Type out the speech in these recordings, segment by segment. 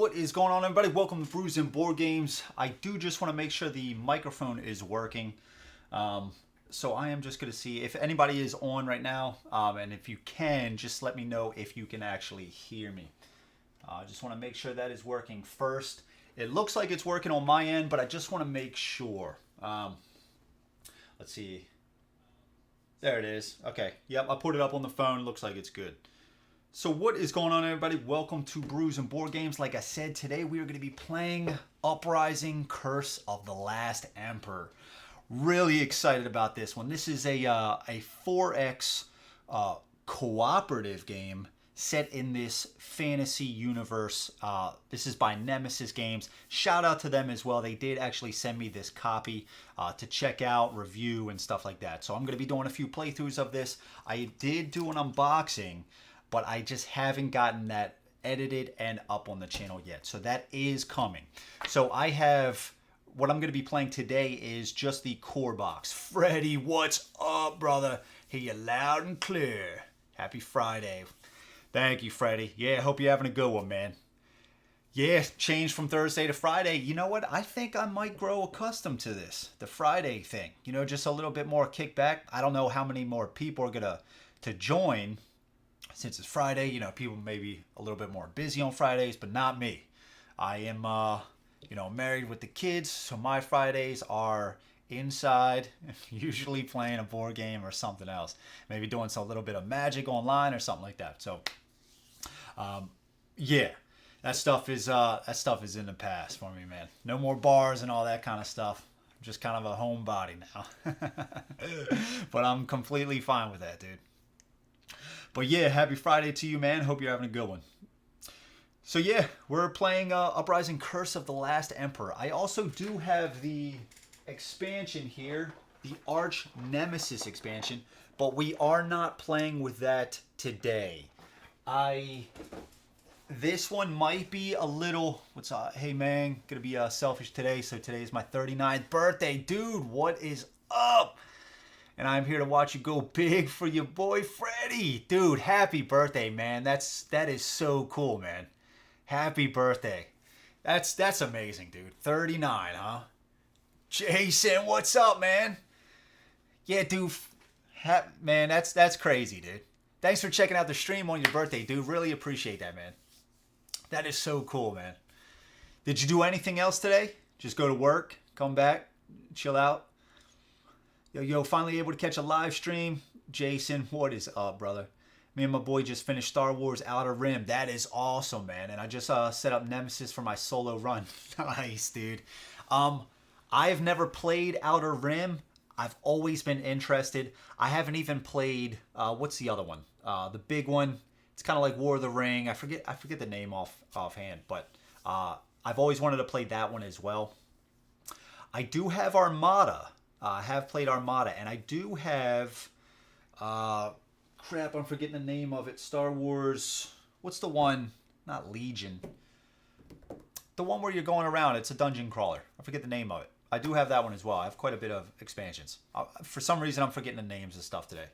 What is going on, everybody? Welcome to Brews and Board Games. I do just want to make sure the microphone is working. So I am just going to see if anybody is on right now. And if you can, just let me know if you can actually hear me. I just want to make sure that is working first. It looks like it's working on my end, but I just want to make sure. Let's see. There it is. Okay. Yep, I put it up on the phone. Looks like it's good. So what is going on, everybody? Welcome to Brews and Board Games. Like I said, today we are going to be playing Uprising, Curse of the Last Emperor. Really excited about this one. This is a 4X cooperative game set in this fantasy universe. This is by Nemesis Games. Shout out to them as well. They did actually send me this copy to check out, review, and stuff like that. So I'm going to be doing a few playthroughs of this. I did do an unboxing, but I just haven't gotten that edited and up on the channel yet. So that is coming. So I have, what I'm going to be playing today is just the core box. Freddie, what's up, brother? Hear you loud and clear. Happy Friday. Thank you, Freddie. Yeah, hope you're having a good one, man. Yeah, changed from Thursday to Friday. You know what? I think I might grow accustomed to this, the Friday thing. You know, just a little bit more kickback. I don't know how many more people are going to join. Since it's Friday, you know, people may be a little bit more busy on Fridays, but not me. I am, you know, married with the kids, so my Fridays are inside, usually playing a board game or something else. Maybe doing a little bit of Magic online or something like that. So, yeah, that stuff is in the past for me, man. No more bars and all that kind of stuff. I'm just kind of a homebody now. But I'm completely fine with that, dude. But yeah, happy Friday to you, man. Hope you're having a good one. So yeah, we're playing Uprising, Curse of the Last Emperor. I also do have the expansion here, the Arch Nemesis expansion, but we are not playing with that today. This one might be a little, hey man, gonna be selfish today. So today is my 39th birthday. Dude, what is up? And I'm here to watch you go big for your boy Freddie. Dude, happy birthday, man. That is so cool, man. Happy birthday. That's amazing, dude. 39, huh? Jason, what's up, man? Yeah, dude. Man, that's crazy, dude. Thanks for checking out the stream on your birthday, dude. Really appreciate that, man. That is so cool, man. Did you do anything else today? Just go to work, come back, chill out? Yo, finally able to catch a live stream. Jason, what is up, brother? Me and my boy just finished Star Wars Outer Rim. That is awesome, man. And I just set up Nemesis for my solo run. Nice, dude. I've never played Outer Rim. I've always been interested. I haven't even played, what's the other one? The big one. It's kind of like War of the Ring. I forget the name offhand, but I've always wanted to play that one as well. I do have Armada. I have played Armada, and I do have, crap, I'm forgetting the name of it. Star Wars, what's the one? Not Legion. The one where you're going around, it's a dungeon crawler. I forget the name of it. I do have that one as well. I have quite a bit of expansions. For some reason, I'm forgetting the names of stuff today.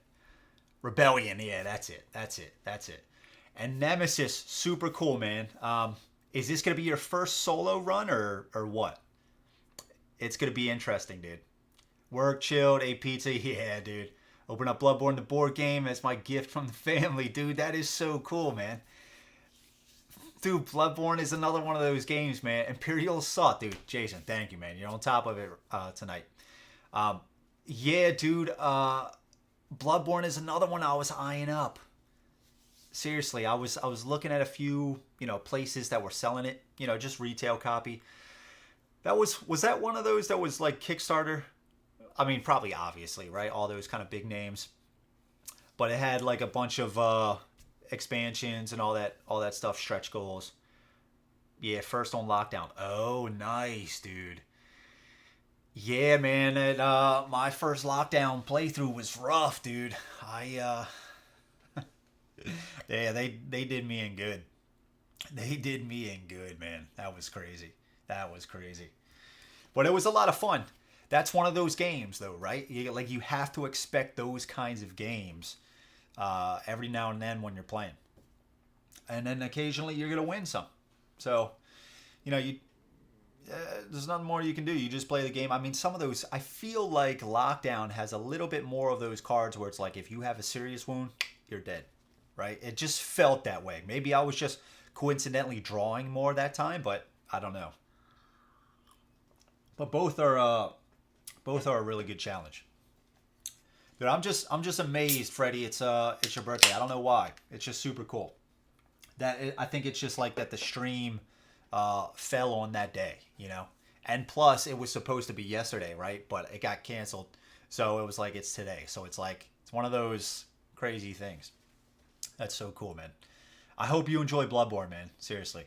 Rebellion, yeah, that's it. And Nemesis, super cool, man. Is this going to be your first solo run or what? It's going to be interesting, dude. Work, chilled, ate pizza. Yeah, dude. Open up Bloodborne, the board game. That's my gift from the family, dude. That is so cool, man. Dude, Bloodborne is another one of those games, man. Imperial Assault, dude. Jason, thank you, man. You're on top of it tonight. Yeah, dude. Bloodborne is another one I was eyeing up. Seriously, I was looking at a few, you know, places that were selling it. You know, just retail copy. Was that one of those that was like Kickstarter? I mean, probably obviously, right? All those kind of big names. But it had like a bunch of expansions and all that stuff, stretch goals. Yeah, first on lockdown. Oh, nice, dude. Yeah, man, my first lockdown playthrough was rough, dude. Yeah, they did me in good. They did me in good, man. That was crazy. But it was a lot of fun. That's one of those games, though, right? You have to expect those kinds of games every now and then when you're playing. And then occasionally you're going to win some. So, you know, there's nothing more you can do. You just play the game. I mean, some of those, I feel like Lockdown has a little bit more of those cards where it's like, if you have a serious wound, you're dead, right? It just felt that way. Maybe I was just coincidentally drawing more that time, but I don't know. But both are a really good challenge. Dude, I'm just amazed, Freddie. It's your birthday. I don't know why. It's just super cool. I think it's just like that the stream fell on that day, you know? And plus, it was supposed to be yesterday, right? But it got canceled. So it was like, it's today. So it's like, it's one of those crazy things. That's so cool, man. I hope you enjoy Bloodborne, man. Seriously.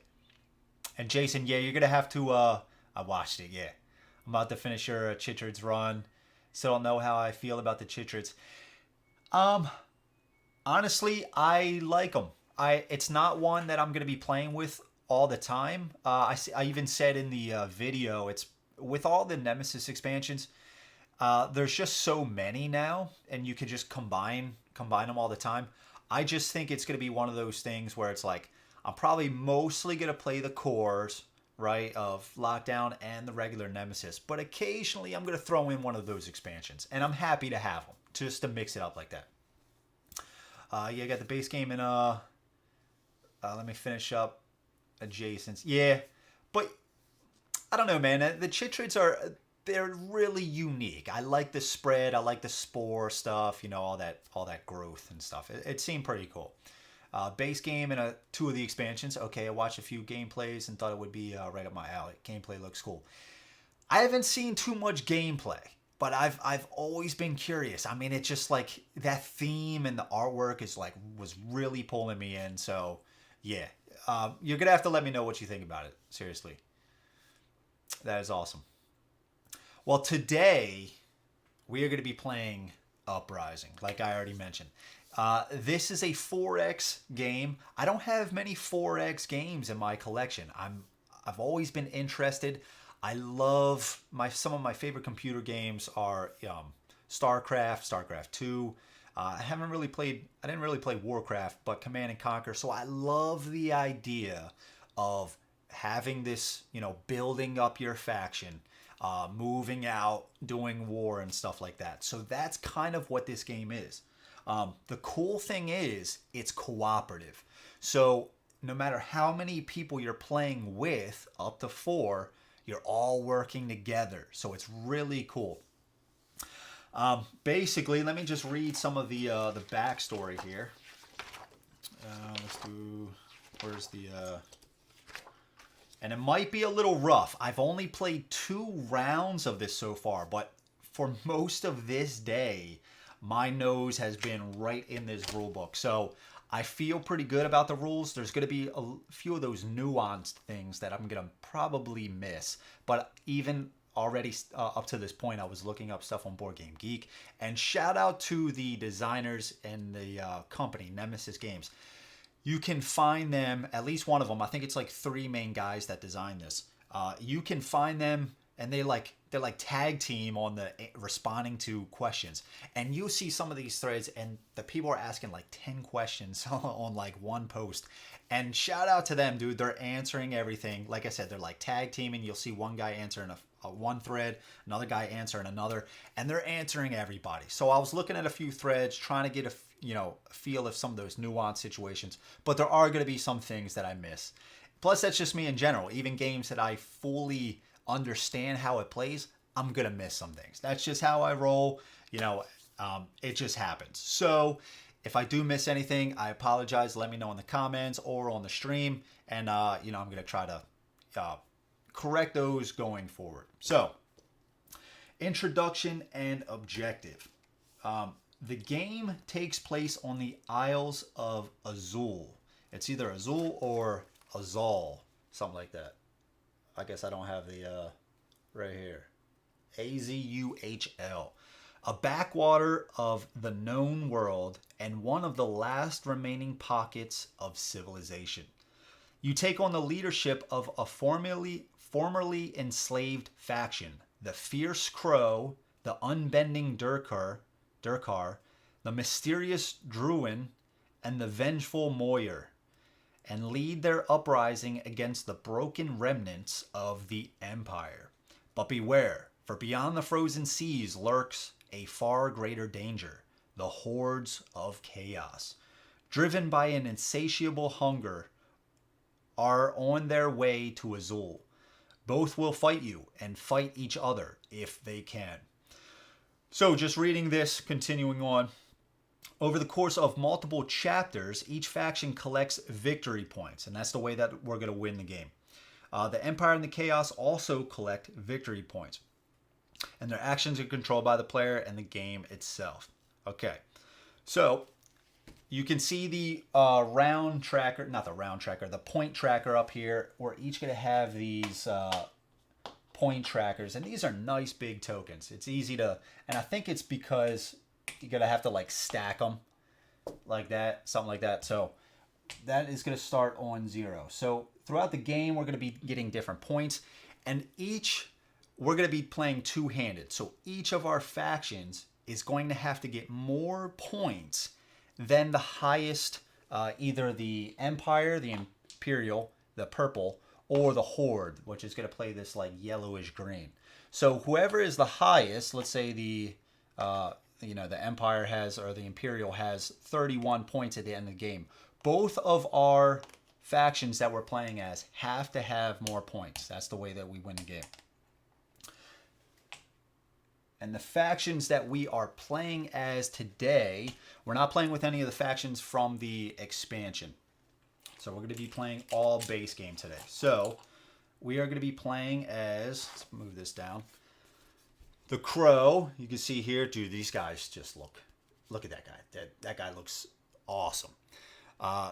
And Jason, yeah, you're going to have to, I watched it, yeah. I'm about to finish your Chitrids run. Still don't know how I feel about the Chitrids. Honestly, I like them. It's not one that I'm going to be playing with all the time. I even said in the video, it's with all the Nemesis expansions, there's just so many now, and you can just combine them all the time. I just think it's going to be one of those things where it's like, I'm probably mostly going to play the cores, right, of Lockdown and the regular Nemesis, but occasionally I'm going to throw in one of those expansions, and I'm happy to have them, just to mix it up like that. Yeah, I got the base game in, let me finish up adjacents. Yeah, but I don't know, man. The Chitrids they're really unique. I like the spread. I like the spore stuff. You know, all that growth and stuff. It seemed pretty cool. Base game and 2 of the expansions. Okay, I watched a few gameplays and thought it would be right up my alley. Gameplay looks cool. I haven't seen too much gameplay, but I've always been curious. I mean, it's just like that theme and the artwork was really pulling me in. So yeah, you're gonna have to let me know what you think about it. Seriously, that is awesome. Well, today we are going to be playing Uprising, like I already mentioned. This is a 4X game. I don't have many 4X games in my collection. I've always been interested. I love some of my favorite computer games are StarCraft, StarCraft 2. I didn't really play Warcraft, but Command and Conquer. So I love the idea of having this, building up your faction, moving out, doing war and stuff like that. So that's kind of what this game is. The cool thing is it's cooperative. So no matter how many people you're playing with, up to 4, you're all working together. So it's really cool. Basically, let me just read some of the backstory here. Let's do, where's the, and it might be a little rough. I've only played 2 rounds of this so far, but for most of this day, my nose has been right in this rule book. So I feel pretty good about the rules. There's going to be a few of those nuanced things that I'm going to probably miss. But even already up to this point, I was looking up stuff on Board Game Geek. And shout out to the designers and the company, Nemesis Games. You can find them, at least one of them. I think it's like 3 main guys that designed this. You can find them, and they're like tag team on the responding to questions. And you'll see some of these threads, and the people are asking like 10 questions on like one post. And shout out to them, dude. They're answering everything. Like I said, they're like tag teaming. You'll see one guy answering one thread, another guy answering another, and they're answering everybody. So I was looking at a few threads, trying to get a feel of some of those nuanced situations, but there are going to be some things that I miss. Plus, that's just me in general. Even games that I fully understand how it plays, I'm going to miss some things. That's just how I roll. It just happens. So if I do miss anything, I apologize. Let me know in the comments or on the stream, and I'm going to try to correct those going forward. So, introduction and objective. The game takes place on the Isles of Azul. It's either Azul or Azul, something like that. I guess I don't have the right here. Azuhl. A backwater of the known world and one of the last remaining pockets of civilization. You take on the leadership of a formerly enslaved faction, the fierce Krowh, the unbending Durkar, the mysterious Druwhn, and the vengeful Moyer. and lead their uprising against the broken remnants of the Empire. But beware, for beyond the frozen seas lurks a far greater danger, the Hordes of Chaos. Driven by an insatiable hunger, are on their way to Azul. Both will fight you and fight each other if they can. So just reading this, continuing on. Over the course of multiple chapters, each faction collects victory points, and that's the way that we're going to win the game. The Empire and the Chaos also collect victory points, and their actions are controlled by the player and the game itself. Okay, so you can see the round tracker, not the round tracker, the point tracker up here. We're each going to have these point trackers, and these are nice big tokens. It's easy to, and I think it's because you're going to have to like stack them like that, something like that. So that is going to start on 0. So throughout the game, we're going to be getting different points, and we're going to be playing two-handed. So each of our factions is going to have to get more points than the highest, either the Empire, the Imperial, the purple, or the Horde, which is going to play this like yellowish green. So whoever is the highest, let's say the Empire has, or the Imperial has 31 points at the end of the game. Both of our factions that we're playing as have to have more points. That's the way that we win the game. And the factions that we are playing as today, we're not playing with any of the factions from the expansion. So we're going to be playing all base game today. So we are going to be playing as, let's move this down, the Krowh. You can see here, dude, these guys just look at that guy. That guy looks awesome.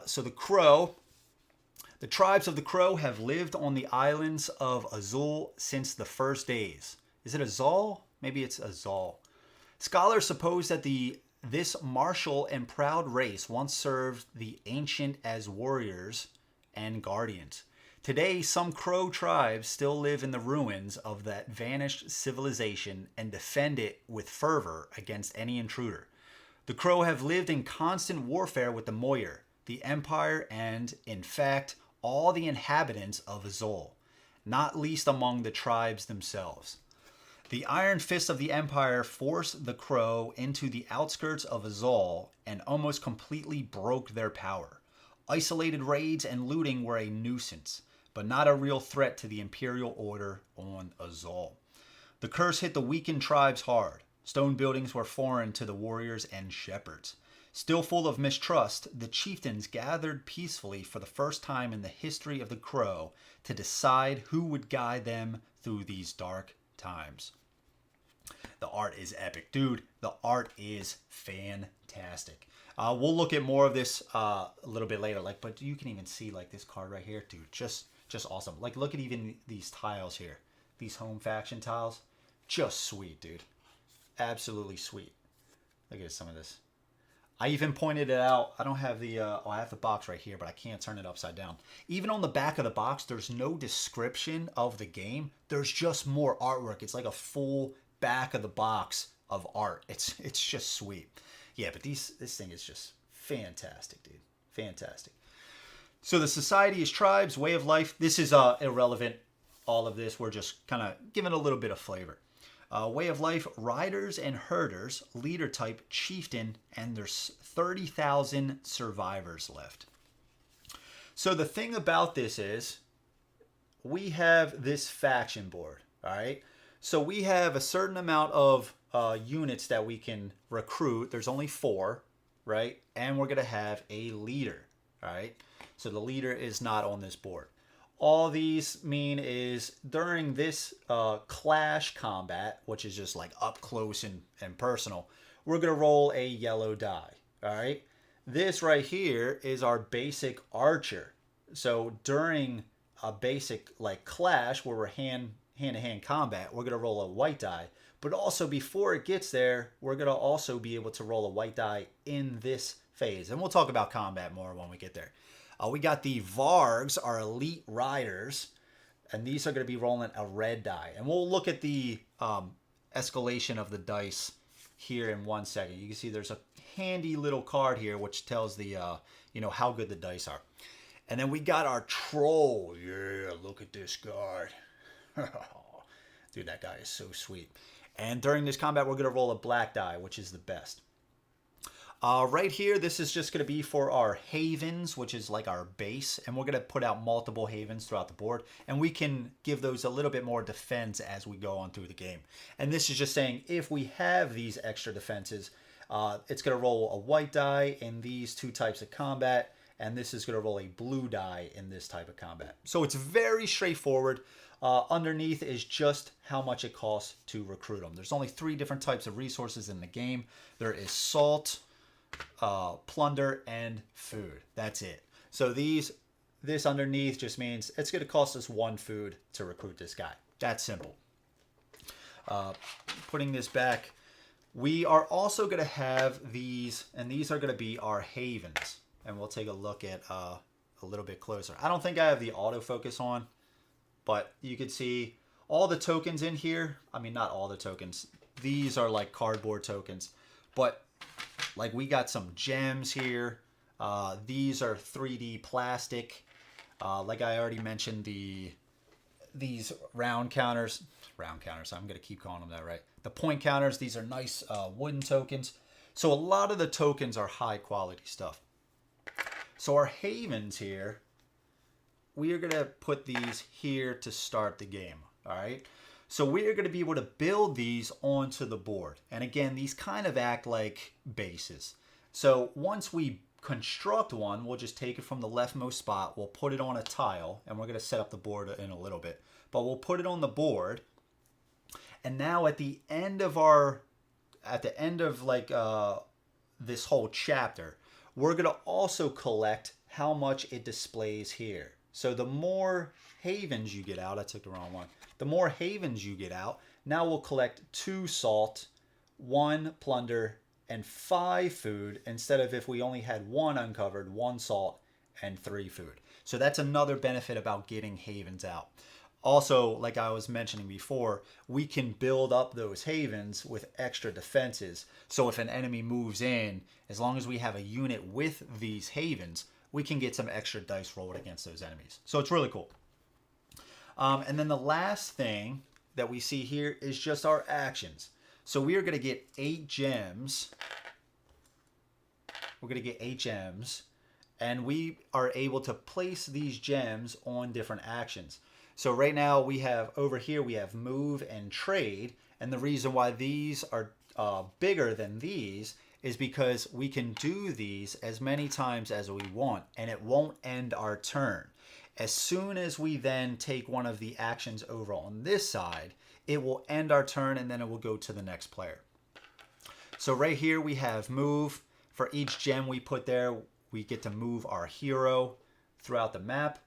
So the Krowh, the tribes of the Krowh have lived on the islands of Azul since the first days. Is it Azul? Maybe it's Azul. Scholars suppose that this martial and proud race once served the ancient as warriors and guardians. Today, some Krowh tribes still live in the ruins of that vanished civilization and defend it with fervor against any intruder. The Krowh have lived in constant warfare with the Moyer, the Empire, and, in fact, all the inhabitants of Azul, not least among the tribes themselves. The iron fist of the Empire forced the Krowh into the outskirts of Azul and almost completely broke their power. Isolated raids and looting were a nuisance, but not a real threat to the Imperial order on Azul. The curse hit the weakened tribes hard. Stone buildings were foreign to the warriors and shepherds. Still full of mistrust, the chieftains gathered peacefully for the first time in the history of the Krowh to decide who would guide them through these dark times. The art is epic, dude. The art is fantastic. We'll look at more of this a little bit later. But you can even see like this card right here, dude. Just awesome. Like, look at even these tiles here. These home faction tiles, just sweet, dude. Absolutely sweet. Look at some of this. I even pointed it out. I don't have the, I have the box right here, but I can't turn it upside down. Even on the back of the box, there's no description of the game. There's just more artwork. It's like a full back of the box of art. It's just sweet. Yeah, but this thing is just fantastic, dude. Fantastic. So the society is tribes, way of life. This is irrelevant, all of this. We're just kind of giving a little bit of flavor. Way of life, riders and herders, leader type, chieftain, and there's 30,000 survivors left. So the thing about this is we have this faction board, all right? So we have a certain amount of units that we can recruit. There's only 4, right? And we're going to have a leader, all right? So the leader is not on this board. All these mean is during this clash combat, which is just like up close and personal, we're going to roll a yellow die, all right? This right here is our basic archer. So during a basic like clash where we're hand-to-hand combat, we're going to roll a white die. But also before it gets there, we're going to also be able to roll a white die in this phase. And we'll talk about combat more when we get there. We got the Vargs, our elite riders, and these are going to be rolling a red die. And we'll look at the escalation of the dice here in 1 second. You can see there's a handy little card here which tells the how good the dice are. And then we got our troll. Yeah, look at this guard. Dude, that guy is so sweet. And during this combat, we're going to roll a black die, which is the best. Right here, this is just going to be for our havens, which is like our base. And we're going to put out multiple havens throughout the board. And we can give those a little bit more defense as we go on through the game. And this is just saying if we have these extra defenses, it's going to roll a white die in these two types of combat. And this is going to roll a blue die in this type of combat. So it's very straightforward. Underneath is just how much it costs to recruit them. There's only 3 different types of resources in the game. There is salt, plunder, and food. That's it. So this underneath just means it's going to cost us 1 food to recruit this guy. That's simple. Putting this back, we are also going to have these, and these are going to be our havens. And we'll take a look at a little bit closer. I don't think I have the autofocus on, but you can see all the tokens in here. I mean, not all the tokens. These are like cardboard tokens, but like we got some gems here. These are 3D plastic. Like I already mentioned, these round counters. I'm going to keep calling them that, right? The point counters, these are nice wooden tokens. So a lot of the tokens are high quality stuff. So our havens here, we are going to put these here to start the game, all right? So we are going to be able to build these onto the board. And again, these kind of act like bases. So once we construct one, we'll just take it from the leftmost spot, we'll put it on a tile, and we're going to set up the board in a little bit. But we'll put it on the board, and now at the end of this whole chapter, we're going to also collect how much it displays here. So the more havens you get out, I took the wrong one. The more havens you get out, now we'll collect 2 salt, 1 plunder, and 5 food, instead of if we only had 1 uncovered, 1 salt, and 3 food. So that's another benefit about getting havens out. Also, like I was mentioning before, we can build up those havens with extra defenses. So if an enemy moves in, as long as we have a unit with these havens, we can get some extra dice rolled against those enemies. So it's really cool. And then the last thing that we see here is just our actions. So we are going to get 8 gems. We're going to get 8 gems. And we are able to place these gems on different actions. So right now we have over here, we have move and trade. And the reason why these are bigger than these is because we can do these as many times as we want and it won't end our turn. As soon as we then take one of the actions over on this side, it will end our turn and then it will go to the next player. So right here we have move. For each gem we put there, we get to move our hero throughout the map.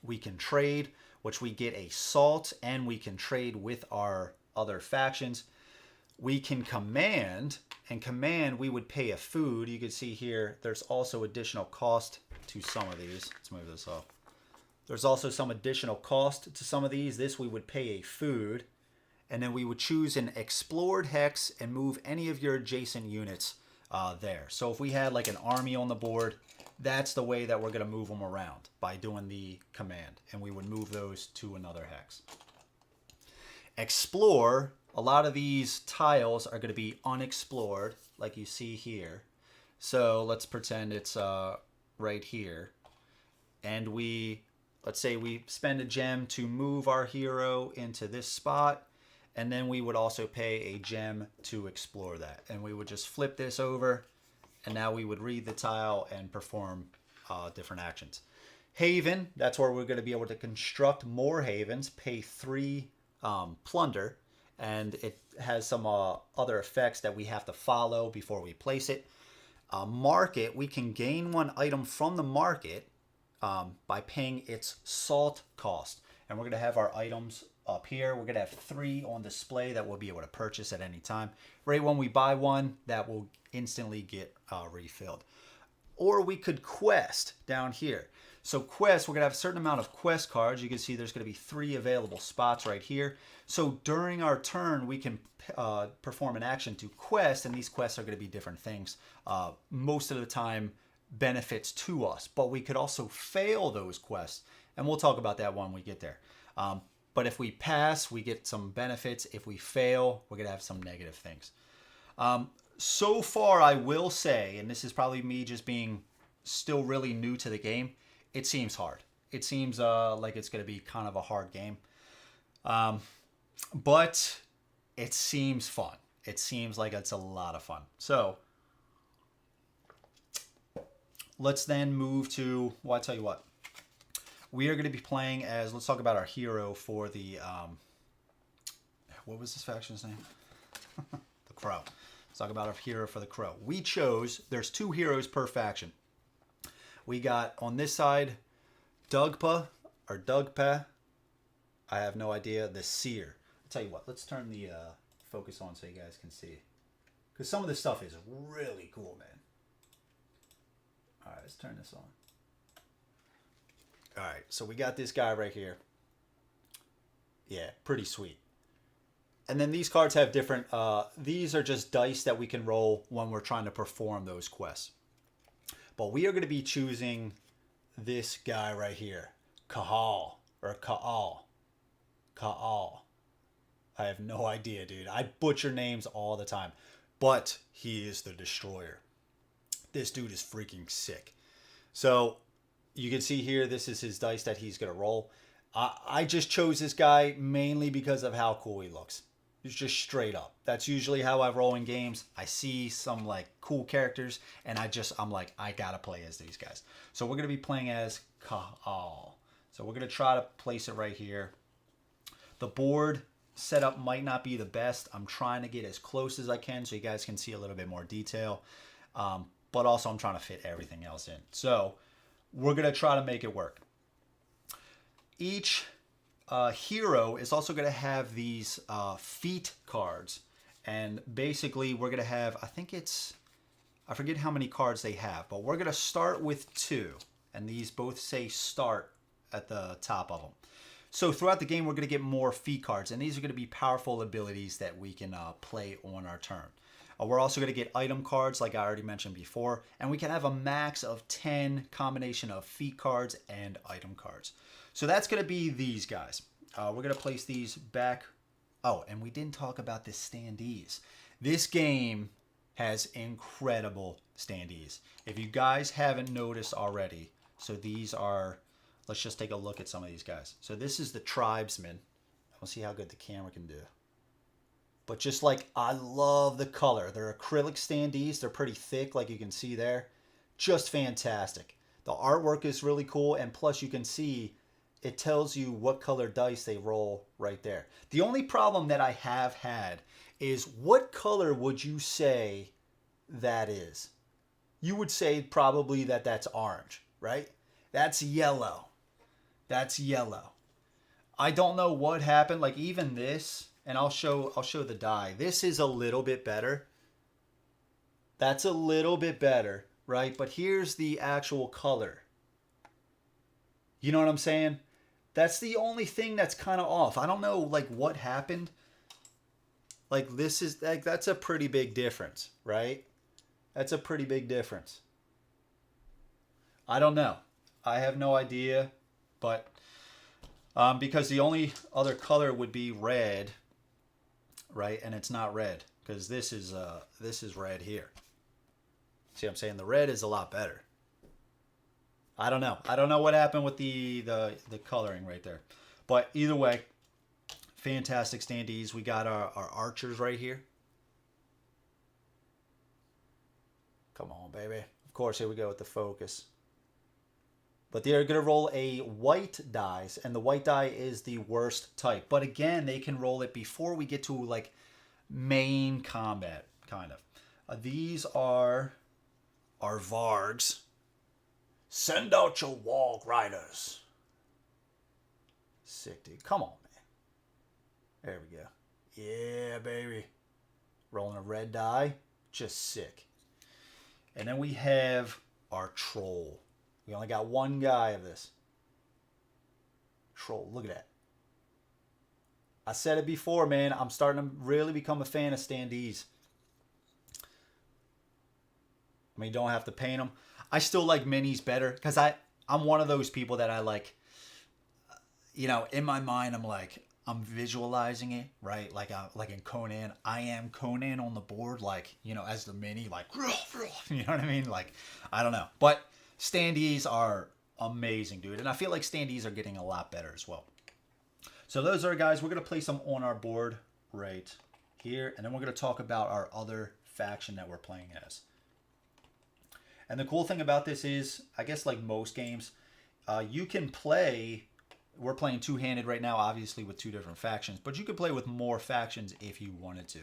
We can trade, which we get a salt, and we can trade with our other factions. We can command, and command we would pay a food. You can see here there's also additional cost to some of these. Let's move this off. There's also some additional cost to some of these. This we would pay a food, and then we would choose an explored hex and move any of your adjacent units there. So if we had like an army on the board, that's the way that we're going to move them around, by doing the command, and we would move those to another hex. Explore, a lot of these tiles are going to be unexplored, like you see here. So let's pretend it's right here, and let's say we spend a gem to move our hero into this spot, and then we would also pay a gem to explore that, and we would just flip this over. And now we would read the tile and perform different actions. Haven, that's where we're going to be able to construct more havens, pay 3 plunder, and it has some other effects that we have to follow before we place it. Market, we can gain 1 item from the market by paying its salt cost. And we're going to have our items up here. We're going to have 3 on display that we'll be able to purchase at any time. Right when we buy one, that will instantly get refilled. Or we could quest down here. So quest, we're going to have a certain amount of quest cards. You can see there's going to be 3 available spots right here. So during our turn, we can perform an action to quest, and these quests are going to be different things. Most of the time, benefits to us, but we could also fail those quests, and we'll talk about that when we get there. But if we pass, we get some benefits. If we fail, we're going to have some negative things. So far, I will say, and this is probably me just being still really new to the game, it seems hard. It seems like it's going to be kind of a hard game. But it seems fun. It seems like it's a lot of fun. So let's then move to, well, I'll tell you what. We are going to be playing as, let's talk about our hero for the, what was this faction's name? The Krowh. Let's talk about our hero for the Krowh. We chose, there's 2 heroes per faction. We got on this side, Dugpa, or Dugpa. I have no idea. The Seer. I'll tell you what, let's turn the focus on so you guys can see. Because some of this stuff is really cool, man. Alright, let's turn this on. Alright, so we got this guy right here. Yeah, pretty sweet. And then these cards have different, these are just dice that we can roll when we're trying to perform those quests. But we are going to be choosing this guy right here. Krowh, or Krowh. Krowh. I have no idea, dude. I butcher names all the time. But he is the destroyer. This dude is freaking sick. So you can see here, this is his dice that he's going to roll. I just chose this guy mainly because of how cool he looks. He's just straight up. That's usually how I roll in games. I see some like cool characters and I'm like, I got to play as these guys. So we're going to be playing as Krowh. So we're going to try to place it right here. The board setup might not be the best. I'm trying to get as close as I can so you guys can see a little bit more detail. But also I'm trying to fit everything else in. So we're going to try to make it work. Each hero is also going to have these feat cards. And basically we're going to have, I forget how many cards they have, but we're going to start with 2. And these both say start at the top of them. So throughout the game, we're going to get more feat cards. And these are going to be powerful abilities that we can play on our turn. We're also going to get item cards, like I already mentioned before. And we can have a max of 10 combination of feat cards and item cards. So that's going to be these guys. We're going to place these back. Oh, and we didn't talk about the standees. This game has incredible standees. If you guys haven't noticed already, so these are, let's just take a look at some of these guys. So this is the tribesman. We'll see how good the camera can do. But just like, I love the color. They're acrylic standees. They're pretty thick, like you can see there. Just fantastic. The artwork is really cool, and plus you can see it tells you what color dice they roll right there. The only problem that I have had is, what color would you say that is? You would say probably that that's orange, right? That's yellow. That's yellow. I don't know what happened. Like even this, and I'll show the die. This is a little bit better. That's a little bit better, right? But here's the actual color. You know what I'm saying? That's the only thing that's kind of off. I don't know like what happened. Like this is like, that's a pretty big difference, right? That's a pretty big difference. I don't know. I have no idea, but because the only other color would be red, right? And it's not red because this is red here. See what I'm saying? The red is a lot better. I don't know. I don't know what happened with the coloring right there. But either way, fantastic standees. We got our archers right here. Come on, baby. Of course, here we go with the focus. But they're going to roll a white dice, and the white die is the worst type. But again, they can roll it before we get to like main combat, kind of. These are our Vargs. Send out your Walk Riders. Sick, dude. Come on, man. There we go. Yeah, baby. Rolling a red die. Just sick. And then we have our Troll. We only got one guy of this. Troll. Look at that. I said it before, man. I'm starting to really become a fan of standees. I mean, you don't have to paint them. I still like minis better because I'm one of those people that I like, you know, in my mind, I'm visualizing it, right? Like in Conan, I am Conan on the board, like, you know, as the mini, like, you know what I mean? Like, I don't know. But standees are amazing, dude. And I feel like standees are getting a lot better as well. So those are, guys, we're going to place them on our board right here. And then we're going to talk about our other faction that we're playing as. And the cool thing about this is, I guess like most games, you can play, we're playing two-handed right now, obviously with two different factions, but you could play with more factions if you wanted to.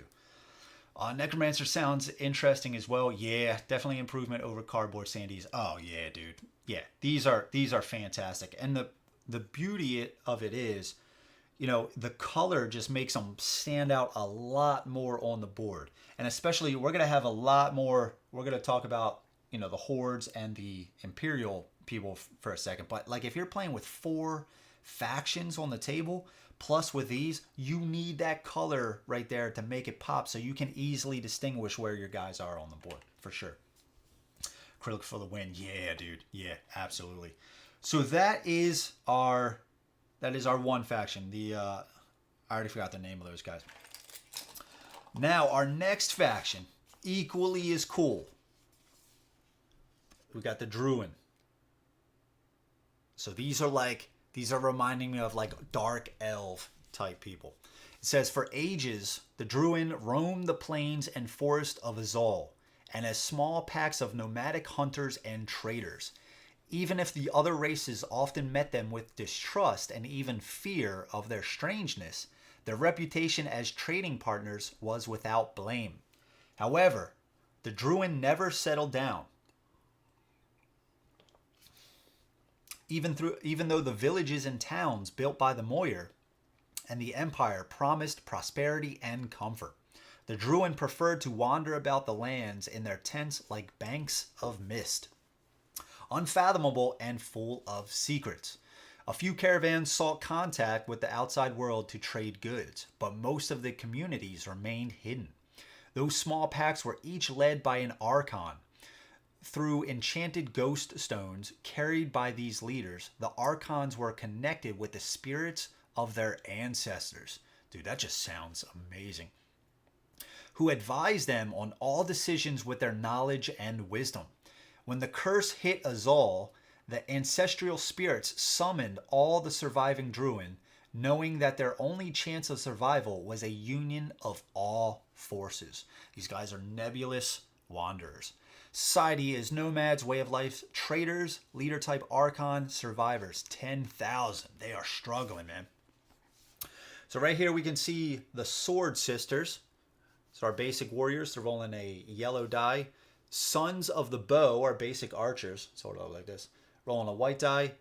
Necromancer sounds interesting as well. Yeah, definitely improvement over cardboard standees. Oh yeah, dude. Yeah, these are fantastic. And the beauty of it is, you know, the color just makes them stand out a lot more on the board. And especially, we're going to have a lot more, we're going to talk about, you know, the Hordes and the Imperial people for a second. But like if you're playing with 4 factions on the table, plus with these, you need that color right there to make it pop so you can easily distinguish where your guys are on the board, for sure. Acrylic for the win. Yeah, dude. Yeah, absolutely. So that is our one faction. I already forgot the name of those guys. Now, our next faction, equally as cool. We got the Druwhn. So these are reminding me of like dark elf type people. It says, for ages, the Druwhn roamed the plains and forest of Azal, and as small packs of nomadic hunters and traders. Even if the other races often met them with distrust and even fear of their strangeness, their reputation as trading partners was without blame. However, the Druwhn never settled down. Even though the villages and towns built by the Moir and the Empire promised prosperity and comfort, the Druwhn preferred to wander about the lands in their tents like banks of mist, unfathomable and full of secrets. A few caravans sought contact with the outside world to trade goods, but most of the communities remained hidden. Those small packs were each led by an archon. Through enchanted ghost stones carried by these leaders, the archons were connected with the spirits of their ancestors. Dude, that just sounds amazing. Who advised them on all decisions with their knowledge and wisdom. When the curse hit Azal, the ancestral spirits summoned all the surviving Druwhn, knowing that their only chance of survival was a union of all forces. These guys are nebulous wanderers. Society is nomads, way of life, traders, leader type archon, survivors, 10,000. They are struggling, man. So right here we can see the Sword Sisters. So our basic warriors, they're rolling a yellow die. Sons of the Bow, our basic archers, sort of like this, rolling a white die.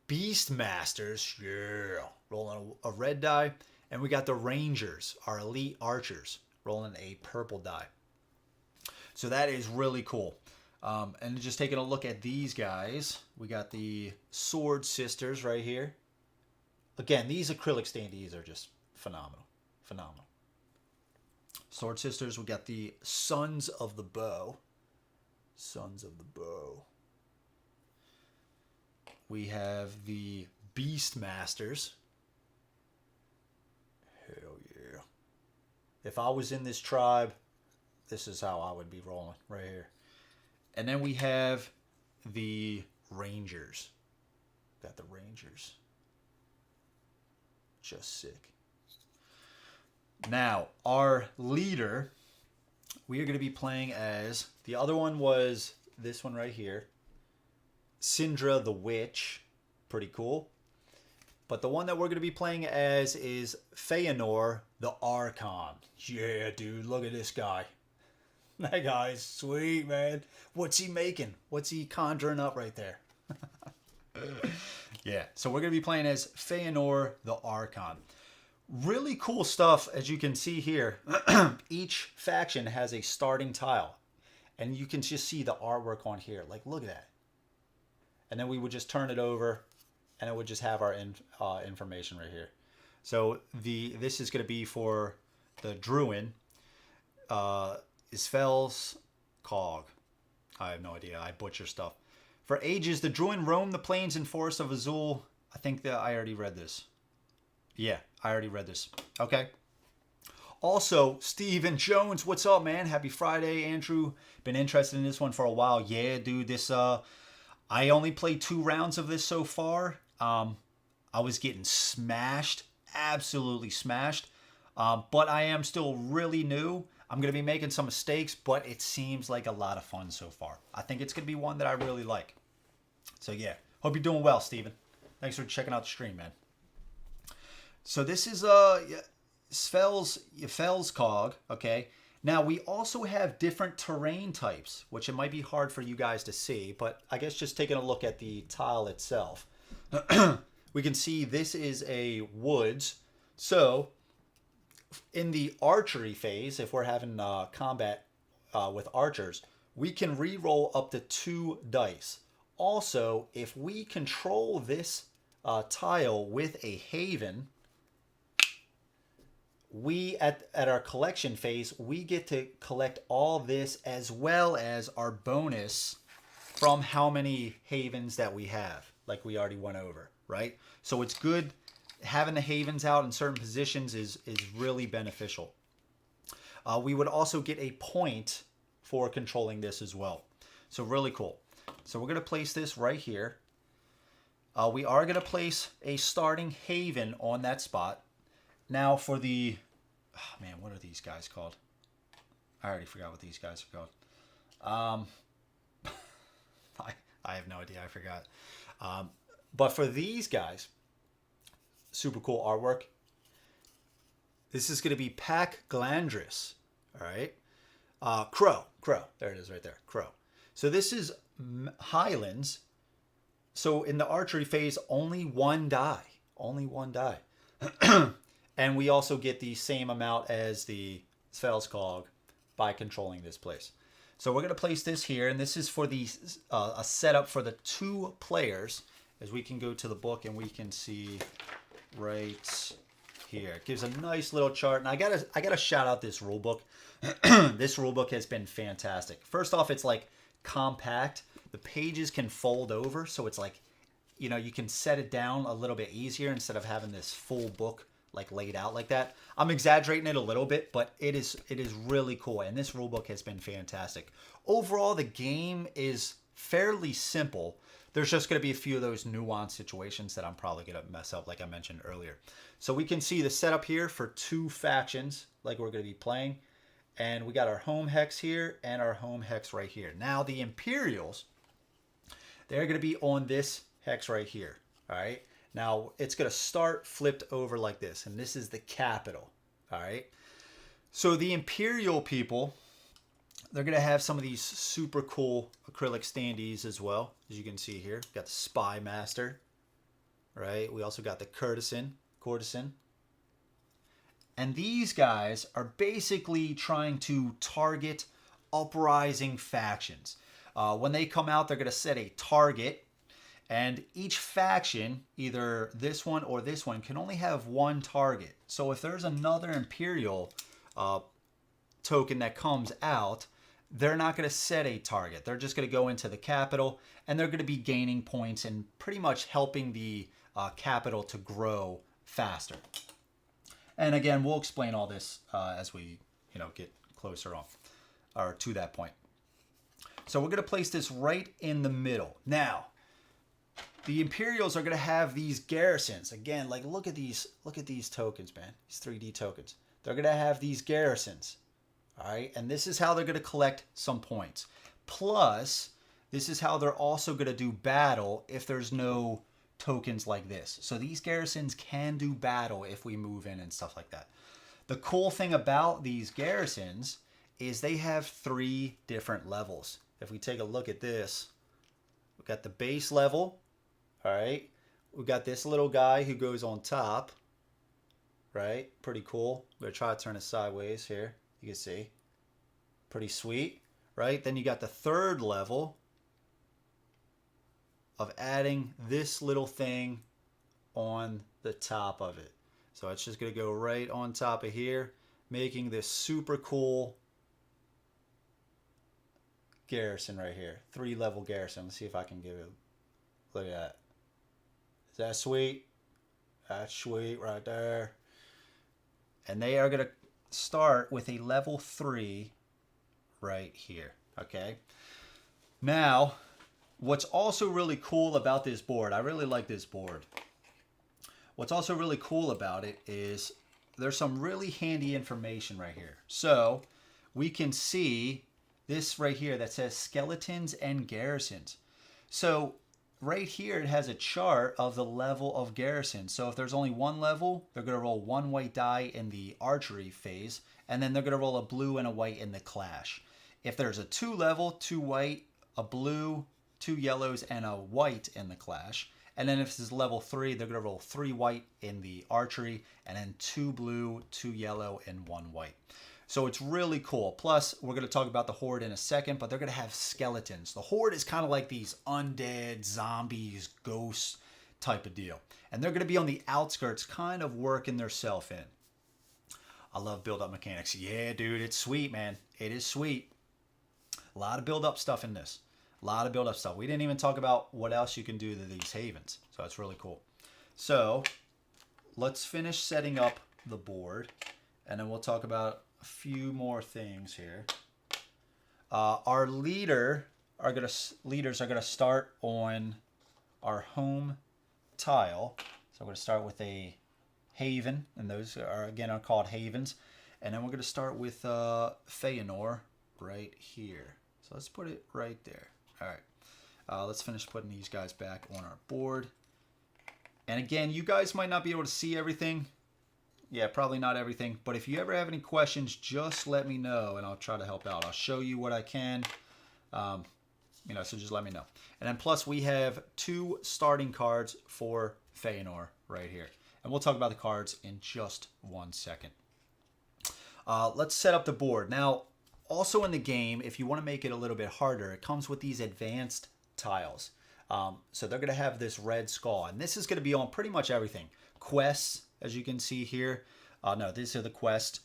Beastmasters, yeah, rolling a red die. And we got the Rangers, our elite archers, rolling a purple die. So that is really cool. And just taking a look at these guys, we got the Sword Sisters right here. Again, these acrylic standees are just phenomenal. Phenomenal. Sword Sisters, we got the Sons of the Bow. Sons of the Bow. We have the Beastmasters. Hell yeah. If I was in this tribe, this is how I would be rolling right here. And then we have the Rangers. Got the Rangers. Just sick. Now, our leader, we are going to be playing as, the other one was this one right here. Syndra the Witch. Pretty cool. But the one that we're going to be playing as is Feanor the Archon. Yeah, dude, look at this guy. That guy's sweet, man. What's he making? What's he conjuring up right there? Yeah, so we're going to be playing as Feanor the Archon. Really cool stuff, as you can see here. Each faction has a starting tile. And you can just see the artwork on here. Like, look at that. And then we would just turn it over, and it would just have our information right here. So this is going to be for the Druwhn. Isfel's Cog. I have no idea. I butcher stuff. For ages, the Druwhn roamed the plains and forests of Azul. I think that I already read this. Yeah, I already read this. Okay. Also, Steven Jones, what's up, man? Happy Friday, Andrew. Been interested in this one for a while. Yeah, dude, this I only played 2 rounds of this so far. I was getting smashed, absolutely smashed. But I am still really new. I'm going to be making some mistakes, but it seems like a lot of fun so far. I think it's going to be one that I really like. So yeah, hope you're doing well, Steven. Thanks for checking out the stream, man. So this is Svel's cog, okay? Now we also have different terrain types, which it might be hard for you guys to see, but I guess just taking a look at the tile itself, we can see this is a woods. So in the archery phase, if we're having combat with archers, we can re-roll up to 2 dice. Also, if we control this tile with a haven, we at our collection phase, we get to collect all this as well as our bonus from how many havens that we have, like we already went over, right? So it's good. Having the havens out in certain positions is really beneficial. We would also get a point for controlling this as well. So really cool. So we're going to place this right here. We are going to place a starting haven on that spot. Now for the, oh man, what are these guys called? I already forgot what these guys are called. I have no idea. I forgot. But for these guys, super cool artwork. This is going to be Pack Glandris. All right. Krowh. There it is right there. Krowh. So this is Highlands. So in the archery phase, only 1 die. Only 1 die. And we also get the same amount as the Svelskog by controlling this place. So we're going to place this here, and this is for the a setup for the 2 players. As we can go to the book and we can see right here. It gives a nice little chart, and I gotta shout out this rule book. This rule book has been fantastic. First off, it's like compact. The pages can fold over, so it's like, you know, you can set it down a little bit easier instead of having this full book like laid out like that. I'm exaggerating it a little bit, but it is really cool, and this rule book has been fantastic. Overall, the game is fairly simple. There's just going to be a few of those nuanced situations that I'm probably going to mess up, like I mentioned earlier. So we can see the setup here for 2 factions, like we're going to be playing. And we got our home hex here and our home hex right here. Now the Imperials, they're going to be on this hex right here. All right. Now it's going to start flipped over like this. And this is the capital. All right. So the Imperial people, they're going to have some of these super cool acrylic standees as well. As you can see here, got the Spy Master, right? We also got the Courtesan. And these guys are basically trying to target Uprising factions. When they come out, they're going to set a target. And each faction, either this one or this one, can only have 1 target. So if there's another Imperial token that comes out, they're not going to set a target. They're just going to go into the capital, and they're going to be gaining points and pretty much helping the capital to grow faster. And again, we'll explain all this as we, get closer on or to that point. So we're going to place this right in the middle. Now, the Imperials are going to have these garrisons. Again, like look at these tokens, man. These 3D tokens. They're going to have these garrisons. All right, and this is how they're going to collect some points. Plus, this is how they're also going to do battle if there's no tokens like this. So these garrisons can do battle if we move in and stuff like that. The cool thing about these garrisons is they have 3 different levels. If we take a look at this, we've got the base level. All right, we've got this little guy who goes on top. Right, pretty cool. I'm going to try to turn it sideways here. You can see, pretty sweet, right? Then you got the 3rd level of adding this little thing on the top of it. So it's just going to go right on top of here, making this super cool garrison right here. 3-level garrison. Let's see if I can give it. Look at that. Is that sweet? That's sweet right there. And they are going to start with a level 3 right here. Okay. Now, what's also really cool about this board, I really like this board. What's also really cool about it is there's some really handy information right here. So we can see this right here that says skeletons and garrisons. So right here it has a chart of the level of garrison. So if there's only one level, they're going to roll 1 white die in the archery phase, and then they're going to roll a blue and a white in the clash. If there's a 2 level, 2 white, a blue, 2 yellows, and a white in the clash. And then if this is level 3, they're going to roll 3 white in the archery, and then 2 blue, 2 yellow, and 1 white. So it's really cool. Plus, we're going to talk about the Horde in a second, but they're going to have skeletons. The Horde is kind of like these undead, zombies, ghosts type of deal. And they're going to be on the outskirts, kind of working themselves in. I love build-up mechanics. Yeah, dude, it's sweet, man. It is sweet. A lot of build-up stuff in this. A lot of build-up stuff. We didn't even talk about what else you can do to these havens. So it's really cool. So let's finish setting up the board, and then we'll talk about a few more things here. Our leaders are gonna start on our home tile. So we're gonna start with a haven, and those are again called havens. And then we're gonna start with Feanor right here. So let's put it right there. All right, let's finish putting these guys back on our board. And again, you guys might not be able to see everything. Yeah, probably not everything. But if you ever have any questions, just let me know, and I'll try to help out. I'll show you what I can. So just let me know. And then plus we have 2 starting cards for Feanor right here. And we'll talk about the cards in just 1 second. Let's set up the board. Now, also in the game, if you want to make it a little bit harder, it comes with these advanced tiles. So they're going to have this red skull, and this is going to be on pretty much everything. Quests, as you can see here. No, these are the quests.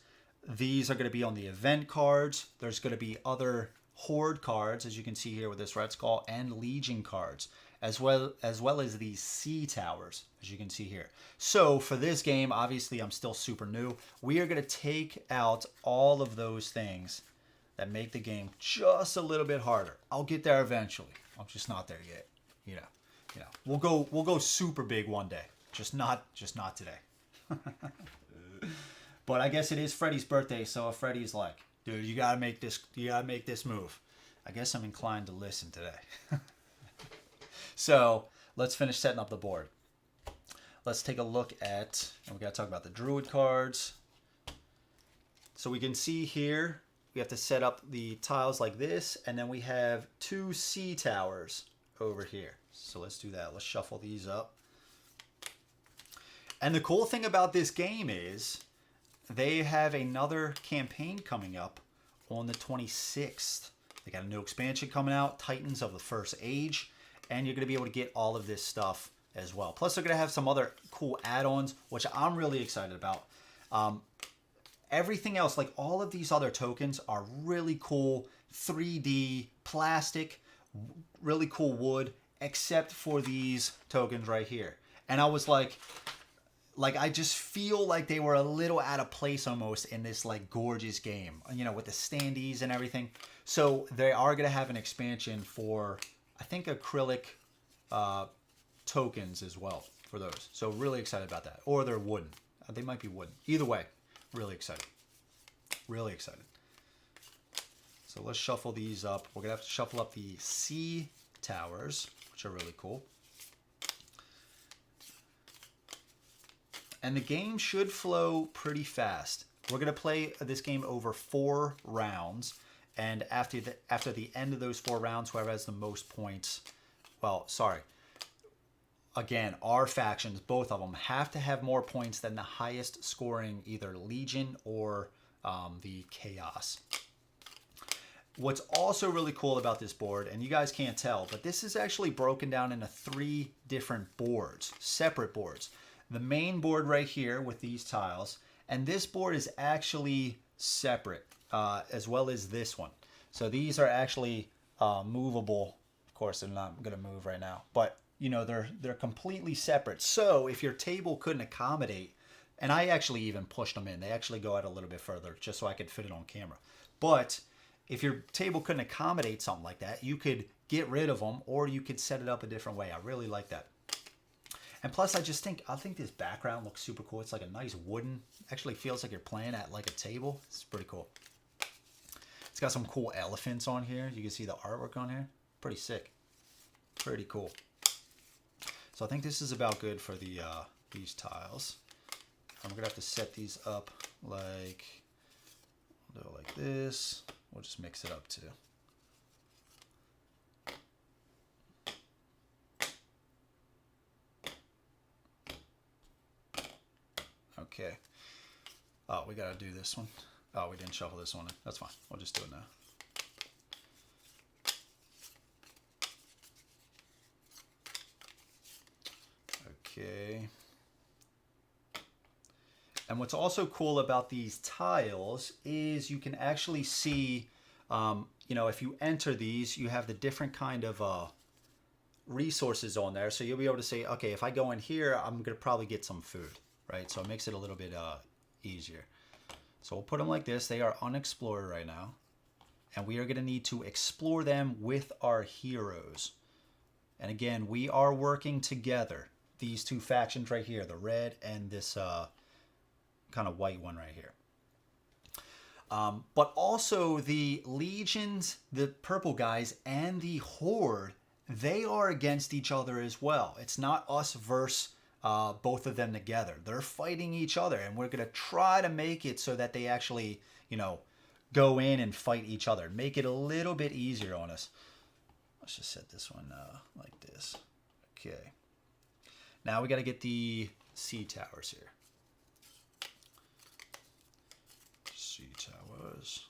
These are going to be on the event cards. There's going to be other Horde cards, as you can see here with this red skull, and Legion cards, as well as these sea towers, as you can see here. So for this game, obviously I'm still super new. We are going to take out all of those things that make the game just a little bit harder. I'll get there eventually. I'm just not there yet. You know. We'll go super big one day. Just not today. But I guess it is Freddy's birthday, so if Freddy's like, dude, you gotta make this move, I guess I'm inclined to listen today. So let's finish setting up the board. Let's take a look at, and we gotta talk about the Druid cards. So we can see here, we have to set up the tiles like this, and then we have 2 sea towers over here. So let's do that. Let's shuffle these up. And the cool thing about this game is they have another campaign coming up on the 26th. They got a new expansion coming out, Titans of the First Age, and you're going to be able to get all of this stuff as well. Plus, they're going to have some other cool add-ons, which I'm really excited about. Everything else, like all of these other tokens, are really cool 3D, plastic, really cool wood, except for these tokens right here. And I was like I just feel like they were a little out of place almost in this like gorgeous game, you know, with the standees and everything. So they are going to have an expansion for, I think, acrylic tokens as well for those. So really excited about that. Or they're wooden. They might be wooden. Either way, really excited. Really excited. So let's shuffle these up. We're going to have to shuffle up the sea towers, which are really cool. And the game should flow pretty fast. We're going to play this game over 4 rounds. And after the end of those 4 rounds, whoever has the most points, well, sorry. Again, our factions, both of them, have to have more points than the highest scoring either Legion or the Chaos. What's also really cool about this board, and you guys can't tell, but this is actually broken down into 3 different boards, separate boards. The main board right here with these tiles, and this board is actually separate, as well as this one. So these are actually movable. Of course, they're not going to move right now, but you know, they're completely separate. So if your table couldn't accommodate, and I actually even pushed them in, they actually go out a little bit further just so I could fit it on camera. But if your table couldn't accommodate something like that, you could get rid of them, or you could set it up a different way. I really like that. And plus, I think this background looks super cool. It's like a nice wooden, actually feels like you're playing at like a table. It's pretty cool. It's got some cool elephants on here. You can see the artwork on here. Pretty sick. Pretty cool. So I think this is about good for the these tiles. I'm gonna have to set these up like, do it like this. We'll just mix it up too. Okay. Oh, we gotta do this one. Oh, we didn't shuffle this one in. That's fine. We'll just do it now. Okay. And what's also cool about these tiles is you can actually see, you know, if you enter these, you have the different kind of resources on there. So you'll be able to say, okay, if I go in here, I'm going to probably get some food, right? So it makes it a little bit easier. So we'll put them like this. They are unexplored right now. And we are going to need to explore them with our heroes. And again, we are working together. These two factions right here, the red and this kind of white one right here. But also the legions, the purple guys, and the horde, they are against each other as well. It's not us versus both of them together. They're fighting each other, and we're going to try to make it so that they actually, you know, go in and fight each other. Make it a little bit easier on us. Let's just set this one like this. Okay. Now we got to get the sea towers here. Sea towers.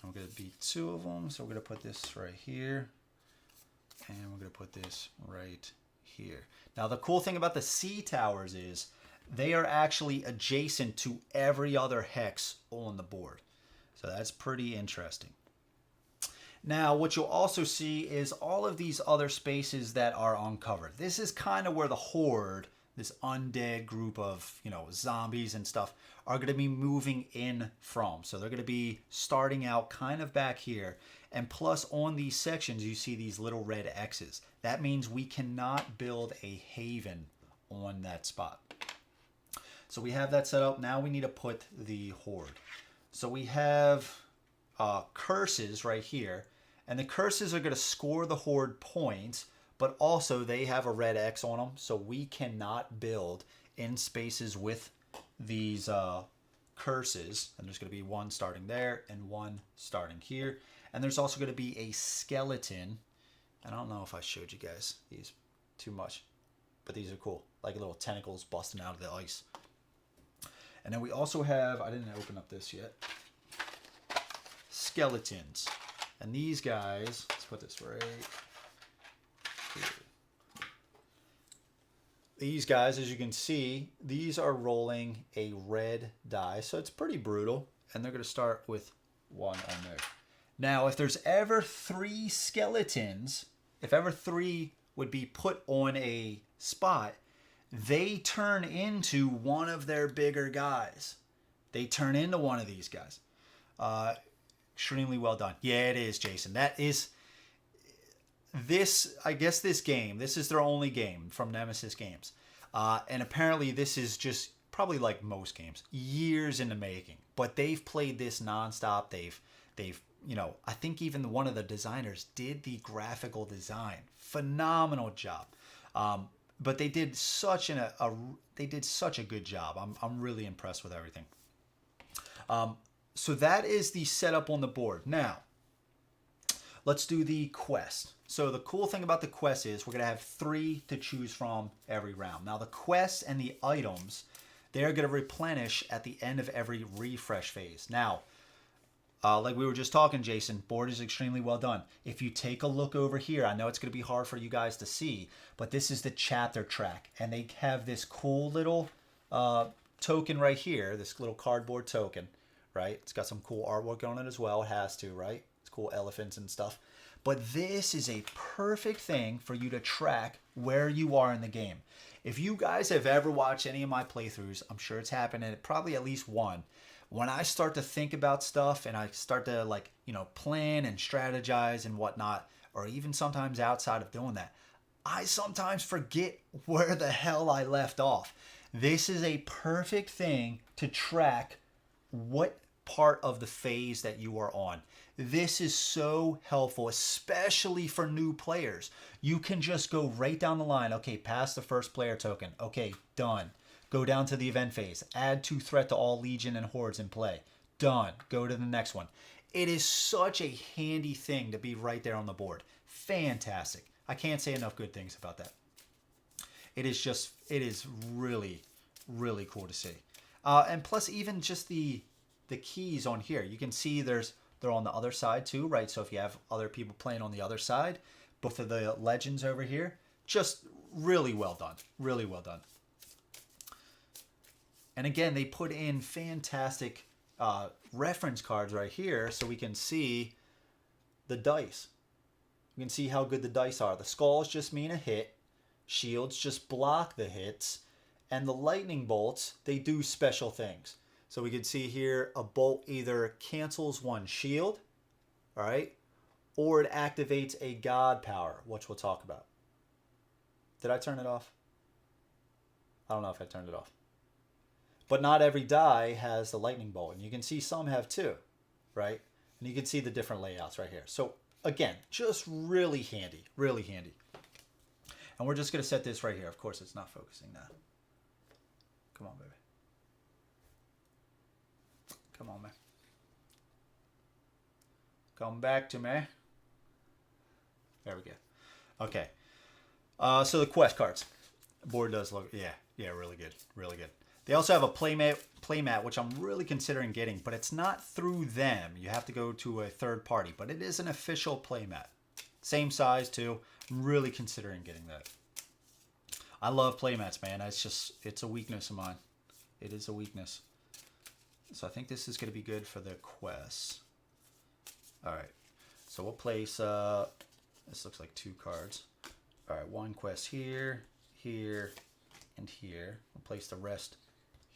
I'm going to be 2 of them, so we're going to put this right here, and we're going to put this right here. Now the cool thing about the sea towers is they are actually adjacent to every other hex on the board, so that's pretty interesting. Now, what you'll also see is all of these other spaces that are uncovered. This is kind of where the horde, this undead group of, you know, zombies and stuff, are going to be moving in from. So they're going to be starting out kind of back here. And plus on these sections, you see these little red X's. That means we cannot build a haven on that spot. So we have that set up. Now we need to put the horde. So we have curses right here. And the curses are going to score the horde points, but also they have a red X on them, so we cannot build in spaces with these curses. And there's going to be one starting there and one starting here. And there's also going to be a skeleton. And I don't know if I showed you guys these too much, but these are cool, like little tentacles busting out of the ice. And then we also have, I didn't open up this yet, skeletons. And these guys, let's put this right here. These guys, as you can see, these are rolling a red die. So it's pretty brutal. And they're going to start with 1 on there. Now, if there's ever 3 skeletons, if ever 3 would be put on a spot, they turn into one of their bigger guys. They turn into one of these guys. Extremely well done. Yeah, it is, Jason. That is this, I guess this game, this is their only game from Nemesis Games. And apparently this is just probably like most games, years in the making. But they've played this nonstop. They've you know, I think even one of the designers did the graphical design. Phenomenal job. But they did such a good job. I'm really impressed with everything. So that is the setup on the board. Now, let's do the quest. So the cool thing about the quest is we're going to have 3 to choose from every round. Now the quests and the items, they're going to replenish at the end of every refresh phase. Now, like we were just talking, Jason, board is extremely well done. If you take a look over here, I know it's going to be hard for you guys to see, but this is the chapter track. And they have this cool little token right here, this little cardboard token right? It's got some cool artwork on it as well. It has to, right? It's cool elephants and stuff. But this is a perfect thing for you to track where you are in the game. If you guys have ever watched any of my playthroughs, I'm sure it's happened at probably at least one. When I start to think about stuff and I start to like, you know, plan and strategize and whatnot, or even sometimes outside of doing that, I sometimes forget where the hell I left off. This is a perfect thing to track what part of the phase that you are on. This is so helpful, especially for new players. You can just go right down the line. Okay, pass the first player token. Okay, done. Go down to the event phase. Add 2 threat to all Legion and Hordes in play. Done. Go to the next one. It is such a handy thing to be right there on the board. Fantastic. I can't say enough good things about that. It is really, really cool to see. And plus, even just the keys on here, you can see they're on the other side too, right? So if you have other people playing on the other side, both of the legends over here, just really well done. Really well done. And again, they put in fantastic reference cards right here so we can see the dice. You can see how good the dice are. The skulls just mean a hit. Shields just block the hits. And the lightning bolts, they do special things. So we can see here a bolt either cancels one shield, all right, or it activates a god power, which we'll talk about. Did I turn it off? I don't know if I turned it off. But not every die has the lightning bolt. And you can see some have too, right? And you can see the different layouts right here. So again, just really handy, really handy. And we're just going to set this right here. Of course, it's not focusing now. Come on, baby. Come on, man. Come back to me. There we go. Okay. So the quest cards. The board does look, yeah, really good. Really good. They also have a playmat, which I'm really considering getting, but it's not through them. You have to go to a third party, but it is an official playmat. Same size too. I'm really considering getting that. I love playmats, man. It's a weakness of mine. It is a weakness. So I think this is going to be good for the quests. All right. So we'll place, this looks like 2 cards. All right, 1 quest here, here, and here. We'll place the rest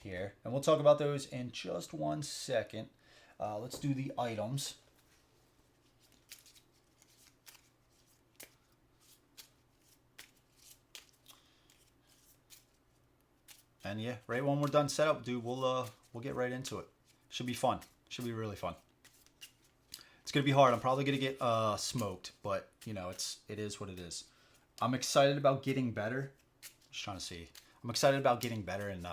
here. And we'll talk about those in just 1 second. Let's do the items. And yeah, right when we're done setup, dude, we'll get right into it. Should be fun. Should be really fun. It's gonna be hard. I'm probably gonna get smoked, but you know, it is what it is. I'm excited about getting better. Just trying to see. I'm excited about getting better and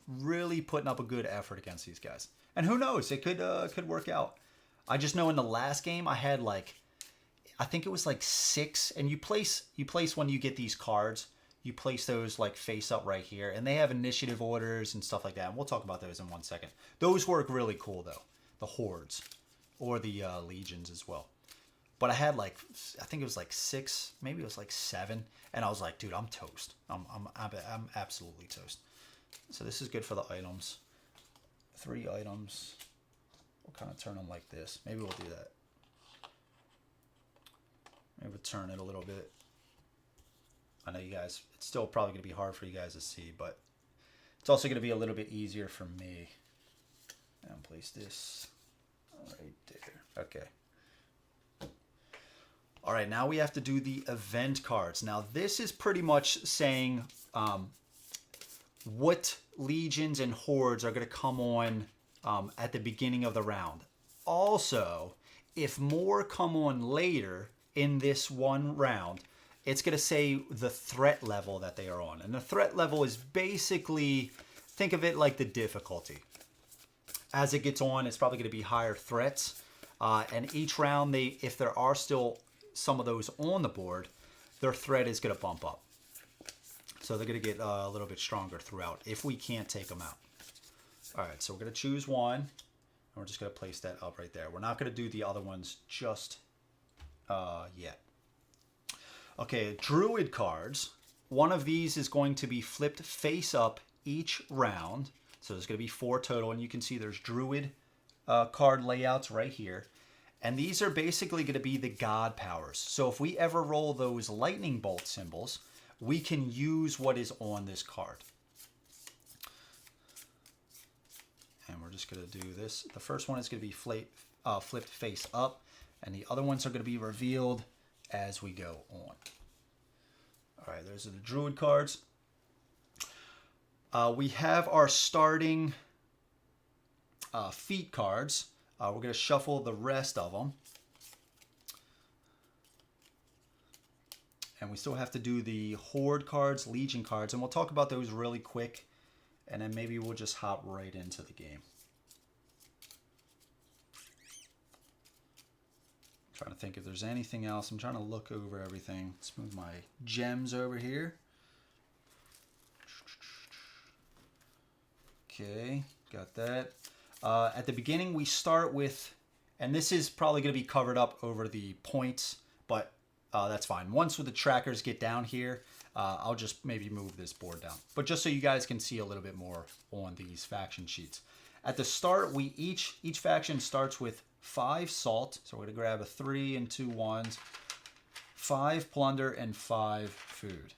really putting up a good effort against these guys. And who knows? It could work out. I just know in the last game I had like, I think it was like 6. And you place when you get these cards. You place those like face up right here, and they have initiative orders and stuff like that. And we'll talk about those in 1 second. Those work really cool though, the Hordes or the Legions as well. But I had like, I think it was like 6, maybe it was like 7, and I was like, dude, I'm toast. I'm absolutely toast. So this is good for the items. 3 items. We'll kind of turn them like this. Maybe we'll do that. Maybe we'll turn it a little bit. I know you guys, it's still probably going to be hard for you guys to see, but it's also going to be a little bit easier for me. And place this right there. Okay. All right, now we have to do the event cards. Now this is pretty much saying what legions and hordes are going to come on at the beginning of the round. Also, if more come on later in this one round, it's going to say the threat level that they are on. And the threat level is basically, think of it like the difficulty. As it gets on, it's probably going to be higher threats. And each round, if there are still some of those on the board, their threat is going to bump up. So they're going to get a little bit stronger throughout if we can't take them out. All right, so we're going to choose one. And we're just going to place that up right there. We're not going to do the other ones just yet. Okay, Druid cards. One of these is going to be flipped face up each round. So there's going to be 4 total, and you can see there's Druid, card layouts right here. And these are basically going to be the god powers. So if we ever roll those lightning bolt symbols, we can use what is on this card. And we're just going to do this. The first one is going to be flipped face up, and the other ones are going to be revealed as we go on. All right, those are the Druid cards. We have our starting feat cards. We're going to shuffle the rest of them. And we still have to do the Horde cards, Legion cards, and we'll talk about those really quick. And then maybe we'll just hop right into the game. I'm trying to think if there's anything else. I'm trying to look over everything. Let's move my gems over here. Okay, got that. At the beginning, we start with, and this is probably going to be covered up over the points, but that's fine. Once the trackers get down here, I'll just maybe move this board down. But just so you guys can see a little bit more on these faction sheets. At the start, we each faction starts with 5 salt. So we're going to grab a 3 and 2 1s, 5 plunder, and 5 food.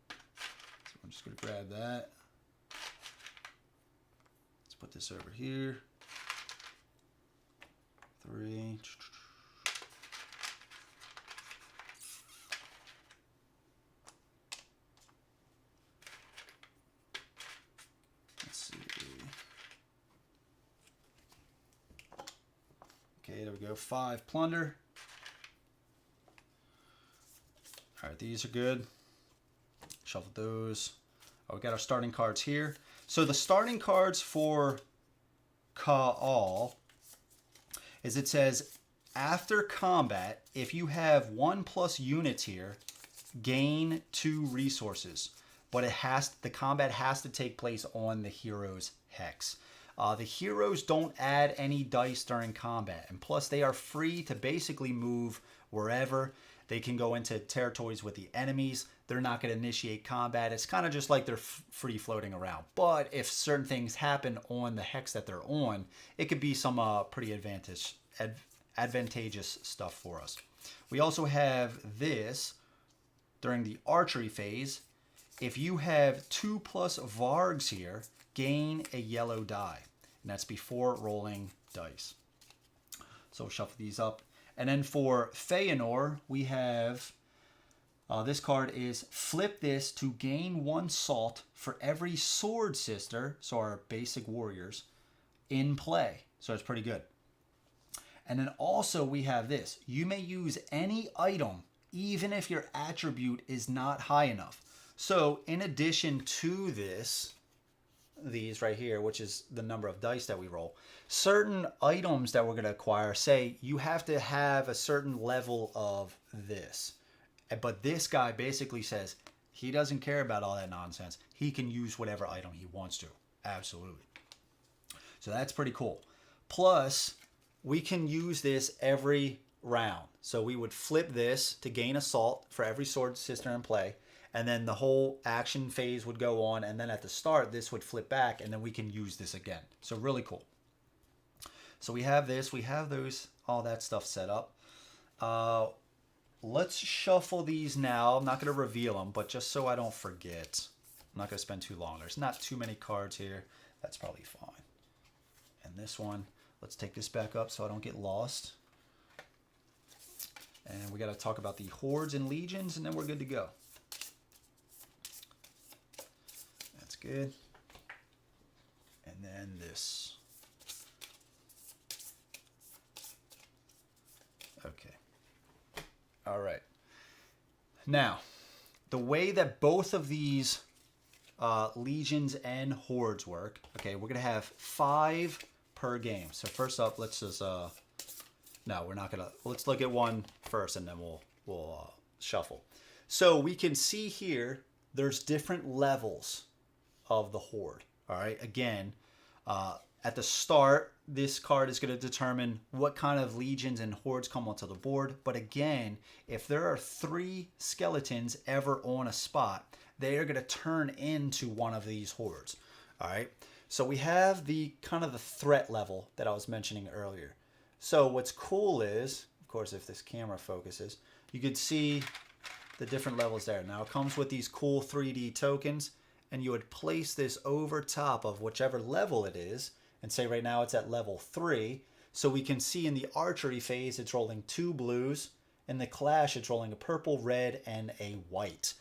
So I'm just going to grab that. Let's put this over here. 3. Okay, there we go. 5 plunder. All right, these are good. Shuffle those. Oh, we got our starting cards here. So the starting cards for Krowh is, it says after combat, if you have 1+ units here, gain 2 resources. But the combat has to take place on the hero's hex. The heroes don't add any dice during combat, and plus they are free to basically move wherever. They can go into territories with the enemies. They're not going to initiate combat. It's kind of just like they're free floating around. But if certain things happen on the hex that they're on, it could be some pretty advantageous stuff for us. We also have this during the archery phase. If you have 2+ vargs here, gain a yellow die. And that's before rolling dice. So we'll shuffle these up. And then for Feanor, we have, this card is flip this to gain 1 salt for every sword sister, so our basic warriors, in play. So it's pretty good. And then also we have this. You may use any item even if your attribute is not high enough. So in addition to this, these right here, which is the number of dice that we roll, certain items that we're going to acquire, say you have to have a certain level of this. But this guy basically says he doesn't care about all that nonsense. He can use whatever item he wants to. Absolutely. So that's pretty cool. Plus, we can use this every round. So we would flip this to gain assault for every sword sister in play. And then the whole action phase would go on. And then at the start, this would flip back. And then we can use this again. So really cool. So we have this. We have those, all that stuff set up. Let's shuffle these now. I'm not going to reveal them, but just so I don't forget. I'm not going to spend too long. There's not too many cards here. That's probably fine. And this one, let's take this back up so I don't get lost. And we got to talk about the Hordes and Legions, and then we're good to go. That's good. And then this. Okay. All right. Now, the way that both of these Legions and Hordes work, okay, we're going to have 5 per game. So first up, let's just, no, we're not going to, let's look at one first and then we'll shuffle. So we can see here, there's different levels of the Horde. All right, again, at the start, this card is going to determine what kind of Legions and Hordes come onto the board. But again, if there are 3 skeletons ever on a spot, they are going to turn into one of these Hordes. All right. So we have the kind of the threat level that I was mentioning earlier. So what's cool is, of course, if this camera focuses, you could see the different levels there. Now it comes with these cool 3D tokens, and you would place this over top of whichever level it is, and say right now it's at level 3. So we can see in the archery phase, it's rolling 2 blues. In the clash, it's rolling a purple, red, and a white.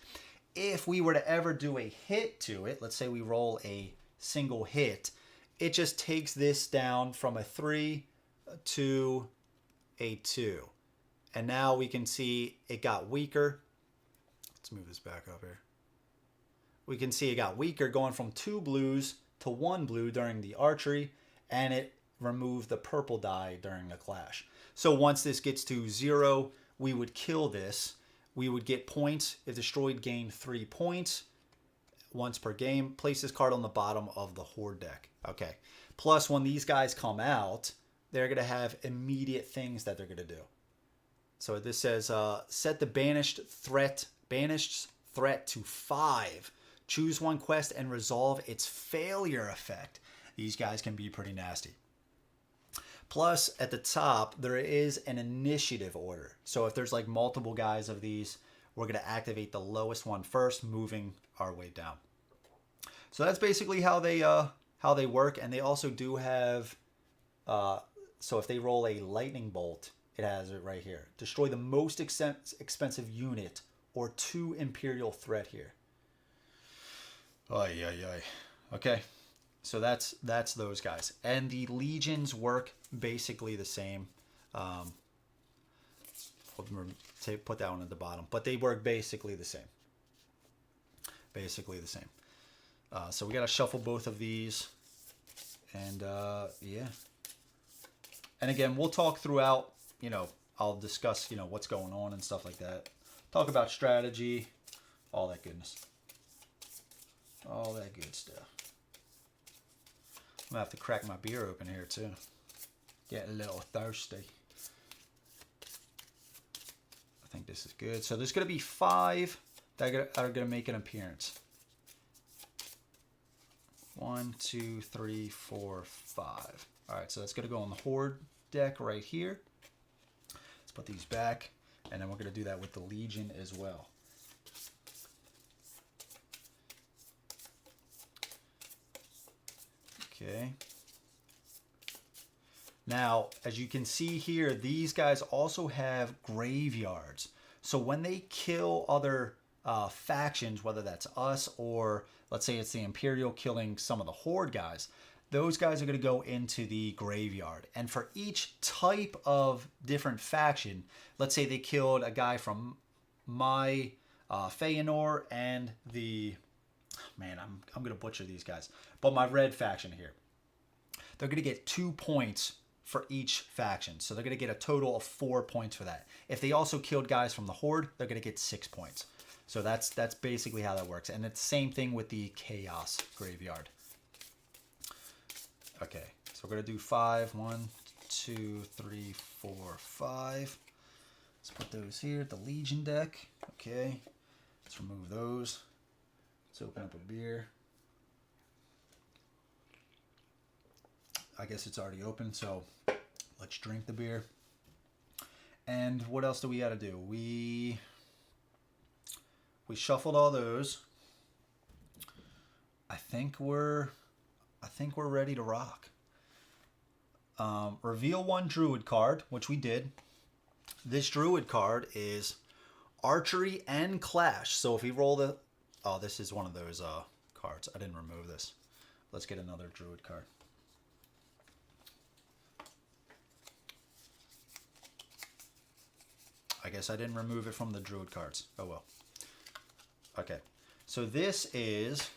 If we were to ever do a hit to it, let's say we roll a single hit, it just takes this down from a 3 to a 2. And now we can see it got weaker. Let's move this back up here. We can see it got weaker going from 2 blues to 1 blue during the archery, and it removed the purple die during the clash. So once this gets to 0, we would kill this. We would get points. If destroyed, gain 3 points once per game. Place this card on the bottom of the Horde deck. Okay. Plus, when these guys come out, they're going to have immediate things that they're going to do. So this says, set the banished threat to 5. Choose one quest and resolve its failure effect. These guys can be pretty nasty. Plus, at the top, there is an initiative order. So if there's like multiple guys of these, we're going to activate the lowest one first, moving our way down. So that's basically how they work. And they also do have, so if they roll a lightning bolt, it has it right here. Destroy the most expensive unit or 2 Imperial threat here. Ay, ay, ay. Okay. So that's those guys. And the legions work basically the same. I'll put that one at the bottom. But they work basically the same. Basically the same. So we got to shuffle both of these. And yeah. And again, we'll talk throughout, you know, I'll discuss, you know, what's going on and stuff like that. Talk about strategy, all that goodness. All that good stuff. I'm going to have to crack my beer open here too. Getting a little thirsty. I think this is good. So there's going to be 5 that are going to make an appearance. 1, 2, 3, 4, 5. All right, so that's going to go on the Horde deck right here. Let's put these back, and then we're going to do that with the Legion as well. Okay. Now, as you can see here, these guys also have graveyards. So when they kill other factions, whether that's us or let's say it's the Imperial killing some of the Horde guys, those guys are going to go into the graveyard. And for each type of different faction, let's say they killed a guy from my Feanor and the... Man, I'm going to butcher these guys. But my red faction here. They're going to get 2 points for each faction. So they're going to get a total of 4 points for that. If they also killed guys from the Horde, they're going to get 6 points. So that's basically how that works. And it's the same thing with the Chaos Graveyard. Okay, so we're going to do 5. 1, 2, 3, 4, 5. Let's put those here at the Legion deck. Okay, let's remove those. Let's open up a beer. I guess it's already open, so let's drink the beer. And what else do we got to do? We shuffled all those. I think we're ready to rock. Reveal 1 Druid card, which we did. This Druid card is Archery and Clash. So if we roll the... Oh, this is one of those cards. I didn't remove this. Let's get another Druid card. I guess I didn't remove it from the Druid cards. Oh well. Okay. So this is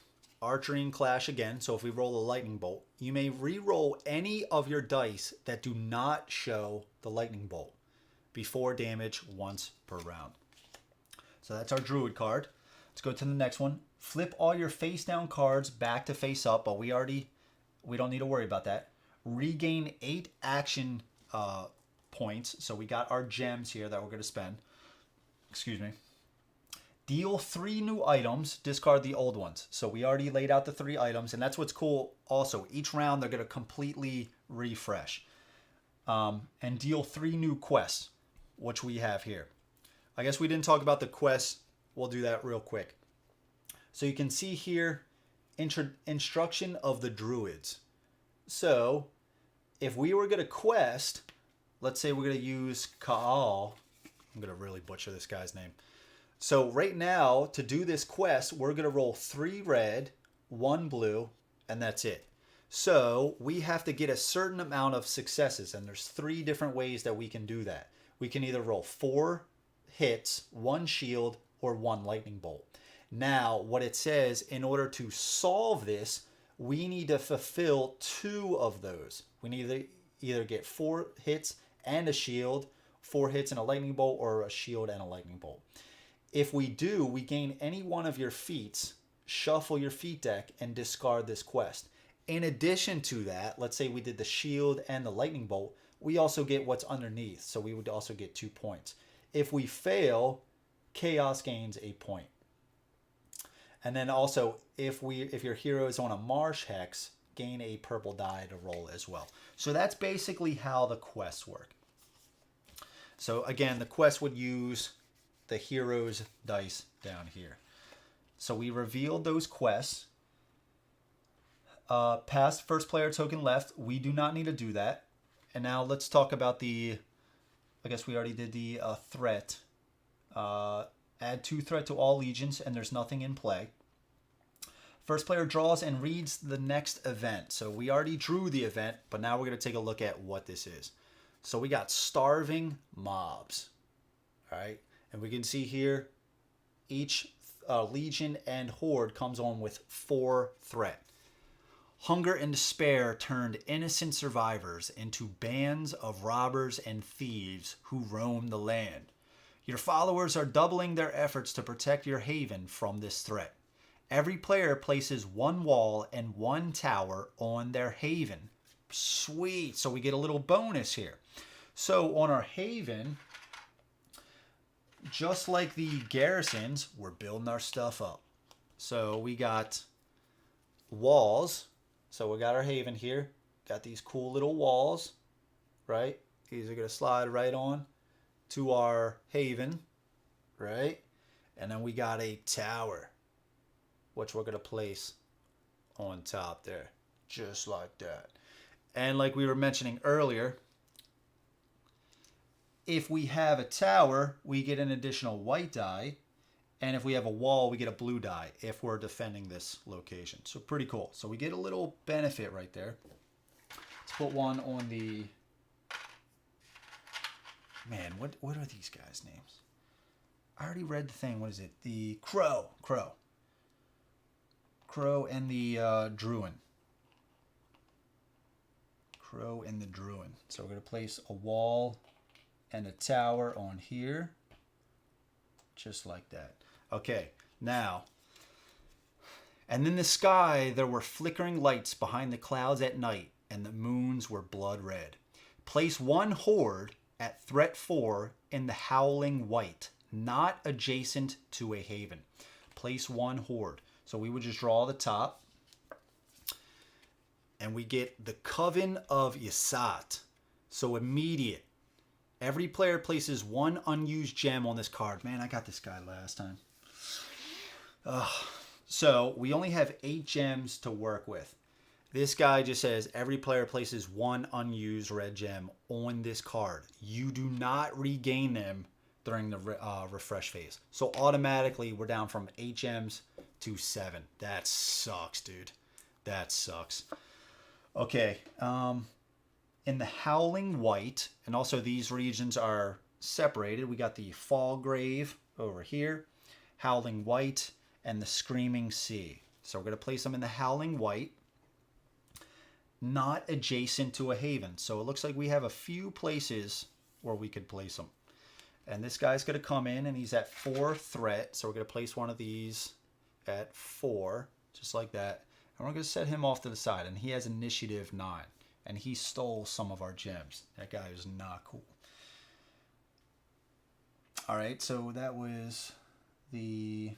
Archery and Clash again. So if we roll a Lightning Bolt, you may re-roll any of your dice that do not show the Lightning Bolt before damage once per round. So that's our Druid card. Let's go to the next one. Flip all your face down cards back to face up, but we don't need to worry about that. Regain 8 action points. So we got our gems here that we're going to spend. Excuse me. Deal 3 new items, discard the old ones. So we already laid out the 3 items, and that's what's cool. Also, each round they're going to completely refresh. And deal 3 new quests, which we have here. I guess we didn't talk about the quests. We'll do that real quick. So you can see here, instruction of the druids. So if we were going to quest, let's say we're going to use Krowh. I'm going to really butcher this guy's name. So right now, to do this quest, we're going to roll 3 red, 1 blue, and that's it. So we have to get a certain amount of successes, and there's 3 different ways that we can do that. We can either roll 4 hits, 1 shield, or 1 lightning bolt. Now, what it says, in order to solve this, we need to fulfill 2 of those. We need to either get 4 hits and a shield, 4 hits and a lightning bolt, or a shield and a lightning bolt. If we do, we gain any one of your feats, shuffle your feat deck, and discard this quest. In addition to that, let's say we did the shield and the lightning bolt, we also get what's underneath, so we would also get 2 points. If we fail, chaos gains a point. And then also, if your hero is on a marsh hex, gain a purple die to roll as well. So that's basically how the quests work. So again, the quest would use the hero's dice down here. So we revealed those quests. Past first player token left. We do not need to do that. And now let's talk about I guess we already did the threat. Add 2 threat to all legions, and there's nothing in play. First player draws and reads the next event. So we already drew the event, but now we're going to take a look at what this is. So we got starving mobs. All right. And we can see here, each legion and horde comes on with 4 threat. Hunger and despair turned innocent survivors into bands of robbers and thieves who roam the land. Your followers are doubling their efforts to protect your haven from this threat. Every player places 1 wall and 1 tower on their haven. Sweet. So we get a little bonus here. So on our haven, just like the garrisons, we're building our stuff up. So we got walls. So we got our haven here. Got these cool little walls, right? These are going to slide right on to our haven, right? And then we got a tower, which we're going to place on top there, just like that. And like we were mentioning earlier, if we have a tower, we get an additional white die. And if we have a wall, we get a blue die if we're defending this location. So pretty cool. So we get a little benefit right there. Let's put one on the... Man, what are these guys' names? I already read the thing. What is it? The Krowh. Krowh and the Druwhn. Krowh and the Druwhn. So we're going to place a wall and a tower on here. Just like that. Okay, now. And in the sky, there were flickering lights behind the clouds at night, and the moons were blood red. Place 1 horde at threat 4 in the howling white, not adjacent to a haven. Place 1 horde. So we would just draw the top. And we get the Coven of Yasat. So immediate. Every player places 1 unused gem on this card. Man, I got this guy last time. So we only have 8 gems to work with. This guy just says every player places 1 unused red gem on this card. You do not regain them during the refresh phase. So automatically we're down from 8 gems to 7. That sucks, dude. That sucks. Okay. In the Howling White, and also these regions are separated. We got the Fallgrave over here, Howling White, and the Screaming Sea. So we're going to place them in the Howling White, not adjacent to a haven. So it looks like we have a few places where we could place them. And this guy's going to come in, and he's at 4 threat. So we're going to place one of these at 4, just like that. And we're going to set him off to the side, and he has initiative 9. And he stole some of our gems. That guy is not cool. All right, so that was the,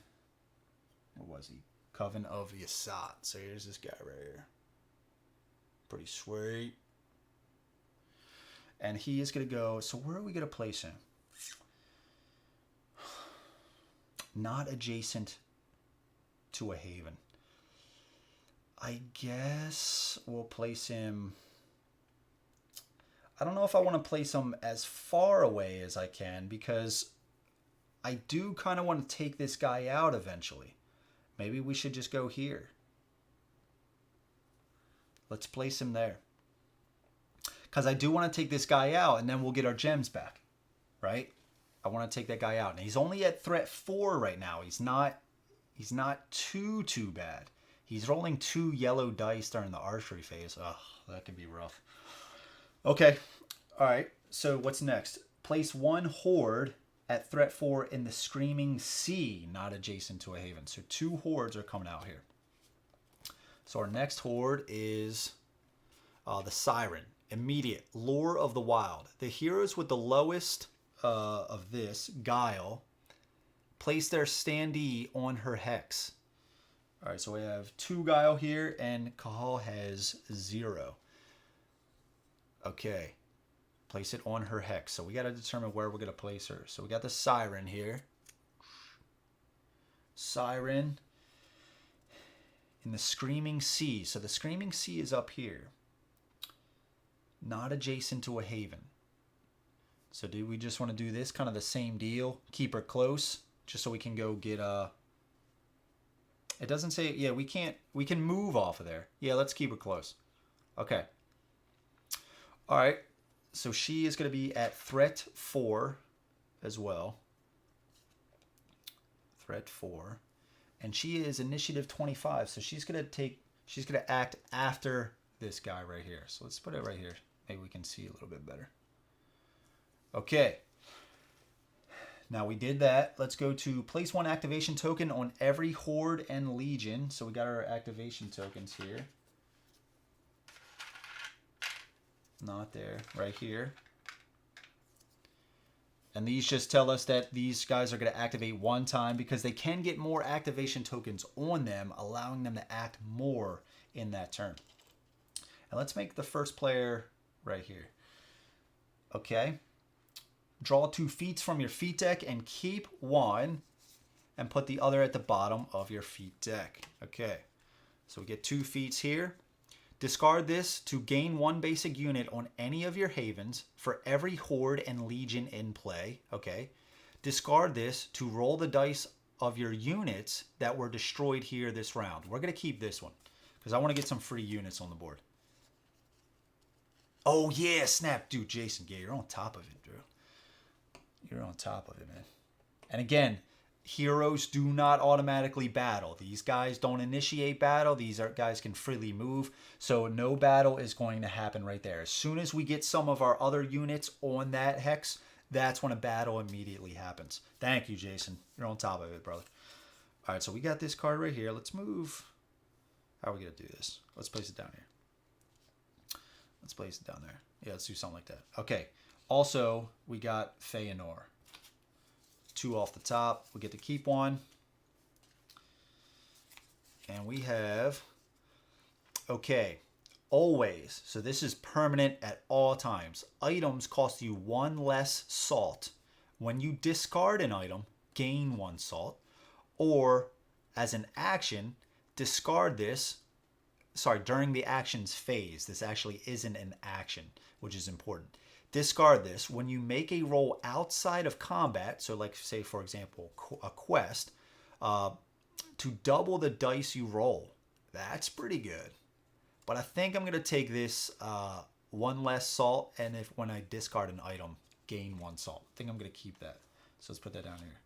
what was he? Coven of Yasat. So here's this guy right here. Pretty sweet. And he is going to go, so where are we going to place him? Not adjacent to a haven. I guess we'll place him, I don't know if I want to place him as far away as I can, because I do kind of want to take this guy out eventually. Maybe we should just go here. Let's place him there. Because I do want to take this guy out, and then we'll get our gems back, right? I want to take that guy out. And he's only at threat 4 right now. He's not too bad. He's rolling 2 yellow dice during the archery phase. Ugh, that could be rough. Okay. All right. So what's next? Place 1 horde at threat 4 in the Screaming Sea, not adjacent to a haven. So 2 hordes are coming out here. So our next horde is the Siren. Immediate. Lore of the Wild. The heroes with the lowest of this, Guile, place their standee on her hex. All right, so we have 2 Guile here, and Krowh has 0. Okay, place it on her hex. So we got to determine where we're going to place her. So we got the Siren here. Siren in the Screaming Sea. So the Screaming Sea is up here. Not adjacent to a haven. So do we just want to do this? Kind of the same deal. Keep her close, just so we can go get it doesn't say, yeah, we can move off of there. Yeah, let's keep her close. Okay. All right. So she is going to be at threat 4 as well. Threat 4. And she is initiative 25. So she's going to act after this guy right here. So let's put it right here. Maybe we can see a little bit better. Okay. Now we did that. Let's go to place 1 activation token on every horde and legion. So we got our activation tokens here. Not there, right here. And these just tell us that these guys are going to activate 1 time, because they can get more activation tokens on them, allowing them to act more in that turn. And let's make the first player right here. Okay. Draw 2 feats from your feat deck and keep 1 and put the other at the bottom of your feat deck. Okay, so we get 2 feats here. Discard this to gain 1 basic unit on any of your havens for every horde and legion in play. Okay, discard this to roll the dice of your units that were destroyed here this round. We're going to keep this one because I want to get some free units on the board. Oh yeah, snap, dude, Jason, yeah, you're on top of it, Drew. You're on top of it, man. And again, heroes do not automatically battle. These guys don't initiate battle. These guys can freely move. So no battle is going to happen right there. As soon as we get some of our other units on that hex, that's when a battle immediately happens. Thank you, Jason. You're on top of it, brother. All right, so we got this card right here. Let's move. How are we going to do this? Let's place it down here. Let's place it down there. Yeah, let's do something like that. Okay. Also, we got Feanor. 2 off the top. We get to keep 1. And we have, okay, always. So this is permanent at all times. Items cost you 1 less salt. When you discard an item, gain 1 salt. Or, as an action, discard this. Sorry, during the action's phase. This actually isn't an action, which is important. Discard this when you make a roll outside of combat, so like say for example a quest, to double the dice you roll. That's pretty good. But I think I'm going to take this 1 less salt, and if when I discard an item, gain 1 salt. I think I'm going to keep that. So let's put that down here.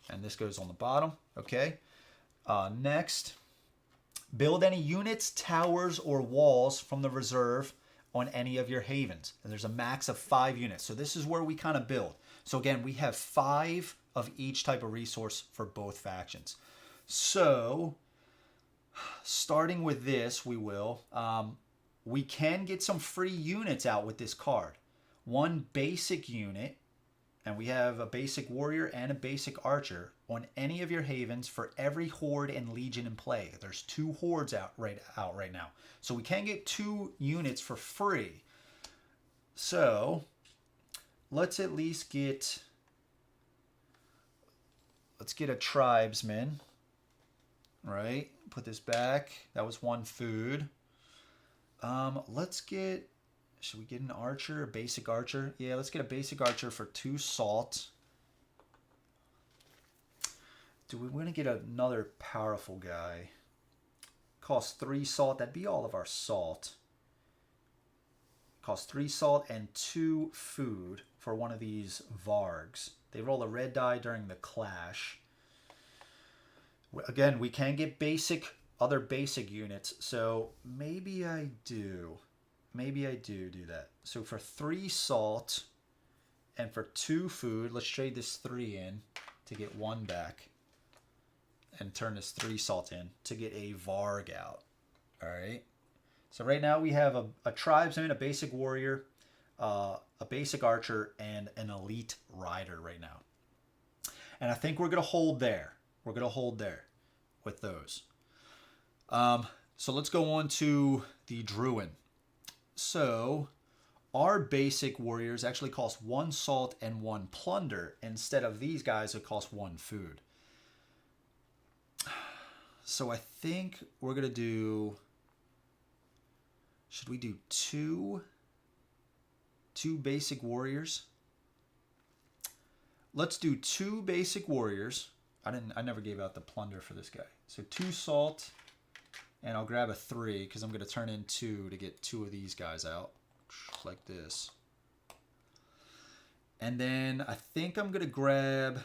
And this goes on the bottom. Okay. Next, build any units, towers, or walls from the reserve on any of your havens. And there's a max of 5 units. So this is where we kind of build. So again, we have 5 of each type of resource for both factions. So starting with this, we can get some free units out with this card. 1 basic unit, And we have a basic warrior and a basic archer on any of your havens for every horde and legion in play. There's 2 hordes out right now. So we can get 2 units for free. So let's at least get, let's get a tribesman, right? Put this back. That was 1 food. Let's get, should we get an archer, a basic archer? Yeah, let's get a basic archer for 2 salt. Do we want to get another powerful guy? Costs 3 salt. That'd be all of our salt. Costs 3 salt and 2 food for one of these vargs. They roll a red die during the clash. Again, we can get other basic units, so maybe I do. Maybe I do that. So for 3 salt and for 2 food, let's trade this 3 in to get 1 back. And turn this 3 salt in to get a varg out. All right. So right now we have a tribesman, a basic warrior, a basic archer, and an elite rider right now. And I think we're going to hold there. We're going to hold there with those. So let's go on to the Druwhn. So our basic warriors actually cost 1 salt and 1 plunder. Instead of these guys, it costs 1 food. So I think we're going to do, should we do 2 basic warriors? Let's do 2 basic warriors. I never gave out the plunder for this guy. So 2 salt, and I'll grab a 3 because I'm going to turn in 2 to get 2 of these guys out, like this. And then I think I'm going to grab,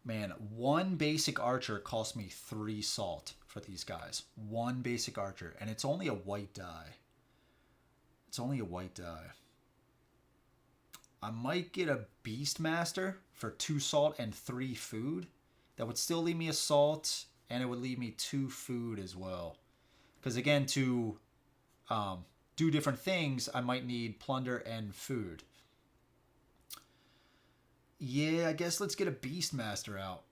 man, 1 basic archer cost me 3 salt for these guys. 1 basic archer, and it's only a white die. It's only a white die. I might get a Beastmaster for 2 salt and 3 food. That would still leave me a salt, and it would leave me 2 food as well. Because again, to do different things, I might need plunder and food. Yeah, I guess let's get a Beastmaster out.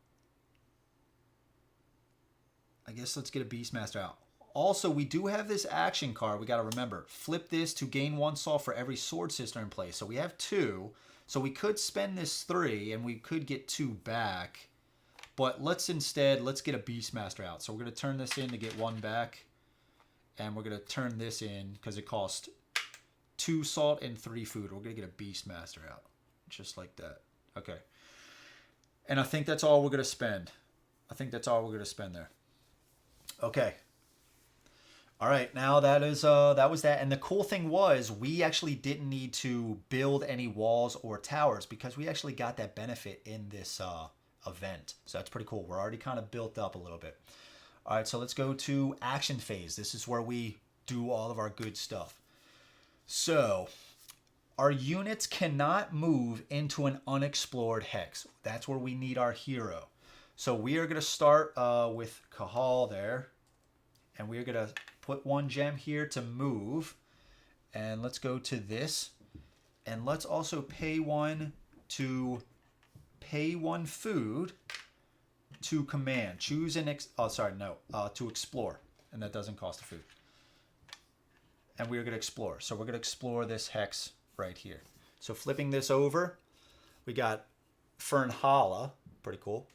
Also, we do have this action card. We got to remember, flip this to gain 1 salt for every sword sister in play. So we have 2. So we could spend this 3 and we could get 2 back. But let's get a Beastmaster out. So we're going to turn this in to get 1 back. And we're going to turn this in because it costs 2 salt and 3 food. We're going to get a Beastmaster out. Just like that. Okay. And I think that's all we're going to spend. There. Okay. All right, now that was that. And the cool thing was we actually didn't need to build any walls or towers because we actually got that benefit in this event. So that's pretty cool. We're already kind of built up a little bit. All right, so let's go to action phase. This is where we do all of our good stuff. So our units cannot move into an unexplored hex. That's where we need our hero. So we are going to start with Krowh there. And we're going to put 1 gem here to move. And let's go to this. And let's also pay 1 food to command. Choose an to explore. And that doesn't cost a food. And we're going to explore. So we're going to explore this hex right here. So flipping this over, we got Fernhala. Pretty cool.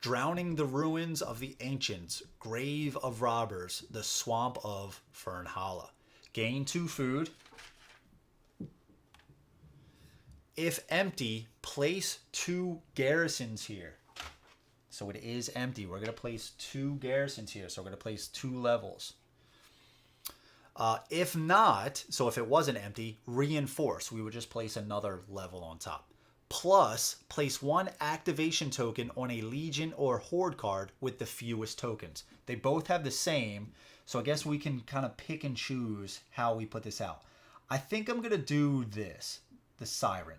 Drowning the ruins of the ancients, grave of robbers, the swamp of Fernhala. Gain 2 food. If empty, place 2 garrisons here. So it is empty. We're going to place 2 garrisons here. So we're going to place 2 levels. If not, so if it wasn't empty, reinforce. We would just place another level on top. Plus, place 1 activation token on a Legion or Horde card with the fewest tokens. They both have the same, so I guess we can kind of pick and choose how we put this out. I think I'm going to do this, the Siren.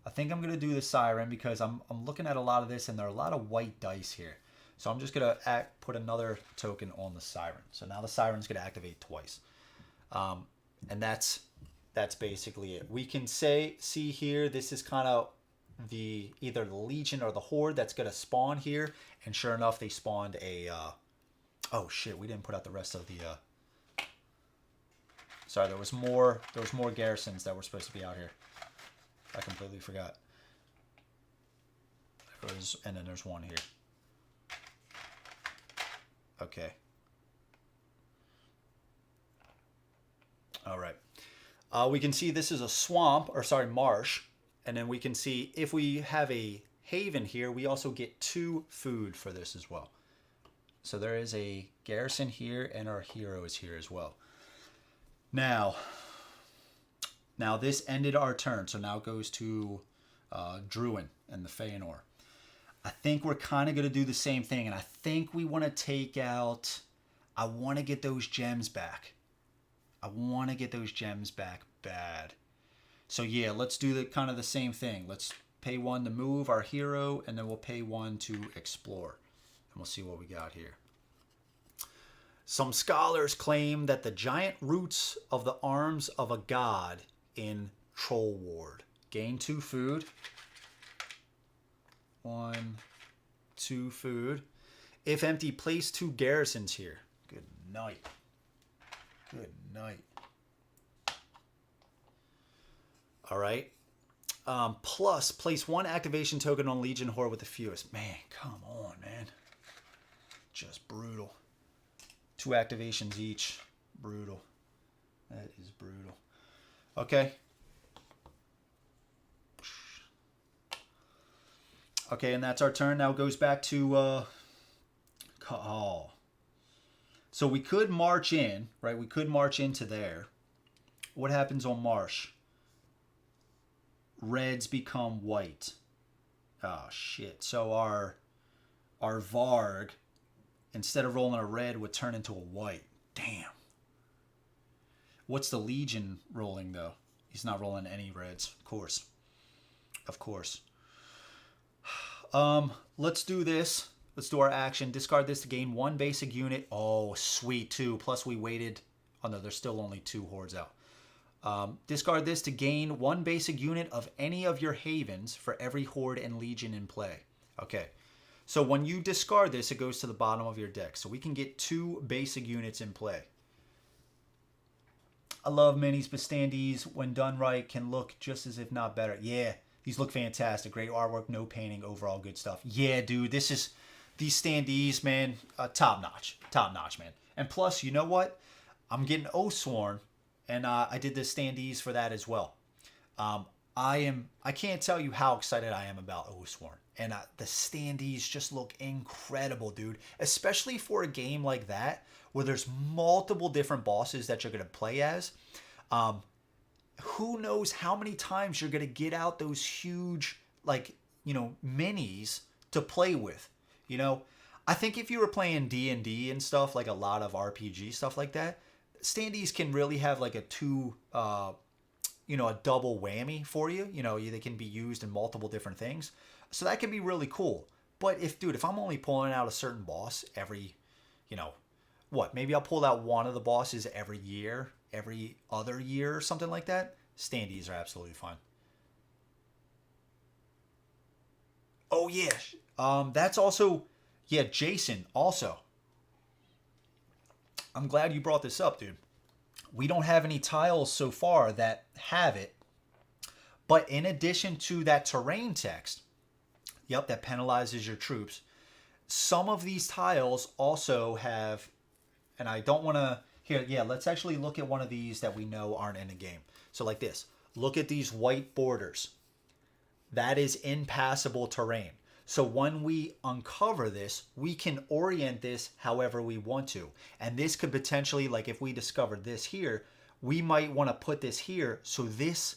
I think I'm going to do the Siren because I'm looking at a lot of this and there are a lot of white dice here. So I'm just going to put another token on the Siren. So now the Siren's going to activate twice. And that's that's basically it. We can see here, this is kind of either the Legion or the Horde that's going to spawn here. And sure enough, they spawned a, oh shit, we didn't put out the rest of the, sorry, there was more garrisons that were supposed to be out here. I completely forgot. And then there's one here. Okay. All right. We can see this is a swamp, or sorry, marsh. And then we can see if we have a haven here, we also get 2 food for this as well. So there is a garrison here, and our hero is here as well. Now this ended our turn, so now it goes to Druwhn and the Feanor. I think we're kind of going to do the same thing, and I think we want to take out... I want to get those gems back. I want to get those gems back bad. So yeah, let's do kind of the same thing. Let's pay 1 to move our hero, and then we'll pay 1 to explore. And we'll see what we got here. Some scholars claim that the giant roots of the arms of a god in Troll Ward. Gain 2 food. 1, 2 food. If empty, place 2 garrisons here. Good night. Good night. All right. Plus, place 1 activation token on Legion Horde with the fewest. Man, come on, man. Just brutal. 2 activations each. Brutal. That is brutal. Okay. Okay, and that's our turn. Now it goes back to oh. So we could march in, right? We could march into there. What happens on marsh? Reds become white. Oh shit. So our Varg, instead of rolling a red, would turn into a white. Damn. What's the Legion rolling though? He's not rolling any reds, of course. Of course. Let's do this. Let's do our action. Discard this to gain 1 basic unit. Oh, sweet, 2. Plus we waited. Oh no, there's still only 2 hordes out. Discard this to gain 1 basic unit of any of your havens for every horde and legion in play. Okay. So when you discard this, it goes to the bottom of your deck. So we can get 2 basic units in play. I love minis, but standees, when done right, can look just as if not better. Yeah, these look fantastic. Great artwork, no painting, overall good stuff. Yeah, dude, these standees, man, top notch, man. And plus, you know what? I'm getting Oathsworn, and I did the standees for that as well. I can't tell you how excited I am about Oathsworn. And the standees just look incredible, dude. Especially for a game like that, where there's multiple different bosses that you're going to play as. Who knows how many times you're going to get out those huge, like, you know, minis to play with. You know, I think if you were playing D&D and stuff, like a lot of RPG stuff like that, standees can really have like a a double whammy for you. You know, they can be used in multiple different things. So that can be really cool. But if I'm only pulling out a certain boss every, maybe I'll pull out one of the bosses every other year or something like that. Standees are absolutely fine. Oh yeah. That's also, yeah, Jason also. I'm glad you brought this up, dude. We don't have any tiles so far that have it. But in addition to that terrain text, that penalizes your troops, some of these tiles also have, and I don't want to, let's actually look at one of these that we know aren't in the game. So like this, look at these white borders. That is impassable terrain. So when we uncover this, we can orient this however we want to. And this could potentially, like if we discovered this here, we might want to put this here so this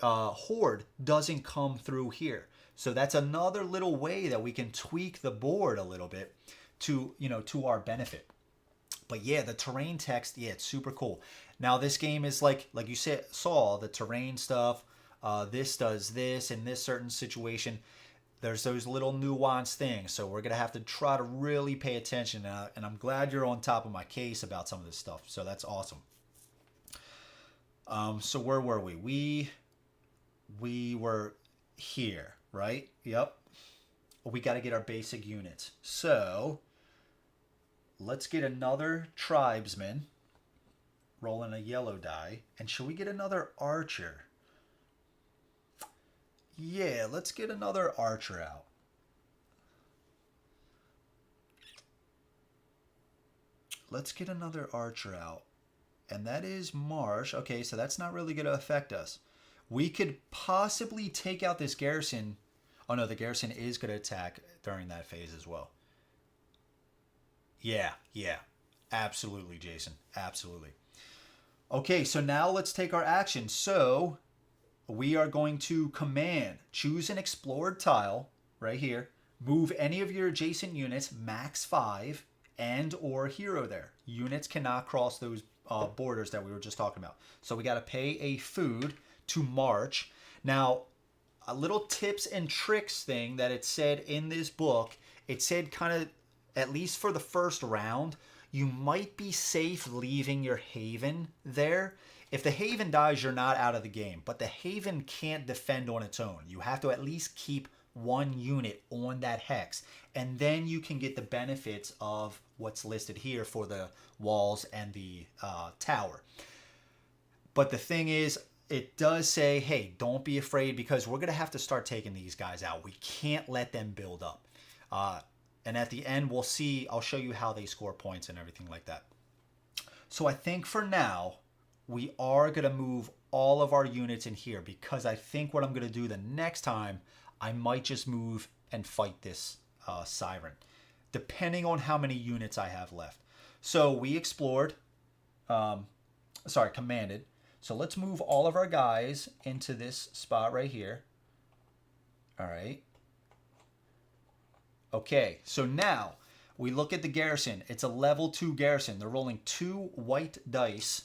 horde doesn't come through here. So that's another little way that we can tweak the board a little bit to our benefit. But yeah, the terrain text, it's super cool. Now this game is like you saw the terrain stuff. This does this in this certain situation. There's those little nuanced things. So we're going to have to try to really pay attention. And I'm glad you're on top of my case about some of this stuff. So that's awesome. So where were we? We were here, right? Yep. We got to get our basic units. So let's get another tribesman. Rolling a yellow die. And should we get another archer? Yeah, let's get another archer out. Let's get another archer out. And that is Marsh. Okay, so that's not really going to affect us. We could possibly take out this garrison. Oh no, the garrison is going to attack during that phase as well. Yeah. Absolutely, Jason. Absolutely. Okay, so now let's take our action. So we are going to command. Choose an explored tile right here. Move any of your adjacent units max 5 and or hero there. Units cannot cross those borders that we were just talking about. So we got to pay a food to march. Now, a little tips and tricks thing that it said in this book, it said kind of, at least for the first round, you might be safe leaving your haven there. If the haven dies, you're not out of the game, but the haven can't defend on its own. You have to at least keep one unit on that hex, and then you can get the benefits of what's listed here for the walls and the tower. But the thing is, it does say, hey, don't be afraid, because we're going to have to start taking these guys out. We can't let them build up. And at the end, we'll see, I'll show you how they score points and everything like that. So I think for now, we are going to move all of our units in here, because I think what I'm going to do the next time, I might just move and fight this Siren, depending on how many units I have left. So we explored, commanded. So let's move all of our guys into this spot right here. All right. Okay, so now we look at the garrison. It's a level 2 garrison. They're rolling 2 white dice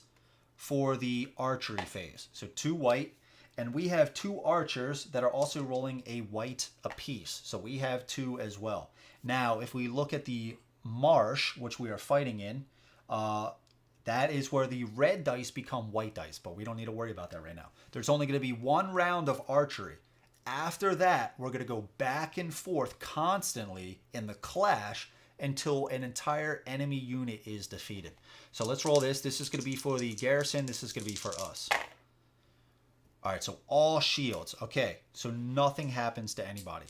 for the archery phase. So 2 white, and we have 2 archers that are also rolling a white apiece. So we have 2 as well. Now, if we look at the marsh, which we are fighting in, that is where the red dice become white dice, but we don't need to worry about that right now. There's only going to be 1 round of archery. After that, we're going to go back and forth constantly in the clash until an entire enemy unit is defeated. So let's roll this. This is going to be for the garrison. This is going to be for us. All right, so all shields. Okay, so nothing happens to anybody.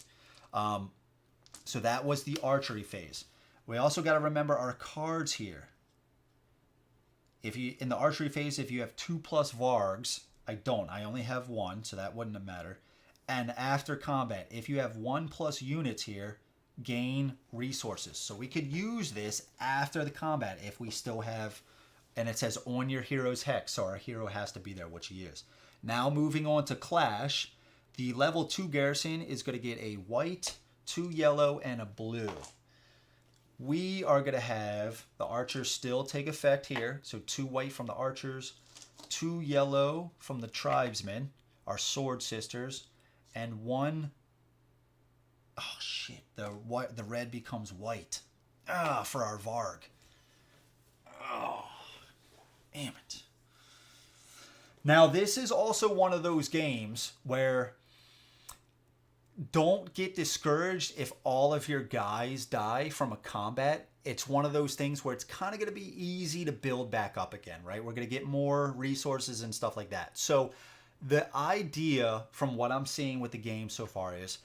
So that was the archery phase. We also got to remember our cards here. If you in the archery phase, if you have 2+ vargs, I don't. I only have 1, so that wouldn't matter. And after combat, if you have 1+ units here, gain resources. So we could use this after the combat if we still have, and it says on your hero's hex, so our hero has to be there, which he is. Now moving on to clash, the level 2 garrison is going to get a white, 2 yellow, and a blue. We are going to have the archers still take effect here. So 2 white from the archers, 2 yellow from the tribesmen, our sword sisters, and 1. Oh shit! The red becomes white. For our varg. Oh, damn it. Now this is also one of those games where don't get discouraged if all of your guys die from a combat. It's one of those things where it's kind of going to be easy to build back up again, right? We're going to get more resources and stuff like that. So the idea from what I'm seeing with the game so far is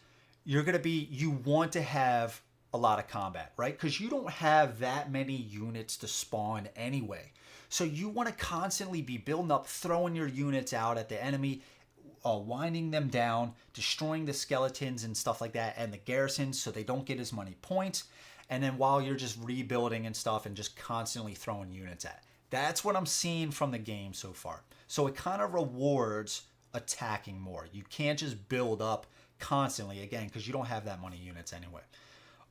you want to have a lot of combat, right? Because you don't have that many units to spawn anyway. So you want to constantly be building up, throwing your units out at the enemy, winding them down, destroying the skeletons and stuff like that, and the garrisons so they don't get as many points. And then while you're just rebuilding and stuff and just constantly throwing units at. That's what I'm seeing from the game so far. So it kind of rewards attacking more. You can't just build up constantly, again, because you don't have that many units anyway.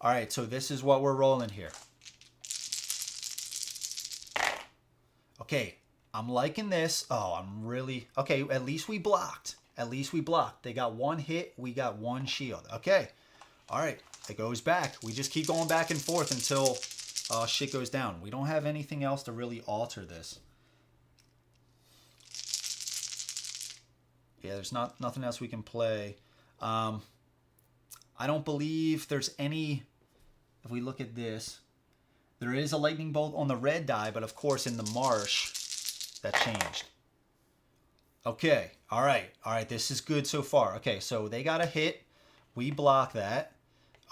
All right, so this is what we're rolling here. Okay, I'm liking this. Oh, I'm really... Okay, at least we blocked. At least we blocked. They got 1 hit. We got 1 shield. Okay. All right. It goes back. We just keep going back and forth until shit goes down. We don't have anything else to really alter this. Yeah, there's nothing else we can play. I don't believe there's any... If we look at this, there is a lightning bolt on the red die, but of course in the marsh, that changed. Okay, all right, this is good so far. Okay, so they got a hit. We block that.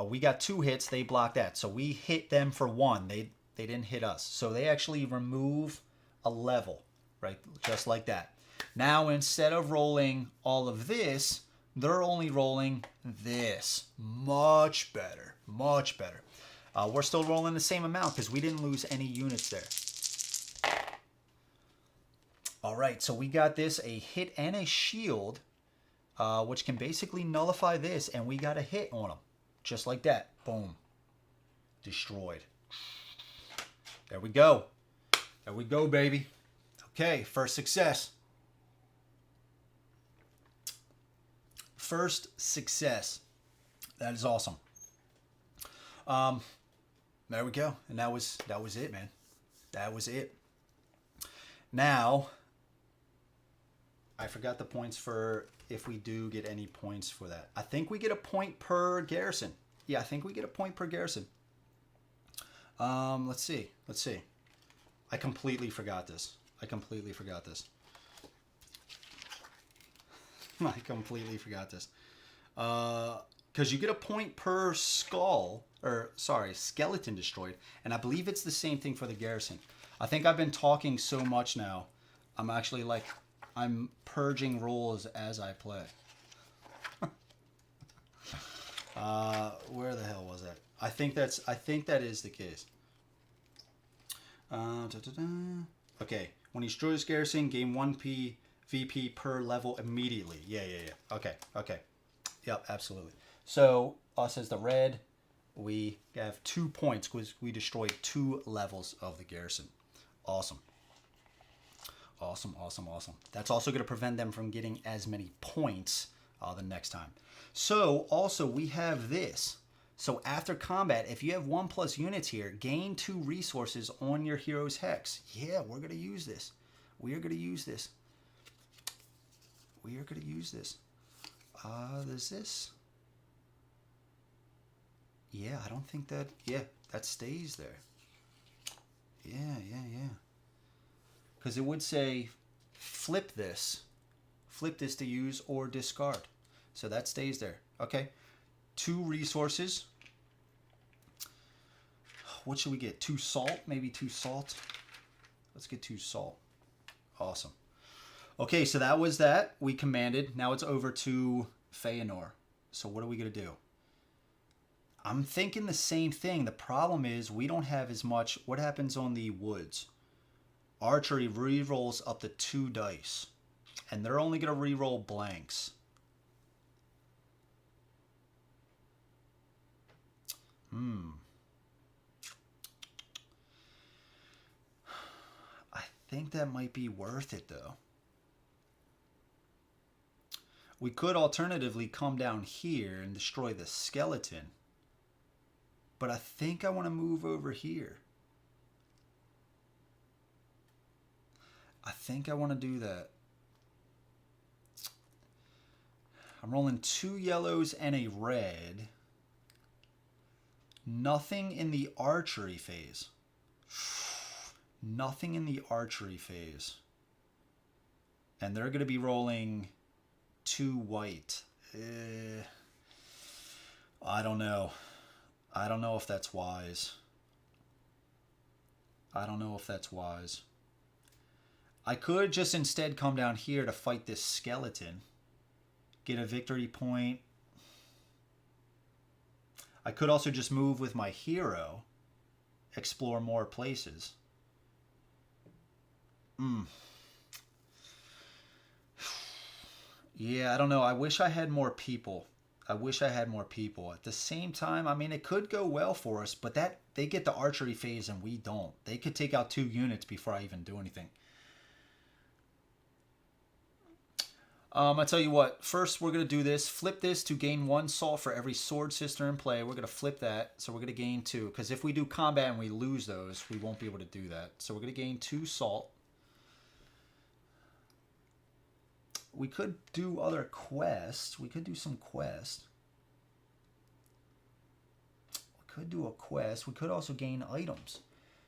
We got 2 hits. They blocked that. So we hit them for 1. They didn't hit us. So they actually remove a level, right? Just like that. Now, instead of rolling all of this, they're only rolling this. Much better. Much better. We're still rolling the same amount because we didn't lose any units there. All right, so we got this, a hit and a shield, which can basically nullify this, and we got a hit on them. Just like that. Boom. Destroyed. There we go. There we go, baby. Okay, first success. First success. That is awesome. There we go. And that was it, man. That was it. Now, I forgot the points for if we do get any points for that. I think we get a point per garrison. Yeah, I think we get a point per garrison. Let's see. I completely forgot this. I completely forgot this. Because you get a point per skeleton destroyed, and I believe it's the same thing for the garrison. I think I've been talking so much now, I'm actually like, I'm purging rules as I play. Where the hell was that? I think that is the case. Okay, when he destroys garrison, gain 1 VP per level immediately. Yeah. Okay. Yep, absolutely. So us as the red, we have 2 points because we destroyed 2 levels of the garrison. Awesome. That's also going to prevent them from getting as many points the next time. So also we have this. So after combat, if you have 1+ units here, gain 2 resources on your hero's hex. Yeah, we're going to use this. There's this. Yeah, I don't think that... Yeah, that stays there. Yeah. Because it would say flip this to use or discard. So that stays there. Okay. 2 resources. What should we get? 2 salt? Maybe 2 salt. Let's get 2 salt. Awesome. Okay, so that was that. We commanded. Now it's over to Feanor. So what are we going to do? I'm thinking the same thing. The problem is we don't have as much. What happens on the woods? Archery rerolls up to 2 dice. And they're only going to reroll blanks. I think that might be worth it, though. We could alternatively come down here and destroy the skeleton. But I think I want to move over here. I think I want to do that. I'm rolling 2 yellows and a red. Nothing in the archery phase. Nothing in the archery phase. And they're going to be rolling 2 white. I don't know. I don't know if that's wise. I could just instead come down here to fight this skeleton. Get a victory point. I could also just move with my hero. Explore more places. Yeah, I don't know. I wish I had more people. At the same time, I mean, it could go well for us, but that they get the archery phase and we don't. They could take out 2 units before I even do anything. I tell you what, first we're going to do this. Flip this to gain 1 salt for every sword sister in play. We're going to flip that, so we're going to gain 2. Because if we do combat and we lose those, we won't be able to do that. So we're going to gain 2 salt. we could do other quests. We could do some quests. We could do a quest. We could also gain items.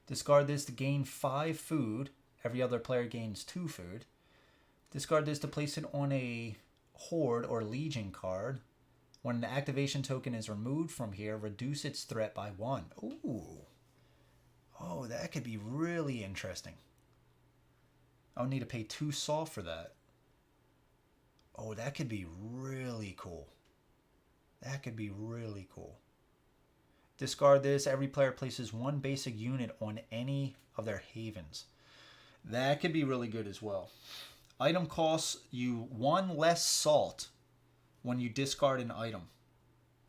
Discard this to gain 5 food. Every other player gains 2 food. Discard this to place it on a Horde or Legion card. When an activation token is removed from here, reduce its threat by 1. Ooh. Oh, that could be really interesting. I'll need to pay 2 salt for that. Oh, that could be really cool. That could be really cool. Discard this. Every player places 1 basic unit on any of their havens. That could be really good as well. Item costs you 1 less salt when you discard an item.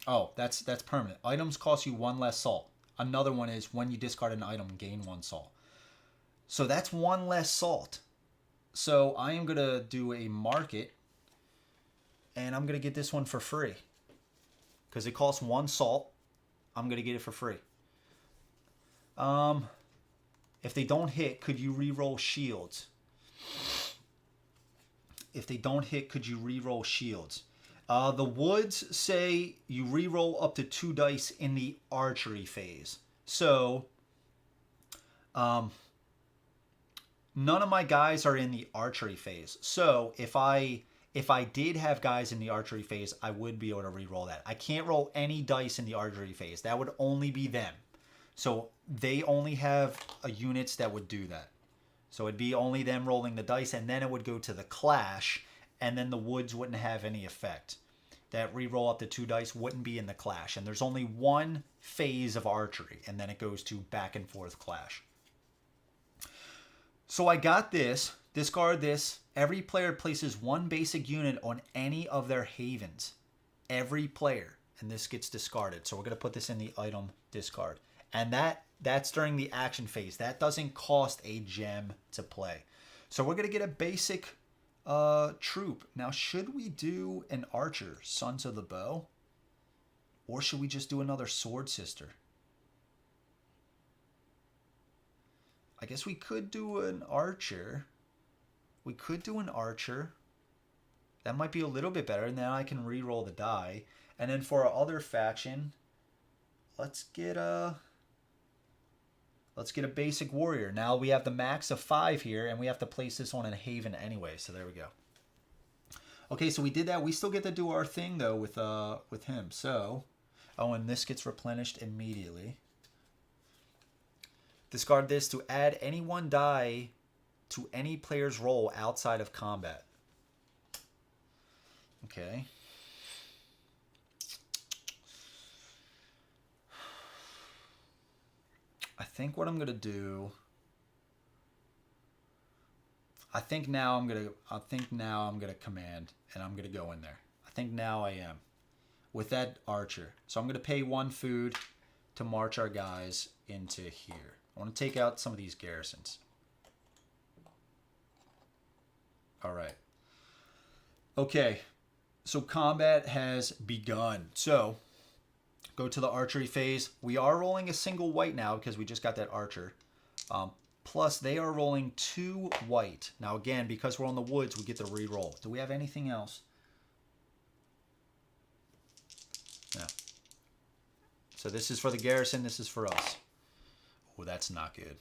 Oh, that's permanent. Items cost you 1 less salt. Another one is when you discard an item, gain 1 salt. So that's 1 less salt. So I am going to do a market, and I'm going to get this one for free. Because it costs 1 salt. I'm going to get it for free. If they don't hit, could you reroll shields? If they don't hit, could you reroll shields? The woods say you reroll up to 2 dice in the archery phase. So, none of my guys are in the archery phase. So, if I did have guys in the archery phase, I would be able to reroll that. I can't roll any dice in the archery phase. That would only be them. So, they only have units that would do that. So, it'd be only them rolling the dice, and then it would go to the clash, and then the woods wouldn't have any effect. That reroll up to 2 dice wouldn't be in the clash. And there's only 1 phase of archery, and then it goes to back and forth clash. So I got this. Discard this. Every player places 1 basic unit on any of their havens. Every player. And this gets discarded. So we're going to put this in the item discard. And that's during the action phase. That doesn't cost a gem to play. So we're going to get a basic troop. Now, should we do an archer, Sons of the Bow? Or should we just do another sword sister? I guess we could do an archer. We could do an archer. That might be a little bit better. And then I can re-roll the die. And then for our other faction, let's get a basic warrior. Now we have the max of 5 here, and we have to place this on a haven anyway. So there we go. Okay, so we did that. We still get to do our thing though with him. So, oh, and this gets replenished immediately. Discard this to add any 1 die to any player's roll outside of combat. Okay. I think what I'm going to do, I think now I'm going to command, and I'm going to go in there. I think now I am with that archer. So I'm going to pay 1 food to march our guys into here. I want to take out some of these garrisons. All right. Okay. So combat has begun. So go to the archery phase. We are rolling a single white now because we just got that archer. Plus, they are rolling 2 white. Now, again, because we're on the woods, we get to re-roll. Do we have anything else? No. So this is for the garrison. This is for us. Oh, that's not good.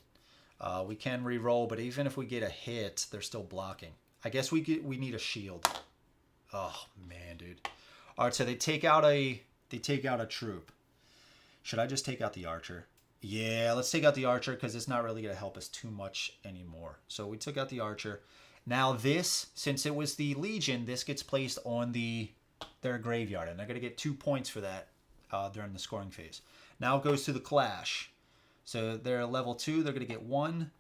We can re-roll, but even if we get a hit, they're still blocking. I guess we need a shield. Oh, man, dude. All right, so they take out a troop. Should I just take out the archer? Yeah, let's take out the archer because it's not really going to help us too much anymore. So we took out the archer. Now this, since it was the Legion, this gets placed on their graveyard, and they're going to get 2 points for that during the scoring phase. Now it goes to the clash. So they're level 2. They're going to get 1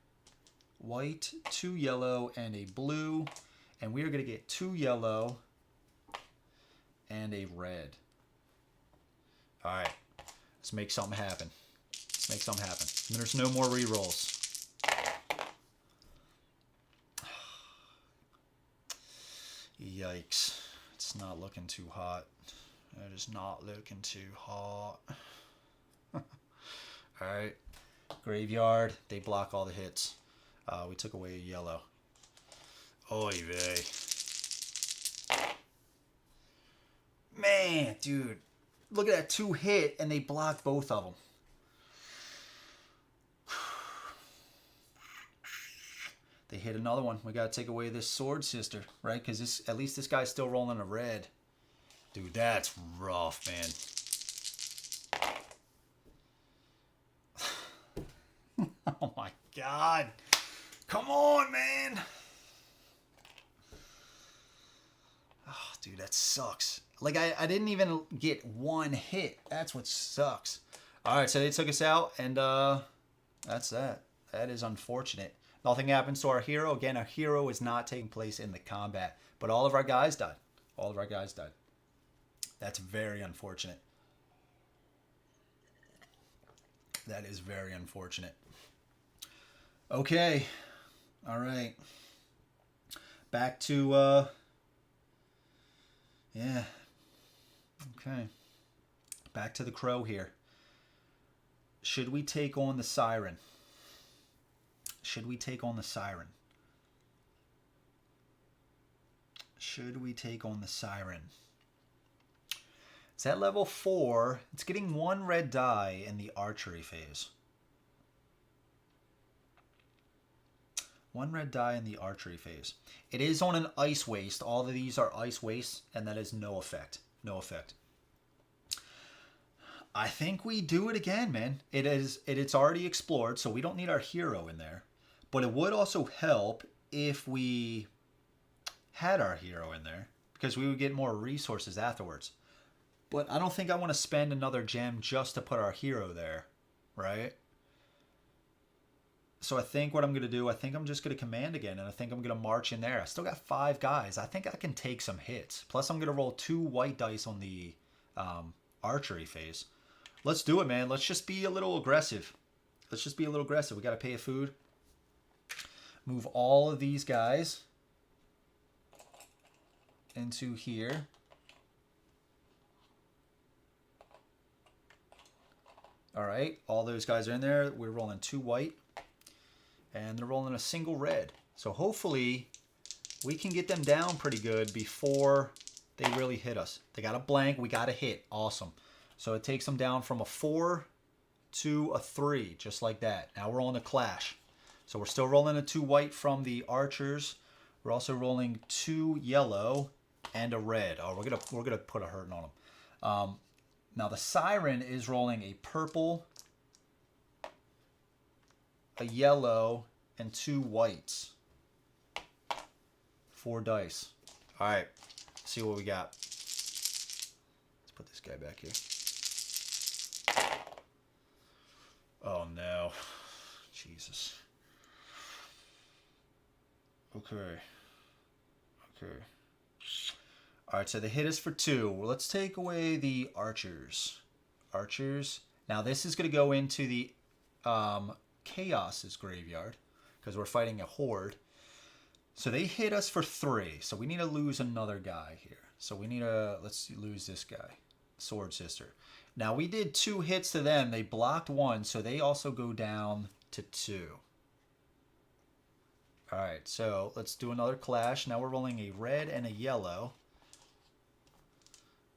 white, 2 yellow, and a blue. And we are going to get 2 yellow and a red. All right. Let's make something happen. Let's make something happen. And there's no more rerolls. Yikes. It's not looking too hot. It is not looking too hot. All right. Graveyard. They block all the hits. We took away a yellow. Oy vey. Man, dude. Look at that 2 hit, and they blocked both of them. They hit another one. We got to take away this sword sister, right? Because at least this guy's still rolling a red. Dude, that's rough, man. Oh, my God. Come on, man. Oh, dude, that sucks. Like, I didn't even get 1 hit. That's what sucks. All right, so they took us out, and that's that. That is unfortunate. Nothing happens to our hero. Again, our hero is not taking place in the combat, but all of our guys died. All of our guys died. That's very unfortunate. That is very unfortunate. Okay. All right. Back to, yeah. Okay. Back to the Krowh here. Should we take on the Siren? Should we take on the Siren? Should we take on the Siren? It's at level 4. It's getting 1 red die in the archery phase. 1 red die in the archery phase. It is on an ice waste. All of these are ice wastes, and that is no effect. No effect. I think we do it again, man. It's already explored, so we don't need our hero in there. But it would also help if we had our hero in there, because we would get more resources afterwards. But I don't think I want to spend another gem just to put our hero there, right? So I think what I'm going to do, I think I'm just going to command again, and I think I'm going to march in there. I still got 5 guys. I think I can take some hits. Plus, I'm going to roll 2 white dice on the archery phase. Let's do it, man. Let's just be a little aggressive. Let's just be a little aggressive. We got to pay a food. Move all of these guys into here. All right, all those guys are in there. We're rolling 2 white, and they're rolling a single red. So hopefully we can get them down pretty good before they really hit us. They got a blank, we got a hit. Awesome. So it takes them down from a 4 to a 3, just like that. Now we're on a clash. So we're still rolling a 2 white from the archers. We're also rolling 2 yellow and a red. Oh, we're gonna put a hurting on them. Now the Siren is rolling a purple, a yellow, and 2 whites. 4 dice. All right, let's see what we got. Let's put this guy back here. Oh no, Jesus. Okay. All right, so they hit us for 2. Well, let's take away the archers. Now this is going to go into the Chaos's graveyard because we're fighting a horde. So they hit us for 3. So we need to lose another guy here. So we need to, let's lose this guy, Sword Sister. Now we did 2 hits to them. They blocked 1, so they also go down to 2. All right, so let's do another clash. Now we're rolling a red and a yellow.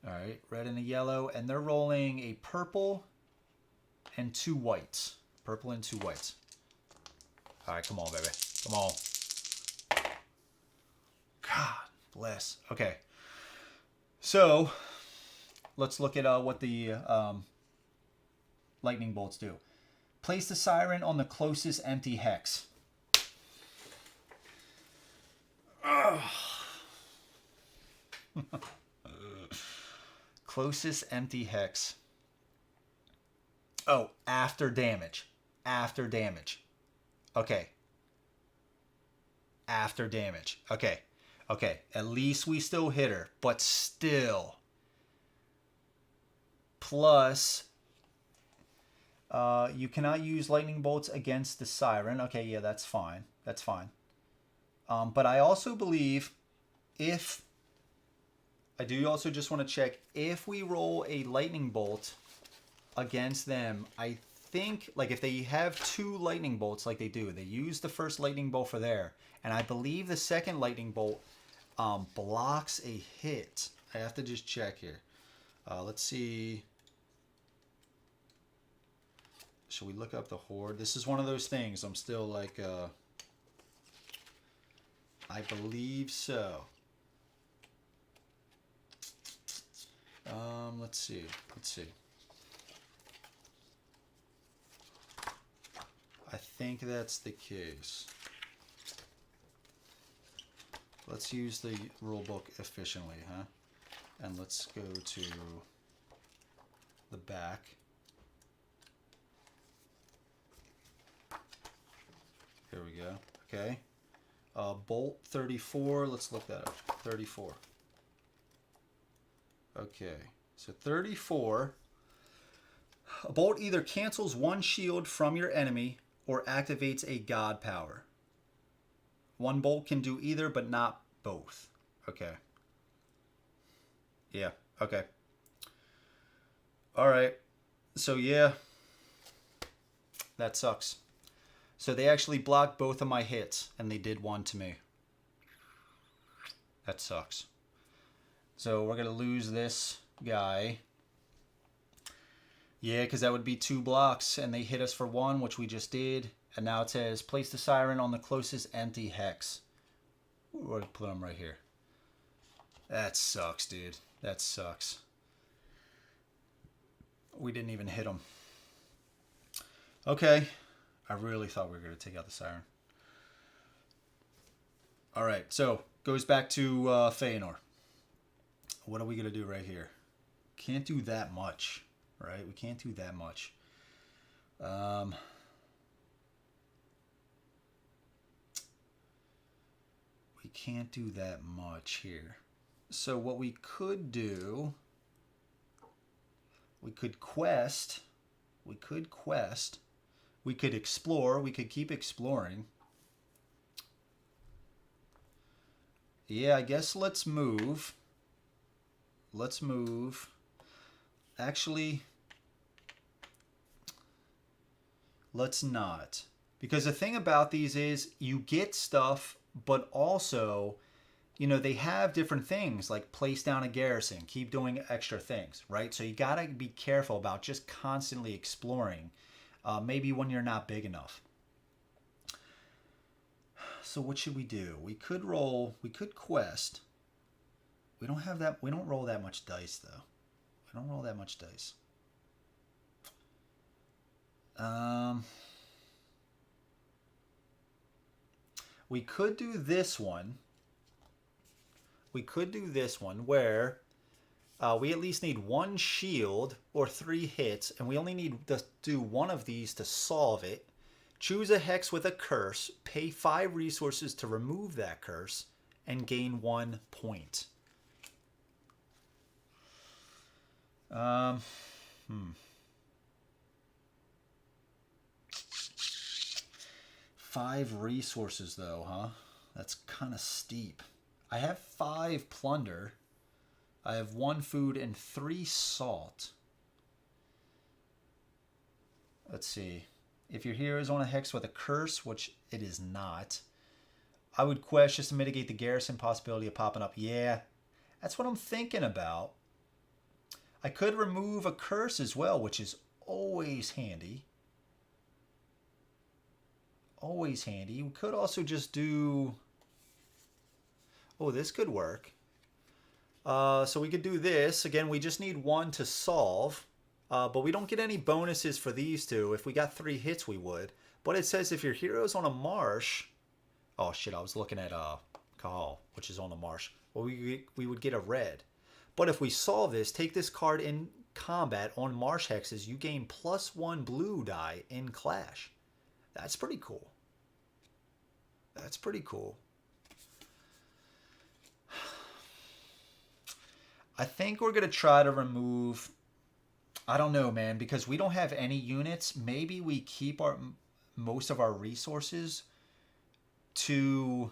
All right, red and a yellow, and they're rolling a purple and 2 whites. Purple and 2 whites. All right, come on, baby. Come on. God bless. Okay. So let's look at what the lightning bolts do. Place the Siren on the closest empty hex. Closest empty hex. Oh, after damage. After damage. Okay. After damage. Okay. Okay. At least we still hit her, but still. Plus, you cannot use lightning bolts against the Siren. Okay, yeah, that's fine. That's fine. But I also believe if... I do also just want to check if we roll a lightning bolt against them. I think, like, if they have 2 lightning bolts like they do, they use the first lightning bolt for there. And I believe the second lightning bolt blocks a hit. I have to just check here. Let's see. Should we look up the Horde? This is one of those things. I'm still like, I believe so. Let's see. Let's see. I think that's the case. Let's use the rulebook efficiently, huh? And let's go to the back. Here we go. Okay. Bolt 34. Let's look that up. 34. Okay. So 34. A bolt either cancels one shield from your enemy or activates a god power. One bolt can do either, but not both. Okay. Yeah. Okay. All right. So yeah. That sucks. So they actually blocked both of my hits, and they did one to me. That sucks. So we're going to lose this guy. Yeah, because that would be 2 blocks, and they hit us for 1, which we just did. And now it says, place the siren on the closest empty hex. We're going to put them right here. That sucks, dude. That sucks. We didn't even hit them. Okay. I really thought we were going to take out the siren. All right, so goes back to Feanor. What are we going to do right here? Can't do that much, right? We can't do that much. We can't do that much here. So what we could do, we could quest. We could quest. We could explore. We could keep exploring. Yeah, I guess let's move. Let's move. Actually, let's not. Because the thing about these is you get stuff, but also, you know, they have different things like place down a garrison, keep doing extra things, right? So you got to be careful about just constantly exploring. Maybe when you're not big enough. So what should we do? We could roll, we could quest. We don't have that, we don't roll that much dice though. We don't roll that much dice. We could do this one. We could do this one where we at least need 1 shield or 3 hits, and we only need to do 1 of these to solve it. Choose a hex with a curse, pay 5 resources to remove that curse, and gain 1 point. 5 resources though, huh? That's kind of steep. I have 5 plunder. I have 1 food and 3 salt. Let's see. If your hero is on a hex with a curse, which it is not, I would quest just to mitigate the garrison possibility of popping up. Yeah, that's what I'm thinking about. I could remove a curse as well, which is always handy. Always handy. We could also just do... Oh, this could work. So we could do this. Again, we just need 1 to solve. But we don't get any bonuses for these 2. If we got 3 hits, we would. But it says if your hero's on a marsh... Oh, shit, I was looking at Krowh, which is on the marsh. Well, we would get a red. But if we solve this, take this card in combat on marsh hexes, you gain +1 blue die in Clash. That's pretty cool. That's pretty cool. I think we're going to try to remove... I don't know, man, because we don't have any units. Maybe we keep most of our resources to,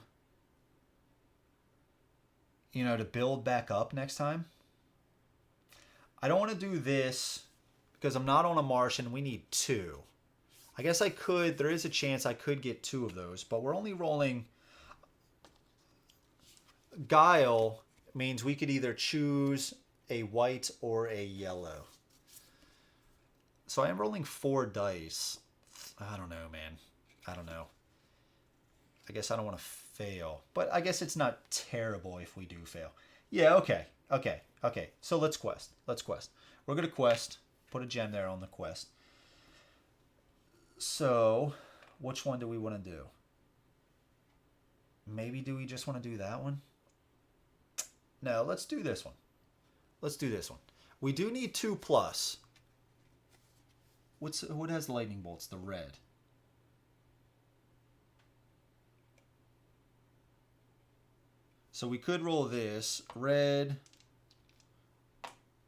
you know, to build back up next time. I don't want to do this because I'm not on a marsh and we need 2. I guess I could, there is a chance I could get 2 of those, but we're only rolling... Guile means we could either choose a white or a yellow. So I am rolling 4 dice. I don't know, man. I don't know. I guess I don't want to fail. But I guess it's not terrible if we do fail. Yeah, okay. Okay. Okay. So let's quest. Let's quest. We're going to quest. Put a gem there on the quest. So, which one do we want to do? Maybe do we just want to do that one? No, let's do this one. Let's do this one. We do need 2+. What has lightning bolts? The red. So we could roll this red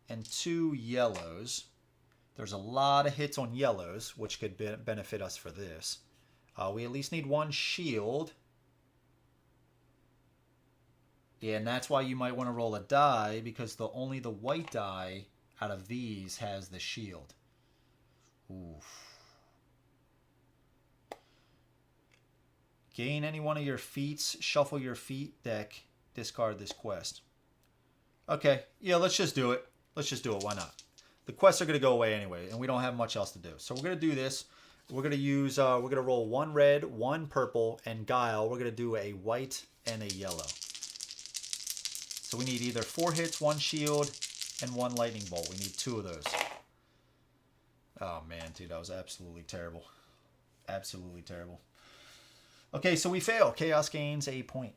and 2 yellows. There's a lot of hits on yellows, which could benefit us for this. We at least need 1 shield. Yeah, and that's why you might want to roll a die, because only the white die out of these has the shield. Oof. Gain any one of your feats, shuffle your feat deck, discard this quest. Okay, yeah, let's just do it. Let's just do it, why not? The quests are going to go away anyway, and we don't have much else to do. So we're going to do this. We're going to use, we're going to roll 1 red, 1 purple, and guile. We're going to do a white and a yellow. So we need either 4 hits, 1 shield, and 1 lightning bolt. We need 2 of those. Oh man, dude, that was absolutely terrible. Absolutely terrible. Okay, so we fail. Chaos gains a point.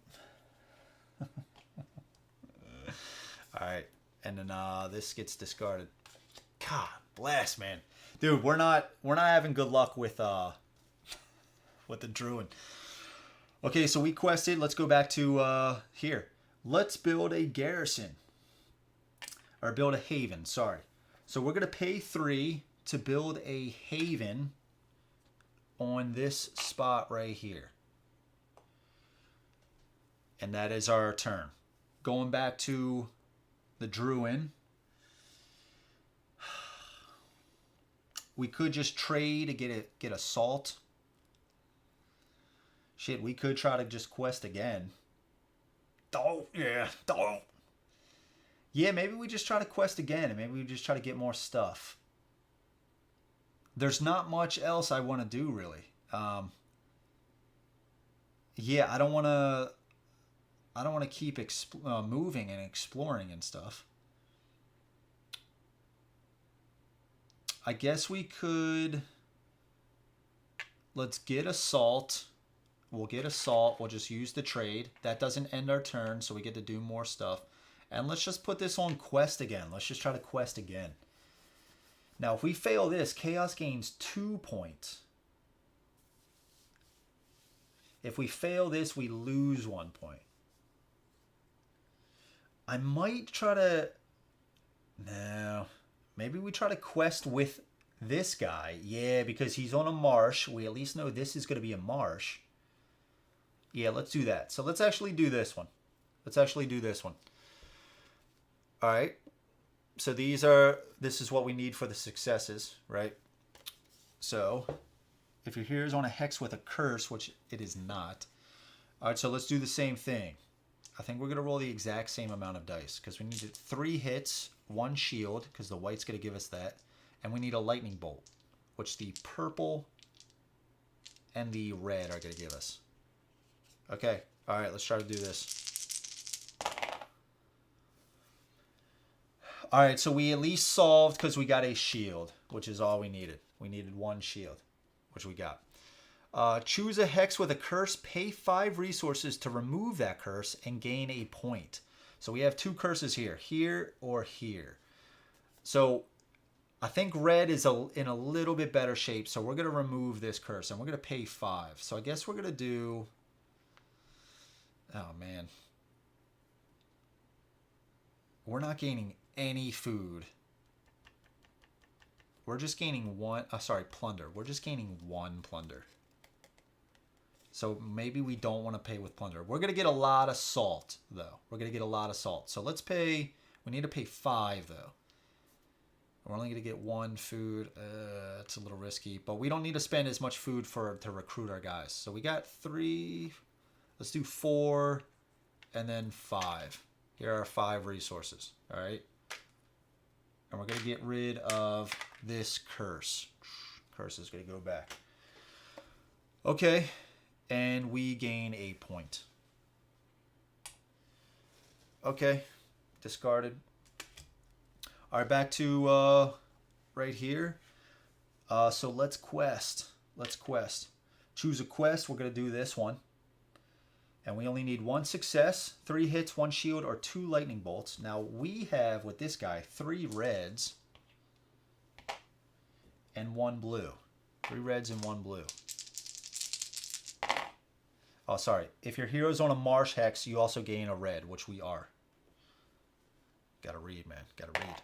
Alright, and then this gets discarded. God bless, man. Dude, we're not having good luck with the Druwhn. Okay, so we quested. Let's go back to here. Let's build a garrison. Or build a haven, sorry. So we're gonna pay 3 to build a haven on this spot right here. And that is our turn. Going back to the Druwhn. We could just trade to get assault. Shit, we could try to just quest again. Don't, yeah, don't. Yeah, maybe we just try to quest again, and maybe we just try to get more stuff. There's not much else I want to do, really. Yeah, I don't want to keep moving and exploring and stuff. I guess we could. Let's get assault. We'll get assault. We'll just use the trade. That doesn't end our turn, so we get to do more stuff. And let's just put this on quest again. Let's just try to quest again. Now, if we fail this, Chaos gains 2 points. If we fail this, we lose 1 point. I might try to... No. Maybe we try to quest with this guy. Yeah, because he's on a marsh. We at least know this is going to be a marsh. Yeah, let's do that. So let's actually do this one. Let's actually do this one. All right. So this is what we need for the successes, right? So if your hero is on a hex with a curse, which it is not. All right, so let's do the same thing. I think we're going to roll the exact same amount of dice because we need 3 hits, 1 shield, because the white's going to give us that. And we need a lightning bolt, which the purple and the red are going to give us. Okay, all right, let's try to do this. All right, so we at least solved because we got a shield, which is all we needed. We needed 1 shield, which we got. Choose a hex with a curse, pay 5 resources to remove that curse, and gain a point. So we have 2 curses here, here or here. So I think red is in a little bit better shape, so we're going to remove this curse, and we're going to pay 5. So I guess we're going to do... Oh, man. We're not gaining any food. We're just gaining 1... plunder. We're just gaining 1 plunder. So maybe we don't want to pay with plunder. We're going to get a lot of salt, though. We're going to get a lot of salt. So let's pay... We need to pay 5, though. We're only going to get 1 food. It's a little risky. But we don't need to spend as much food to recruit our guys. So we got 3... Let's do 4 and then 5. Here are 5 resources. All right. And we're going to get rid of this curse. Curse is going to go back. Okay. And we gain a point. Okay. Discarded. All right, back to right here. So let's quest. Let's quest. Choose a quest. We're going to do this one. And we only need 1 success, 3 hits, 1 shield, or 2 lightning bolts. Now we have, with this guy, 3 reds and 1 blue. 3 reds and 1 blue. Oh, sorry. If your hero's on a marsh hex, you also gain a red, which we are. Gotta read, man. Gotta read.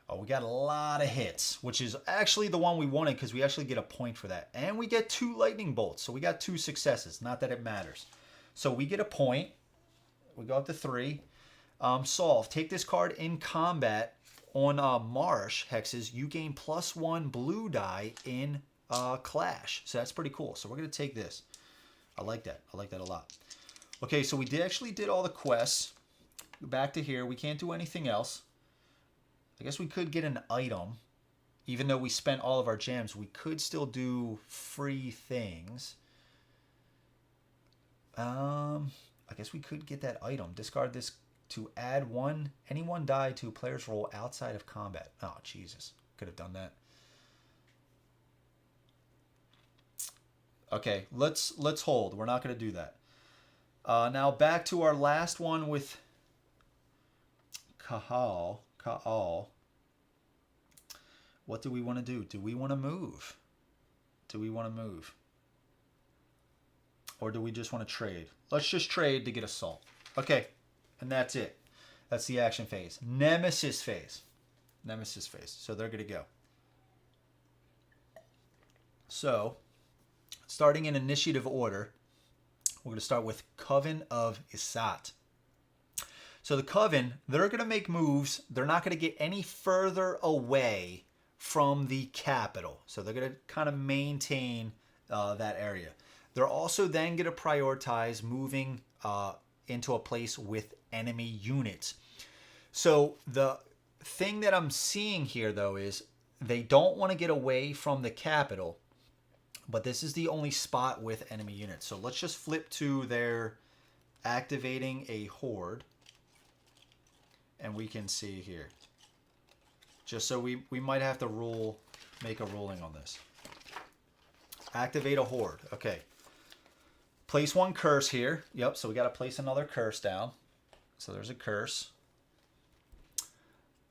Oh, we got a lot of hits, which is actually the one we wanted because we actually get a point for that. And we get 2 lightning bolts, so we got 2 successes. Not that it matters. So we get a point. We go up to 3. Solve. Take this card in combat on marsh hexes. You gain +1 blue die in clash. So that's pretty cool. So we're going to take this. I like that. I like that a lot. Okay, so we actually did all the quests. Back to here. We can't do anything else. I guess we could get an item. Even though we spent all of our gems, we could still do free things. I guess we could get that item. Discard this to add any one die to a player's roll outside of combat. Oh, Jesus. Could have done that. Okay, let's hold. We're not going to do that. Now back to our last one with Krowh. What do we want to do? Do we want to move? Do we want to move? Or do we just want to trade? Let's just trade to get assault. Okay, and that's it. That's the action phase. Nemesis phase. Nemesis phase. So they're going to go. So, starting in initiative order, we're going to start with Coven of Isat. So the Coven, they're going to make moves. They're not going to get any further away from the capital. So they're going to kind of maintain that area. They're also then going to prioritize moving into a place with enemy units. So the thing that I'm seeing here, though, is they don't want to get away from the capital, but this is the only spot with enemy units. So let's just flip to their activating a horde, and we can see here. Just so we might have to make a ruling on this. Activate a horde. Okay. Place 1 curse here. Yep, so we got to place another curse down. So there's a curse.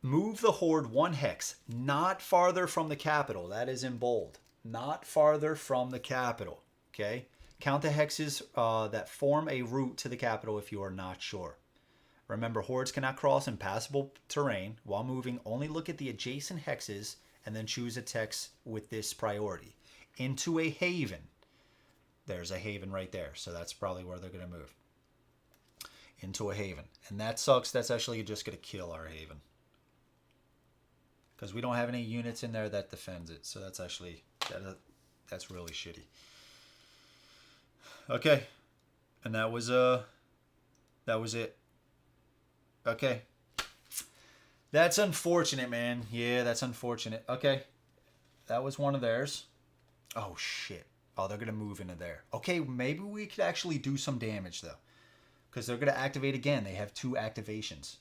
Move the horde 1 hex, not farther from the capital. That is in bold. Not farther from the capital. Okay? Count the hexes that form a route to the capital if you are not sure. Remember, hordes cannot cross impassable terrain. While moving, only look at the adjacent hexes and then choose a hex with this priority. Into a haven. There's a haven right there. So that's probably where they're going to move. Into a haven. And that sucks. That's actually just going to kill our haven. Because we don't have any units in there that defends it. So that's actually, that's really shitty. Okay. And that was it. Okay. That's unfortunate, man. Yeah, that's unfortunate. Okay. That was one of theirs. Oh, shit. Oh, they're going to move into there. Okay, maybe we could actually do some damage, though. Because they're going to activate again. They have 2 activations.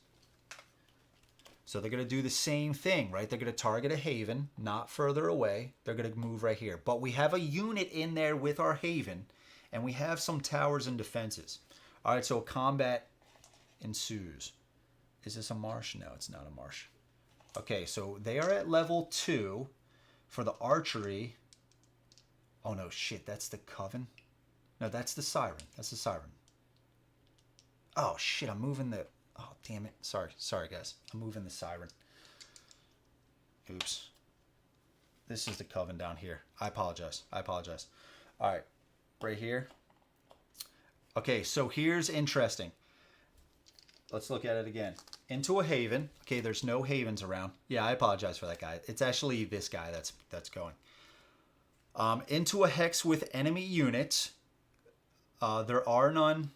So they're going to do the same thing, right? They're going to target a haven, not further away. They're going to move right here. But we have a unit in there with our haven. And we have some towers and defenses. All right, so combat ensues. Is this a marsh? No, it's not a marsh. Okay, so they are at level 2 for the archery. Oh, no, shit, that's the Coven? No, that's the Siren. That's the Siren. Oh, shit, I'm moving the... Oh, damn it. Sorry, guys. I'm moving the Siren. Oops. This is the Coven down here. I apologize. All right, right here. Okay, so here's interesting. Let's look at it again. Into a haven. Okay, there's no havens around. Yeah, I apologize for that guy. It's actually this guy that's going. Into a hex with enemy units. There are none.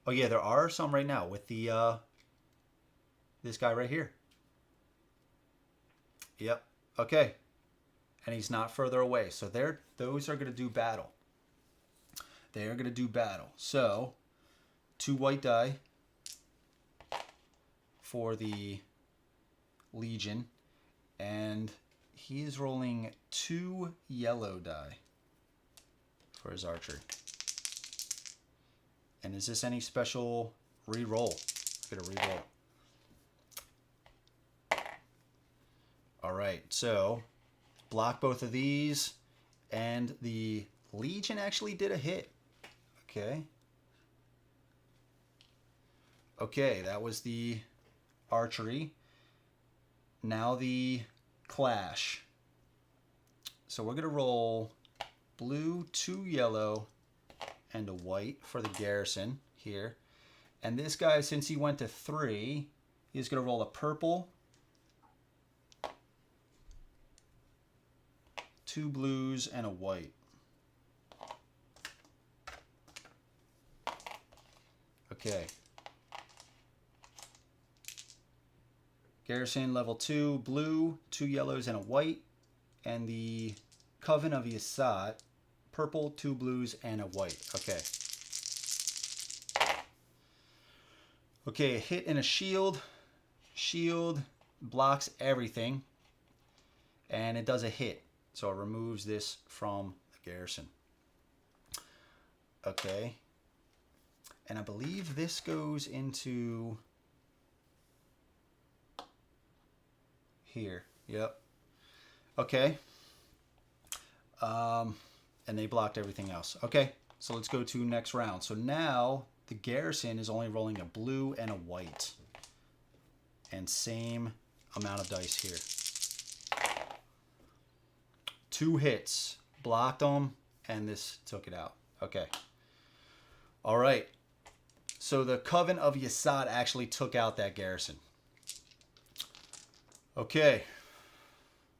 Oh yeah, there are some right now with the this guy right here. Yep. Okay. And he's not further away. So those are going to do battle. They are going to do battle. So 2 white die for the Legion. And he is rolling 2 yellow die for his archer. And is this any special re-roll? I'm going to re-roll. All right, so block both of these, and the Legion actually did a hit. Okay. Okay, that was the archery. Now the clash. So we're going to roll blue, 2 yellow, and a white for the garrison here. And this guy, since he went to 3, he's going to roll a purple, 2 blues, and a white. Okay. Garrison level 2, blue, 2 yellows, and a white. And the Coven of Yasat, purple, 2 blues, and a white. Okay. Okay, a hit and a shield. Shield blocks everything. And it does a hit. So it removes this from the garrison. Okay. And I believe this goes into here. Yep. Okay. And they blocked everything else. Okay. So let's go to next round. So now the garrison is only rolling a blue and a white. And same amount of dice here. 2 hits. Blocked them. And this took it out. Okay. All right. So the Coven of Yasat actually took out that garrison. Okay.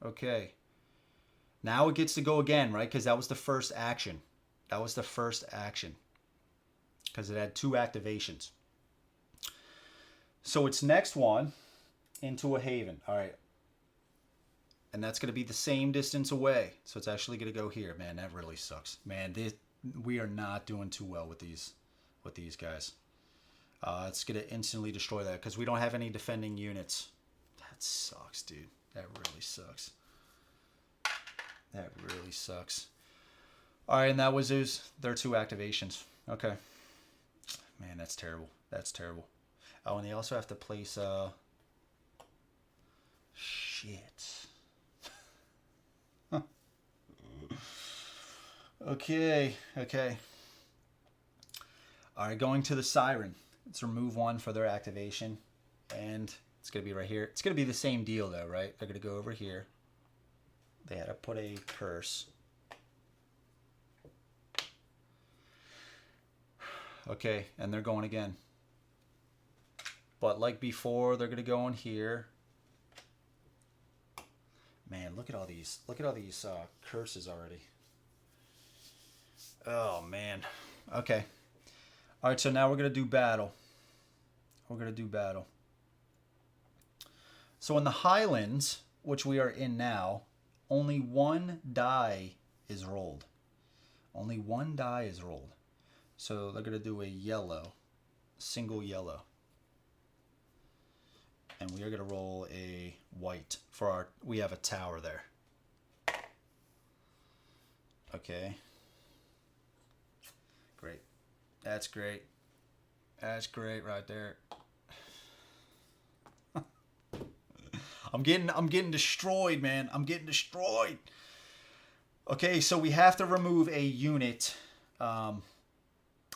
Okay. Now it gets to go again, right? Because that was the first action. That was the first action. Because it had 2 activations. So its next one into a haven. All right. And that's going to be the same distance away. So it's actually going to go here. Man, that really sucks. Man, we are not doing too well with these guys. It's going to instantly destroy that because we don't have any defending units. That sucks, dude. That really sucks. That really sucks. All right, and that was their 2 activations. Okay. Man, that's terrible. That's terrible. Oh, and they also have to place... Shit. Okay. Okay. All right, going to the Siren. Let's remove 1 for their activation. And it's going to be right here. It's going to be the same deal, though, right? They're going to go over here. They had to put a curse. Okay, and they're going again. But like before, they're going to go in here. Man, look at all these. Look at all these curses already. Oh, man. Okay. All right, so now we're going to do battle. We're going to do battle. So in the Highlands, which we are in now, only 1 die is rolled. Only 1 die is rolled. So they're going to do a yellow, single yellow. And we are going to roll a white for our, we have a tower there. Okay. Great. That's great. That's great right there. I'm getting destroyed, man. I'm getting destroyed. Okay, so we have to remove a unit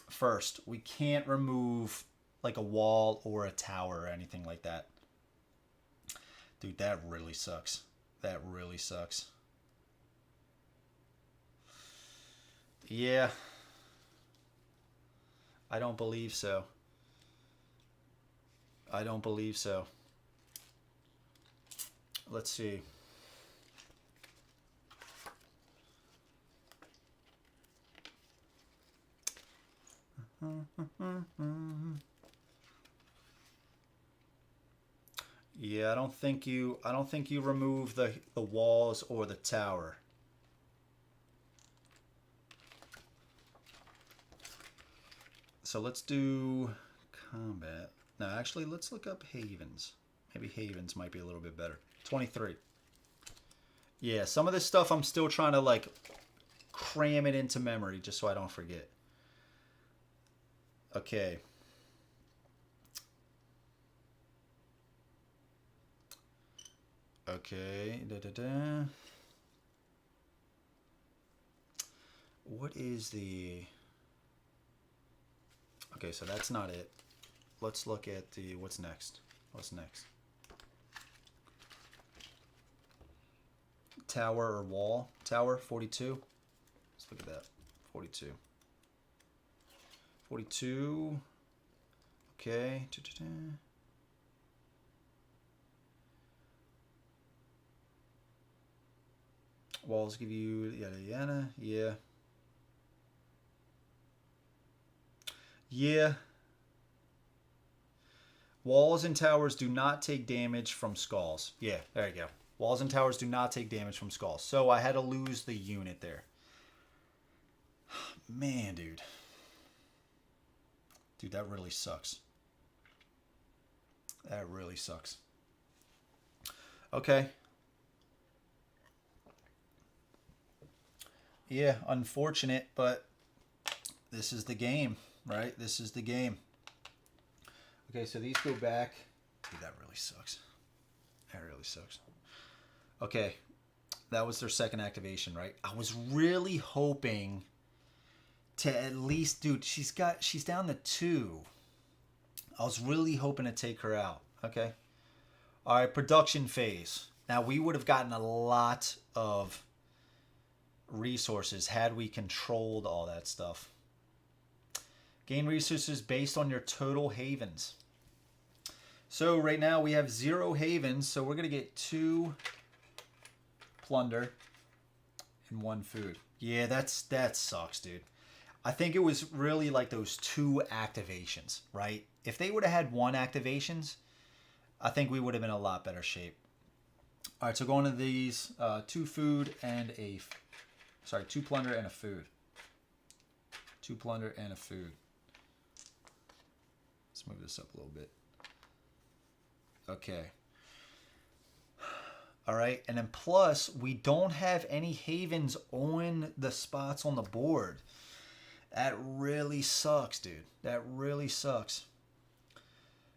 first. We can't remove like a wall or a tower or anything like that. Dude, that really sucks. That really sucks. Yeah. I don't believe so. I don't believe so. Let's see. Yeah, I don't think you remove the walls or the tower. So let's do combat. No, actually, let's look up havens. Maybe havens might be a little bit better. 23. Yeah, some of this stuff I'm still trying to like cram it into memory just so I don't forget. Okay. Okay. What is the... Okay, so that's not it. Let's look at the... What's next? What's next? Tower or wall? Tower, 42. Let's look at that. 42. 42. Okay. Walls give you yada yada. Yeah. Yeah. Walls and towers do not take damage from skulls. Yeah, there you go. Walls and towers do not take damage from skulls. So I had to lose the unit there. Man, dude. Dude, that really sucks. That really sucks. Okay. Yeah, unfortunate, but this is the game, right? This is the game. Okay, so these go back. Dude, that really sucks. That really sucks. Okay, that was their second activation, right? I was really hoping to at least, dude, she's down to 2. I was really hoping to take her out. Okay. All right, production phase. Now, we would have gotten a lot of resources had we controlled all that stuff. Gain resources based on your total havens. So right now we have 0 havens, so we're going to get 2 plunder and 1 food. Yeah, that sucks, dude. I think it was really like those 2 activations, right? If they would have had 1 activations, I think we would have been in a lot better shape. All right, so going to these 2 food and a... Sorry, 2 plunder and a food. 2 plunder and a food. Let's move this up a little bit. Okay. All right, and then plus, we don't have any havens on the spots on the board. That really sucks, dude. That really sucks.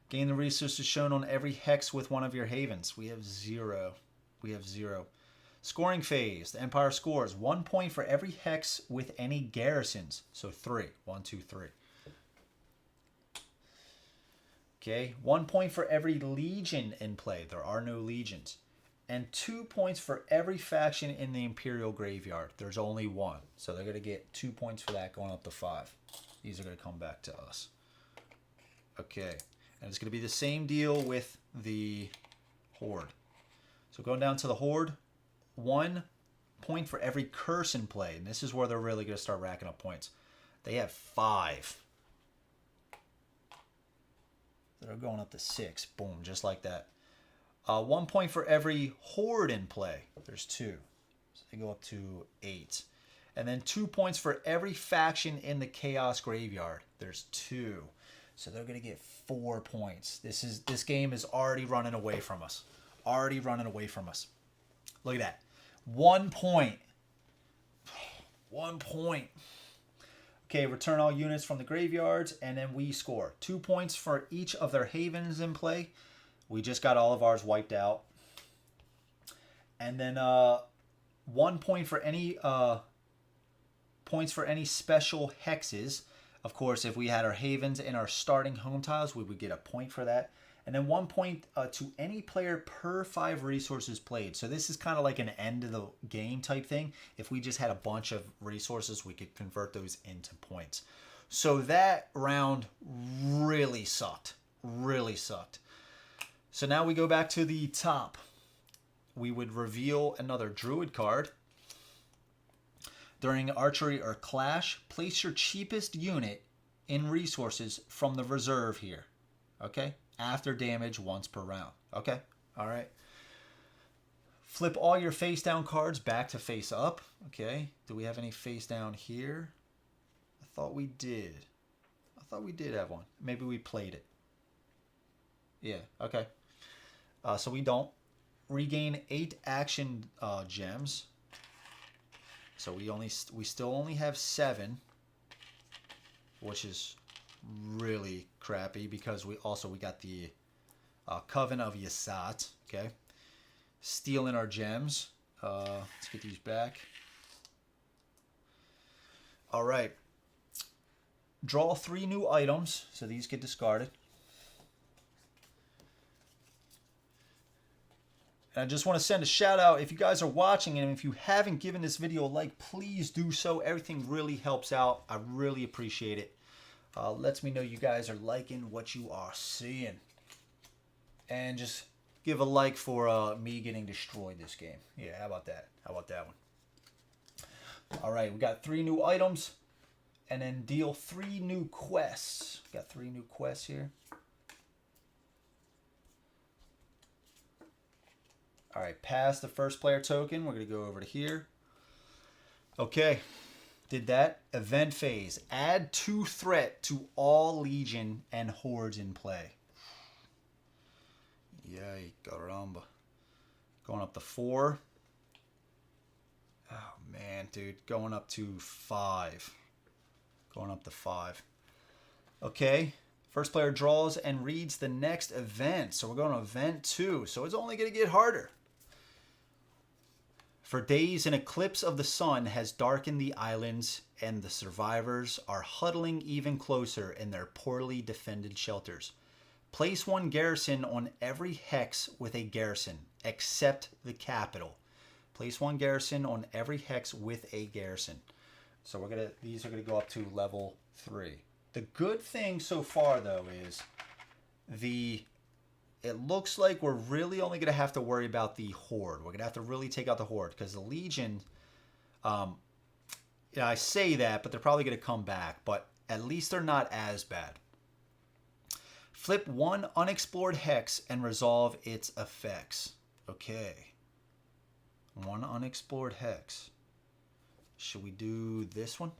Gain the resources shown on every hex with one of your havens. We have 0. We have 0. Scoring phase. The Empire scores 1 point for every hex with any garrisons. So 3. 1, 2, 3. Okay. 1 point for every legion in play. There are no legions. And 2 points for every faction in the Imperial Graveyard. There's only 1. So they're going to get 2 points for that, going up to 5. These are going to come back to us. Okay. And it's going to be the same deal with the Horde. So going down to the Horde. 1 point for every curse in play. And this is where they're really going to start racking up points. They have 5. They're going up to 6. Boom, just like that. 1 point for every Horde in play. There's 2. So they go up to 8. And then 2 points for every faction in the Chaos Graveyard. There's 2. So they're going to get 4 points. This game is already running away from us. Already running away from us. Look at that. 1 point. 1 point. Okay, return all units from the graveyards, and then we score 2 points for each of their havens in play. We just got all of ours wiped out. And then 1 point for any points for any special hexes. Of course, if we had our havens in our starting home tiles, we would get a point for that. And then 1 point to any player per 5 resources played. So this is kind of like an end of the game type thing. If we just had a bunch of resources, we could convert those into points. So that round really sucked. Really sucked. So now we go back to the top. We would reveal another Druid card. During archery or clash, place your cheapest unit in resources from the reserve here. Okay? After damage once per round. Okay. All right. Flip all your face down cards back to face up. Okay. Do we have any face down here? I thought we did. I thought we did have one. Maybe we played it. Yeah. Okay. So we don't. Regain 8 action gems. So we still only have 7, which is really crappy because we got the Coven of Yasat. Okay. Stealing our gems. Let's get these back. All right. Draw 3 new items, so these get discarded. And I just want to send a shout out. If you guys are watching and if you haven't given this video a like, please do so. Everything really helps out. I really appreciate it. Lets me know you guys are liking what you are seeing. And just give a like for me getting destroyed this game. Yeah, how about that? How about that one? All right, we got 3 new items. And then deal 3 new quests. Got 3 new quests here. All right, pass the first player token. We're going to go over to here. Okay, did that. Event phase. Add 2 threat to all Legion and Hordes in play. Yay, caramba. Going up to 4. Oh, man, dude. Going up to 5. Going up to 5. Okay. First player draws and reads the next event. So we're going to event 2. So it's only going to get harder. For days, an eclipse of the sun has darkened the islands, and the survivors are huddling even closer in their poorly defended shelters. Place 1 garrison on every hex with a garrison, except the capital. Place 1 garrison on every hex with a garrison. So these are gonna go up to level 3. The good thing so far though is it looks like we're really only gonna have to worry about the Horde. We're gonna have to really take out the Horde because the Legion, I say that, but they're probably gonna come back, but at least they're not as bad. Flip 1 unexplored hex and resolve its effects. Okay. 1 unexplored hex. Should we do this one?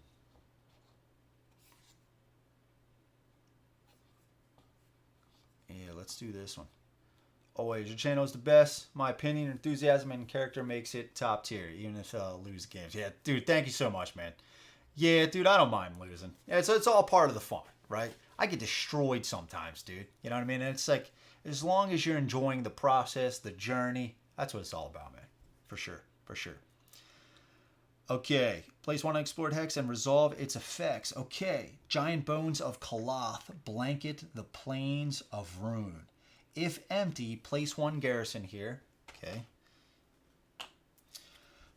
Yeah, let's do this one. Always, your channel is the best. My opinion, enthusiasm, and character makes it top tier, even if lose games. Yeah, dude, thank you so much, man. Yeah, dude, I don't mind losing. It's all part of the fun, right? I get destroyed sometimes, dude. You know what I mean? And it's like, as long as you're enjoying the process, the journey, that's what it's all about, man. For sure, for sure. Okay, place 1 unexplored hex and resolve its effects. Okay, giant bones of Kalath blanket the plains of Ruin. If empty, place 1 garrison here. Okay.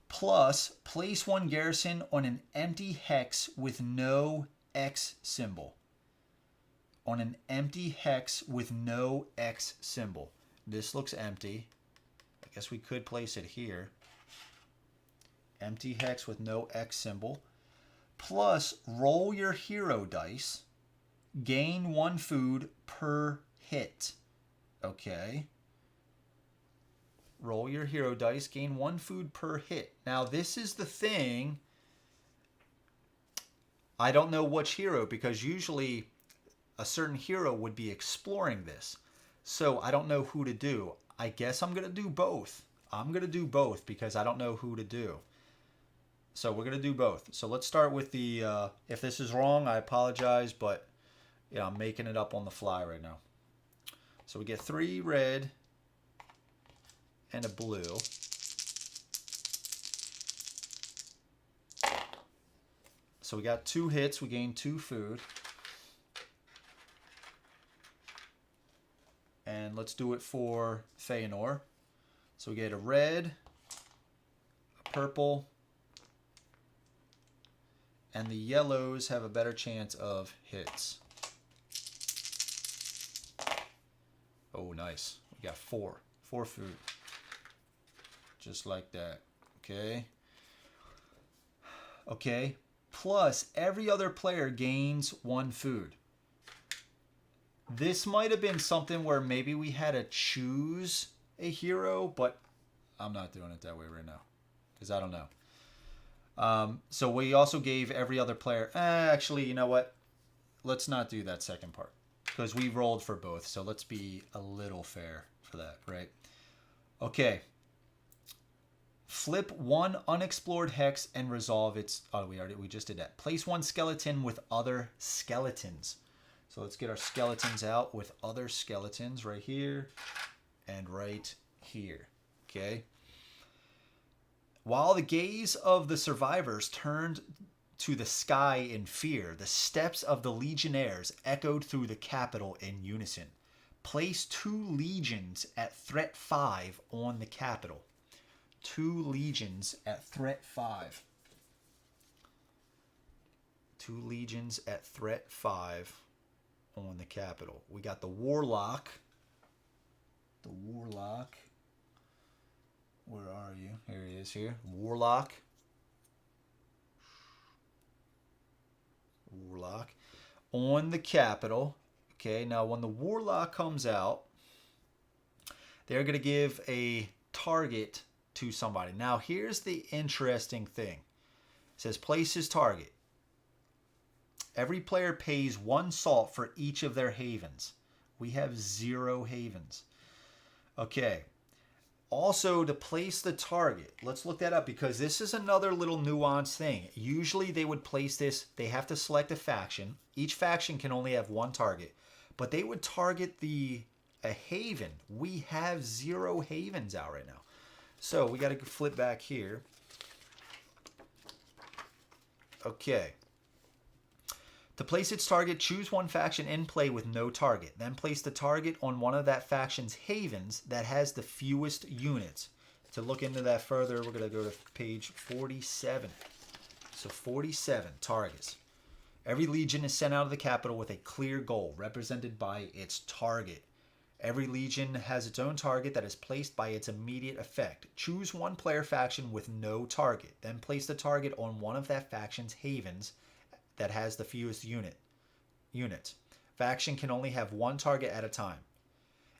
Plus, place 1 garrison on an empty hex with no X symbol. On an empty hex with no X symbol. This looks empty. I guess we could place it here. Empty hex with no X symbol. Plus, roll your hero dice. Gain 1 food per hit. Okay. Roll your hero dice. Gain 1 food per hit. Now, this is the thing. I don't know which hero, because usually a certain hero would be exploring this. So I don't know who to do. I guess I'm going to do both. I'm going to do both because I don't know who to do. So we're going to do both. So let's start with the, if this is wrong, I apologize, but yeah, I'm making it up on the fly right now. So we get 3 red and a blue. So we got 2 hits. We gain 2 food. And let's do it for Feanor. So we get a red, a purple, and the yellows have a better chance of hits. Oh, nice. We got 4 food. Just like that. Okay. Okay. Plus, every other player gains 1 food. This might have been something where maybe we had to choose a hero, but I'm not doing it that way right now because I don't know. So we also gave every other player... actually, you know what? Let's not do that second part because we rolled for both. So let's be a little fair for that, right? Okay. Flip one unexplored hex and resolve its... Oh, we just did that. Place one skeleton with other skeletons. So let's get our skeletons out with other skeletons right here and right here. Okay. While the gaze of the survivors turned to the sky in fear, the steps of the legionnaires echoed through the capital in unison. Place 2 legions at threat 5 on the capital. 2 legions at threat 5. 2 legions at threat 5 on the capital. We got the warlock. The warlock. Where are you? Here he is here. Warlock. Warlock. On the capital. Okay, now when the warlock comes out, they're going to give a target to somebody. Now here's the interesting thing. It says place his target. Every player pays 1 salt for each of their havens. We have 0 havens. Okay. Also, to place the target, let's look that up because this is another little nuanced thing. Usually they would place this, they have to select a faction. Each faction can only have 1 target, but they would target a haven. We have 0 havens out right now. So we got to flip back here. Okay. To place its target, choose one faction in play with no target. Then place the target on one of that faction's havens that has the fewest units. To look into that further, we're going to go to page 47. So 47 targets. Every legion is sent out of the capital with a clear goal, represented by its target. Every legion has its own target that is placed by its immediate effect. Choose one player faction with no target. Then place the target on one of that faction's havens that has the fewest units. Faction can only have 1 target at a time.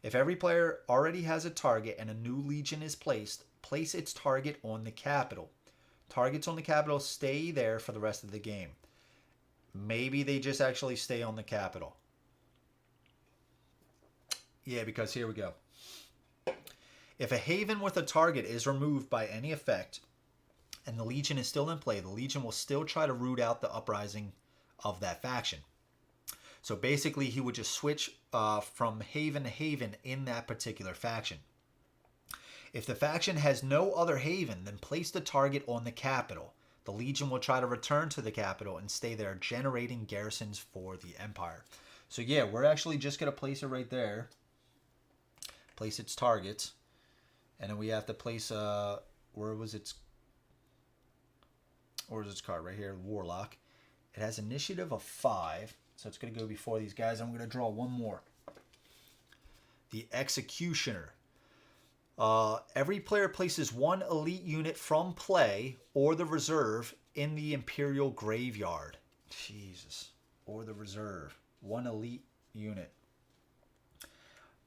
If every player already has a target and a new legion is placed, place its target on the capital. Targets on the capital stay there for the rest of the game. Maybe they just actually stay on the capital. Yeah, because here we go. If a haven with a target is removed by any effect, and the legion is still in play, the legion will still try to root out the uprising of that faction. So basically, he would just switch from haven to haven in that particular faction. If the faction has no other haven, then place the target on the capital. The legion will try to return to the capital and stay there, generating garrisons for the empire. So yeah, we're actually just going to place it right there. Place its targets. And then we have to place, where was its card? Right here, Warlock. It has initiative of 5, so it's going to go before these guys. I'm going to draw one more. The Executioner. Every player places 1 elite unit from play or the reserve in the Imperial Graveyard. Jesus. Or the reserve. 1 elite unit.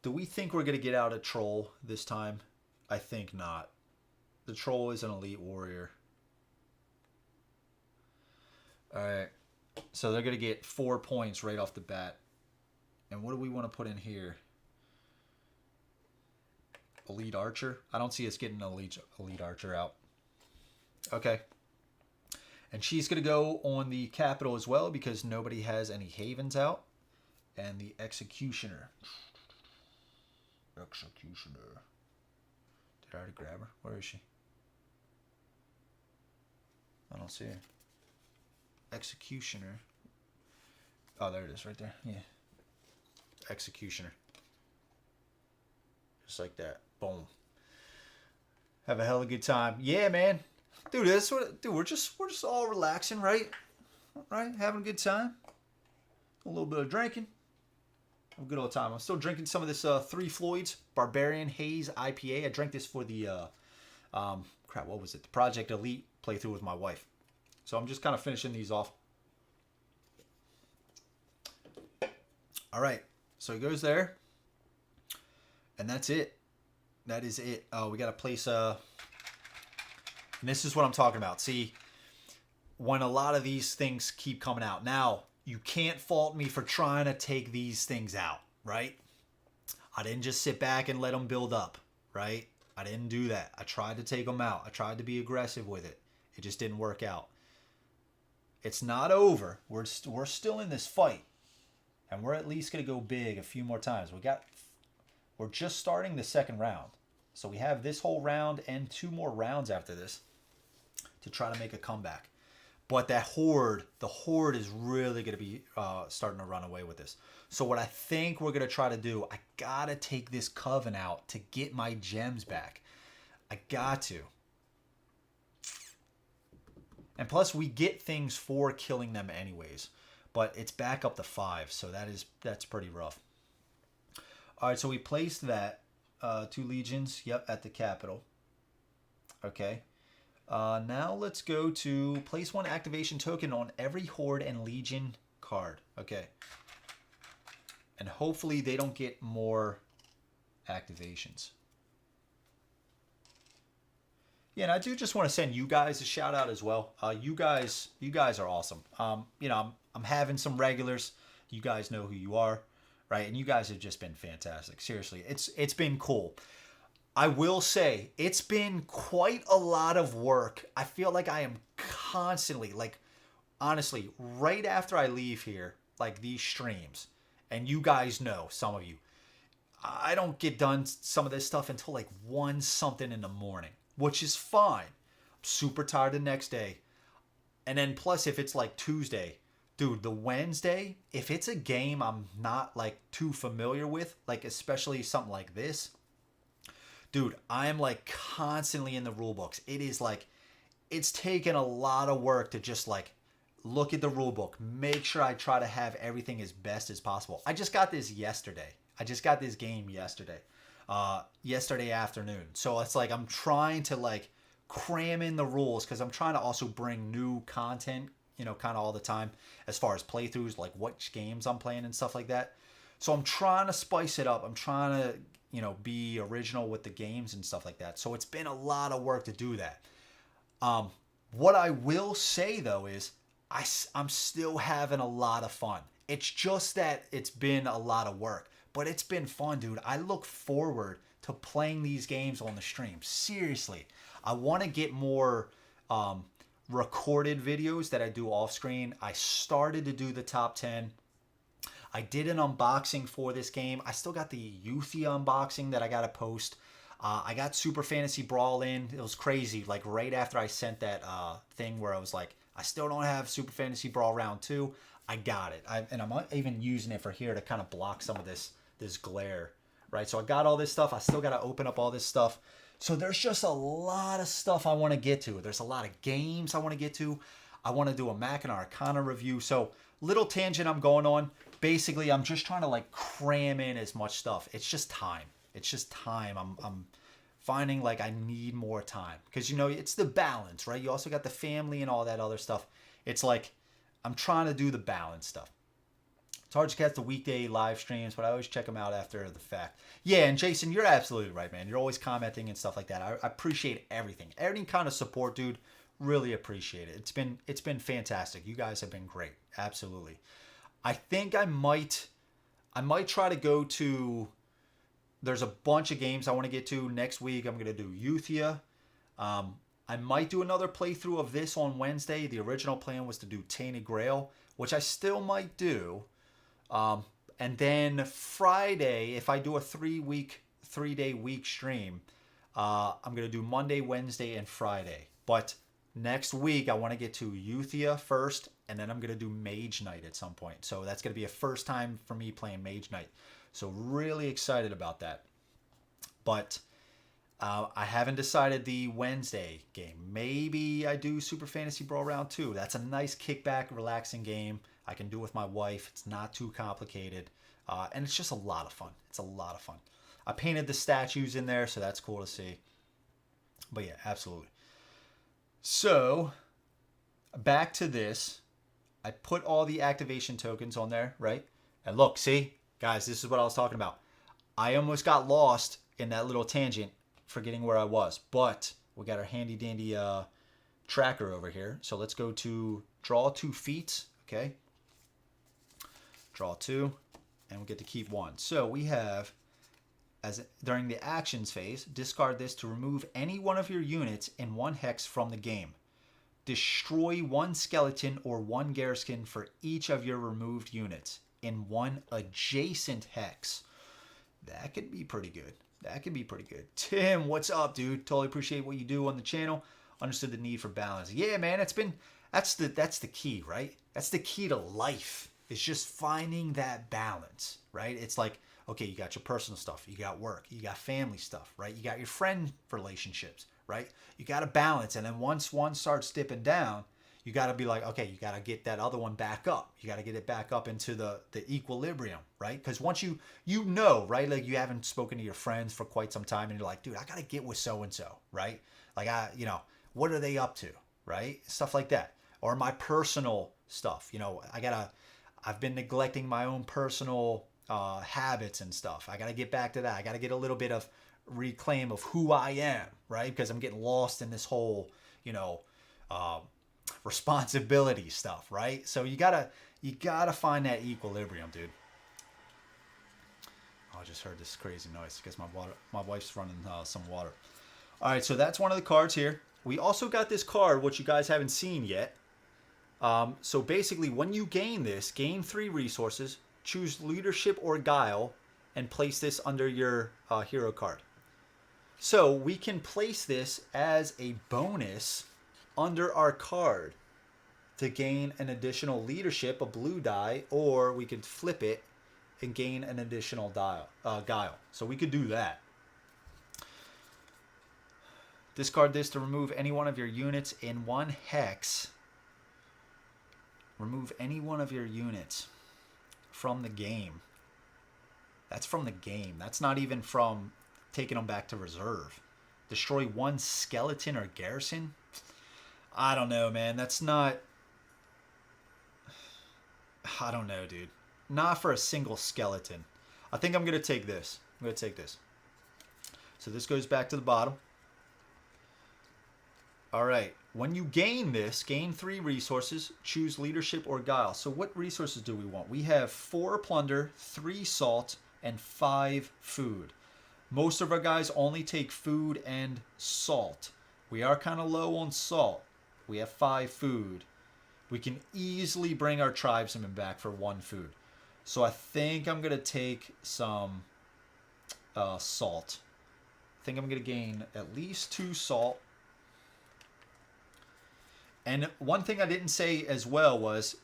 Do we think we're going to get out a Troll this time? I think not. The Troll is an elite warrior. Alright, so they're going to get 4 points right off the bat. And what do we want to put in here? Elite Archer? I don't see us getting an elite Archer out. Okay. And she's going to go on the capital as well because nobody has any havens out. And the Executioner. Executioner. Did I already grab her? Where is she? I don't see her. Executioner. Oh, there it is right there. Yeah. Executioner. Just like that. Boom. Have a hell of a good time. Yeah, man. Dude, that's what we're just all relaxing, right? Right? Having a good time. A little bit of drinking. Have a good old time. I'm still drinking some of this 3 Floyds Barbarian Haze IPA. I drank this for the what was it? The Project Elite playthrough with my wife. So I'm just kind of finishing these off. All right. So he goes there, and that's it. That is it. Oh, we got to place a... And this is what I'm talking about. See, when a lot of these things keep coming out. Now, you can't fault me for trying to take these things out, right? I didn't just sit back and let them build up, right? I didn't do that. I tried to take them out. I tried to be aggressive with it. It just didn't work out. It's not over. We're still in this fight. And we're at least going to go big a few more times. We're just starting the second round. So we have this whole round and 2 more rounds after this to try to make a comeback. But that horde, the horde is really going to be starting to run away with this. So what I think we're going to try to do, I got to take this coven out to get my gems back. I got to. And plus we get things for killing them anyways. But it's back up to 5, so that's pretty rough. All right, so we placed that 2 legions, yep, at the capital. Okay. Now let's go to place 1 activation token on every horde and legion card. Okay. And hopefully they don't get more activations. Yeah, and I do just want to send you guys a shout out as well. You guys are awesome. You know, I'm having some regulars. You guys know who you are, right? And you guys have just been fantastic. Seriously, it's been cool. I will say it's been quite a lot of work. I feel like I am constantly, like, honestly, right after I leave here, like these streams, and you guys know, some of you, I don't get done some of this stuff until like 1 something in the morning, which is fine. I'm super tired the next day. And then plus if it's like Tuesday, dude, the Wednesday, if it's a game I'm not like too familiar with, like especially something like this, dude, I am like constantly in the rule books. It is like, it's taken a lot of work to just like look at the rule book, make sure I try to have everything as best as possible. I just got this yesterday. I just got this game yesterday, yesterday afternoon. So it's like I'm trying to like cram in the rules because I'm trying to also bring new content, you know, kind of all the time as far as playthroughs, like which games I'm playing and stuff like that. So I'm trying to spice it up. I'm trying to, you know, be original with the games and stuff like that. So it's been a lot of work to do that. What I will say though is I'm still having a lot of fun. It's just that it's been a lot of work, but it's been fun, dude. I look forward to playing these games on the stream. Seriously, I want to get more recorded videos that I do off screen. I started to do the top 10. I did an unboxing for this game. I still got the Uthia unboxing that I got to post. I got Super Fantasy Brawl in. It was crazy. Like right after I sent that thing where I was like, I still don't have Super Fantasy Brawl Round 2. I got it. And I'm even using it for here to kind of block some of this glare, right? So I got all this stuff. I still got to open up all this stuff. So there's just a lot of stuff I want to get to. There's a lot of games I want to get to. I want to do a Mac and Arcana review. So little tangent I'm going on. Basically, I'm just trying to like cram in as much stuff. It's just time. It's just time. I'm finding like I need more time because, you know, it's the balance, right? You also got the family and all that other stuff. It's like I'm trying to do the balance stuff. It's hard to catch the weekday live streams, but I always check them out after the fact. Yeah, and Jason, you're absolutely right, man. You're always commenting and stuff like that. I appreciate everything. Any kind of support, dude. Really appreciate it. It's been fantastic. You guys have been great. Absolutely. I think I might try to go to... There's a bunch of games I want to get to next week. I'm going to do Uthia. I might do another playthrough of this on Wednesday. The original plan was to do Tainted Grail, which I still might do. And then Friday, if I do a 3-day week stream, I'm going to do Monday, Wednesday, and Friday. But next week, I want to get to Uthia first, and then I'm going to do Mage Knight at some point. So that's going to be a first time for me playing Mage Knight. So really excited about that. But I haven't decided the Wednesday game. Maybe I do Super Fantasy Brawl Round 2. That's a nice kickback, relaxing game. I can do with my wife. It's not too complicated. And it's just a lot of fun. It's a lot of fun. I painted the statues in there, so that's cool to see. But yeah, absolutely. So, back to this. I put all the activation tokens on there, right? And look, see? Guys, this is what I was talking about. I almost got lost in that little tangent, forgetting where I was. But we got our handy dandy tracker over here. So let's go to draw 2 feats. Okay. Draw 2. And we get to keep 1. So we have, as during the actions phase, discard this to remove any one of your units in 1 hex from the game. Destroy 1 skeleton or 1 garrison for each of your removed units in 1 adjacent hex. That could be pretty good. That could be pretty good. Tim, what's up, dude? Totally appreciate what you do on the channel. Understood the need for balance. Yeah, man, that's the key, right? That's the key to life. It's just finding that balance, right? It's like, okay, you got your personal stuff, you got work, you got family stuff, right? You got your friend relationships, right? You got to balance. And then once one starts dipping down, you got to be like, okay, you got to get that other one back up. You got to get it back up into the equilibrium, right? Because once you know, right? Like you haven't spoken to your friends for quite some time and you're like, dude, I got to get with so-and-so, right? Like, what are they up to, right? Stuff like that. Or my personal stuff, I've been neglecting my own personal habits and stuff. I got to get back to that. I got to get a little bit of reclaim of who I am, right? Because I'm getting lost in this whole, responsibility stuff, right? So you gotta find that equilibrium, dude. Oh, I just heard this crazy noise. I guess my wife's running some water. All right, so that's one of the cards here. We also got this card, which you guys haven't seen yet. So basically, when you gain this, gain 3 resources, choose leadership or guile, and place this under your hero card. So we can place this as a bonus under our card to gain an additional leadership, a blue die, or we could flip it and gain an additional guile. So we could do that. Discard this to remove any one of your units in 1 hex. Remove any one of your units from the game. That's from the game. That's not even from taking them back to reserve. Destroy 1 skeleton or garrison? I don't know, man. That's not... I don't know, dude. Not for a single skeleton. I think I'm going to take this. I'm going to take this. So this goes back to the bottom. All right. When you gain this, gain 3 resources, choose leadership or guile. So what resources do we want? We have 4 plunder, 3 salt, and 5 food. Most of our guys only take food and salt. We are kind of low on salt. We have 5 food. We can easily bring our tribesmen back for 1 food. So I think I'm going to take some salt. I think I'm going to gain at least 2 salt. And one thing I didn't say as well was,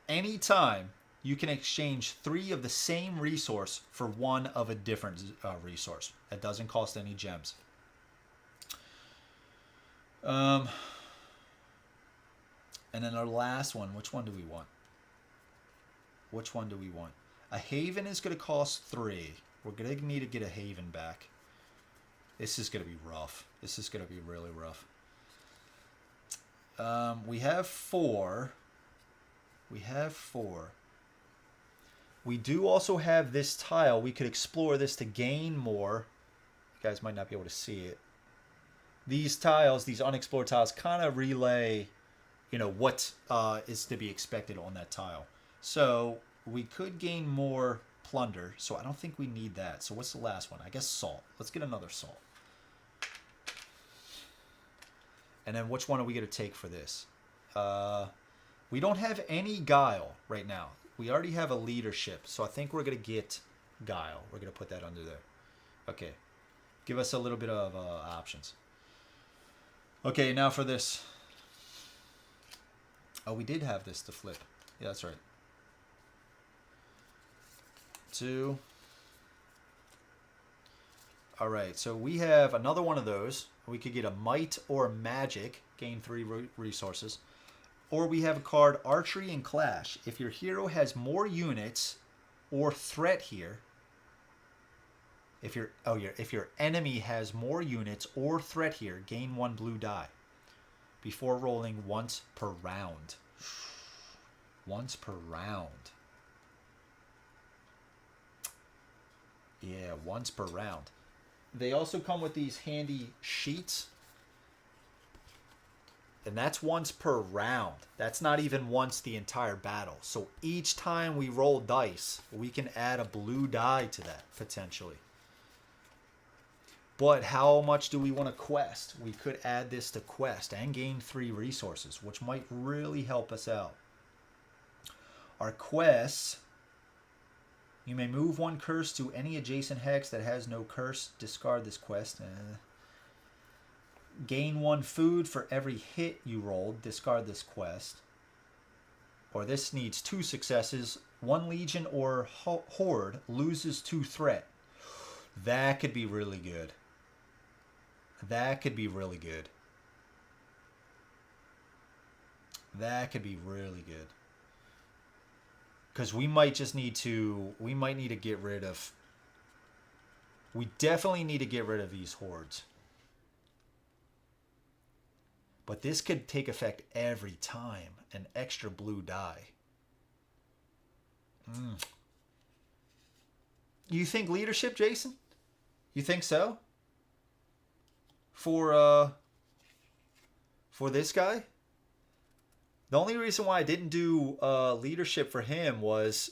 anytime you can exchange 3 of the same resource for 1 of a different resource. That doesn't cost any gems. And then our last one, which one do we want? Which one do we want? A haven is going to cost 3. We're going to need to get a haven back. This is going to be rough. This is going to be really rough. We have 4. We have 4. We do also have this tile. We could explore this to gain more. You guys might not be able to see it. These tiles, these unexplored tiles, kind of relay, what is to be expected on that tile. So we could gain more plunder. So I don't think we need that. So what's the last one? I guess salt. Let's get another salt. And then which one are we going to take for this? We don't have any guile right now. We already have a leadership. So I think we're going to get guile. We're going to put that under there. Okay. Give us a little bit of options. Okay, now for this. Oh, we did have this to flip. Yeah, that's right. 2. All right, so we have another one of those. We could get a might or magic, gain 3 resources. Or we have a card, archery and clash. If your hero has more units or threat here, if your enemy has more units or threat here, gain 1 blue die before rolling once per round. Once per round. Yeah, once per round. They also come with these handy sheets. And that's once per round. That's not even once the entire battle. So each time we roll dice, we can add a blue die to that, potentially. But how much do we want to quest? We could add this to quest and gain 3 resources, which might really help us out. Our quests, you may move 1 curse to any adjacent hex that has no curse. Discard this quest. Gain 1 food for every hit you rolled. Discard this quest. Or this needs 2 successes. 1 legion or horde loses 2 threat. That could be really good. That could be really good. That could be really good. Because we might just need to... We might need to get rid of... We definitely need to get rid of these hordes. But this could take effect every time. An extra blue die. You think leadership, Jason? You think so? For this guy? The only reason why I didn't do leadership for him was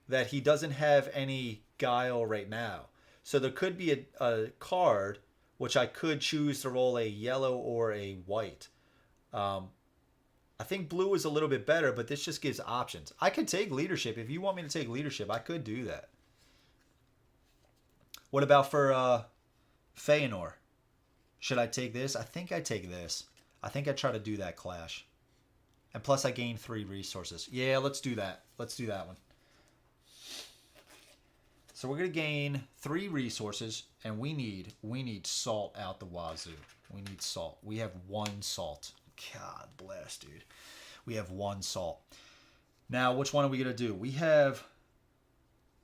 that he doesn't have any guile right now. So there could be a card which I could choose to roll a yellow or a white. I think blue is a little bit better, but this just gives options. I could take leadership. If you want me to take leadership, I could do that. What about for Feanor? Should I take this? I think I take this. I think I try to do that clash. And plus I gain 3 resources. Yeah, let's do that. Let's do that one. So we're going to gain 3 resources, and we need salt out the wazoo. We need salt. We have 1 salt. God bless, dude. We have 1 salt. Now, which one are we going to do? We have,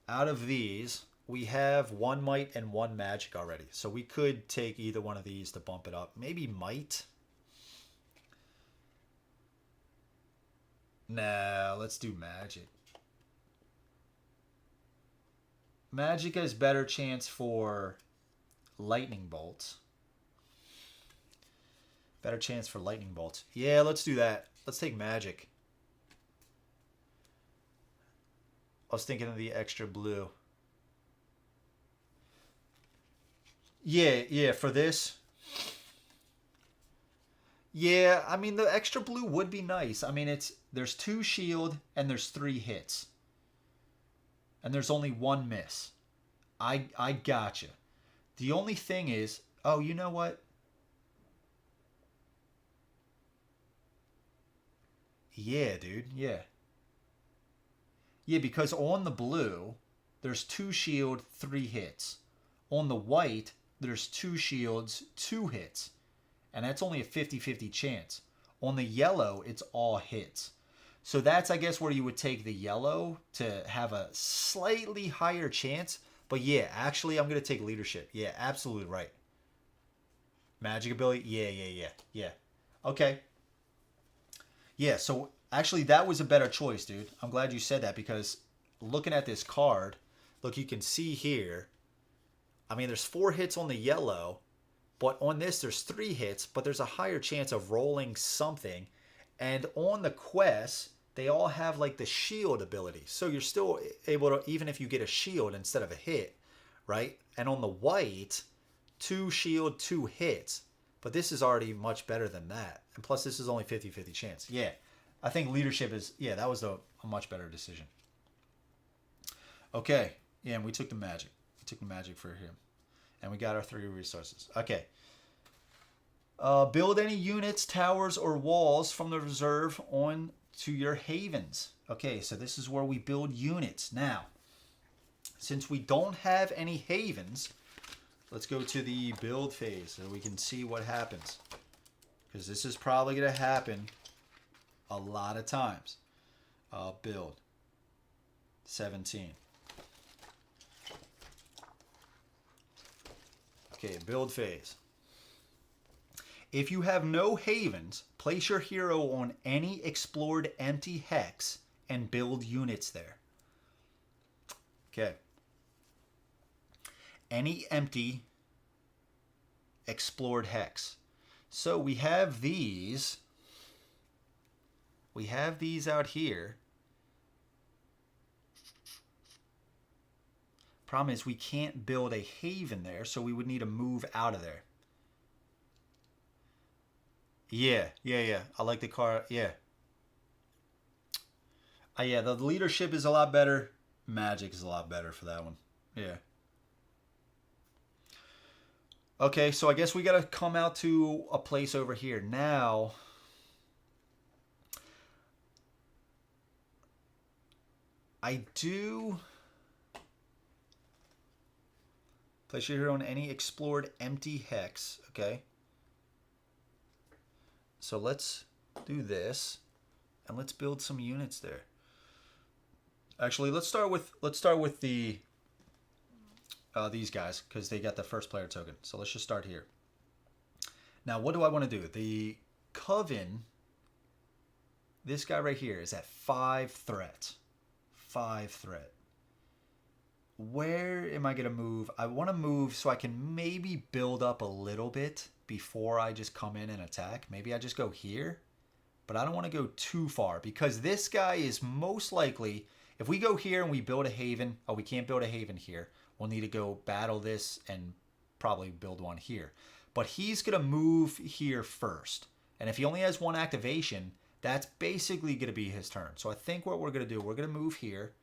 out of these, we have 1 might and 1 magic already. So we could take either one of these to bump it up. Maybe might. Nah, let's do magic. Magic has better chance for lightning bolts. Better chance for lightning bolts. Yeah, let's do that. Let's take magic. I was thinking of the extra blue. Yeah, for this. Yeah, I mean, the extra blue would be nice. I mean, there's 2 shield and there's 3 hits. And there's only 1 miss. I gotcha. The only thing is... Oh, you know what? Yeah, dude. Yeah. Yeah, because on the blue, there's 2 shield, 3 hits. On the white, there's 2 shields, 2 hits. And that's only a 50-50 chance. On the yellow, it's all hits. So that's, I guess, where you would take the yellow to have a slightly higher chance. But yeah, actually, I'm going to take leadership. Yeah, absolutely right. Magic ability? Yeah. Okay. Yeah, so actually, that was a better choice, dude. I'm glad you said that, because looking at this card, look, you can see here, I mean, there's 4 hits on the yellow, but on this, there's 3 hits, but there's a higher chance of rolling something. And on the quest, they all have like the shield ability. So you're still able to, even if you get a shield instead of a hit, right? And on the white, 2 shield, 2 hits. But this is already much better than that. And plus, this is only 50-50 chance. Yeah, I think leadership is, yeah, that was a much better decision. Okay, yeah, and we took the magic. We took the magic for him. And we got our 3 resources. Okay. Build any units, towers, or walls from the reserve on to your havens. Okay, so this is where we build units. Now, since we don't have any havens, let's go to the build phase so we can see what happens. Because this is probably going to happen a lot of times. Build. 17. Okay, build phase. If you have no havens, place your hero on any explored empty hex and build units there. Okay. any empty explored hex. So we have these. We have these out here. Problem is we can't build a haven there, so we would need to move out of there. Yeah. I like the car. Yeah. Yeah, the leadership is a lot better. Magic is a lot better for that one. Yeah. Okay, so I guess we got to come out to a place over here. Now, I do... Place your hero on any explored empty hex. Okay. So let's do this, and let's build some units there. Actually, let's start with the these guys, because they got the first player token. So let's just start here. Now, what do I want to do? The Coven, this guy right here, is at 5 threat. 5 threat. Where am I going to move? I want to move so I can maybe build up a little bit before I just come in and attack. Maybe I just go here, but I don't want to go too far because this guy is most likely, if we go here and we build a haven, oh, we can't build a haven here. We'll need to go battle this and probably build one here. But he's going to move here first. And if he only has 1 activation, that's basically going to be his turn. So I think what we're going to do, we're going to move here.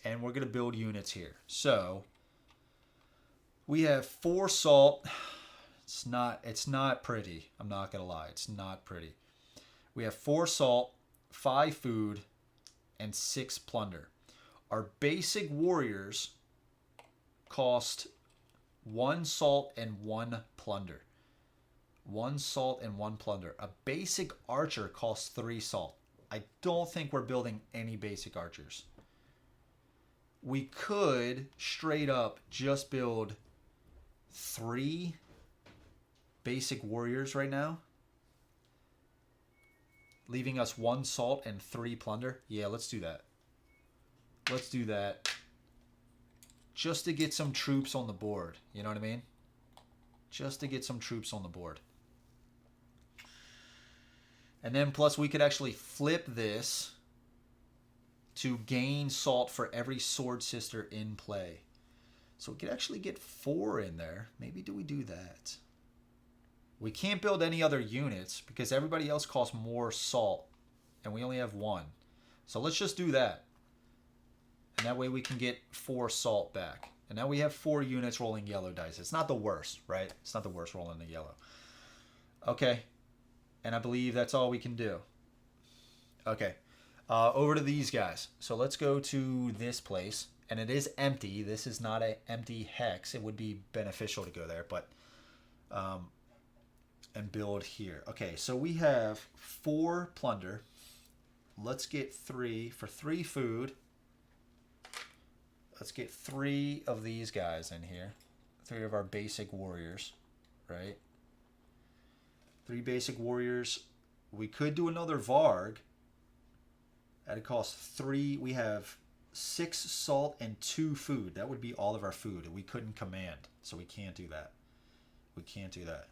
And we're going to build units here. So we have 4 salt. It's not pretty. I'm not going to lie. It's not pretty. We have 4 salt, 5 food, and 6 plunder. Our basic warriors cost 1 salt and 1 plunder. 1 salt and 1 plunder. A basic archer costs 3 salt. I don't think we're building any basic archers. We could straight up just build 3 basic warriors right now, leaving us 1 salt and 3 plunder. Yeah, let's do that. Let's do that just to get some troops on the board. You know what I mean? Just to get some troops on the board. And then plus we could actually flip this to gain salt for every sword sister in play. So we could actually get 4 in there. Maybe do we do that? We can't build any other units because everybody else costs more salt and we only have 1. So let's just do that. And that way we can get 4 salt back. And now we have 4 units rolling yellow dice. It's not the worst, right? It's not the worst rolling the yellow. Okay. And I believe that's all we can do. Okay. Over to these guys. So let's go to this place. And it is empty. This is not an empty hex. It would be beneficial to go there, but and build here. Okay, so we have 4 plunder. Let's get 3 for 3 food. Let's get 3 of these guys in here. 3 of our basic warriors, right? 3 basic warriors. We could do another Varg. That'd cost 3. We have 6 salt and 2 food. That would be all of our food. And we couldn't command. So we can't do that. We can't do that.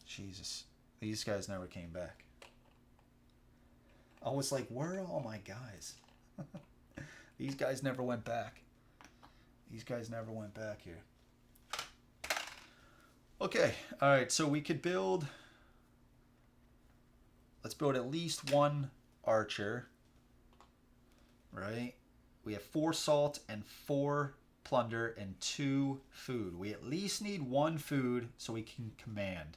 Jesus. These guys never came back. I was like, where are all my guys? These guys never went back. These guys never went back here. Okay, all right, so we could build, let's build at least 1 archer, right? We have 4 salt and 4 plunder and 2 food. We at least need 1 food so we can command.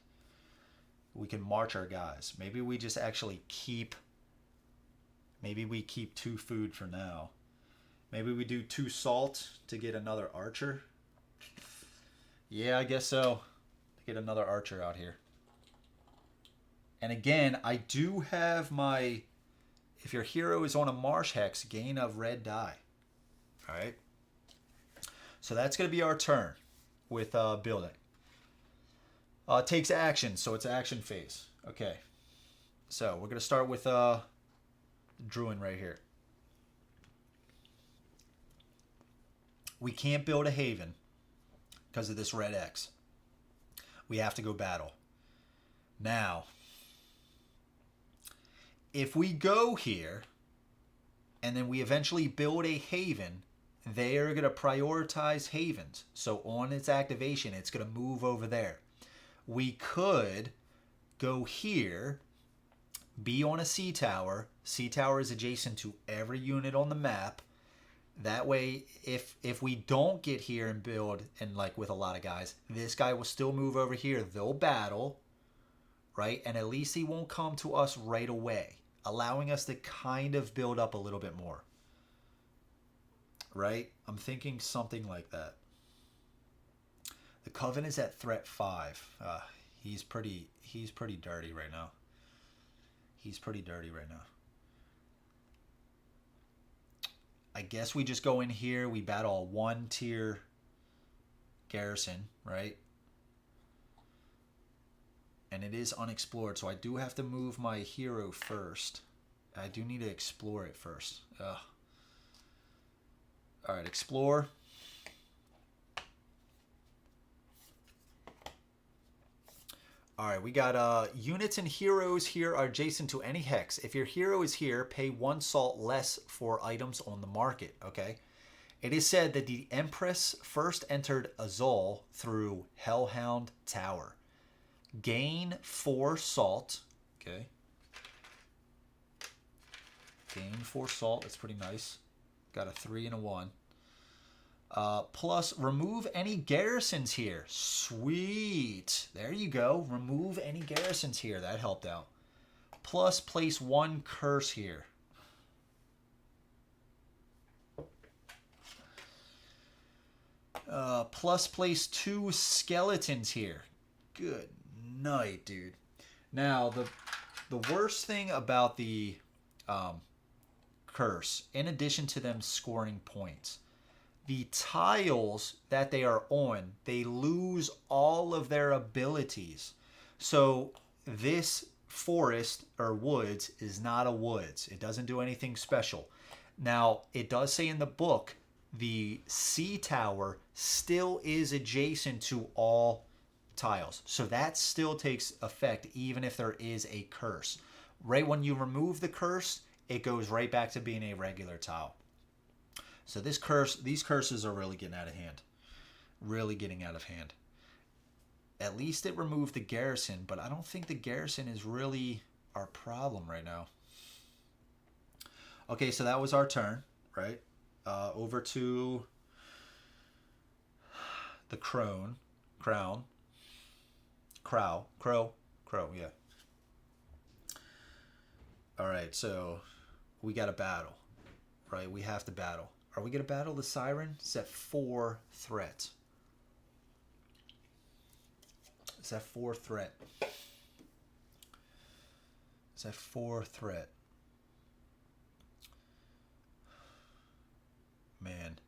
We can march our guys. Maybe we just actually keep, maybe we keep 2 food for now. Maybe we do 2 salt to get another archer. Yeah, I guess so. Get another archer out here. And again, I do have my, if your hero is on a marsh hex, gain of red die. All right. So that's going to be our turn with building. Takes action, so it's action phase. Okay. So we're going to start with Druwhn right here. We can't build a haven because of this red X. We have to go battle. Now, if we go here and then we eventually build a haven, they are going to prioritize havens. So on its activation, it's going to move over there. We could go here, be on a sea tower. Sea tower is adjacent to every unit on the map. That way, if we don't get here and build, and like with a lot of guys, this guy will still move over here. They'll battle, right? And at least he won't come to us right away, allowing us to kind of build up a little bit more, right? I'm thinking something like that. The Coven is at threat 5. He's pretty dirty right now. He's pretty dirty right now. I guess we just go in here. We battle a 1-tier garrison, right? And it is unexplored, so I do have to move my hero first. I do need to explore it first. Ugh. All right, explore. All right, we got units and heroes here are adjacent to any hex. If your hero is here, pay 1 salt less for items on the market, okay? It is said that the Empress first entered Azul through Hellhound Tower. Gain 4 salt, okay? Gain 4 salt, that's pretty nice. Got a 3 and a 1. Plus, remove any garrisons here. Sweet. There you go. Remove any garrisons here. That helped out. Plus, place 1 curse here. Plus, place 2 skeletons here. Good night, dude. Now, the worst thing about the curse, in addition to them scoring points, the tiles that they are on, they lose all of their abilities. So this forest or woods is not a woods. It doesn't do anything special. Now, it does say in the book, the sea tower still is adjacent to all tiles. So that still takes effect even if there is a curse. Right when you remove the curse, it goes right back to being a regular tile. So these curses are really getting out of hand. Really getting out of hand. At least it removed the garrison, but I don't think the garrison is really our problem right now. Okay, so that was our turn, right? Over to the Krowh, yeah. All right, so we got to battle, right? We have to battle. Are we going to battle the Siren? It's at 4 threat. It's at 4 threat. It's at 4 threat. Man.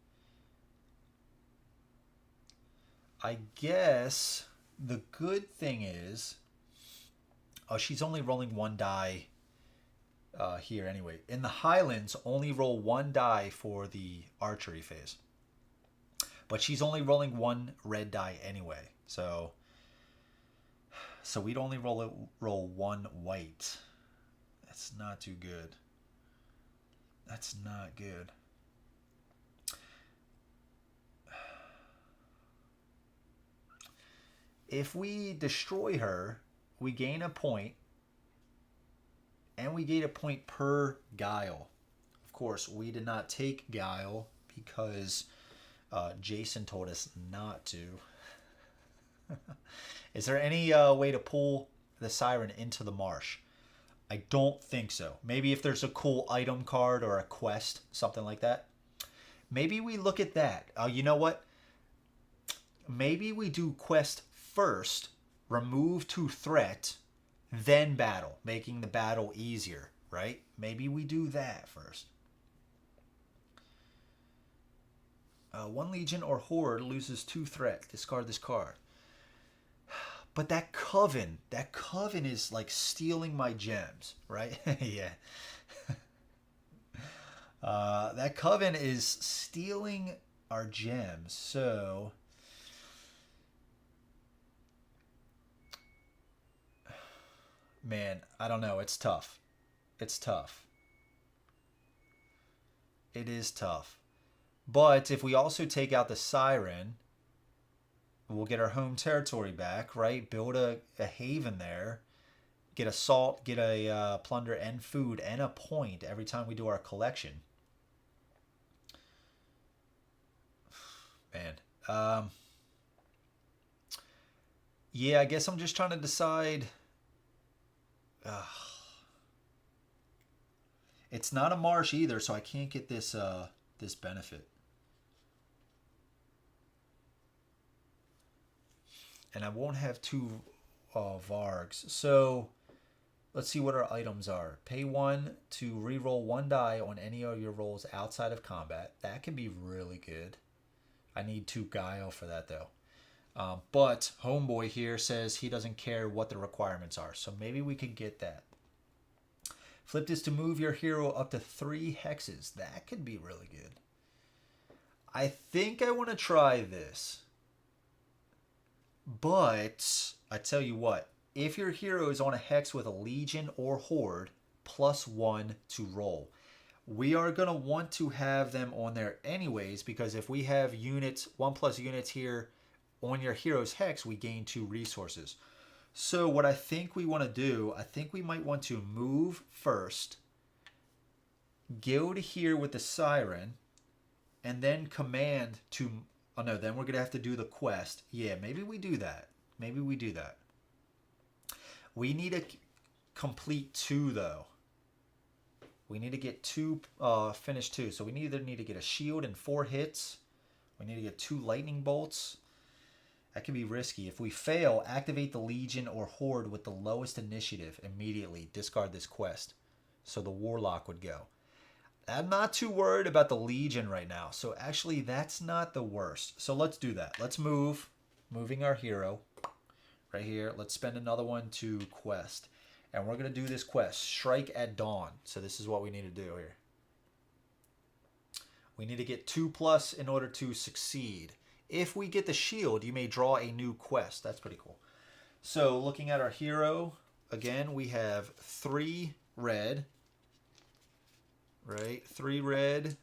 I guess the good thing is... Oh, she's only rolling 1 die here anyway. In the Highlands, only roll 1 die for the archery phase. But she's only rolling 1 red die anyway. So we'd only roll 1 white. That's not too good. That's not good. If we destroy her, we gain a point. And we gain a point per guile. Of course, we did not take guile because Jason told us not to. Is there any way to pull the Siren into the marsh? I don't think so. Maybe if there's a cool item card or a quest, something like that. Maybe we look at that. You know what? Maybe we do quest first, remove 2 threat, then battle, making the battle easier, right? Maybe we do that first. 1 Legion or Horde loses 2 threat. Discard this card. But that coven is like stealing my gems, right? Yeah. That coven is stealing our gems. So man, I don't know. It's tough. It's tough. It is tough. But if we also take out the siren, we'll get our home territory back, right? Build a haven there. Get a salt, get a plunder and food and a point every time we do our collection. Man. Yeah, I guess I'm just trying to decide. It's not a marsh either, so I can't get this this benefit. And I won't have two Vargs. So let's see what our items are. Pay 1 to reroll 1 die on any of your rolls outside of combat. That can be really good. I need 2 guile for that though. But Homeboy here says he doesn't care what the requirements are. So maybe we could get that. Flip this to move your hero up to 3 hexes. That could be really good. I think I want to try this. But I tell you what, if your hero is on a hex with a legion or horde, +1 to roll. We are going to want to have them on there anyways, because if we have units, 1+ units here on your hero's hex, we gain 2 resources. So what I think we want to do, I think we might want to move first, go to here with the siren, and then command to... Oh no, then we're going to have to do the quest. Yeah, maybe we do that. Maybe we do that. We need to complete 2 though. We need to get 2, finish 2. So we either need to get a shield and 4 hits. We need to get 2 lightning bolts. That can be risky. If we fail, activate the legion or horde with the lowest initiative immediately. Discard this quest. So the warlock would go. I'm not too worried about the legion right now. So actually, that's not the worst. So let's do that. Let's move. Moving our hero right here. Let's spend another one to quest. And we're going to do this quest. Strike at dawn. So this is what we need to do here. We need to get 2+ in order to succeed. If we get the shield, you may draw a new quest. That's pretty cool. So looking at our hero, again, we have 3 red. Right? 3 red.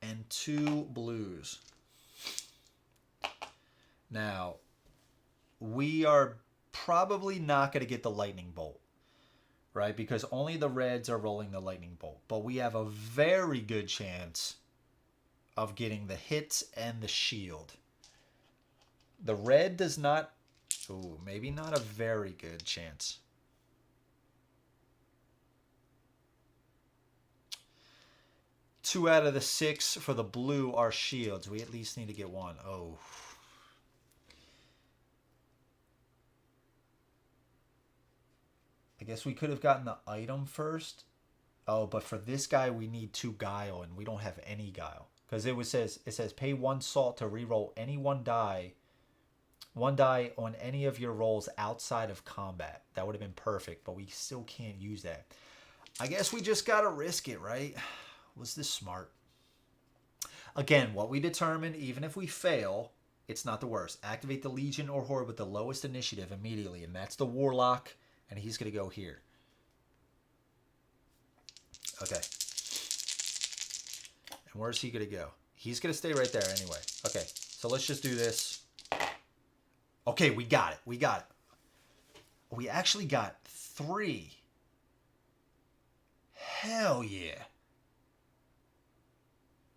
And 2 blues. Now, we are probably not going to get the lightning bolt. Right? Because only the reds are rolling the lightning bolt. But we have a very good chance of getting the hits and the shield. The red does not... Ooh, maybe not a very good chance. Two out of the 6 for the blue are shields. We at least need to get 1. Oh. I guess we could have gotten the item first. Oh, but for this guy, we need 2 guile, and we don't have any guile. Because it says pay 1 salt to reroll any 1 die on any of your rolls outside of combat. That would have been perfect, but we still can't use that. I guess we just got to risk it, right? Was this smart? Again, what we determined, even if we fail, it's not the worst. Activate the legion or horde with the lowest initiative immediately, and that's the warlock, and he's going to go here. Okay. And where's he going to go? He's going to stay right there anyway. Okay, so let's just do this. Okay, we got it. We got it. We actually got 3. Hell yeah.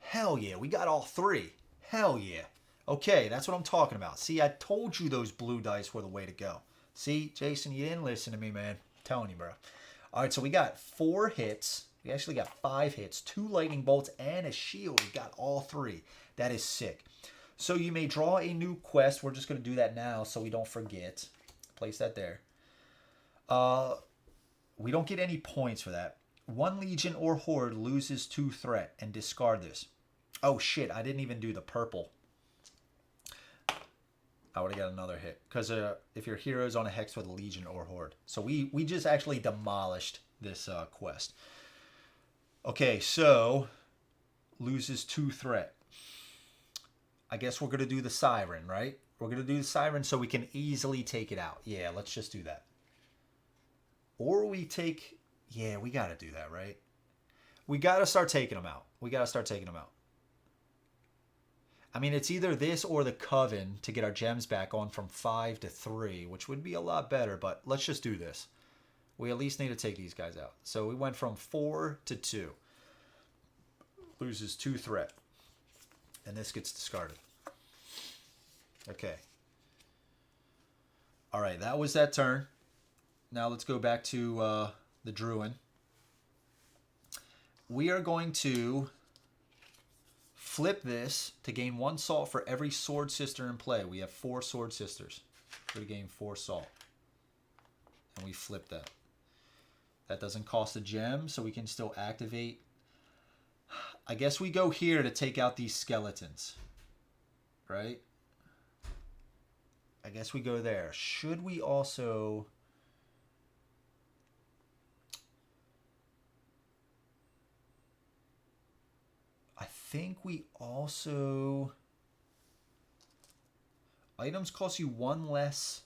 Hell yeah, we got all 3. Hell yeah. Okay, that's what I'm talking about. See, I told you those blue dice were the way to go. See, Jason, you didn't listen to me, man. I'm telling you, bro. All right, so we got 4 hits. We actually got 5 hits, 2 lightning bolts, and a shield. We got all 3. That is sick. So you may draw a new quest. We're just going to do that now so we don't forget. Place that there. We don't get any points for that. 1 legion or horde loses 2 threat, and discard this. Oh shit, I didn't even do the purple. I would have got another hit. Because if your hero's on a hex with a legion or horde. So we just actually demolished this quest. Okay, so loses 2 threat. I guess we're going to do the siren, right? We're going to do the siren so we can easily take it out. Yeah, let's just do that. Or we take... Yeah, we got to do that, right? We got to start taking them out. We got to start taking them out. I mean, it's either this or the Coven to get our gems back on from 5 to 3, which would be a lot better, but let's just do this. We at least need to take these guys out. So we went from 4 to 2. Loses 2 threat. And this gets discarded. Okay. All right, that was that turn. Now let's go back to the Druwhn. We are going to flip this to gain 1 salt for every sword sister in play. We have 4 sword sisters. We're going to gain 4 salt. And we flip that. That doesn't cost a gem, so we can still activate. I guess we go here to take out these skeletons. Right? I guess we go there. Should we also... I think we also... Items cost you 1 less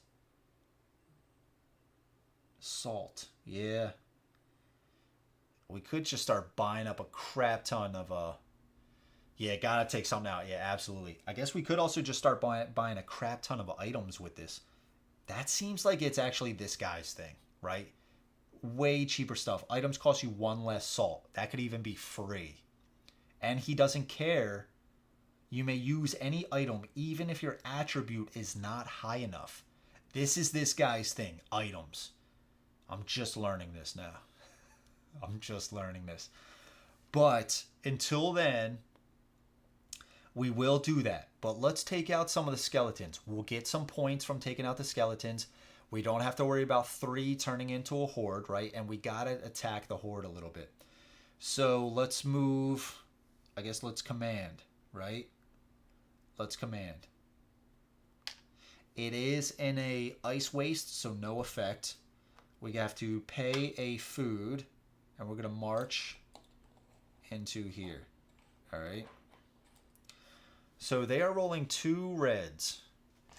salt. Yeah. We could just start buying up a crap ton of... Yeah, gotta take something out. Yeah, absolutely. I guess we could also just start buying a crap ton of items with this. That seems like it's actually this guy's thing, right? Way cheaper stuff. Items cost you 1 less salt. That could even be free. And he doesn't care. You may use any item even if your attribute is not high enough. This is this guy's thing. Items. I'm just learning this now. I'm just learning this. But until then, we will do that. But let's take out some of the skeletons. We'll get some points from taking out the skeletons. We don't have to worry about 3 turning into a horde, right? And we gotta attack the horde a little bit. So let's move... I guess let's command, right? Let's command. It is in a ice waste, so no effect. We have to pay a food, and we're going to march into here. All right. So they are rolling 2 reds,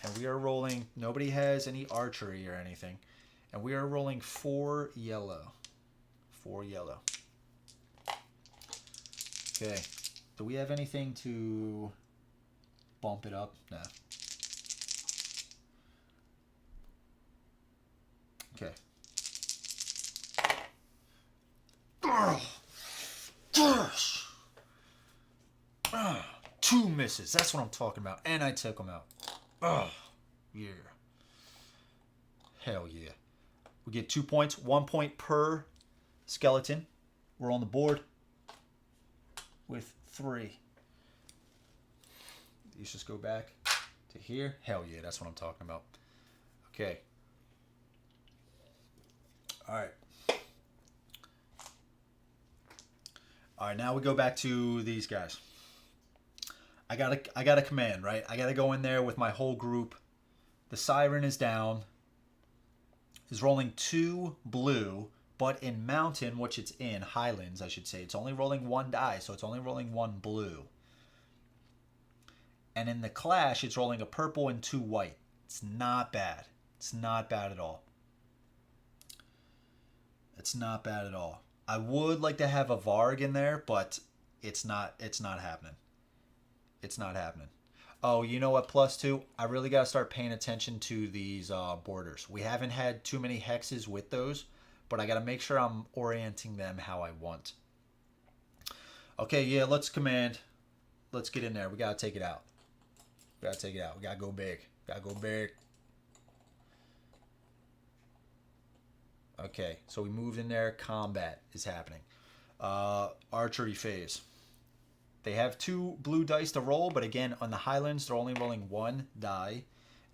and we are rolling... Nobody has any archery or anything. And we are rolling 4 yellow. 4 yellow. Okay. Do we have anything to bump it up? No. Okay. Gosh. 2 misses. That's what I'm talking about. And I took them out. Oh, yeah. Hell yeah. We get 2 points. 1 point per skeleton. We're on the board with 3. These just go back to here. Hell yeah, that's what I'm talking about. Okay. All right. All right, now we go back to these guys. I got a command, right? I got to go in there with my whole group. The siren is down. Is rolling 2 blue. But in Mountain, which it's in, Highlands, I should say, it's only rolling 1 die, so it's only rolling 1 blue. And in the Clash, it's rolling a purple and 2 white. It's not bad. It's not bad at all. It's not bad at all. I would like to have a Varg in there, but it's not happening. It's not happening. Oh, you know what, +2? I really got to start paying attention to these borders. We haven't had too many hexes with those. But I got to make sure I'm orienting them how I want. Okay, yeah, let's command. Let's get in there. We got to take it out. We got to take it out. We got to go big. Got to go big. Okay, so we moved in there. Combat is happening. Archery phase. They have 2 blue dice to roll, but again, on the Highlands, they're only rolling 1 die.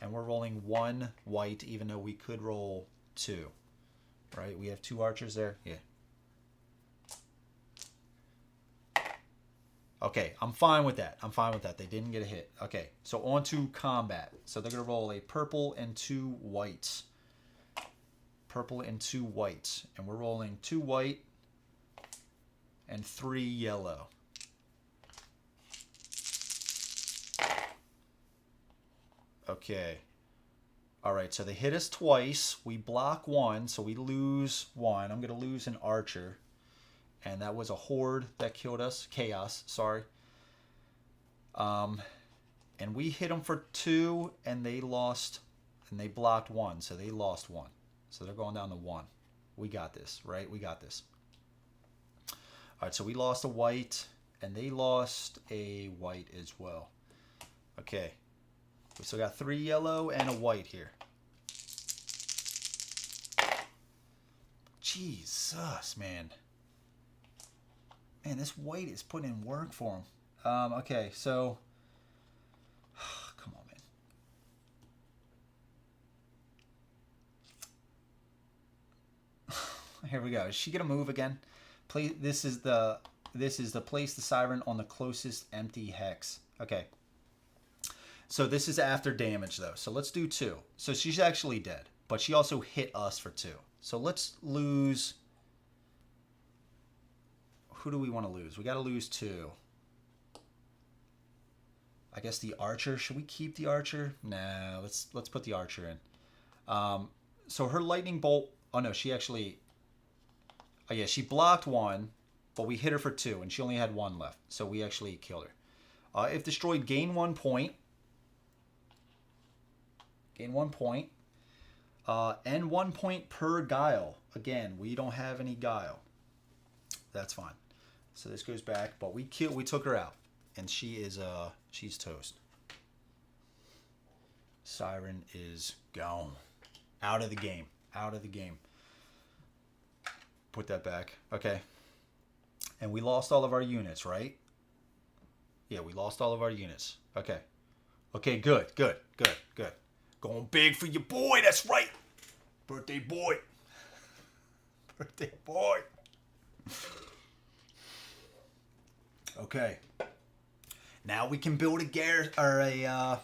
And we're rolling 1 white, even though we could roll 2. Right, we have 2 archers there. Yeah. Okay, I'm fine with that. I'm fine with that. They didn't get a hit. Okay, so on to combat. So they're going to roll a purple and 2 whites. Purple and 2 whites. And we're rolling 2 white and 3 yellow. Okay. All right, so they hit us twice. We block 1, so we lose 1. I'm going to lose an archer. And that was a horde that killed us. Chaos, sorry. And we hit them for 2, and they lost, and they blocked 1, so they lost 1. So they're going down to 1. We got this, right? We got this. All right, so we lost a white, and they lost a white as well. Okay. We still got 3 yellow and a white here. Jesus, man. Man, this white is putting in work for him. Okay, so... come on, man. Here we go. Is she gonna move again? This is the place the siren on the closest empty hex. Okay. So this is after damage, though. So let's do 2. So she's actually dead. But she also hit us for 2. So let's lose... Who do we want to lose? We got to lose 2. I guess the archer. Should we keep the archer? Nah, let's put the archer in. So her lightning bolt... Oh, no, she actually... Oh, yeah, she blocked 1, but we hit her for 2, and she only had 1 left. So we actually killed her. If destroyed, gain 1 point. Gain 1 point. And 1 point per guile. Again, we don't have any guile. That's fine. So this goes back, but we took her out. And she is she's toast. Siren is gone. Out of the game. Out of the game. Put that back. Okay. And we lost all of our units, right? Yeah, we lost all of our units. Okay. Okay, good. Going big for your boy, that's right. Birthday boy. Birthday boy. Okay. Now we can build a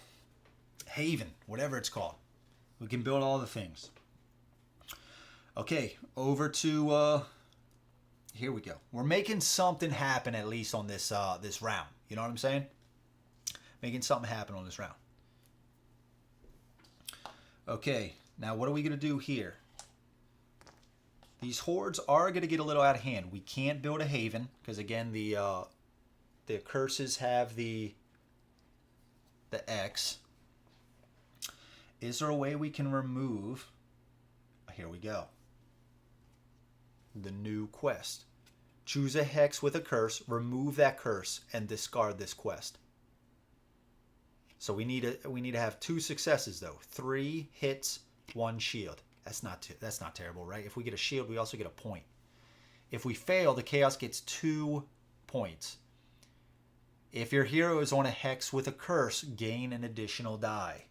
haven, whatever it's called. We can build all the things. Okay, over to here we go. We're making something happen at least on this this round. You know what I'm saying? Making something happen on this round. Okay, now what are we going to do here? These hordes are going to get a little out of hand. We can't build a haven because, again, the curses have the X. Is there a way we can remove... Here we go. The new quest. Choose a hex with a curse, remove that curse, and discard this quest. So we need to have 2 successes though. 3 hits, 1 shield. That's not terrible, right? If we get a shield, we also get a point. If we fail, the chaos gets 2 points. If your hero is on a hex with a curse, gain an additional die.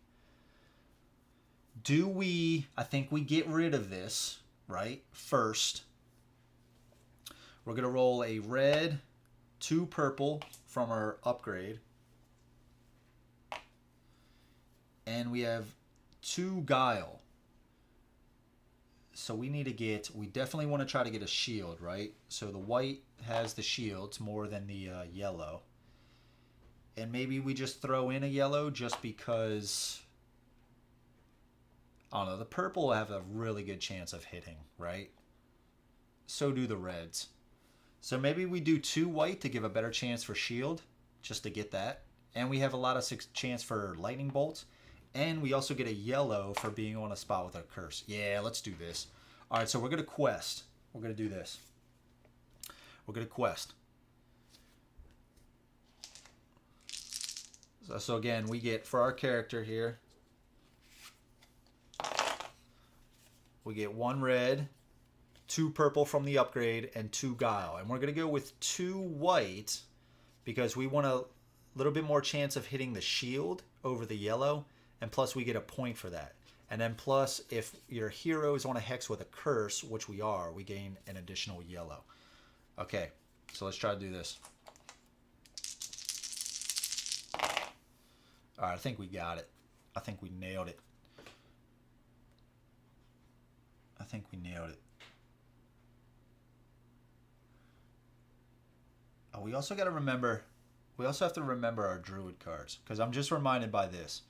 I think we get rid of this, right? First, we're going to roll a red, 2 purple from our upgrade. And we have 2 guile. So we definitely want to try to get a shield, right? So the white has the shields more than the yellow. And maybe we just throw in a yellow just because... I don't know, the purple will have a really good chance of hitting, right? So do the reds. So maybe we do 2 white to give a better chance for shield, just to get that. And we have a lot of chance for lightning bolts. And we also get a yellow for being on a spot with a curse. Yeah, let's do this. All right, so we're going to quest. We're going to do this. We're going to quest. So again, we get, for our character here, we get 1 red, 2 purple from the upgrade, and 2 guile. And we're going to go with 2 white because we want a little bit more chance of hitting the shield over the yellow. And plus we get a point for that. And then plus if your hero is on a hex with a curse, which we are, we gain an additional yellow. Okay, so let's try to do this. All right, I think we got it. I think we nailed it. I think we nailed it. Oh, we also got to remember, we also have to remember our druid cards, because I'm just reminded by this.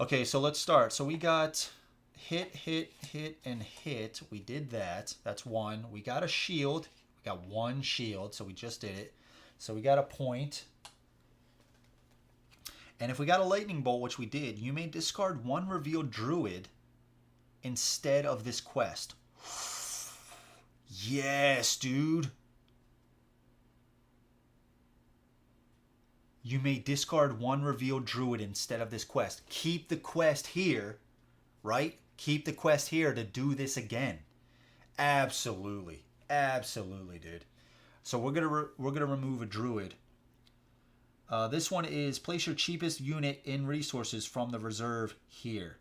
Okay, so let's start. So we got hit, hit, hit, and hit. We did that. That's one. We got a shield. We got one shield, so we just did it. So we got a point. And if we got a lightning bolt, which we did, you may discard one revealed druid instead of this quest. Yes, dude. You may discard one revealed druid instead of this quest. Keep the quest here, right? Keep the quest here to do this again. Absolutely. Absolutely, dude. So we're gonna remove a druid. This one is place your cheapest unit in resources from the reserve here.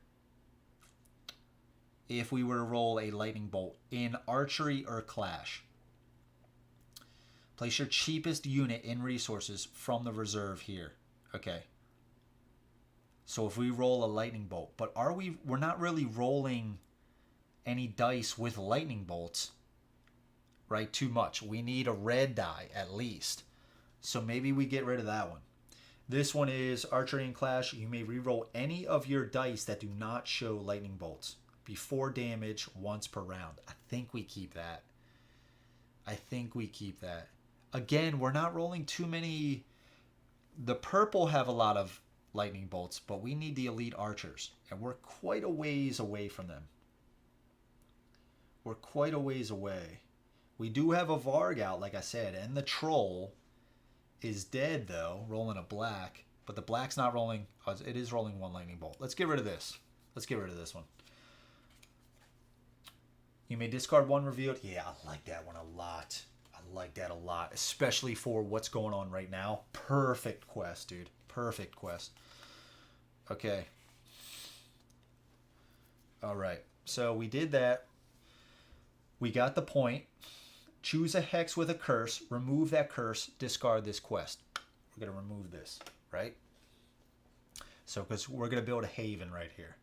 If we were to roll a lightning bolt in archery or clash. Place your cheapest unit in resources from the reserve here. Okay. So if we roll a lightning bolt, but we're not really rolling any dice with lightning bolts, right? Too much. We need a red die at least. So maybe we get rid of that one. This one is archery and clash. You may reroll any of your dice that do not show lightning bolts before damage once per round. I think we keep that. I think we keep that. Again, we're not rolling too many. The purple have a lot of lightning bolts, but we need the elite archers, and we're quite a ways away from them. We're quite a ways away. We do have a Varg out, like I said, and the troll is dead, though, rolling a black, but the black's not rolling. It is rolling one lightning bolt. Let's get rid of this. Let's get rid of this one. You may discard one revealed. Yeah, I like that one a lot. I like that a lot, especially for what's going on right now. Perfect quest, dude. Perfect quest. Okay. All right. So we did that. We got the point. Choose a hex with a curse. Remove that curse. Discard this quest. We're going to remove this, right? So because we're going to build a haven right here.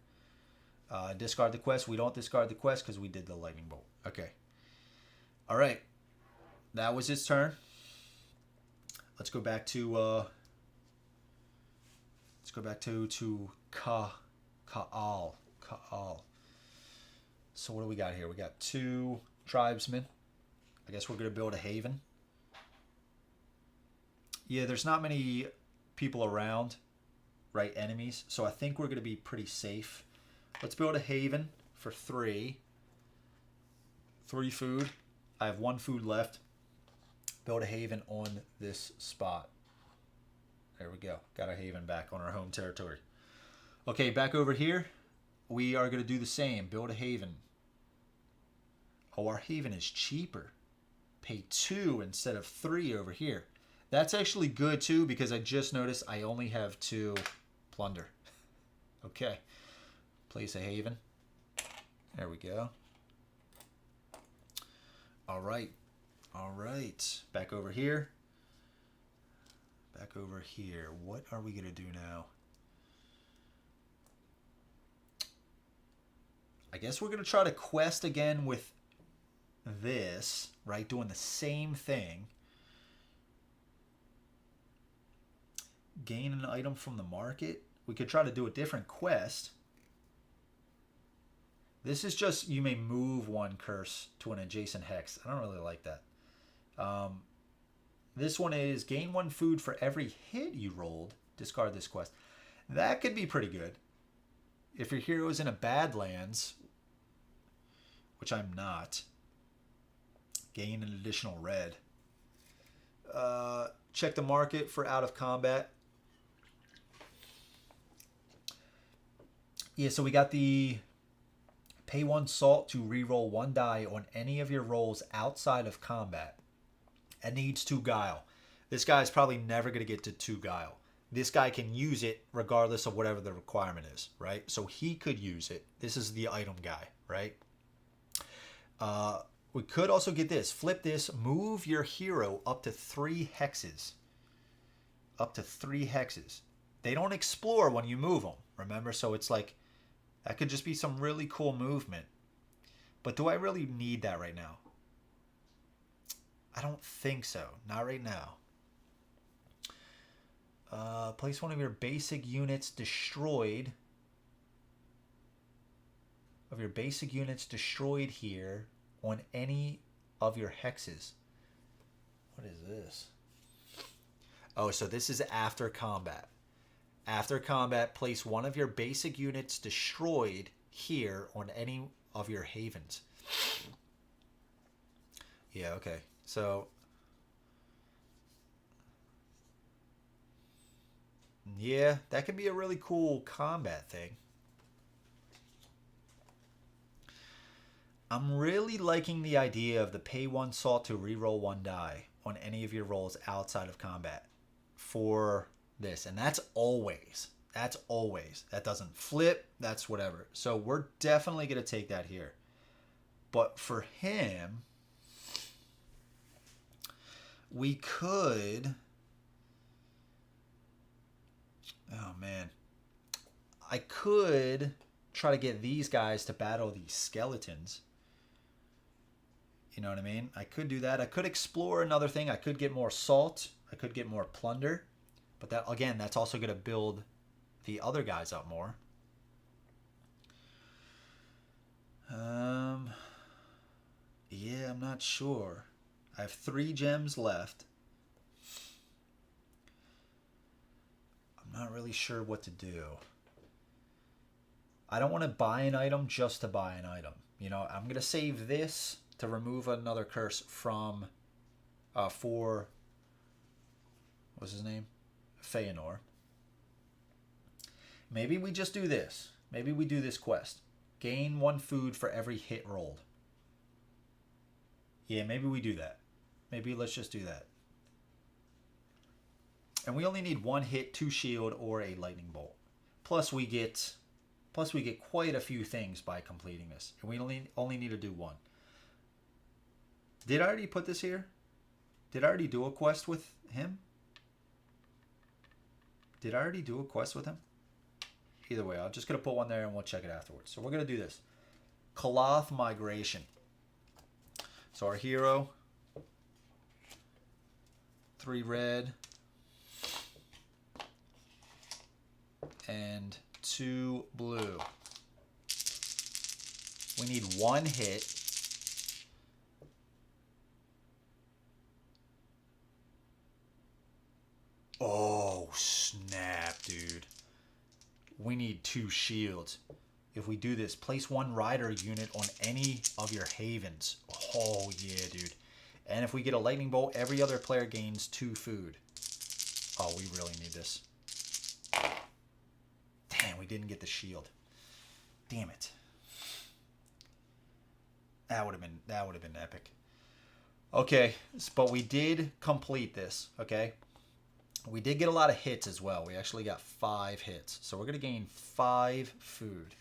Discard the quest. We don't discard the quest because we did the lightning bolt. Okay. All right. That was his turn. Let's go back to Krowh. So what do we got here? We got 2 tribesmen. I guess we're going to build a haven. Yeah, there's not many people around, right? Enemies. So I think we're going to be pretty safe. Let's build a haven for 3. 3 food. I have 1 food left. Build a haven on this spot. There we go. Got a haven back on our home territory. Okay, back over here. We are going to do the same. Build a haven. Oh, our haven is cheaper. Pay 2 instead of 3 over here. That's actually good too, because I just noticed I only have 2 plunder. Okay. Place a haven. There we go. All right. All right. Back over here. Back over here. What are we going to do now? I guess we're going to try to quest again with this, right? Doing the same thing. Gain an item from the market. We could try to do a different quest. This is just, you may move 1 curse to an adjacent hex. I don't really like that. This one is gain 1 food for every hit you rolled. Discard this quest. That could be pretty good. If your hero is in a Badlands, which I'm not, gain an additional red. Check the market for out of combat. Yeah, so we got the pay 1 salt to reroll 1 die on any of your rolls outside of combat. It needs 2 guile. This guy's probably never going to get to 2 guile. This guy can use it regardless of whatever the requirement is, right? So he could use it. This is the item guy, right? We could also get this. Flip this. Move your hero up to 3 hexes. Up to 3 hexes. they don't explore when you move them, remember? So it's like, that could just be some really cool movement. But do I really need that right now? I don't think so. Not right now. Place one of your basic units destroyed. Of your basic units destroyed here on any of your hexes. What is this? Oh, so this is after combat. After combat, place one of your basic units destroyed here on any of your havens. Yeah, okay. So, yeah, that could be a really cool combat thing. I'm really liking the idea of the pay one salt to reroll one die on any of your rolls outside of combat for this. And that's always. That's always. That doesn't flip. That's whatever. So we're definitely going to take that here. But for him, we could... Oh, man. I could try to get these guys to battle these skeletons. You know what I mean? I could do that. I could explore another thing. I could get more salt. I could get more plunder. But that, again, that's also going to build the other guys up more. Yeah, I'm not sure. I have 3 gems left. I'm not really sure what to do. I don't want to buy an item just to buy an item. You know, I'm going to save this to remove another curse from, for, what's his name? Feanor. Maybe we just do this. Maybe we do this quest. Gain 1 food for every hit rolled. Yeah, maybe we do that. Maybe let's just do that. And we only need 1 hit, 2 shield, or a lightning bolt. Plus we get quite a few things by completing this. And we only need to do 1. Did I already put this here? Did I already do a quest with him? Did I already do a quest with him? Either way, I'm just going to put one there and we'll check it afterwards. So we're going to do this. Krowh Migration. So our hero, 3 red, and 2 blue. We need 1 hit. Oh, snap, dude. We need 2 shields. If we do this, place 1 rider unit on any of your havens. Oh, yeah, dude. And if we get a lightning bolt, every other player gains 2 food. Oh, we really need this. Damn, we didn't get the shield. Damn it. That would have been epic. Okay, but we did complete this, okay? We did get a lot of hits as well. We actually got 5 hits. So we're going to gain 5 food.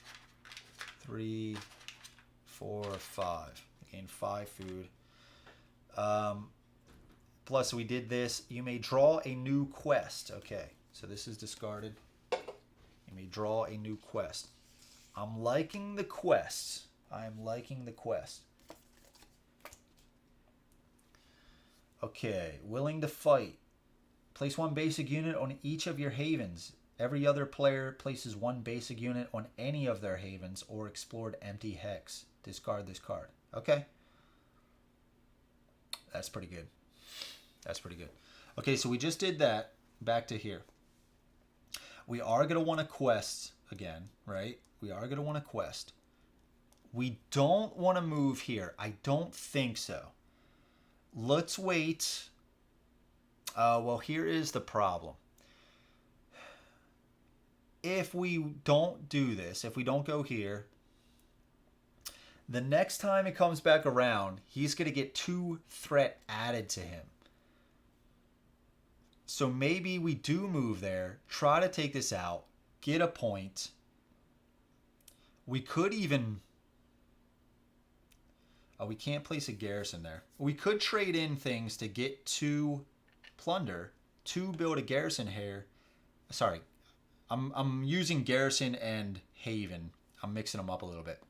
3, 4, 5. Gain 5 food. Plus, we did this. You may draw a new quest. Okay, so this is discarded. You may draw a new quest. I'm liking the quests. I'm liking the quest. Okay, willing to fight. Place 1 basic unit on each of your havens. Every other player places 1 basic unit on any of their havens or explored empty hex. Discard this card. Okay. That's pretty good. That's pretty good. Okay, so we just did that. Back to here. We are going to want a quest again, right? We are going to want a quest. We don't want to move here. I don't think so. Let's wait. Well, here is the problem. If we don't do this, if we don't go here, the next time it comes back around, he's going to get 2 threat added to him. So maybe we do move there, try to take this out, get a point. We could even... Oh, we can't place a garrison there. We could trade in things to get 2 plunder, to build a garrison here. Sorry, I'm using Garrison and Haven. I'm mixing them up a little bit.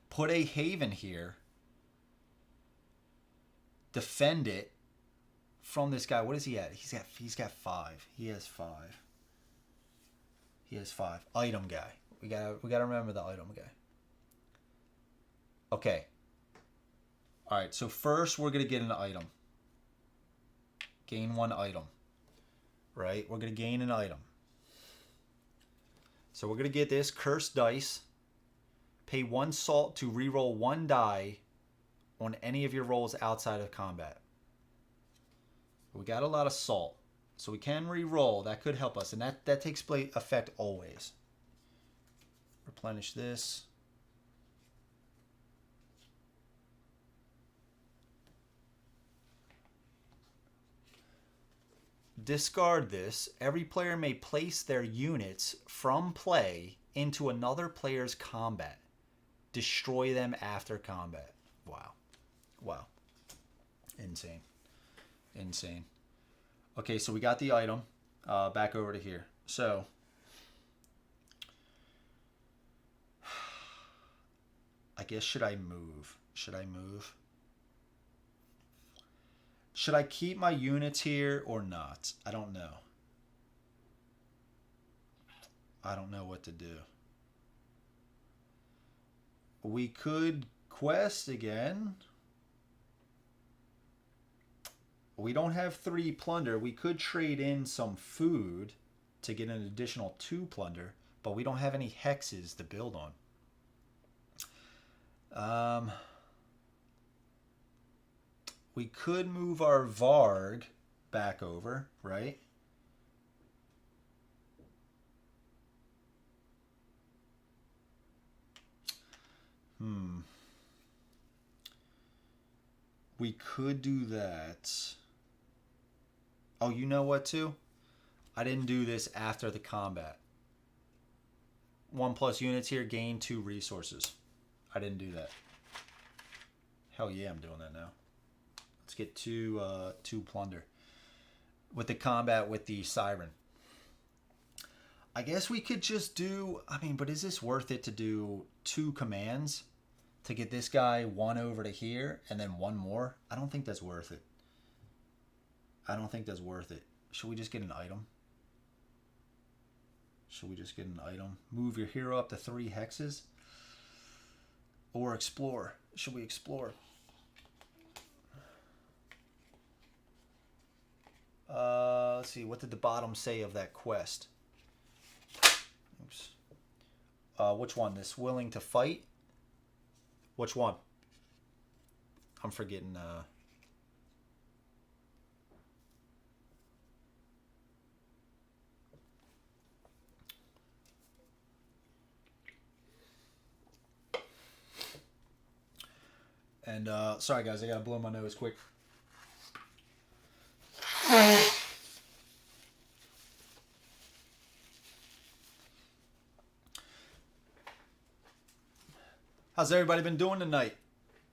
Put a Haven here. Defend it from this guy. What is he at? He's got 5. He has 5. He has 5. Item guy. We gotta remember the item guy. Okay. All right. So first we're gonna get an item. Gain 1 item. Right. We're gonna gain an item. So we're gonna get this cursed dice. Pay 1 salt to reroll 1 die on any of your rolls outside of combat. We got a lot of salt, so we can re-roll. That could help us, and that takes effect always. Replenish this. Discard this. Every player may place their units from play into another player's combat. Destroy them after combat. Wow. Wow. Insane. Insane. Okay, so we got the item. Back over to here. So, I guess, should I move? Should I move? Should I keep my units here or not? I don't know. I don't know what to do. We could quest again. We don't have 3 plunder. We could trade in some food to get an additional 2 plunder, but we don't have any hexes to build on. We could move our Varg back over, right? We could do that. Oh, you know what, too? I didn't do this after the combat. 1+ units here, gain 2 resources. I didn't do that. Hell yeah, I'm doing that now. Let's get 2 plunder. With the combat with the Siren. I guess we could just do... I mean, but is this worth it to do 2 commands? To get this guy 1 over to here and then 1 more? I don't think that's worth it. I don't think that's worth it. Should we just get an item? Should we just get an item? Move your hero up to 3 hexes? Or explore? Should we explore? Let's see. What did the bottom say of that quest? Oops. Which one? This willing to fight? Which one? I'm forgetting. And sorry guys, I gotta blow my nose quick. How's everybody been doing tonight?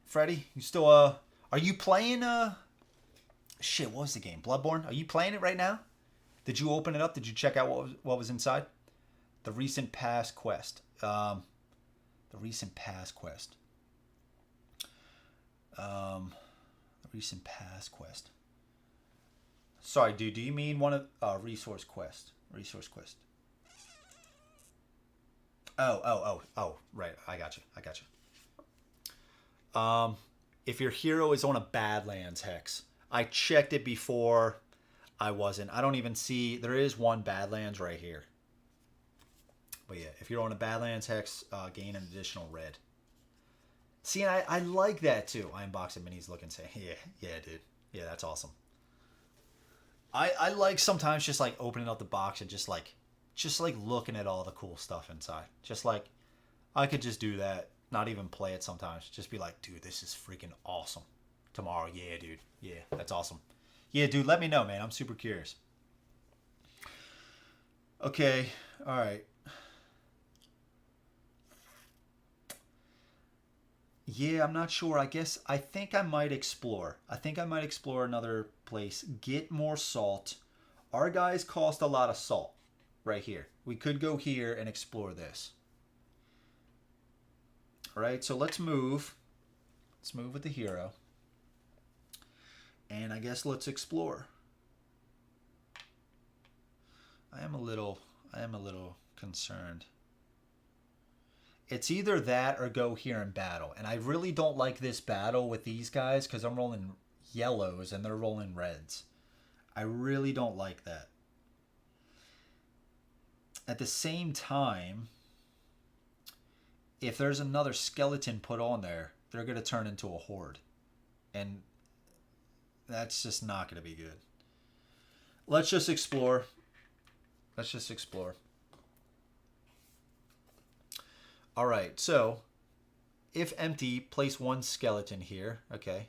Freddie, you still are you playing shit, what was the game? Bloodborne? Are you playing it right now? Did you open it up? Did you check out what was inside? The recent past quest. The recent past quest. Sorry, dude, do you mean one of resource quest? Resource quest. Oh, right. I got you. If your hero is on a Badlands hex, I checked it before. I don't even see, there is 1 Badlands right here. But yeah, if you're on a Badlands hex, gain an additional red. See, I like that too. I unbox it, Minnie's looking, saying, yeah, dude. Yeah, that's awesome. I like sometimes just like opening up the box and just like looking at all the cool stuff inside. Just like, I could just do that. Not even play it sometimes. Just be like, dude, this is freaking awesome. Tomorrow, yeah, dude. Yeah, that's awesome. Yeah, dude, let me know, man. I'm super curious. Okay, all right. Yeah, I'm not sure. I think I might explore. Another place. Get more salt. Our guys cost a lot of salt, right here. We could go here and explore this. All right, so let's move. Let's move with the hero. And I guess let's explore. I am a little concerned. It's either that or go here and battle. And I really don't like this battle with these guys because I'm rolling yellows and they're rolling reds. I really don't like that. At the same time, if there's another skeleton put on there, they're going to turn into a horde. And that's just not going to be good. Let's just explore. Let's just explore. All right, so if empty, place one skeleton here. Okay.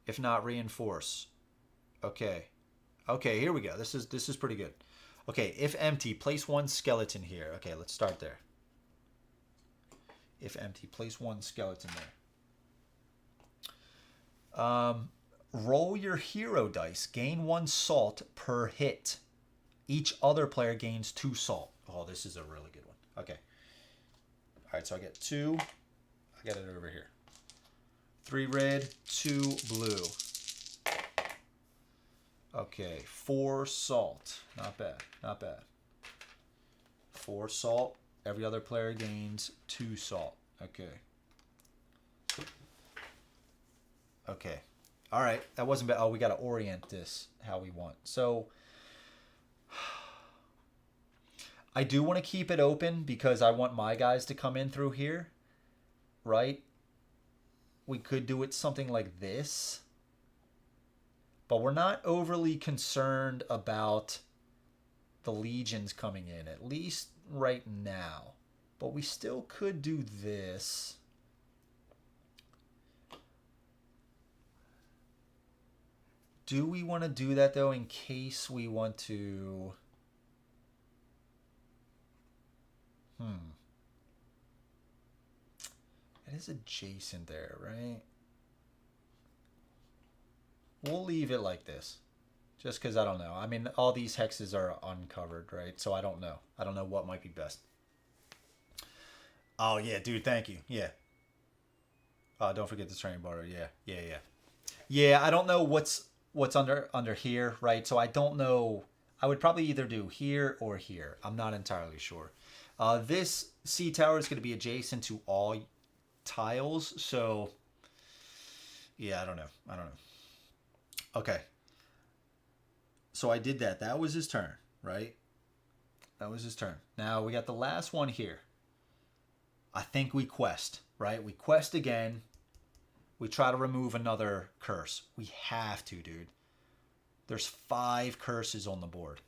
If not, reinforce. Okay. Okay, here we go. This is pretty good. Okay, if empty, place one skeleton here. Okay, let's start there. If empty, place one skeleton there. Roll your hero dice. Gain 1 salt per hit. Each other player gains 2 salt. Oh, this is a really good one. Okay. All right, so I get 2. I got it over here. 3 red, 2 blue. Okay, 4 salt. Not bad, not bad. 4 salt. Every other player gains 2 salt. Okay. Okay. All right, that wasn't bad. Oh, we got to orient this how we want. So I do want to keep it open because I want my guys to come in through here, right? We could do it something like this. But we're not overly concerned about the legions coming in, at least right now. But we still could do this. Do we want to do that, though, in case we want to... It is adjacent there, right? We'll leave it like this. Just because I don't know. I mean, all these hexes are uncovered, right? So I don't know. I don't know what might be best. Oh, yeah, dude, thank you. Yeah. Don't forget the training bar. Yeah. Yeah, I don't know what's under here, right? So I don't know. I would probably either do here or here. I'm not entirely sure. This C tower is going to be adjacent to all tiles. So, yeah, I don't know. Okay. So I did that. That was his turn, right? That was his turn. Now we got the last one here. I think we quest, right? We quest again. We try to remove another curse. We have to, dude. There's 5 curses on the board.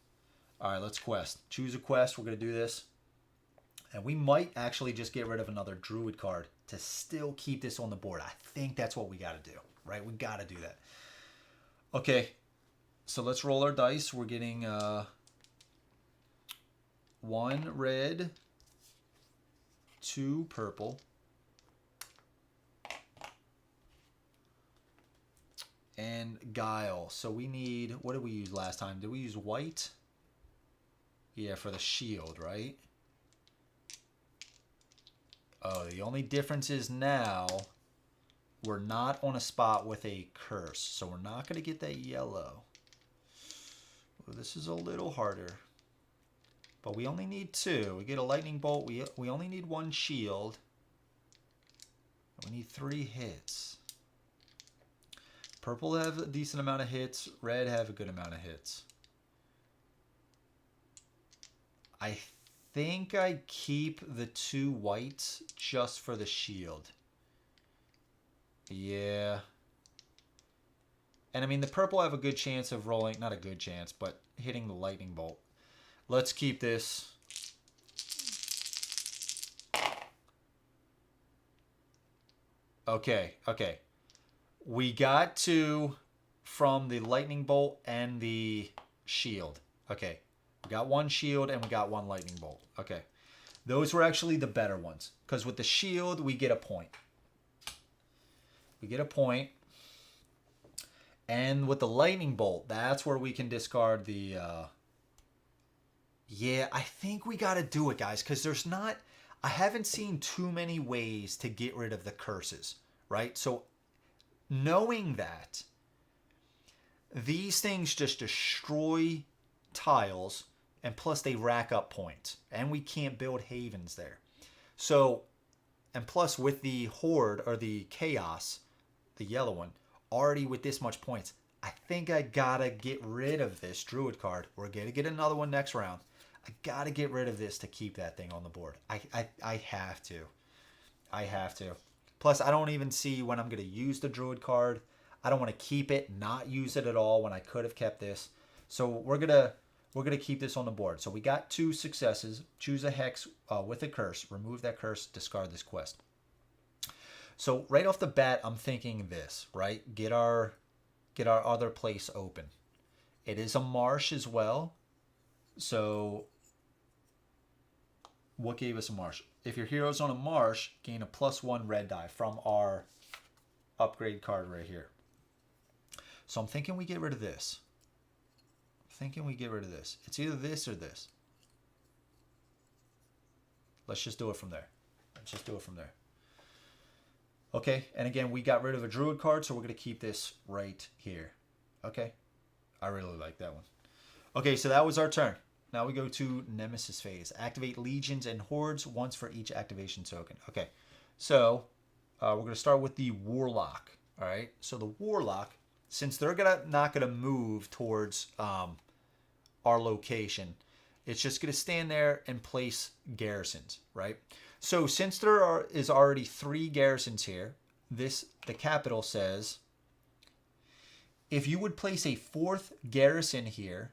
All right, let's quest. Choose a quest. We're going to do this. And we might actually just get rid of another druid card to still keep this on the board. I think that's what we got to do, right? We got to do that. Okay, so let's roll our dice. We're getting 1 red, 2 purple, and guile. So we need, what did we use last time? Did we use white? Yeah, for the shield, right? Oh, the only difference is now we're not on a spot with a curse, so we're not going to get that yellow. Well, this is a little harder. But we only need 2. We get a lightning bolt. We only need 1 shield. We need 3 hits. Purple have a decent amount of hits. Red have a good amount of hits. I think I keep the 2 whites just for the shield. Yeah. And I mean, the purple have a good chance of rolling, not a good chance, but hitting the lightning bolt. Let's keep this. Okay. We got 2 from the lightning bolt and the shield. Okay. We got 1 shield and we got 1 lightning bolt. Okay. Those were actually the better ones. Because with the shield, we get a point. We get a point. And with the lightning bolt, that's where we can discard the Yeah, I think we got to do it, guys, because there's not... I haven't seen too many ways to get rid of the curses, right? So knowing that, these things just destroy tiles, and plus they rack up points, and we can't build havens there. So, and plus with the horde or the chaos, the yellow one, already with this much points, I think I gotta get rid of this druid card. We're gonna get another one next round. I gotta get rid of this to keep that thing on the board. I have to. I have to. Plus, I don't even see when I'm gonna use the druid card. I don't want to keep it, not use it at all when I could have kept this. So we're gonna keep this on the board. So we got 2 successes. Choose a hex with a curse. Remove that curse. Discard this quest. So right off the bat, I'm thinking this, right? Get our other place open. It is a marsh as well. So what gave us a marsh? If your hero's on a marsh, gain a +1 red die from our upgrade card right here. So I'm thinking we get rid of this. It's either this or this. Let's just do it from there. Okay, and again, we got rid of a druid card, so we're going to keep this right here. Okay, I really like that one. Okay, so that was our turn. Now we go to Nemesis phase. Activate legions and hordes once for each activation token. Okay, so we're going to start with the warlock. All right, so the warlock, since they're not gonna move towards our location, it's just gonna stand there and place garrisons, right? So since there is already 3 garrisons here, the capital says, if you would place a 4th garrison here,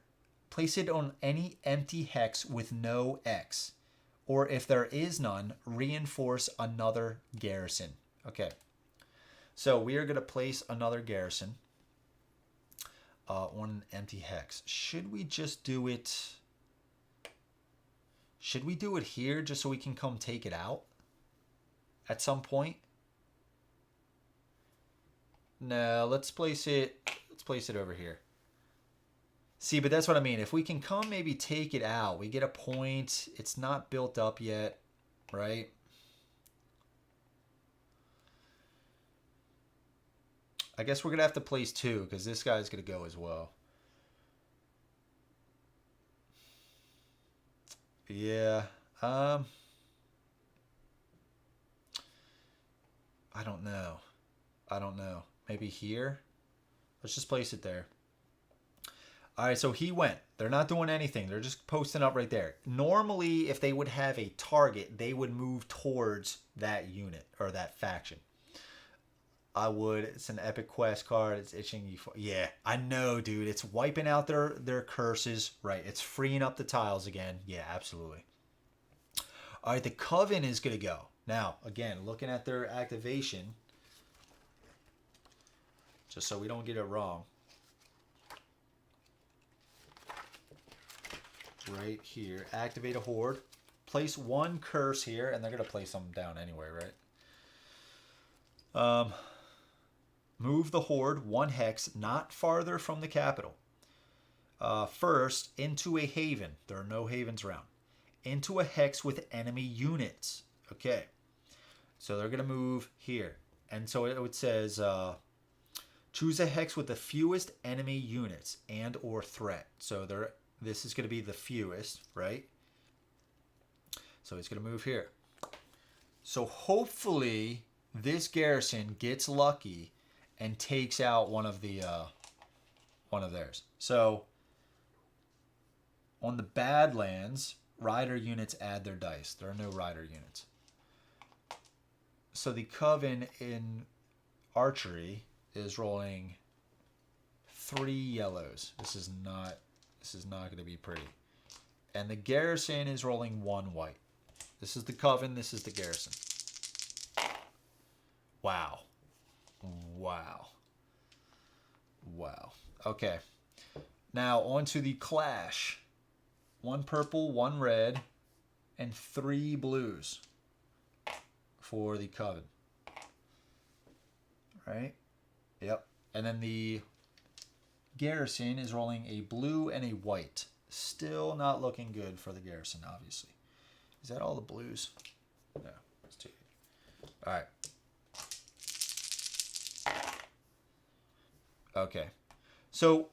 place it on any empty hex with no X, or if there is none, reinforce another garrison. Okay. So we are going to place another garrison on an empty hex. Should we just do it? Should we do it here just so we can come take it out at some point? No, let's place it over here. See, but that's what I mean. If we can come maybe take it out, we get a point. It's not built up yet, right? I guess we're going to have to place 2 because this guy's going to go as well. Yeah. I don't know. Maybe here? Let's just place it there. All right, so he went. They're not doing anything. They're just posting up right there. Normally, if they would have a target, they would move towards that unit or that faction. I would. It's an epic quest card. It's itching you for. Yeah, I know, dude. It's wiping out their curses. Right. It's freeing up the tiles again. Yeah, absolutely. All right, the Coven is going to go. Now, again, looking at their activation, just so we don't get it wrong. Right here. Activate a horde. Place 1 curse here, and they're going to place them down anyway, right? Move the horde 1 hex, not farther from the capital. First, into a haven. There are no havens around. Into a hex with enemy units. Okay. So they're going to move here. And so it says, choose a hex with the fewest enemy units and or threat. So this is going to be the fewest, right? So he's going to move here. So hopefully this garrison gets lucky and takes out one of theirs. So on the Badlands, rider units add their dice. There are no rider units. So the Coven in archery is rolling 3 yellows. This is not going to be pretty. And the garrison is rolling 1 white. This is the Coven. This is the garrison. Wow. Okay. Now on to the clash. 1 purple, 1 red, and 3 blues for the Coven. Right? Yep. And then the garrison is rolling a blue and a white. Still not looking good for the garrison, obviously. Is that all the blues? No, it's 2. All right. Okay. So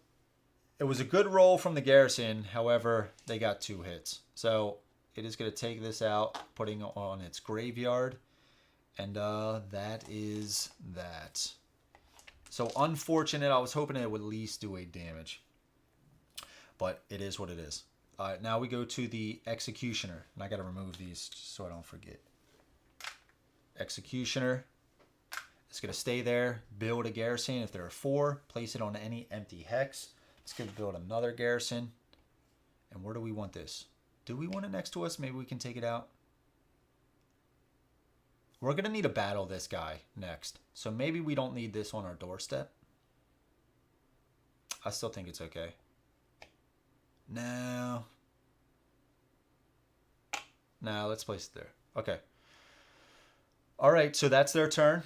it was a good roll from the garrison. However, they got 2 hits. So it is going to take this out, putting it on its graveyard. And that is that. So unfortunate. I was hoping it would at least do 8 damage. But it is what it is. All right, now we go to the Executioner. And I got to remove these just so I don't forget. Executioner. It's going to stay there. Build a garrison if there are 4. Place it on any empty hex. It's going to build another garrison. And where do we want this? Do we want it next to us? Maybe we can take it out. We're going to need to battle this guy next. So maybe we don't need this on our doorstep. I still think it's okay. No. No, let's place it there. Okay. All right, so that's their turn.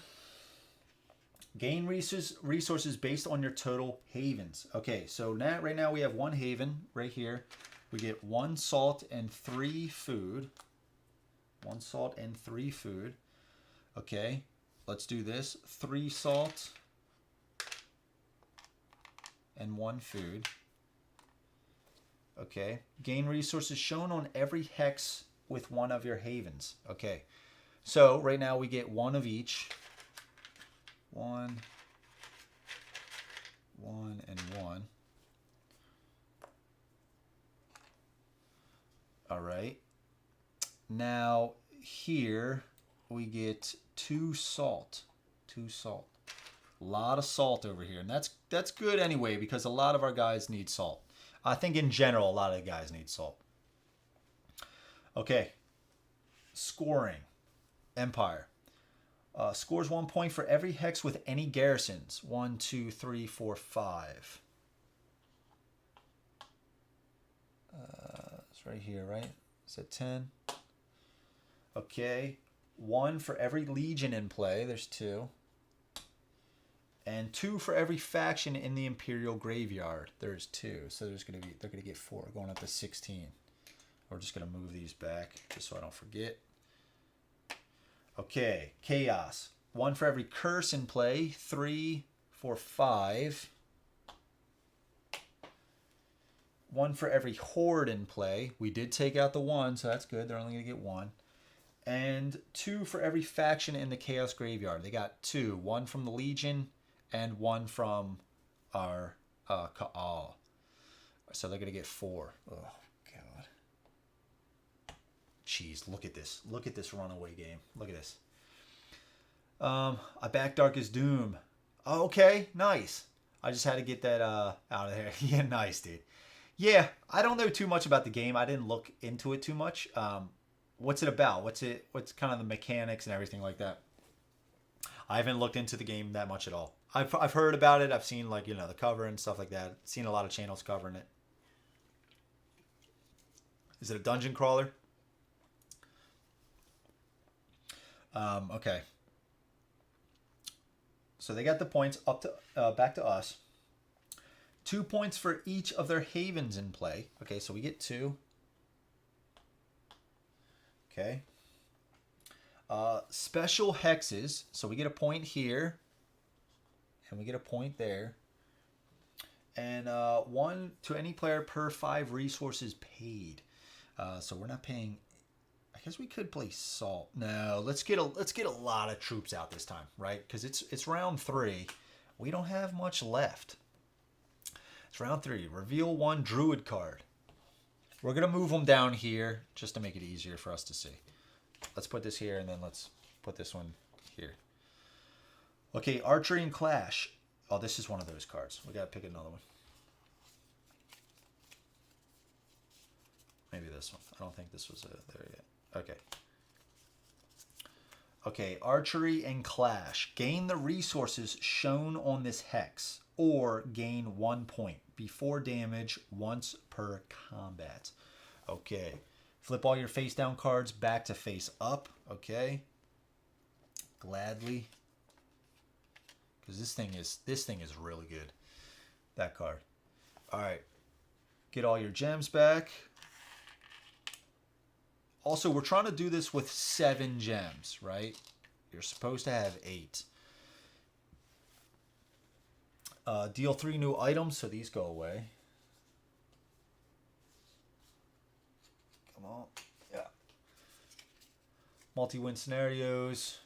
Gain resources based on your total havens. Okay, so now right now we have 1 haven right here. We get 1 salt and 3 food. 1 salt and 3 food. Okay, let's do this. 3 salt and 1 food. Okay, gain resources shown on every hex with 1 of your havens. Okay, so right now we get 1 of each. 1, 1, and 1. All right. Now here we get 2 salt. 2 salt. A lot of salt over here, and that's good anyway because a lot of our guys need salt. I think in general a lot of the guys need salt. Okay. Scoring. Empire. Scores 1 point for every hex with any garrisons. 1, 2, 3, 4, 5. It's right here, right? Is it 10? Okay. 1 for every legion in play. There's 2. And 2 for every faction in the Imperial Graveyard. There's 2. So they're gonna get 4, going up to 16. We're just gonna move these back just so I don't forget. Okay, Chaos. 1 for every curse in play. 3, 4, 5. 1 for every horde in play. We did take out the 1, so that's good. They're only going to get 1. And 2 for every faction in the Chaos Graveyard. They got 2. 1 from the Legion and 1 from our Krowh. So they're going to get 4. Oh, God. Jeez, look at this. Look at this runaway game. Look at this. I back Darkest Doom. Oh, okay, nice. I just had to get that out of there. Yeah, nice, dude. Yeah, I don't know too much about the game. I didn't look into it too much. What's it about? What's kind of the mechanics and everything like that? I haven't looked into the game that much at all. I've heard about it. I've seen like, the cover and stuff like that. Seen a lot of channels covering it. Is it a dungeon crawler? Okay. So they got the points up to back to us. 2 points for each of their havens in play. Okay, so we get 2. Okay. Special hexes. So we get a point here. And we get a point there. And 1 to any player per 5 resources paid. So we're not paying. I guess we could play salt. No, let's get a lot of troops out this time, right? Because it's round 3. We don't have much left. It's round 3. Reveal 1 Druid card. We're gonna move them down here just to make it easier for us to see. Let's put this here and then let's put this one here. Okay, Archery and Clash. Oh, this is one of those cards. We gotta pick another one. Maybe this one. I don't think this was there yet. Okay. Okay, Archery and Clash. Gain the resources shown on this hex, or gain 1 point before damage once per combat. Okay. Flip all your face down cards back to face up. Okay. Gladly. Because this thing is really good. That card. All right. Get all your gems back. Also, we're trying to do this with 7 gems, right? You're supposed to have 8. Deal 3 new items, so these go away. Come on. Yeah. Multi-win scenarios.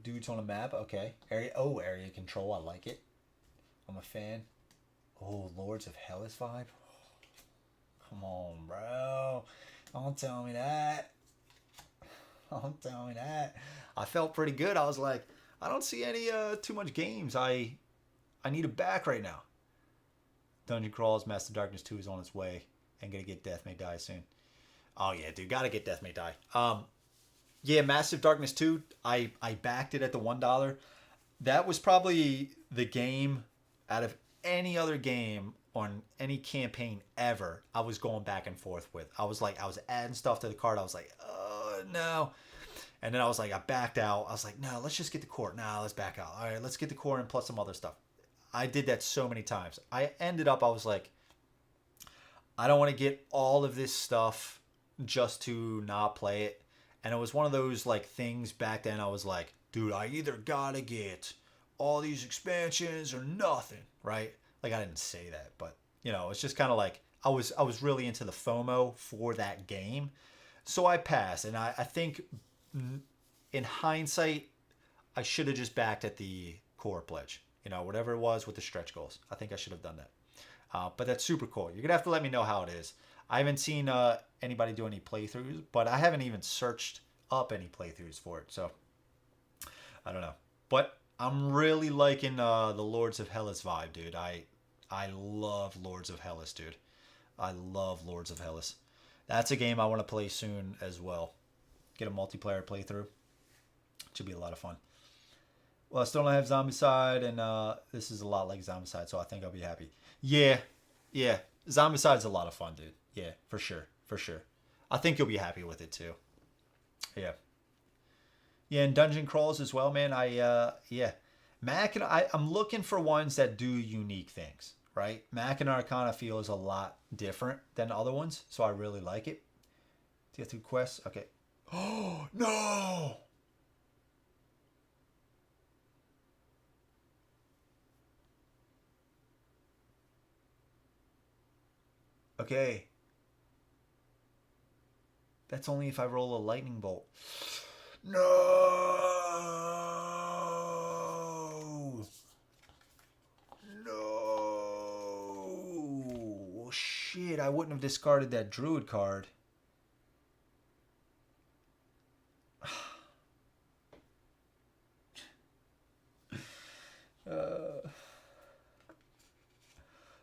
Dudes on a map. Okay. Area control. I like it. I'm a fan. Oh, Lords of Hellas vibe. Come on, bro. Don't tell me that. Don't tell me that. I felt pretty good. I was like, I don't see any too much games. I need a back right now. Dungeon Crawls, Master Darkness 2 is on its way. And gonna get Death May Die soon. Oh yeah, dude, gotta get Death May Die. Yeah, Massive Darkness 2, I backed it at the $1. That was probably the game out of any other game on any campaign ever I was going back and forth with. I was adding stuff to the card. I was like, oh, no. And then I was like, I backed out. I was like, no, let's just get the core. Nah, let's back out. All right, let's get the core and plus some other stuff. I did that so many times. I was like, I don't want to get all of this stuff just to not play it. And it was one of those like things back then I was like, dude, I either gotta get all these expansions or nothing, right? Like I didn't say that, but you know, it's just kind of like I was really into the FOMO for that game. So I passed, and I think in hindsight, I should have just backed at the core pledge. You know, whatever it was with the stretch goals. I think I should have done that. But that's super cool. You're gonna have to let me know how it is. I haven't seen anybody do any playthroughs, but I haven't even searched up any playthroughs for it. So I don't know. But I'm really liking the Lords of Hellas vibe, dude. I love Lords of Hellas, dude. I love Lords of Hellas. That's a game I want to play soon as well. Get a multiplayer playthrough. Should be a lot of fun. Well, I still don't have Zombicide, and this is a lot like Zombicide, so I think I'll be happy. Yeah. Zombicide's a lot of fun, dude. Yeah, for sure. I think you'll be happy with it too. Yeah, and Dungeon Crawls as well, man. Mac and I'm looking for ones that do unique things, right? Mac and Arcana feels a lot different than other ones, so I really like it. To get through quests, okay. Oh no! Okay. That's only if I roll a lightning bolt. No! Well, shit, I wouldn't have discarded that Druid card.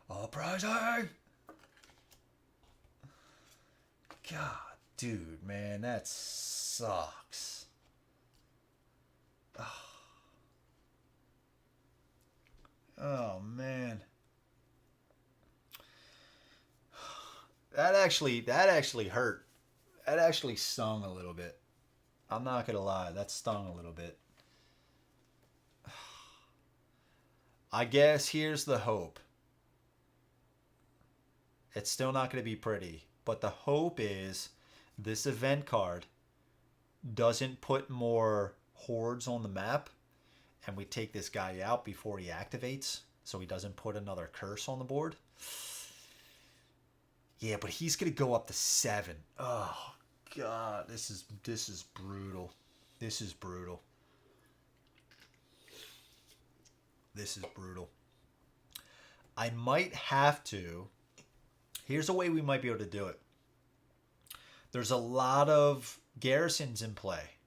Uprising! God, dude, man, that sucks. Oh man. That actually hurt. That actually stung a little bit. I'm not gonna lie, that stung a little bit. I guess here's the hope. It's still not gonna be pretty. But the hope is this event card doesn't put more hordes on the map, and we take this guy out before he activates, so he doesn't put another curse on the board. Yeah, but he's gonna go up to 7. Oh God, this is brutal. This is brutal. This is brutal. I might have to. Here's a way we might be able to do it. There's a lot of garrisons in play.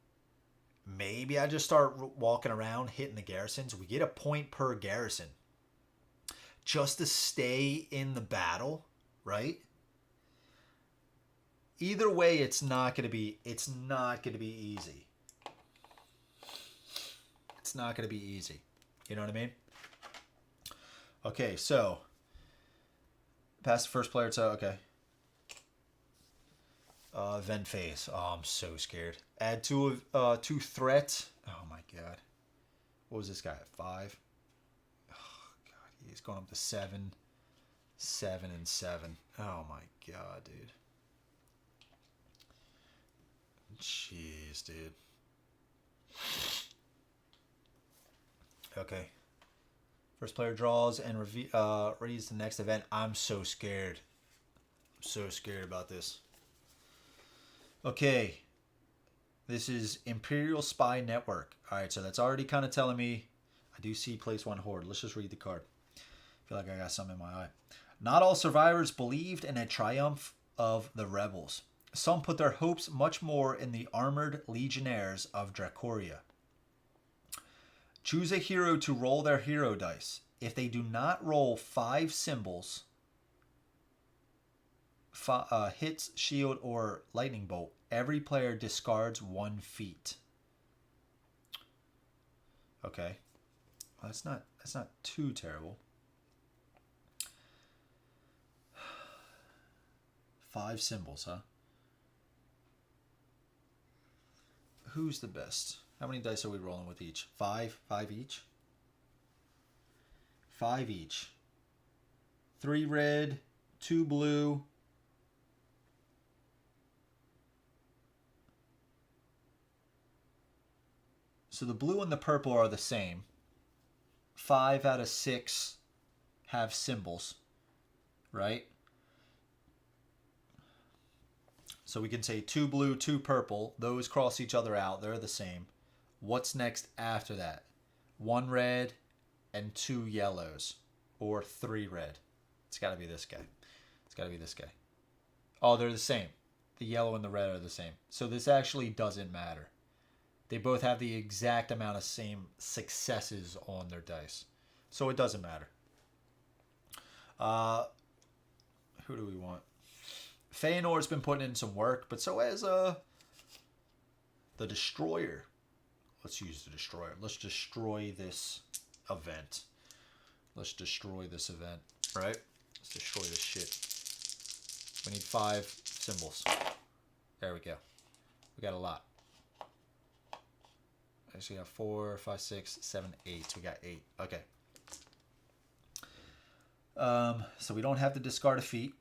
Maybe I just start walking around hitting the garrisons. We get a point per garrison just to stay in the battle, right? Either way, it's not going to be easy. It's not going to be easy. You know what I mean? Okay, so pass the first player to, okay. Event phase. Oh, I'm so scared. Add 2 threat. Oh my God. What was this guy at 5? Oh God, he's going up to 7. 7 and 7. Oh my god, dude. Jeez, dude. Okay. First player draws and reads the next event. I'm so scared. I'm so scared about this. Okay. This is Imperial Spy Network. Alright, so that's already kind of telling me I do see place 1 Horde. Let's just read the card. I feel like I got something in my eye. Not all survivors believed in a triumph of the rebels. Some put their hopes much more in the armored legionnaires of Dracoria. Choose a hero to roll their hero dice. If they do not roll 5 symbols, hits, shield, or lightning bolt, every player discards 1 feat. Okay, well, that's not too terrible. 5 symbols, huh? Who's the best? How many dice are we rolling with each? 5? 5 each? 5 each. 3 red, 2 blue. So the blue and the purple are the same. 5 out of 6 have symbols, right? So we can say 2 blue, 2 purple. Those cross each other out. They're the same. What's next after that? 1 red and 2 yellows. Or 3 red. It's got to be this guy. It's got to be this guy. Oh, they're the same. The yellow and the red are the same. So this actually doesn't matter. They both have the exact amount of same successes on their dice. So it doesn't matter. Who do we want? Feanor's been putting in some work, but so has the Destroyer. Let's use the Destroyer. Let's destroy this event. Let's destroy this event, right? Let's destroy this shit. We need 5 symbols. There we go. We got a lot. Actually, we got 4, 5, 6, 7, 8. We got 8. Okay. So we don't have to discard a feat.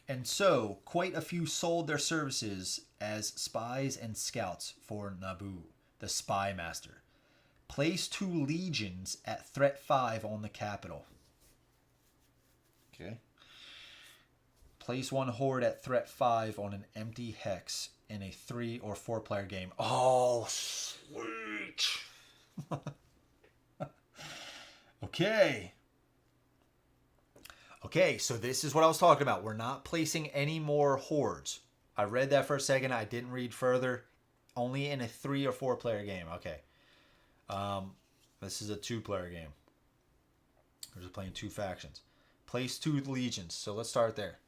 And so, quite a few sold their services as spies and scouts for Naboo, the Spy Master. Place 2 legions at threat 5 on the capital. Okay. Place 1 horde at threat 5 on an empty hex in a 3 or 4 player game. Oh, sweet. Okay. Okay, so this is what I was talking about. We're not placing any more hordes. I read that for a second. I didn't read further. Only in a 3 or 4 player game. Okay. This is a 2 player game. We're just playing 2 factions. Place 2 legions. So let's start there.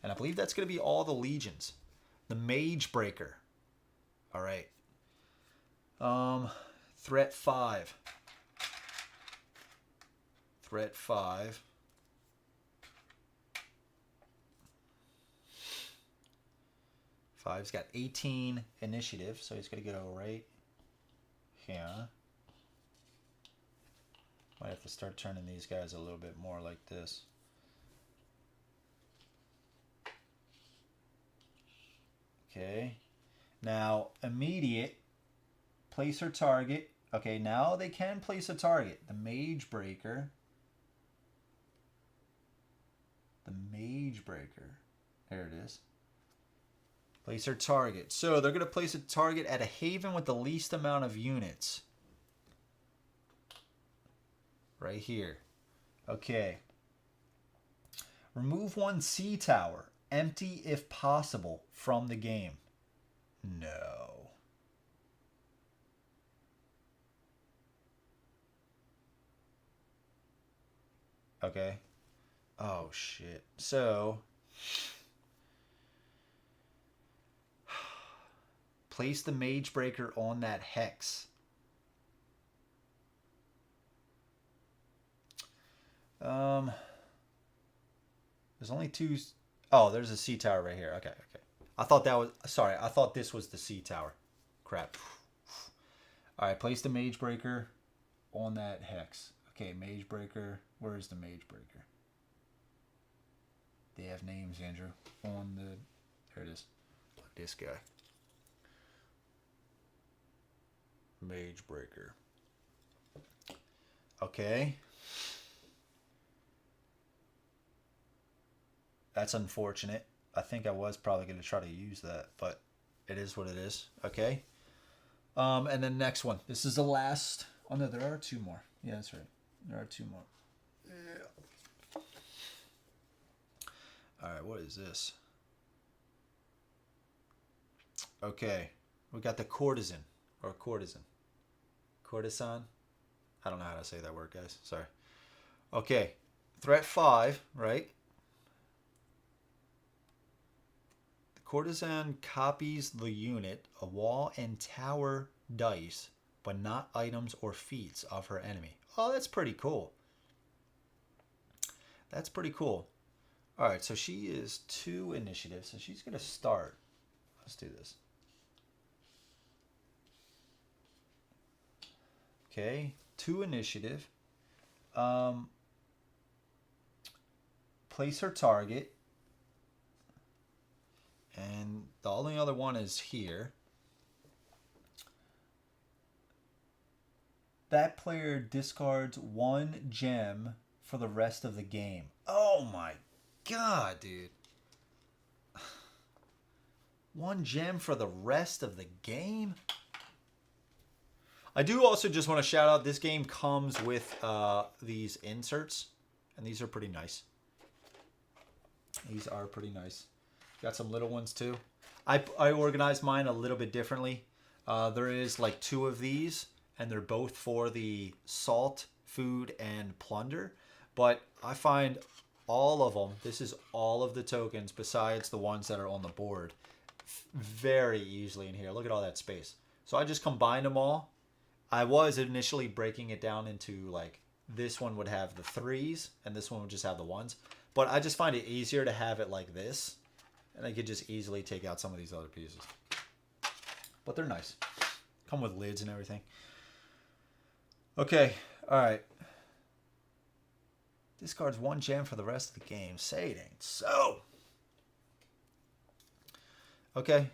And I believe that's going to be all the legions. The Mage Breaker. All right. Threat 5. Threat 5. Five's got 18 initiative, so he's going to go right here. Might have to start turning these guys a little bit more like this. Okay. Now, immediate. Place her target. Okay, now they can place a target. The Mage Breaker. The Mage Breaker. There it is. Place her target. So they're going to place a target at a haven with the least amount of units. Right here. Okay. Remove 1 sea tower. Empty if possible from the game. No. Okay. Oh, shit. So... place the Mage Breaker on that hex. There's only 2... Oh, there's a sea tower right here. Okay, okay. I thought that was... Sorry, I thought this was the sea tower. Crap. Alright, place the Mage Breaker on that hex. Okay, Mage Breaker. Where is the Mage Breaker? They have names, Andrew. On the... There it is. This guy. Mage Breaker. Okay. That's unfortunate. I think I was probably going to try to use that, but it is what it is. Okay. And then next one. This is the last. Oh, no, there are two more. Yeah, that's right. There are two more. Yeah. All right, what is this? Okay. We got the courtesan or courtesan. Courtesan. I don't know how to say that word, guys. Sorry. Okay. Threat 5, right? Courtesan copies the unit, a wall, and tower dice, but not items or feats of her enemy. Oh, that's pretty cool. That's pretty cool. All right, so she is 2 initiatives, so she's going to start. Let's do this. Okay, 2 initiative. Place her target. And the only other one is here. That player discards 1 gem for the rest of the game. Oh my god, dude. 1 gem for the rest of the game? I do also just want to shout out, this game comes with these inserts. And these are pretty nice. These are pretty nice. Got some little ones too. I organized mine a little bit differently. There is like 2 of these, and they're both for the salt, food, and plunder. But I find all of them, this is all of the tokens besides the ones that are on the board, very easily in here. Look at all that space. So I just combined them all. I was initially breaking it down into like, this one would have the 3s, and this one would just have the 1s. But I just find it easier to have it like this. And I could just easily take out some of these other pieces. But they're nice. Come with lids and everything. Okay. Alright. Discards 1 gem for the rest of the game. Say it ain't so. Okay. And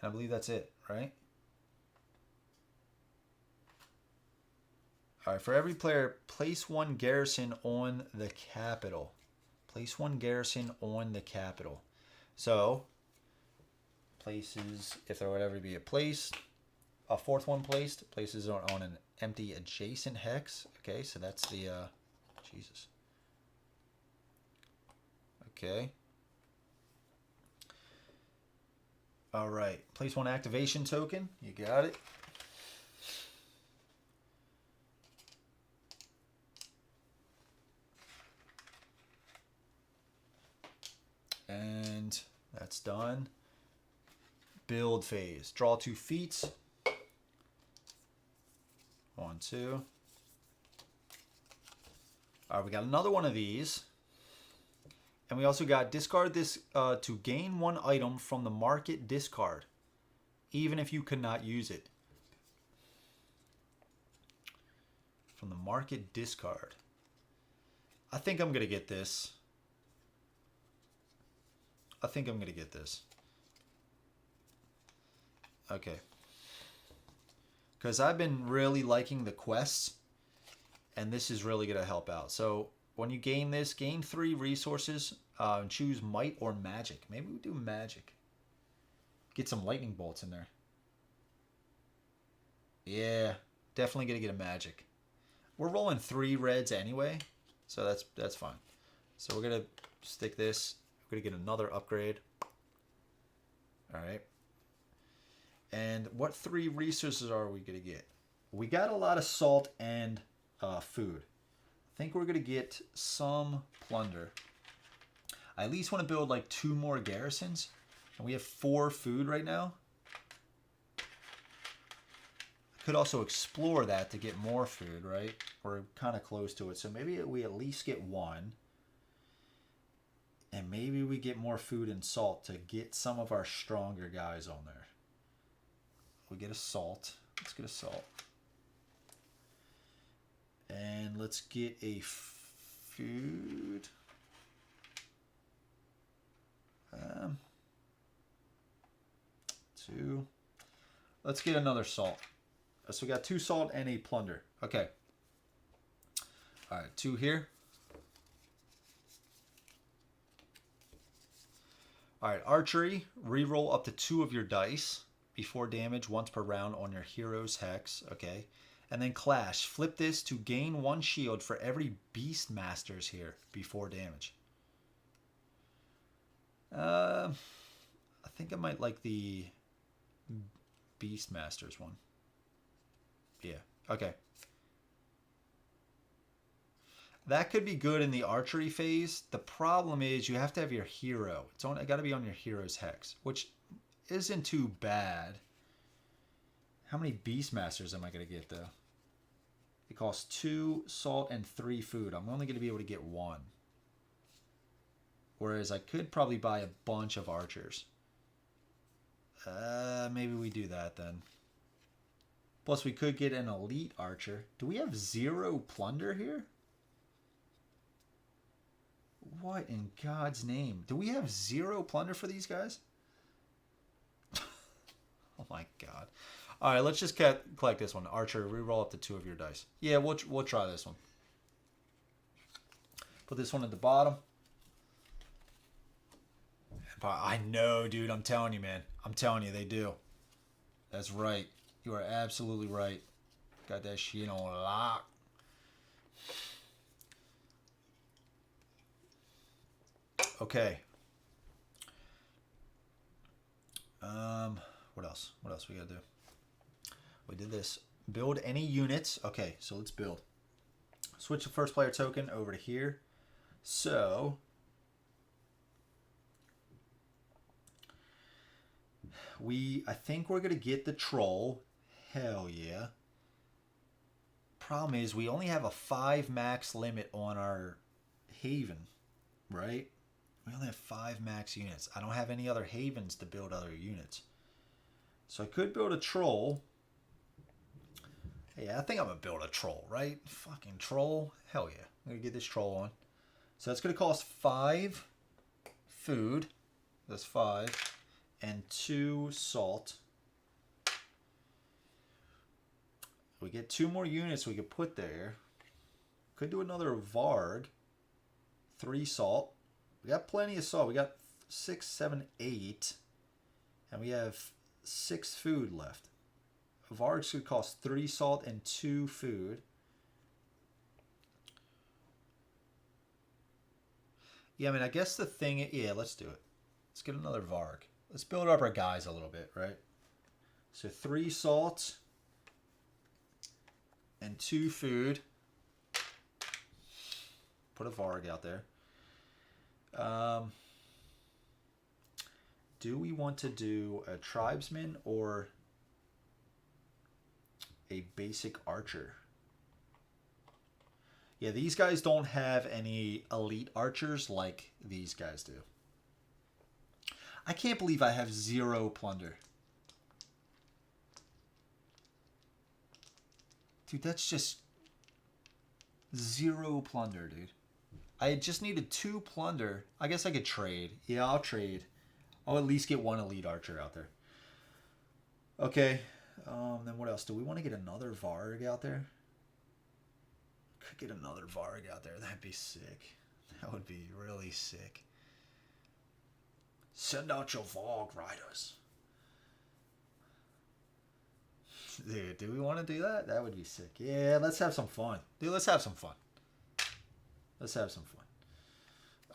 I believe that's it, right? Alright, for every player, place 1 garrison on the capital. Place 1 garrison on the capital. So, places, if there would ever be a place, a 4th one placed, places on an empty adjacent hex. Okay, so that's the, Jesus. Okay. All right, place 1 activation token. You got it. And that's done. Build phase. Draw 2 feats. 1, 2. All right, we got another one of these. And we also got discard this to gain 1 item from the market discard, even if you could not use it. From the market discard. I think I'm going to get this. I think I'm going to get this. Okay. Because I've been really liking the quests. And this is really going to help out. So when you gain this, gain 3 resources. Choose might or magic. Maybe we do magic. Get some lightning bolts in there. Yeah. Definitely going to get a magic. We're rolling 3 reds anyway. So that's fine. So we're going to stick this. We're going to get another upgrade. Alright. And what 3 resources are we going to get? We got a lot of salt and food. I think we're going to get some plunder. I at least want to build like 2 more garrisons. And we have 4 food right now. I could also explore that to get more food, right? We're kind of close to it. So maybe we at least get 1. And maybe we get more food and salt to get some of our stronger guys on there. We get a salt. Let's get a salt. And let's get a food. Two. Let's get another salt. So we got 2 salt and a plunder. Okay. All right, 2 here. All right, archery. Reroll up to 2 of your dice before damage once per round on your hero's hex. Okay. And then clash. Flip this to gain 1 shield for every Beastmasters here before damage. I think I might like the Beastmasters one. Yeah. Okay. That could be good in the archery phase. The problem is you have to have your hero. It's got to be on your hero's hex, which isn't too bad. How many Beastmasters am I going to get, though? It costs 2 salt and 3 food. I'm only going to be able to get 1. Whereas I could probably buy a bunch of archers. Maybe we do that then. Plus, we could get an elite archer. Do we have 0 plunder here? What in God's name? Do we have 0 plunder for these guys? Oh my God. All right, let's just collect this one. Archer, reroll up to 2 of your dice. Yeah, we'll try this one. Put this one at the bottom. I know, dude. I'm telling you, man. I'm telling you, they do. That's right. You are absolutely right. Got that shit on lock. Okay. What else? What else we gotta do? We did this. Build any units. Okay, so let's build. Switch the first player token over to here. So I think we're gonna get the troll. Hell yeah. Problem is we only have a 5 max limit on our haven, right? We only have 5 max units. I don't have any other havens to build other units. So I could build a troll. Yeah, I think I'm going to build a troll, right? Fucking troll. Hell yeah. I'm going to get this troll on. So that's going to cost 5 food. That's 5. And 2 salt. We get 2 more units we could put there. Could do another Varg. 3 salt. We got plenty of salt. We got 6, 7, 8. And we have 6 food left. Vargs could cost 3 salt and 2 food. Yeah, I mean, I guess the thing... Yeah, let's do it. Let's get another Varg. Let's build up our guys a little bit, right? So 3 salt and 2 food. Put a Varg out there. Do we want to do a tribesman or a basic archer? Yeah, these guys don't have any elite archers like these guys do. I can't believe I have 0 plunder. Dude, that's just 0 plunder, dude. I just needed 2 plunder. I guess I could trade. Yeah, I'll trade. I'll at least get 1 elite archer out there. Okay. Then what else? Do we want to get another Varg out there? Could get another Varg out there. That'd be sick. That would be really sick. Send out your Varg riders. Dude, do we want to do that? That would be sick. Yeah, let's have some fun. Dude, let's have some fun. Let's have some fun.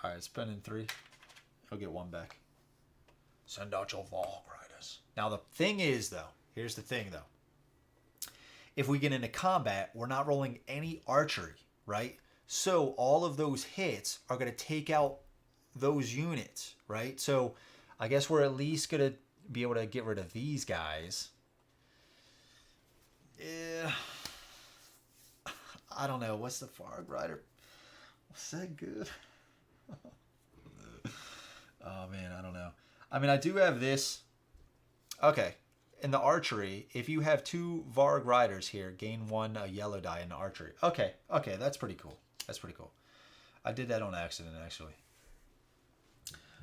All right, spending 3. I'll get 1 back. Send out your Varg riders. Now, the thing is, though, here's the thing, though. If we get into combat, we're not rolling any archery, right? So all of those hits are going to take out those units, right? So I guess we're at least going to be able to get rid of these guys. Yeah. I don't know. What's the Varg rider? Was that good? Oh, man, I don't know. I mean, I do have this. Okay. in the archery, if you have 2 Varg riders here, gain 1 yellow die in the archery. Okay, okay, that's pretty cool. That's pretty cool. I did that on accident, actually.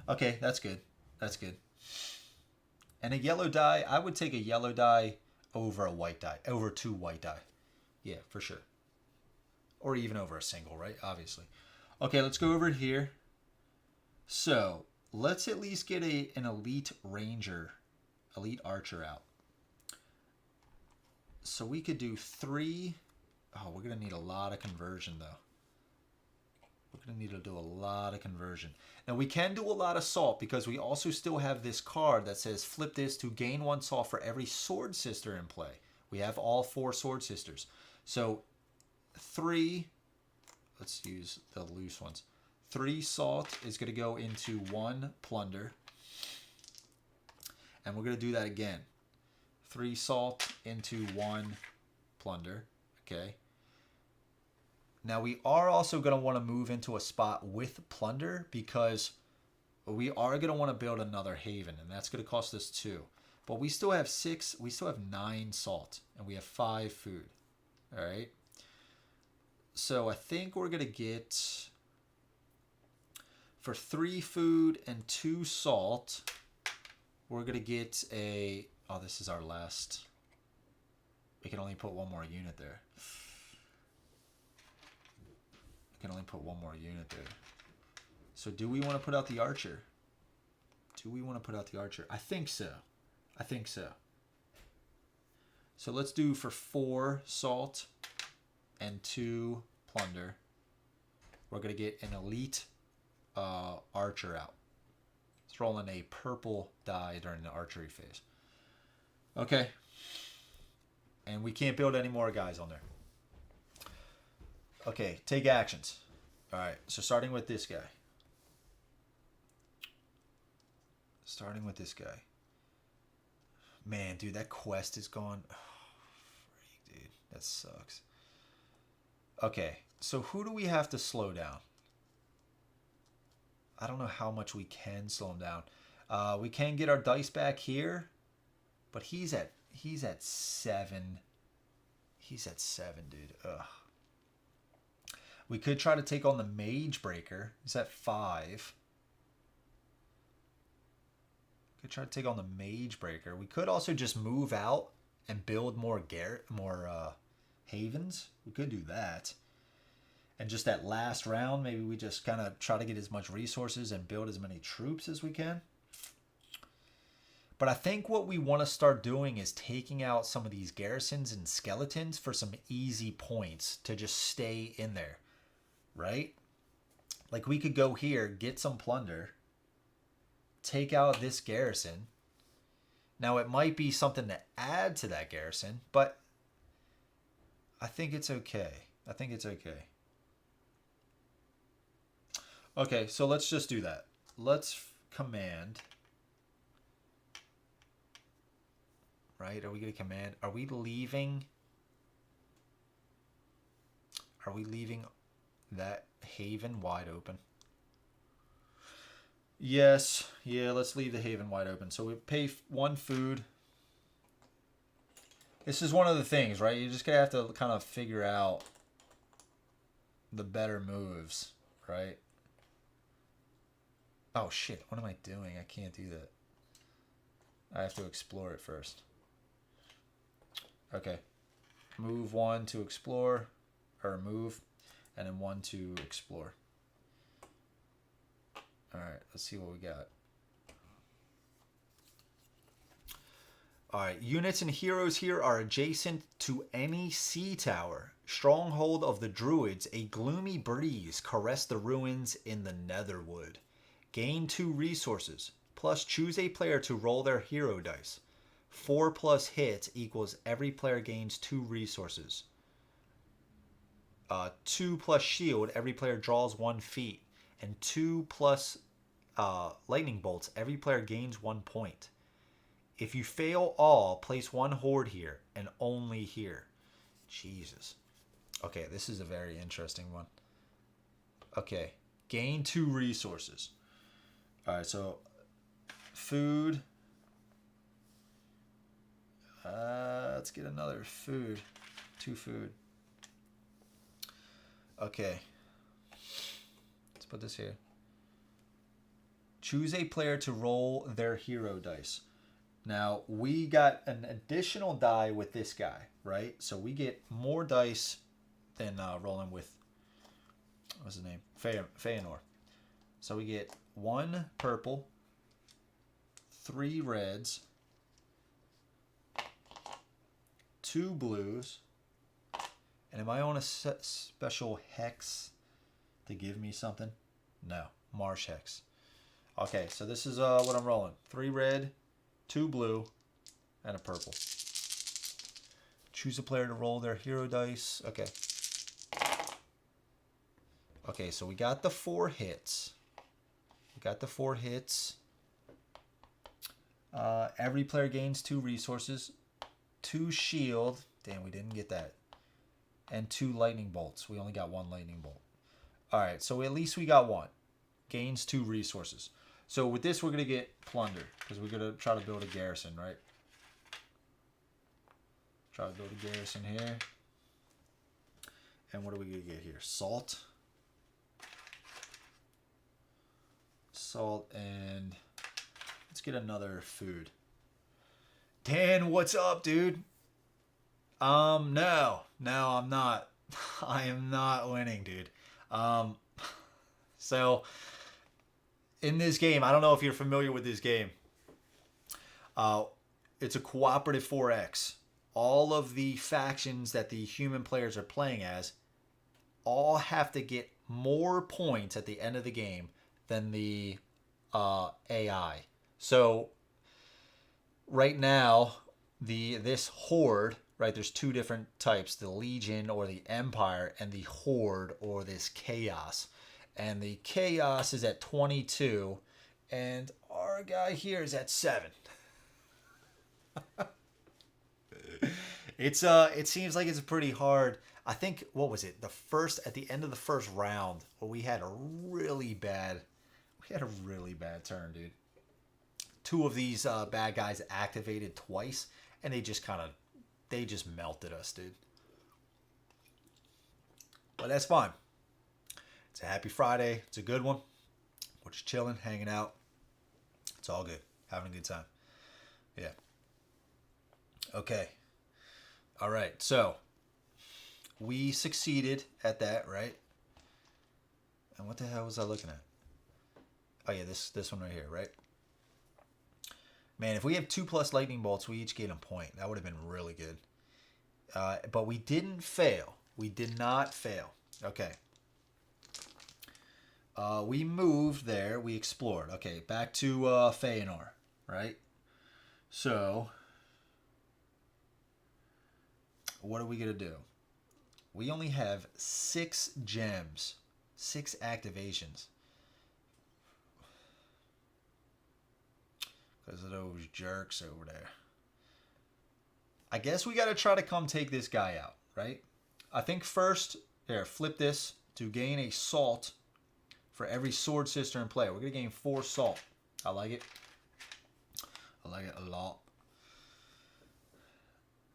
Okay, that's good. That's good. And a yellow die, I would take a yellow die over a white die, over 2 white die. Yeah, for sure. Or even over a single, right? Obviously. Okay, let's go over here. So, let's at least get an elite ranger, elite archer out. So we could do 3. Oh, we're going to need a lot of conversion, though. We're going to need to do a lot of conversion. Now, we can do a lot of salt because we also still have this card that says flip this to gain 1 salt for every sword sister in play. We have all 4 sword sisters. So, 3, let's use the loose ones. 3 salt is going to go into 1 plunder. And we're going to do that again. 3 salt into 1 plunder. Okay. Now we are also going to want to move into a spot with plunder because we are going to want to build another haven, and that's going to cost us 2. But we still have 9 salt, and we have 5 food. All right. So I think we're going to get, for 3 food and 2 salt, we're going to get a, oh, this is our last. We can only put 1 more unit there. We can only put 1 more unit there. So do we want to put out the archer? Do we want to put out the archer? I think so. I think so. So let's do for 4 salt and 2 plunder. We're going to get an elite archer out. Let's roll in a purple die during the archery phase. Okay. And we can't build any more guys on there. Okay, take actions. All right, so starting with this guy. Starting with this guy. Man, dude, that quest is gone. Oh, freak, dude. That sucks. Okay, so who do we have to slow down? I don't know how much we can slow him down. We can get our dice back here, but he's at 7. He's at 7, dude. Ugh. We could try to take on the Mage Breaker. He's at 5. Could try to take on the Mage Breaker. We could also just move out and build more havens. We could do that. And just that last round, maybe we just kind of try to get as much resources and build as many troops as we can. But I think what we want to start doing is taking out some of these garrisons and skeletons for some easy points to just stay in there, right? Like we could go here, get some plunder, take out this garrison. Now it might be something to add to that garrison, but I think it's okay. I think it's okay. Okay, so let's just do that. Let's command. Right? Are we going to command? Are we leaving? Are we leaving that haven wide open? Yes. Yeah, let's leave the haven wide open. So we pay 1 food. This is one of the things, right? You're just going to have to kind of figure out the better moves, right? Oh, shit. What am I doing? I can't do that. I have to explore it first. Okay. Move 1 to explore, or move, and then 1 to explore. Alright, let's see what we got. Alright, units and heroes here are adjacent to any sea tower. Stronghold of the Druids, a gloomy breeze caress the ruins in the Netherwood. Gain 2 resources, plus choose a player to roll their hero dice. 4 plus hits equals every player gains 2 resources. 2 plus shield, every player draws 1 feat. And 2 plus lightning bolts, every player gains 1 point. If you fail all, place 1 horde here and only here. Jesus. Okay, this is a very interesting one. Okay, gain 2 resources. All right, so food. Let's get another food. 2 food. Okay. Let's put this here. Choose a player to roll their hero dice. Now, we got an additional die with this guy, right? So we get more dice than rolling with, what's his name? Feanor. So we get 1 purple, 3 reds, 2 blues, and am I on a special hex to give me something? No, marsh hex. Okay, so this is what I'm rolling. 3 red, 2 blue, and a purple. Choose a player to roll their hero dice. Okay. Okay, so we got the 4 hits. We got the 4 hits. Every player gains 2 resources, 2 shield. Damn, we didn't get that. And 2 lightning bolts. We only got 1 lightning bolt. All right, so at least we got 1. Gains 2 resources. So with this, we're going to get plunder because we're going to try to build a garrison, right? Try to build a garrison here. And what are we going to get here? Salt. Salt and let's get another food. Dan, what's up, dude? No, I'm not. I am not winning, dude. So in this game, I don't know if you're familiar with this game. It's a cooperative 4X. All of the factions that the human players are playing as all have to get more points at the end of the game than the AI. So right now, this horde, right? There's 2 different types: the Legion or the Empire, and the Horde or this Chaos. And the Chaos is at 22, and our guy here is at 7. It seems like it's pretty hard. I think, what was it? At the end of the first round, where we had a really bad turn, dude. 2 of these bad guys activated twice, and they just melted us, dude. But that's fine. It's a happy Friday. It's a good one. We're just chilling, hanging out. It's all good. Having a good time. Yeah. Okay. All right. So we succeeded at that, right? And what the hell was I looking at? Oh yeah, this one right here, right? Man, if we have 2+ lightning bolts, we each get a point. That would have been really good. But we didn't fail. We did not fail. Okay. We moved there. We explored. Okay, back to Feanor, right? So, what are we going to do? We only have 6 gems. 6 activations. Because of those jerks over there. I guess we got to try to come take this guy out, right? I think first, here, flip this to gain a salt for every sword sister in play. We're going to gain 4 salt. I like it. I like it a lot.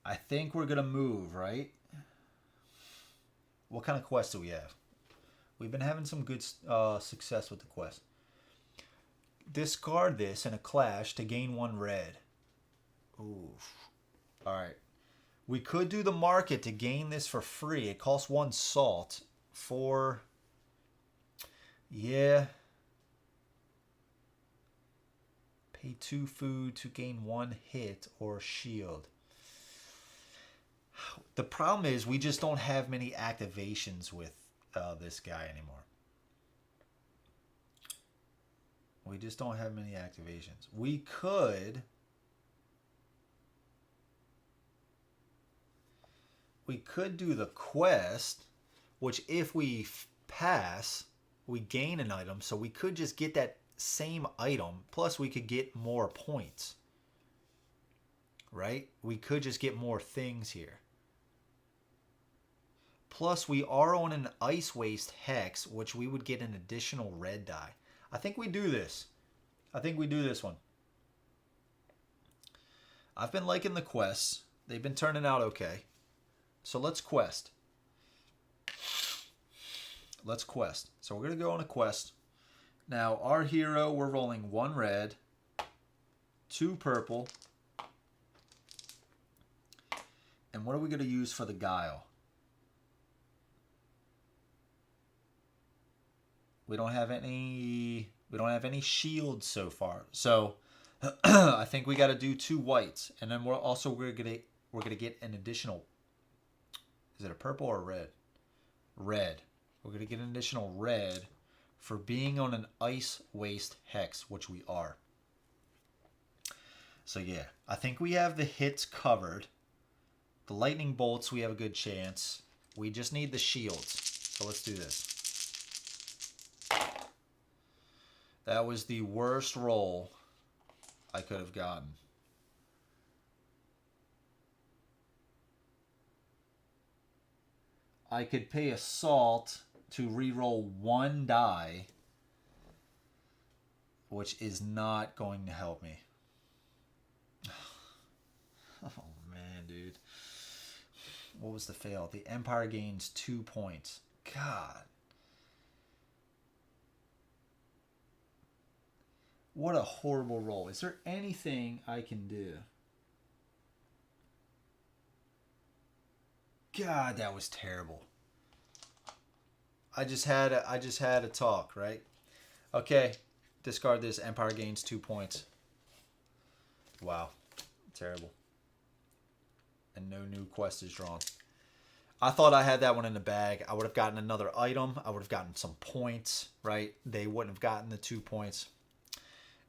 I think we're going to move, right? What kind of quest do we have? We've been having some good success with the quest. Discard this in a clash to gain 1 red. Ooh. Alright. We could do the market to gain this for free. It costs 1 salt for... Yeah. Pay 2 food to gain 1 hit or shield. The problem is we just don't have many activations with this guy anymore. We just don't have many activations. We could do the quest, which if we pass, we gain an item. So we could just get that same item, plus we could get more points. Right? We could just get more things here. Plus we are on an ice waste hex, which we would get an additional red die. I think we do this. I think we do this one. I've been liking the quests. They've been turning out okay. So let's quest. Let's quest. So we're going to go on a quest. Now, our hero, we're rolling 1 red, 2 purple. And what are we going to use for the guile? We don't have any shields so far. So I think we got to do 2 whites, and then we're going to get an additional. Is it a purple or red? Red. We're going to get an additional red for being on an ice waste hex, which we are. So yeah, I think we have the hits covered. The lightning bolts, we have a good chance. We just need the shields. So let's do this. That was the worst roll I could have gotten. I could pay Assault to reroll 1 die, which is not going to help me. Oh man, dude. What was the fail? The Empire gains 2 points. God. What a horrible roll. Is there anything I can do? God, that was terrible. I just had a talk, right? Okay. Discard this. Empire gains 2 points. Wow. Terrible. And no new quest is drawn. I thought I had that one in the bag. I would have gotten another item. I would have gotten some points, right? They wouldn't have gotten the 2 points.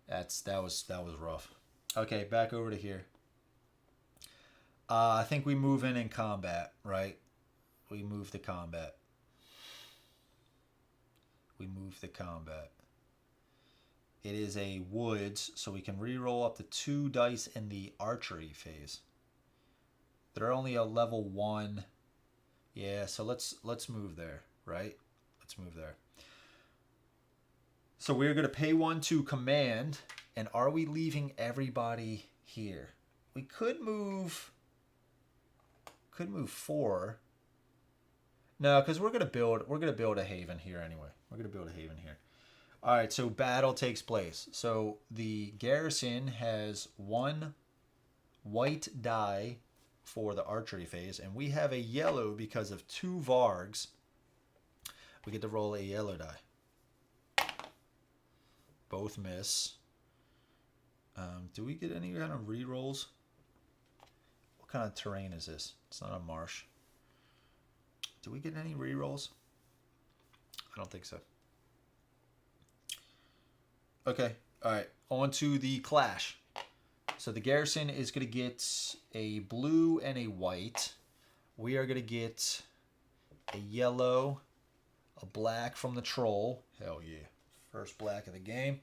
That was rough. Okay, back over to here. I think we move in combat, right? We move the combat. We move the combat. It is a woods, so we can re-roll up to 2 dice in the archery phase. They're only a level 1. Yeah, so let's move there, right? Let's move there. So we're going to pay 1 to command, and are we leaving everybody here? We could move 4. No, because we're gonna build a haven here anyway. We're gonna build a haven here. All right, so battle takes place. So the garrison has 1 white die for the archery phase, and we have a yellow because of 2 vargs. We get to roll a yellow die. Both miss. Do we get any kind of re-rolls? What kind of terrain is this? It's not a marsh. Do we get any re-rolls? I don't think so. Okay, all right. On to the clash. So the garrison is going to get a blue and a white. We are going to get a yellow, a black from the troll. Hell yeah. First black of the game.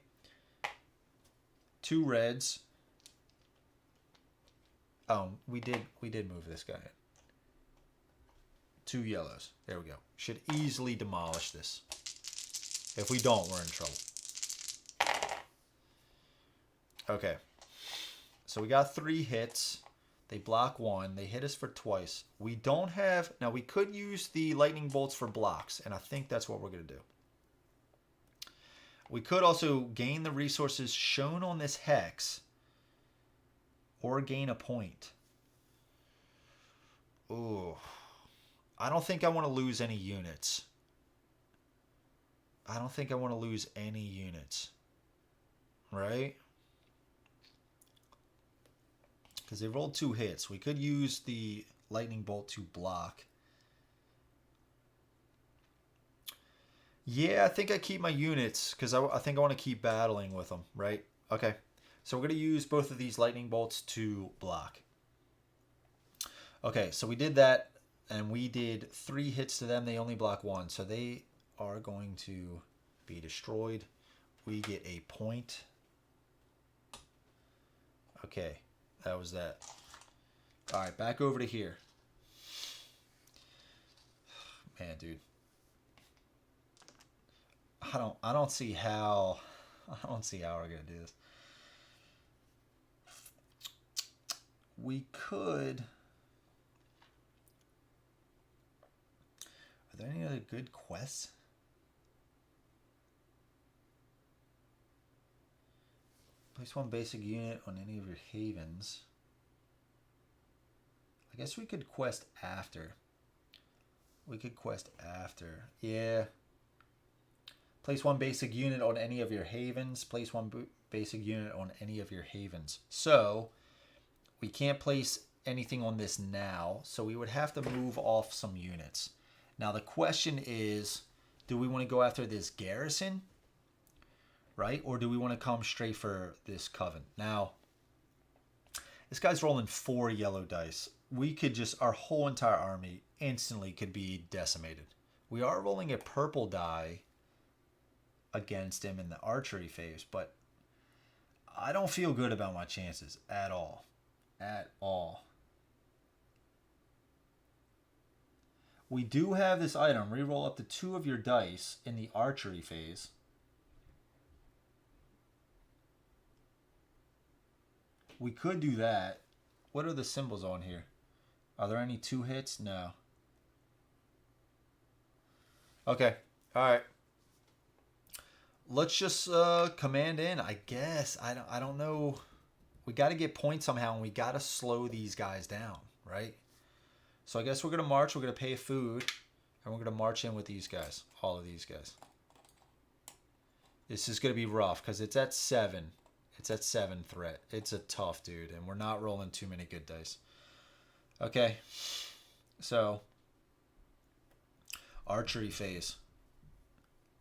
2 reds. Oh, we did move this guy in. 2 yellows. There we go. Should easily demolish this. If we don't, we're in trouble. Okay. So we got 3 hits. They block 1. They hit us for twice. We don't have... Now, we could use the lightning bolts for blocks, and I think that's what we're going to do. We could also gain the resources shown on this hex or gain a point. Ooh. I don't think I want to lose any units. I don't think I want to lose any units. Right? Because they rolled 2 hits. We could use the lightning bolt to block. Yeah, I think I keep my units because I think I want to keep battling with them, right? Okay. So we're going to use both of these lightning bolts to block. Okay, so we did that, and we did 3 hits to them. They only block 1, so they are going to be destroyed. We get a point. Okay, that was that. All right, back over to here. Man, dude. I don't see how we're gonna do this. we could... Are there any other good quests? Place one basic unit on any of your havens. I guess we could quest after. We could quest after. Yeah. Place one basic unit on any of your havens. Place one basic unit on any of your havens. So, we can't place anything on this now. So, we would have to move off some units. Now, the question is, do we want to go after this garrison? Right? Or do we want to come straight for this coven? Now, this guy's rolling 4 yellow dice. We could just, our whole entire army instantly could be decimated. We are rolling a purple die against him in the archery phase, but I don't feel good about my chances at all. At all. We do have this item, reroll up to 2 of your dice in the archery phase. We could do that. What are the symbols on here? Are there any 2 hits? No. Okay. All right. Let's just command in, I guess. I don't know. We got to get points somehow, and we got to slow these guys down, right? So I guess we're going to march. We're going to pay food, and we're going to march in with these guys, all of these guys. This is going to be rough because it's at 7. It's at 7 threat. It's a tough dude, and we're not rolling too many good dice. Okay. So, archery phase.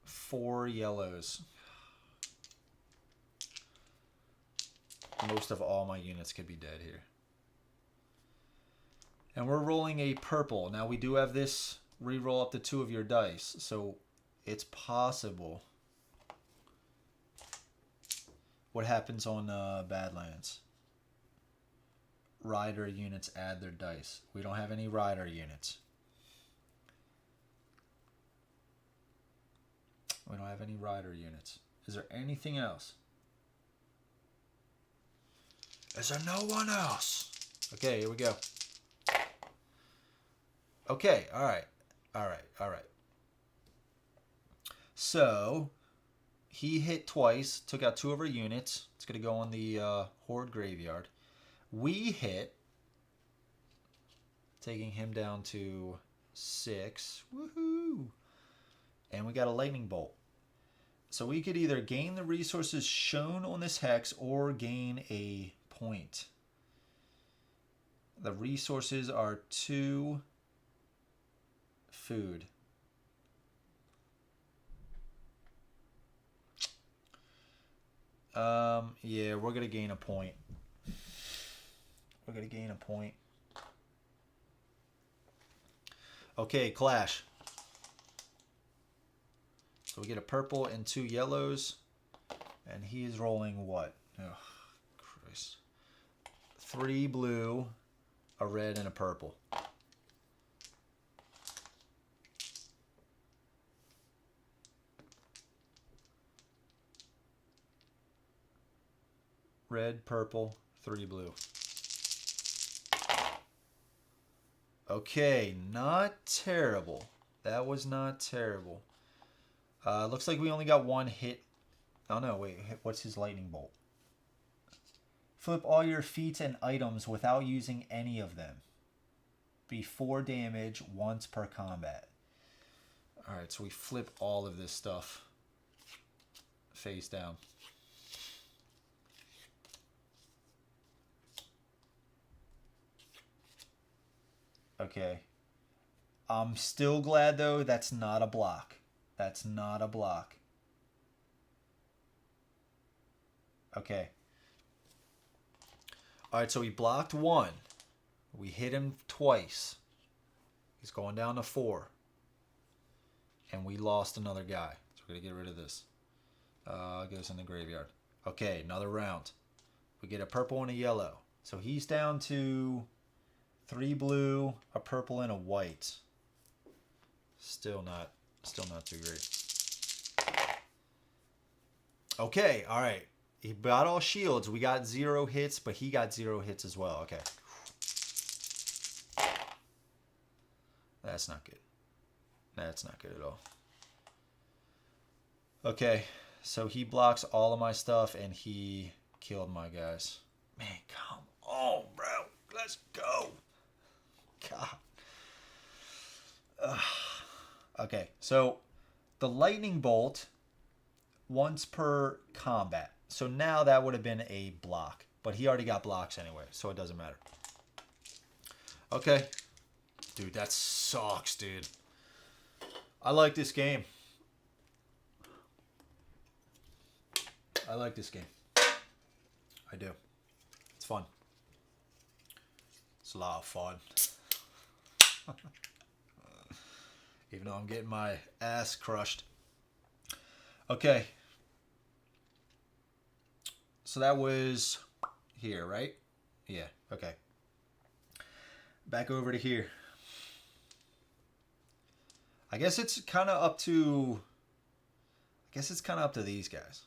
4 yellows. Most of all my units could be dead here. And we're rolling a purple. Now we do have this reroll up to 2 of your dice. So it's possible. What happens on Badlands? Rider units add their dice. We don't have any rider units. We don't have any rider units. Is there anything else? Is there no one else? Okay, here we go. Okay, all right. All right, all right. So, he hit twice, took out 2 of our units. It's going to go on the Horde graveyard. We hit, taking him down to 6. Woohoo! And we got a lightning bolt. So we could either gain the resources shown on this hex or gain a point. The resources are 2 food. Yeah, we're going to gain a point. We're going to gain a point. Okay, clash. So we get a purple and 2 yellows. And he is rolling what? Oh, Christ. 3 blue, a red, and a purple. Red, purple, 3 blue. Okay, not terrible. That was not terrible. Looks like we only got 1 hit. Oh no, wait. What's his lightning bolt? Flip all your feats and items without using any of them. Be 4 damage once per combat. Alright, so we flip all of this stuff face down. Okay. I'm still glad, though, that's not a block. That's not a block. Okay. Alright, so he blocked 1. We hit him twice. He's going down to 4. And we lost another guy. So we're going to get rid of this. Goes in the graveyard. Okay, another round. We get a purple and a yellow. So he's down to 3 blue, a purple, and a white. Still not too great. Okay, all right. He got all shields. We got 0 hits, but he got 0 hits as well. Okay. That's not good. That's not good at all. Okay, so he blocks all of my stuff and he killed my guys. Man, come on, bro. Let's go. God. Okay, so the lightning bolt once per combat. So now that would have been a block. But he already got blocks anyway, so it doesn't matter. Okay. Dude, that sucks, dude. I like this game. I like this game. I do. It's fun. It's a lot of fun. Even though I'm getting my ass crushed. Okay. So that was here, right? Yeah, okay. Back over to here. I guess it's kind of up to these guys.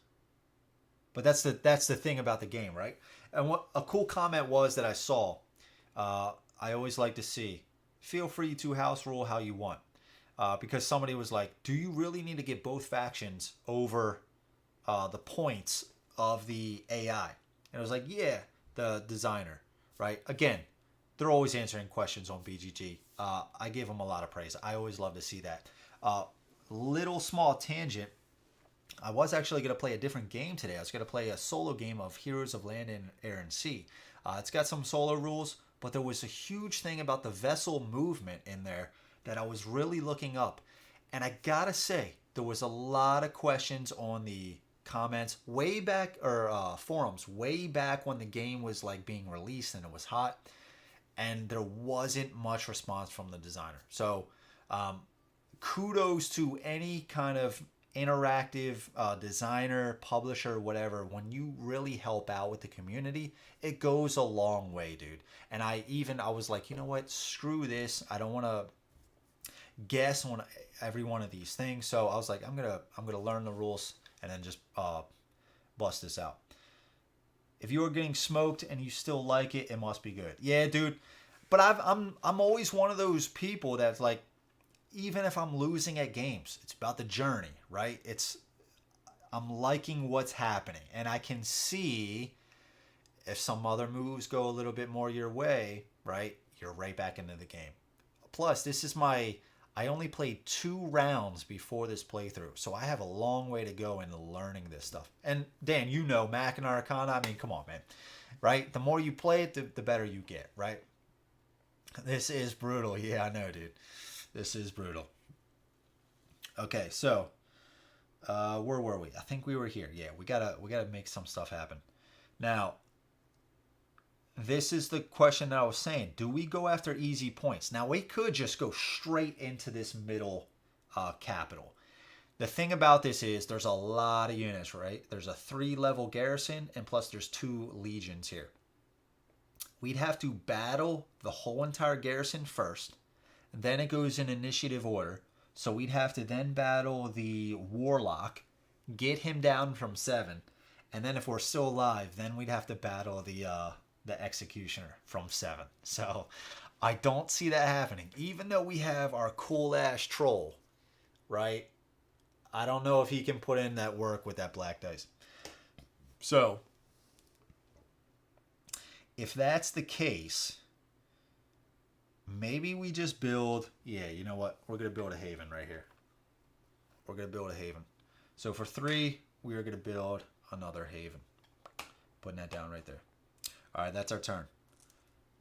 But that's the thing about the game, right? And what a cool comment was that I saw. I always like to see. Feel free to house rule how you want. Because somebody was like, do you really need to get both factions over the points of the AI? And I was like, yeah, the designer, right? Again, they're always answering questions on BGG. I give them a lot of praise. I always love to see that. Little small tangent. I was actually going to play a different game today. I was going to play a solo game of Heroes of Land and Air and Sea. It's got some solo rules, but there was a huge thing about the vessel movement in there that I was really looking up. And I got to say, there was a lot of questions on the comments way back, or forums way back when the game was like being released and it was hot. And there wasn't much response from the designer. So kudos to any kind of interactive designer, publisher, whatever. When you really help out with the community, it goes a long way, dude. And I was like, you know what? Screw this. I don't want to guess on every one of these things. So I was like, I'm gonna learn the rules and then just bust this out. If you are getting smoked and you still like it, it must be good. Yeah, dude. But I'm always one of those people that's like, even if I'm losing at games, it's about the journey, right? I'm liking what's happening, and I can see if some other moves go a little bit more your way, right? You're right back into the game. Plus, I only played 2 rounds before this playthrough, so I have a long way to go in learning this stuff. And Dan, you know, Mac and Arcana, I mean, come on, man, right? The more you play it, the better you get, right? This is brutal. Yeah, I know, dude. This is brutal. Okay, so where were we? I think we were here. Yeah, we gotta make some stuff happen. Now, this is the question that I was saying. Do we go after easy points? Now, we could just go straight into this middle capital. The thing about this is there's a lot of units, right? There's a 3-level garrison, and plus there's 2 legions here. We'd have to battle the whole entire garrison first. Then it goes in initiative order. So we'd have to then battle the warlock, get him down from 7. And then if we're still alive, then we'd have to battle the executioner from 7. So I don't see that happening. Even though we have our cool ass troll, right? I don't know if he can put in that work with that black dice. So if that's the case, maybe we just build, yeah, you know what? We're going to build a haven right here. We're going to build a haven. So for 3, we are going to build another haven. Putting that down right there. All right, that's our turn.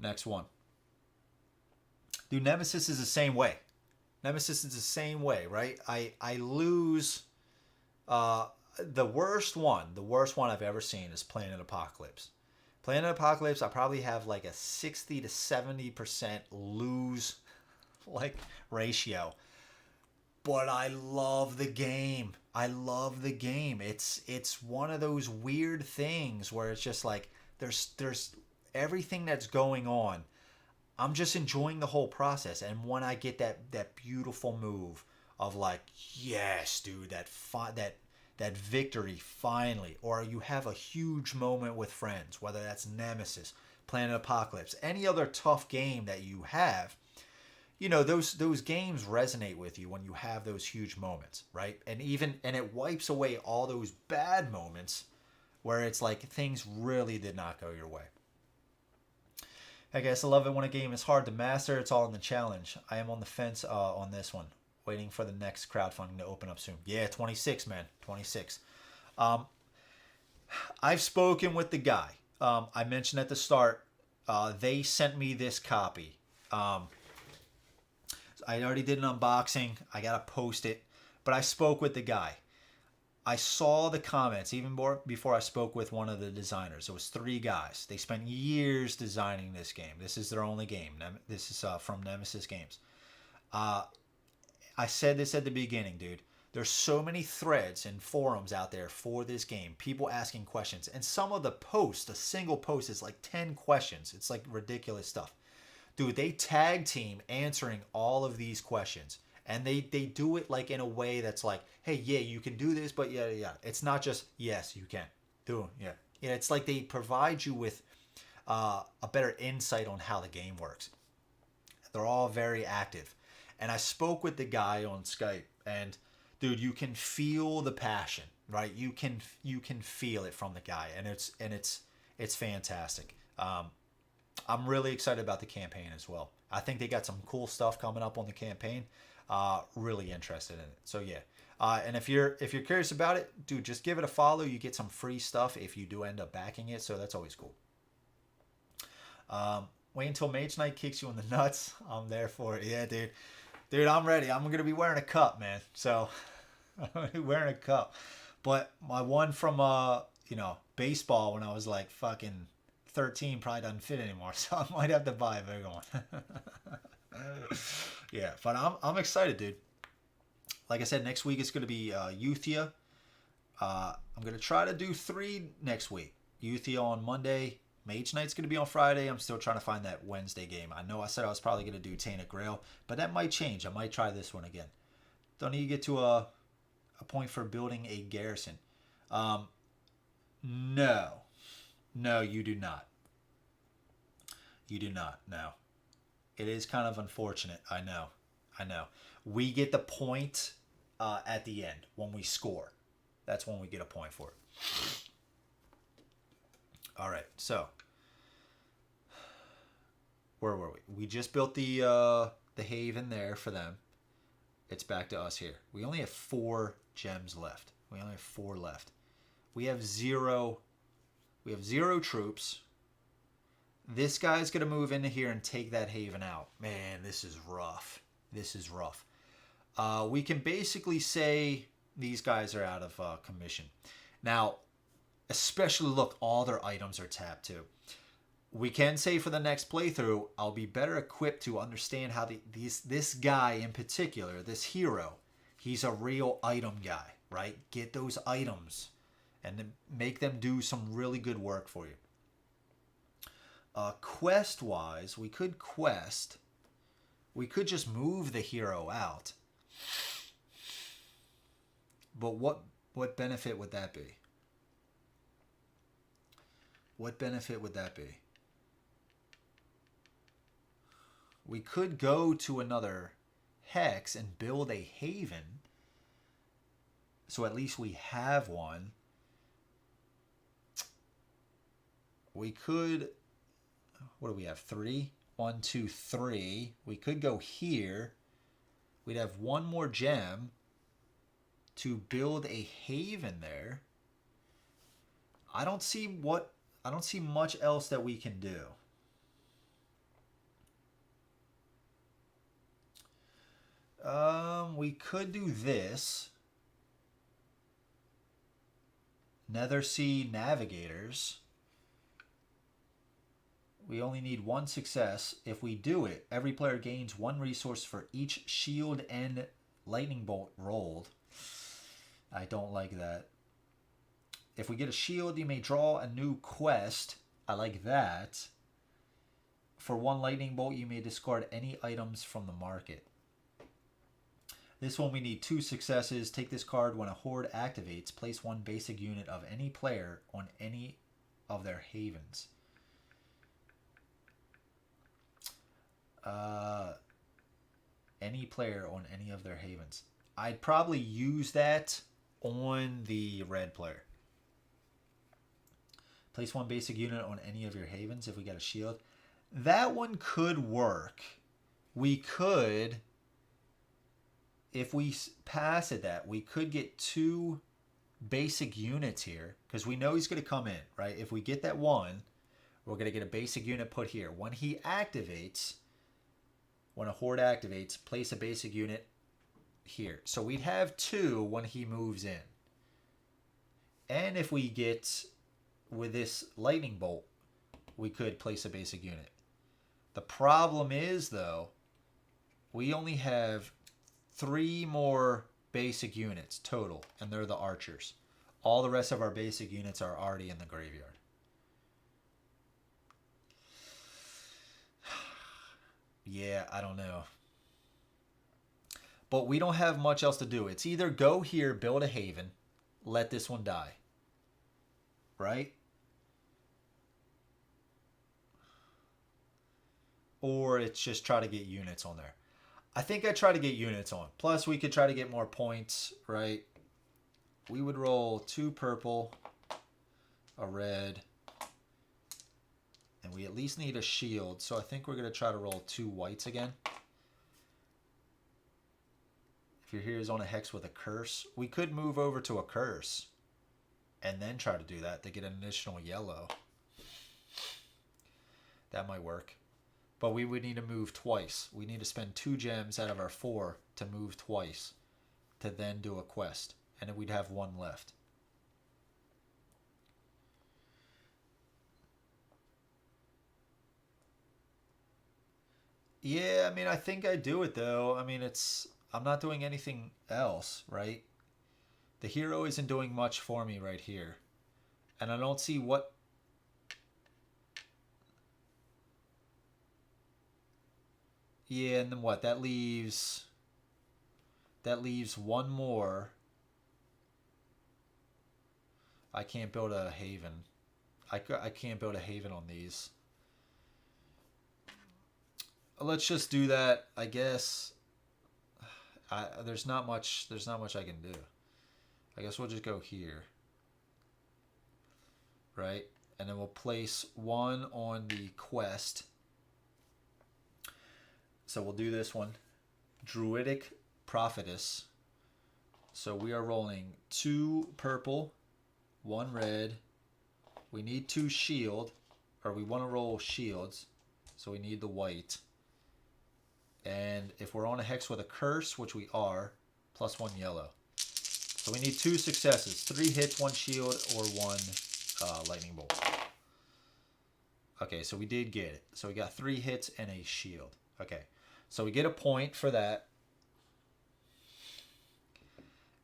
Next one. Dude, Nemesis is the same way. Nemesis is the same way, right? I lose. The worst one I've ever seen is Planet Apocalypse. Planet Apocalypse, I probably have like a 60 to 70% lose like ratio. But I love the game. I love the game. It's one of those weird things where it's just like there's everything that's going on. I'm just enjoying the whole process. And when I get that beautiful move of like, yes, dude, that victory finally, or you have a huge moment with friends, whether that's Nemesis, Planet Apocalypse, any other tough game that you have, you know, those games resonate with you when you have those huge moments, right? And it wipes away all those bad moments where it's like things really did not go your way. I guess I love it when a game is hard to master. It's all in the challenge. I am on the fence on this one, waiting for the next crowdfunding to open up soon. Yeah, 26, man, 26. I've spoken with the guy. I mentioned at the start. They sent me this copy. I already did an unboxing. I gotta post it, but I spoke with the guy. I saw the comments even more before I spoke with one of the designers. It was 3 guys. They spent years designing this game. This is their only game. This is from Nemesis Games. I said this at the beginning, dude. There's so many threads and forums out there for this game. People asking questions. And some of the posts, a single post is like 10 questions. It's like ridiculous stuff. Dude, they tag team answering all of these questions. And they do it like in a way that's like, hey, yeah, you can do this, but yeah. It's not just, yes, you can. Do it, yeah. Yeah, it's like they provide you with a better insight on how the game works. They're all very active. And I spoke with the guy on Skype, and dude, you can feel the passion, right? You can feel it from the guy, and it's fantastic. I'm really excited about the campaign as well. I think they got some cool stuff coming up on the campaign. Really interested in it. So yeah. And if you're curious about it, dude, just give it a follow. You get some free stuff if you do end up backing it. So that's always cool. Wait until Mage Knight kicks you in the nuts. I'm there for it. Yeah, dude. Dude, I'm ready. I'm gonna be wearing a cup, man. So I'm gonna be wearing a cup. But my one from baseball when I was like fucking 13 probably doesn't fit anymore, so I might have to buy a bigger one. Yeah, but I'm excited, dude. Like I said, next week it's going to be Euthia. I'm going to try to do 3 next week. Euthia on Monday. Mage Knight's going to be on Friday. I'm still trying to find that Wednesday game. I know I said I was probably going to do Tainted Grail, but that might change. I might try this one again. Don't need to get to a point for building a garrison. No, you do not. You do not. No. It is kind of unfortunate. I know. We get the point at the end when we score. That's when we get a point for it. All right. So, where were we? We just built the haven there for them. It's back to us here. We only have 4 gems left. We only have 4 left. We have 0. We have 0 troops. This guy's going to move into here and take that haven out. Man, this is rough. This is rough. We can basically say these guys are out of commission. Now, especially look, all their items are tapped too. We can say for the next playthrough, I'll be better equipped to understand how this guy in particular, this hero, he's a real item guy, right? Get those items and then make them do some really good work for you. Quest-wise, we could quest. We could just move the hero out. But what benefit would that be? What benefit would that be? We could go to another hex and build a haven. So at least we have one. We could... What do we have? 3? 1, 2, 3. We could go here. We'd have 1 more gem to build a haven there. I don't see much else that we can do. We could do this. Nethersea Navigators. We only need 1 success. If we do it, every player gains 1 resource for each shield and lightning bolt rolled. I don't like that. If we get a shield, you may draw a new quest. I like that. For 1 lightning bolt, you may discard any items from the market. This one we need 2 successes. Take this card when a horde activates. Place 1 basic unit of any player on any of their havens. any player on any of their havens. I'd probably use that on the red player. Place 1 basic unit on any of your havens if we got a shield. That one could work. We could, if we pass at that, we could get 2 basic units here because we know he's going to come in, right? If we get that 1, we're going to get a basic unit put here. When he activates, when a horde activates, place a basic unit here. So we'd have 2 when he moves in. And if we get with this lightning bolt, we could place a basic unit. The problem is, though, we only have 3 more basic units total, and they're the archers. All the rest of our basic units are already in the graveyard. Yeah, I don't know. But we don't have much else to do. It's either go here, build a haven, let this one die. Right? Or it's just try to get units on there. I think I try to get units on. Plus, we could try to get more points, right? We would roll 2 purple, a red, and we at least need a shield. So I think we're going to try to roll 2 whites again. If your hero's on a hex with a curse, we could move over to a curse and then try to do that to get an additional yellow. That might work. But we would need to move twice. We need to spend 2 gems out of our 4 to move twice to then do a quest. And then we'd have 1 left. Yeah, I mean, I think I do it, though. I mean, I'm not doing anything else, right? The hero isn't doing much for me right here. And I don't see what... Yeah, and then what? That leaves 1 more. I can't build a haven. I can't build a haven on these. Let's just do that, I guess. There's not much I can do. I guess we'll just go here. Right? And then we'll place 1 on the quest. So we'll do this one. Druidic Prophetess. So we are rolling 2 purple, 1 red. We need 2 shield, or we want to roll shields. So we need the white. And if we're on a hex with a curse, which we are, plus 1 yellow. So we need 2 successes. 3 hits, 1 shield, or 1 lightning bolt. Okay, so we did get it. So we got 3 hits and a shield. Okay, so we get a point for that.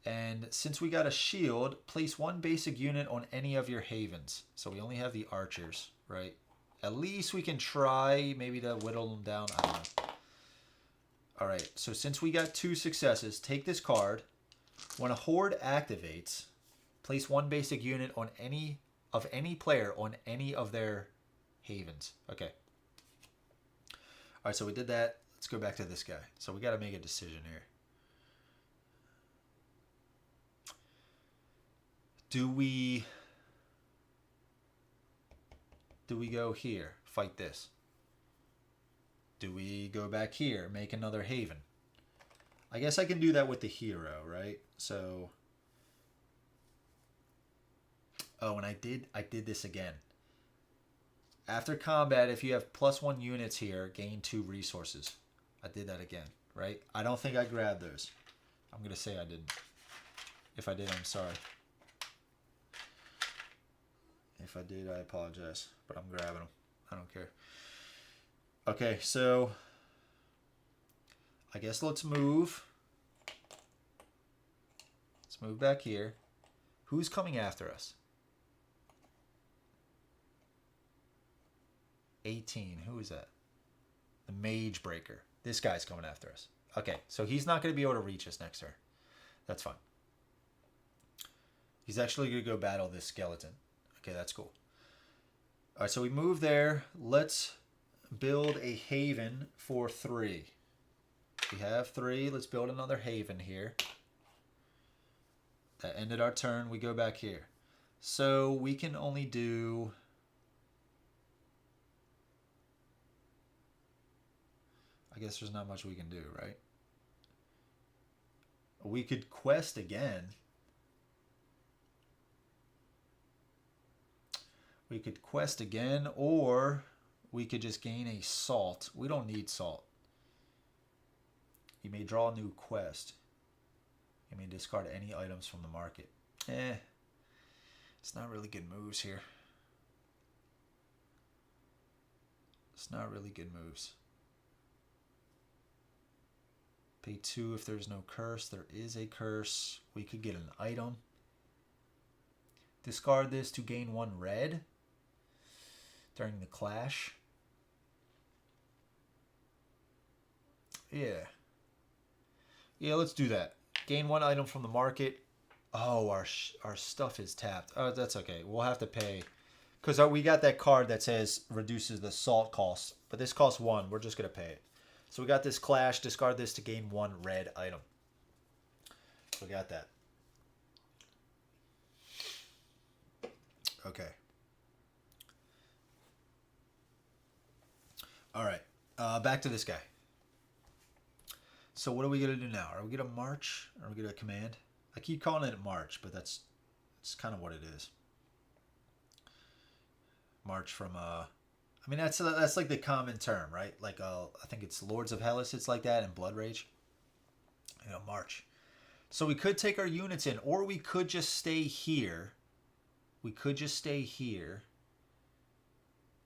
And since we got a shield, place 1 basic unit on any of your havens. So we only have the archers, right? At least we can try maybe to whittle them down. I don't know. All right, so since we got 2 successes, take this card. When a horde activates, place 1 basic unit on any player on any of their havens. Okay. All right, so we did that. Let's go back to this guy. So we got to make a decision here. Do we go here, fight this? Do we go back here, make another haven? I guess I can do that with the hero, right? So, oh, and I did this again. After combat, if you have plus 1 units here, gain 2 resources. I did that again, right? I don't think I grabbed those. I'm going to say I didn't. If I did, I'm sorry. If I did, I apologize. But I'm grabbing them. I don't care. Okay, so I guess let's move. Let's move back here. Who's coming after us? 18. Who is that? The Mage Breaker. This guy's coming after us. Okay, so he's not going to be able to reach us next turn. That's fine. He's actually going to go battle this skeleton. Okay, that's cool. All right, so we move there. Let's build a haven for 3. We have 3. Let's build another haven here. That ended our turn. We go back here. So we can only do... I guess there's not much we can do, right? We could quest again. We could quest again, or we could just gain a salt. We don't need salt. You may draw a new quest. You may discard any items from the market. It's not really good moves here. It's not really good moves. Pay 2 if there's no curse. There is a curse. We could get an item. Discard this to gain 1 red during the clash. Yeah. Yeah, let's do that. Gain 1 item from the market. Oh, our stuff is tapped. Oh, that's okay. We'll have to pay. Because we got that card that says reduces the salt cost. But this costs 1. We're just going to pay it. So we got this clash. Discard this to gain 1 red item. We got that. Okay. All right. Back to this guy. So what are we going to do now? Are we going to march? Or are we going to command? I keep calling it march, but that's kind of what it is. March from... I mean, that's like the common term, right? Like, I think it's Lords of Hellas. It's like that in Blood Rage. You know, march. So we could take our units in, or we could just stay here. We could just stay here.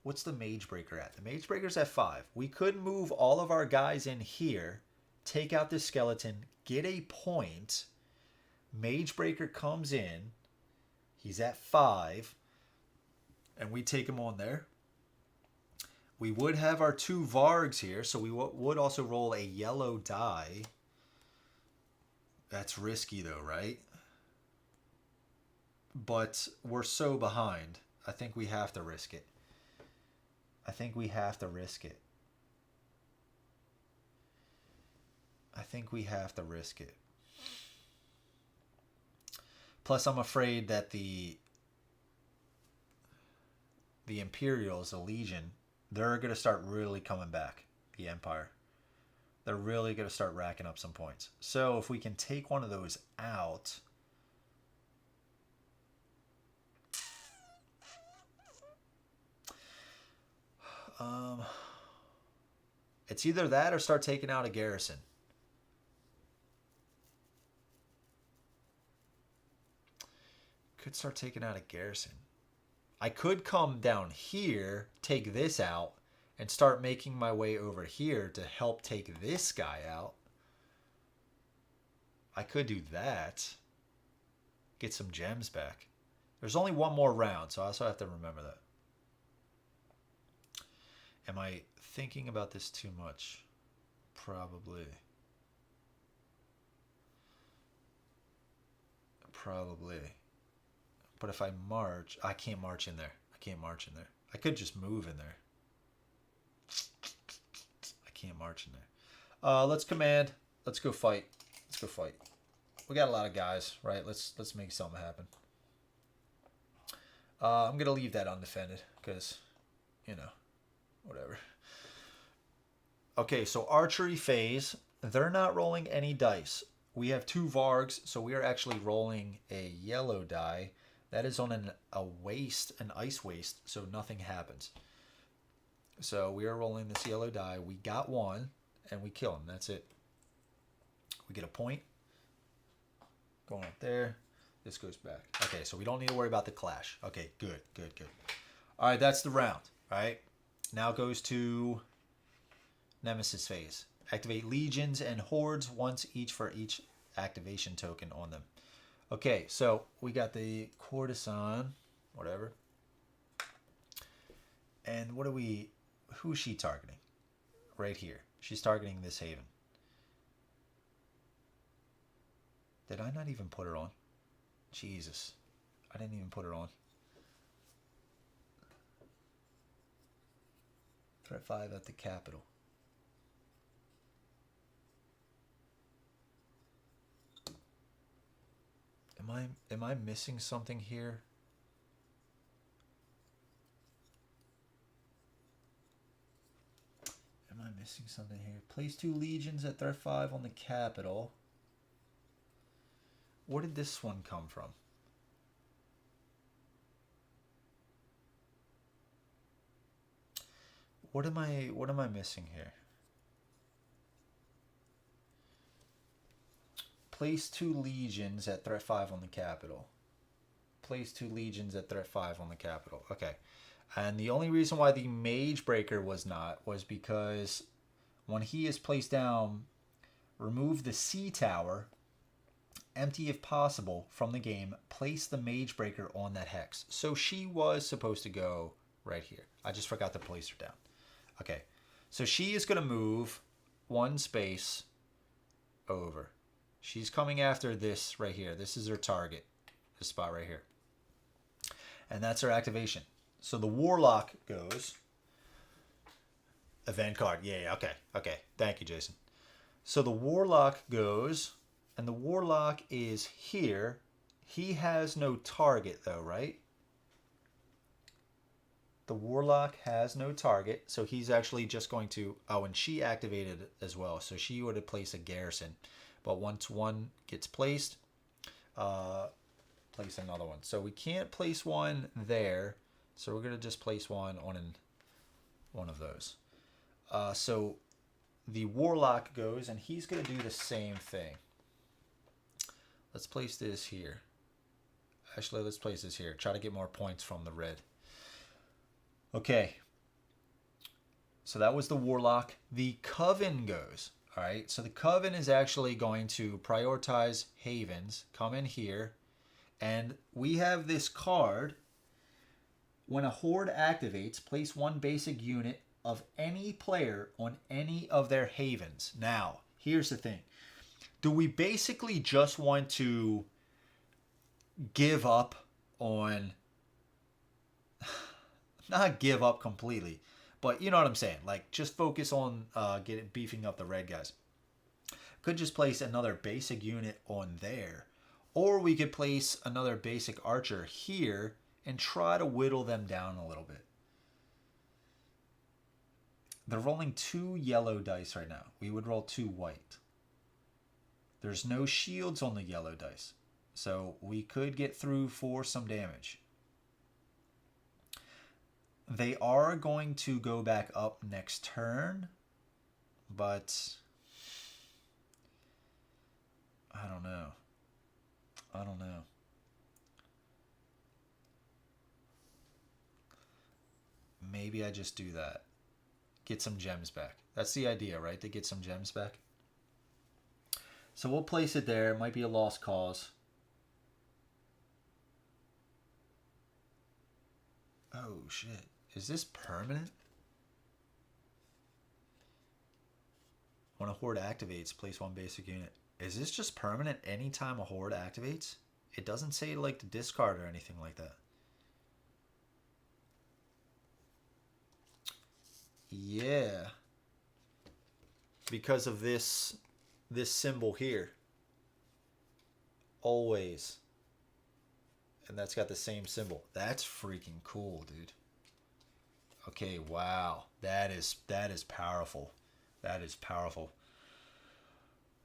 What's the Mage Breaker at? The Mage Breaker's at 5. We could move all of our guys in here, take out this skeleton, get a point. Mage Breaker comes in. He's at 5. And we take him on there. We would have our 2 Vargs here, so we would also roll a yellow die. That's risky though, right? But we're so behind. I think we have to risk it. I think we have to risk it. I think we have to risk it. Plus, I'm afraid that the Imperials, the Legion, they're going to start really coming back. The Empire. They're really going to start racking up some points. So if we can take one of those out... it's either that or start taking out a garrison. Could start taking out a garrison. I could come down here, take this out, and start making my way over here to help take this guy out. I could do that. Get some gems back. There's only 1 more round, so I also have to remember that. Am I thinking about this too much? Probably. Probably. But if I march, I can't march in there. I can't march in there. I could just move in there. I can't march in there. Let's command. Let's go fight. Let's go fight. We got a lot of guys, right? Let's make something happen. I'm gonna leave that undefended because, you know, whatever. Okay, so archery phase. They're not rolling any dice. We have 2 Vargs, so we are actually rolling a yellow die. That is on an ice waste, so nothing happens. So we are rolling this yellow die. We got 1, and we kill him. That's it. We get a point. Going up there. This goes back. Okay, so we don't need to worry about the clash. Okay, good, good, good. All right, that's the round. All right. Now goes to Nemesis phase. Activate legions and hordes once each for each activation token on them. Okay, so we got the courtesan, whatever. And what are we... Who's she targeting? Right here. She's targeting this haven. Did I not even put her on? Jesus. I didn't even put her on. Threat 5 at the capital. Am I missing something here? Am I missing something here? Place 2 legions at threat 5 on the capital. Where did this one come from? What am I missing here? Place 2 legions at threat 5 on the capital. Place 2 legions at threat 5 on the capital. Okay. And the only reason why the Mage Breaker was not was because when he is placed down, remove the sea tower, empty if possible from the game, place the Mage Breaker on that hex. So she was supposed to go right here. I just forgot to place her down. Okay. So she is going to move 1 space over. She's coming after this right here. This is her target. This spot right here. And that's her activation. So the Warlock goes. Event card. Yeah, okay. Okay. Thank you, Jason. So the Warlock goes, and the Warlock is here. He has no target, though, right? The Warlock has no target, so he's actually just going to... Oh, and she activated it as well, so she would have placed a garrison. But once one gets placed, place another one. So we can't place one there. So we're going to just place one on one of those. So the Warlock goes, and he's going to do the same thing. Let's place this here. Actually, let's place this here. Try to get more points from the red. Okay. So that was the Warlock. The Coven goes. All right. So the Coven is actually going to prioritize havens. Come in here. And we have this card. When a horde activates, place 1 basic unit of any player on any of their havens. Now, here's the thing. Do we basically just want to give up on... Not give up completely, but you know what I'm saying. Like, just focus on beefing up the red guys. Could just place another basic unit on there. Or we could place another basic archer here and try to whittle them down a little bit. They're rolling 2 yellow dice right now. We would roll 2 white. There's no shields on the yellow dice. So we could get through for some damage. They are going to go back up next turn. But I don't know. I don't know. Maybe I just do that. Get some gems back. That's the idea, right? To get some gems back. So we'll place it there. It might be a lost cause. Oh, shit. Is this permanent? When a horde activates, place 1 basic unit. Is this just permanent anytime a horde activates? It doesn't say like to discard or anything like that. Yeah. Because of this symbol here. Always. And that's got the same symbol. That's freaking cool, dude. Okay, wow. That is powerful. That is powerful.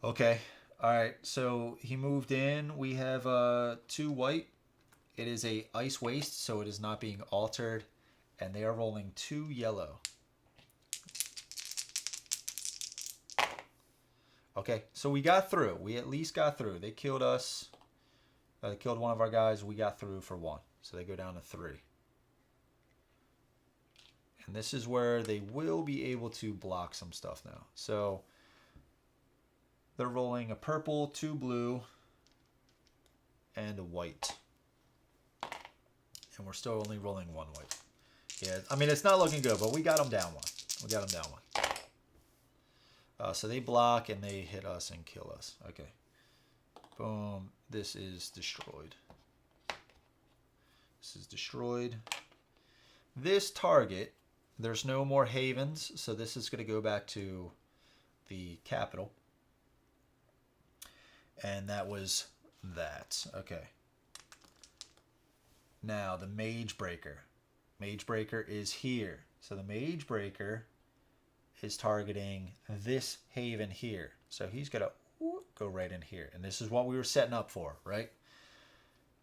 Okay. All right. So he moved in. We have 2 white. It is a ice waste, so it is not being altered. And they are rolling 2 yellow. Okay, so we got through. We at least got through. They killed us. They killed one of our guys. We got through for 1. So they go down to 3. And this is where they will be able to block some stuff now. So they're rolling a purple, 2 blue, and a white. And we're still only rolling 1 white. Yeah, I mean, it's not looking good, but we got them down 1. We got them down 1. So they block and they hit us and kill us. Okay. Boom. This is destroyed. This is destroyed. This target, there's no more havens, so this is going to go back to the capital. And that was that. Okay. Now the Mage Breaker. Mage Breaker is here. So the Mage Breaker is targeting this haven here. So he's going to go right in here. And this is what we were setting up for, right?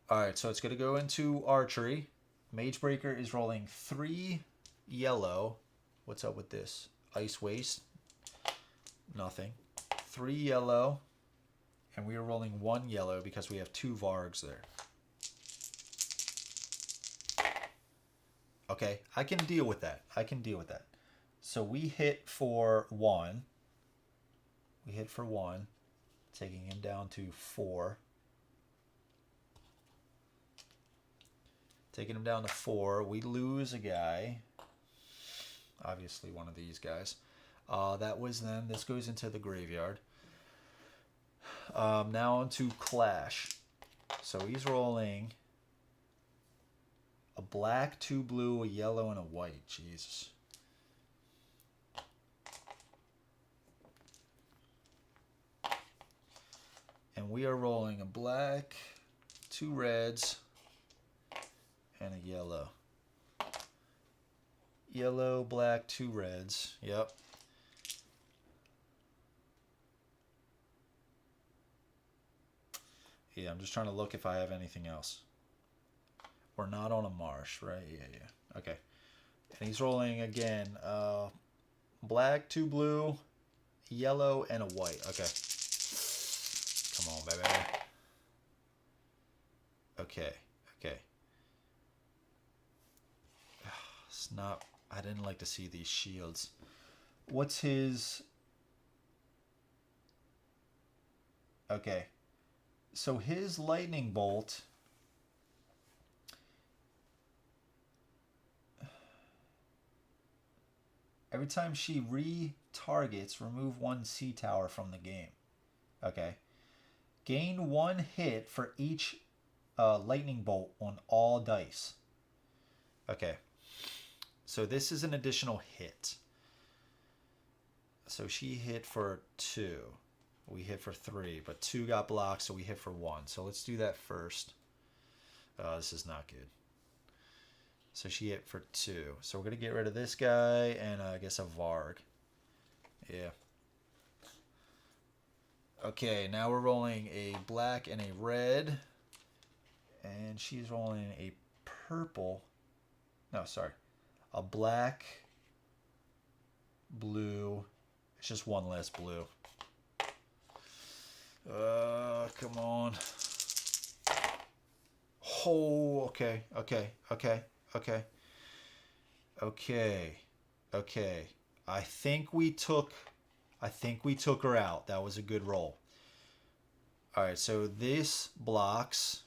All right, so it's going to go into archery. Mage Breaker is rolling 3 yellow. What's up with this? Ice Waste. Nothing. 3 yellow. And we are rolling 1 yellow because we have 2 Vargs there. Okay, I can deal with that. I can deal with that. So we hit for 1. We hit for 1. Taking him down to 4. Taking him down to 4. We lose a guy. Obviously one of these guys. That was then. This goes into the graveyard. Now on to Clash. So he's rolling a black, 2 blue, a yellow, and a white. Jesus. And we are rolling a black, 2 reds, and a yellow. Yellow, black, 2 reds. Yep. Yeah, I'm just trying to look if I have anything else. We're not on a marsh, right? Yeah. Okay. And he's rolling again. Black, 2 blue, yellow, and a white. Okay. Come on, baby. Okay. It's not... I didn't like to see these shields. What's his... Okay. So his lightning bolt... Every time she re-targets, remove 1 sea tower from the game. Okay. Gain 1 hit for each lightning bolt on all dice. Okay. So this is an additional hit. So she hit for 2. We hit for 3, but 2 got blocked, so we hit for 1. So let's do that first. This is not good. So she hit for 2. So we're going to get rid of this guy and I guess a Varg. Yeah. Okay, now we're rolling a black and a red. And she's rolling a purple. No, sorry. A black, blue. It's just 1 less blue. Come on. Oh, okay. I think we took her out. That was a good roll. All right, so this blocks,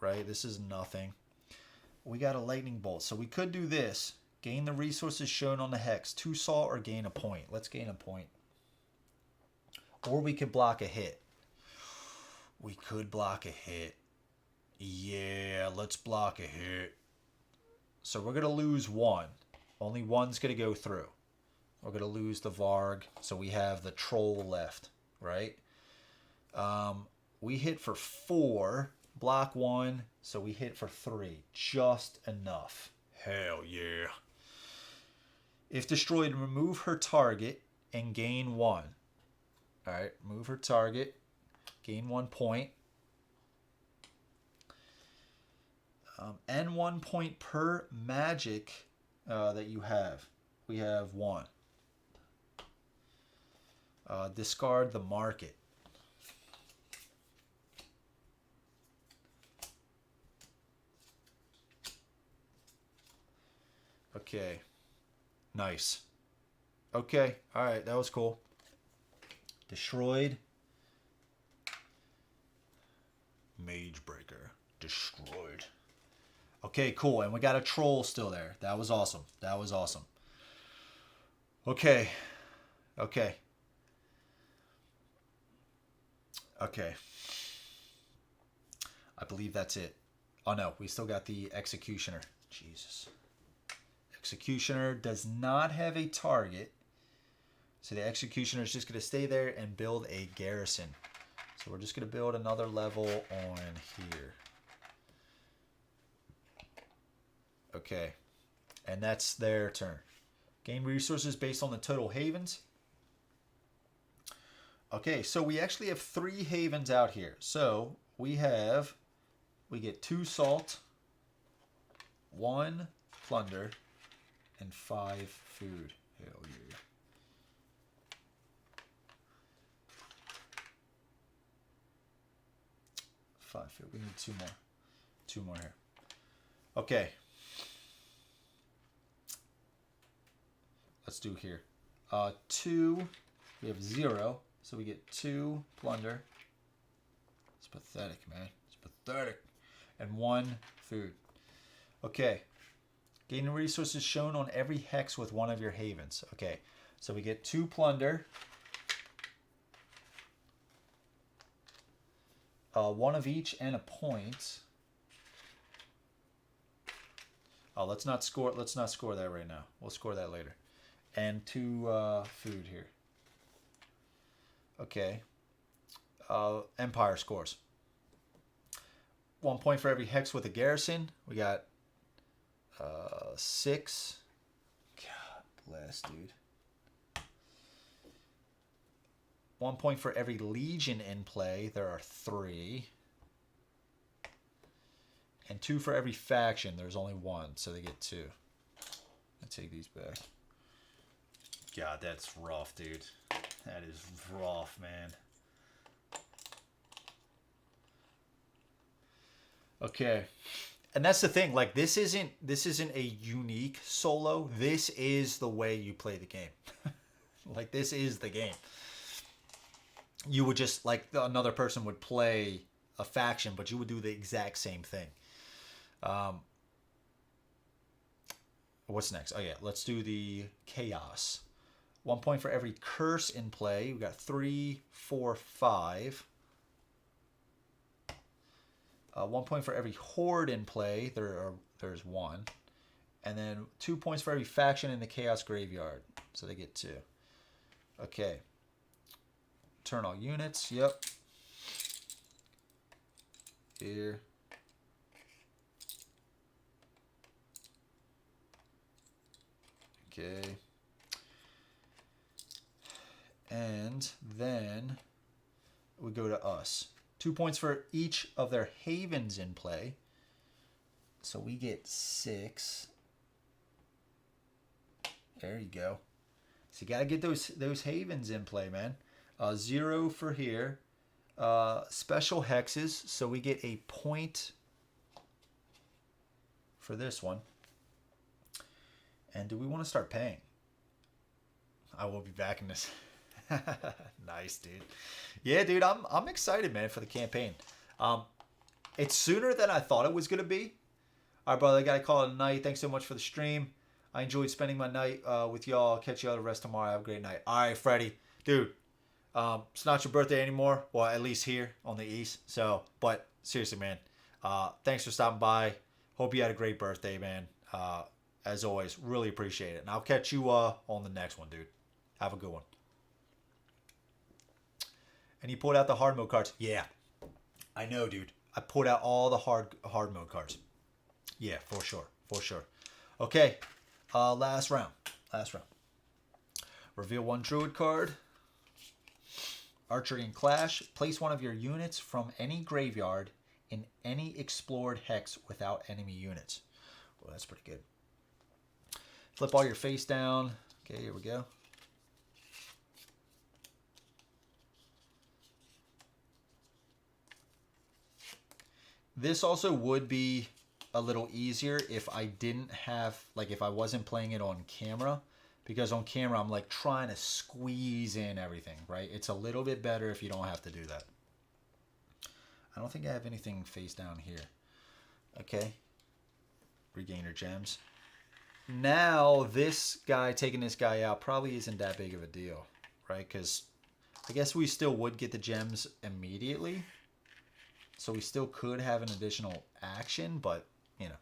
right? This is nothing. We got a lightning bolt. So we could do this. Gain the resources shown on the hex. 2 salt or gain a point. Let's gain a point. Or we could block a hit. We could block a hit. Yeah, let's block a hit. So we're going to lose 1. Only 1's going to go through. We're going to lose the Varg. So we have the troll left, right? We hit for 4. Block 1. So we hit for 3. Just enough. Hell yeah. If destroyed, remove her target and gain 1. Alright, move her target. Gain 1 point. And 1 point per magic that you have. We have 1. Discard the market. Okay. Nice. Okay. All right. That was cool. Destroyed. Mage Breaker. Destroyed. Okay, cool. And we got a troll still there. That was awesome. That was awesome. Okay. Okay. Okay. I believe that's it. Oh, no. We still got the Executioner. Jesus. Executioner does not have a target. So the Executioner is just going to stay there and build a garrison. So we're just going to build another level on here. Okay. And that's their turn. Gain resources based on the total havens. Okay, so we actually have 3 havens out here. So we get 2 salt, 1 plunder, and 5 food. Hell yeah. Five food. We need 2 more. 2 more here. Okay. Let's do here. 2. We have 0. So we get 2 plunder. It's pathetic, man. It's pathetic. And 1 food. Okay. Gain resources shown on every hex with one of your havens. Okay. So we get 2 plunder. 1 of each and a point. Oh, let's not score that right now. We'll score that later. And 2 food here. Okay. Empire scores. 1 point for every hex with a garrison. We got 6. God bless, dude. 1 point for every legion in play. There are 3. And 2 for every faction. There's only 1, so they get 2. I take these back. God, that's rough, dude. That is rough, man. Okay. And that's the thing, like this isn't a unique solo. This is the way you play the game. Like this is the game. You would just like another person would play a faction, but you would do the exact same thing. What's next? Oh yeah, let's do the chaos. 1 point for every curse in play. We've got 3, 4, 5. 1 point for every horde in play. There's 1. And then 2 points for every faction in the chaos graveyard. So they get 2. Okay. Turn all units. Yep. Here. Okay. And then we go to us. 2 points for each of their havens in play. So we get 6. There you go. So you got to get those havens in play, man. 0 for here. Special hexes. So we get a point for this one. And do we want to start paying? I will be back in this. Nice, dude. Yeah, dude, I'm excited, man, for the campaign. It's sooner than I thought it was gonna be. All right, brother, I gotta call it a night. Thanks so much for the stream. I enjoyed spending my night with y'all. Catch y'all the rest tomorrow. Have a great night. All right, Freddie, dude. It's not your birthday anymore. Well, at least here on the East. So, but seriously, man, thanks for stopping by. Hope you had a great birthday, man. As always, really appreciate it. And I'll catch you on the next one, dude. Have a good one. And you pulled out the hard mode cards. Yeah, I know, dude. I pulled out all the hard mode cards. Yeah, for sure. For sure. Okay, last round. Reveal 1 druid card. Archery and Clash. Place 1 of your units from any graveyard in any explored hex without enemy units. Well, that's pretty good. Flip all your face down. Okay, here we go. This also would be a little easier if I didn't have, like if I wasn't playing it on camera, because on camera I'm like trying to squeeze in everything, right? It's a little bit better if you don't have to do that. I don't think I have anything face down here. Okay. Regain your gems. Now this guy, taking this guy out probably isn't that big of a deal, right? Because I guess we still would get the gems immediately. So we still could have an additional action, but, you know.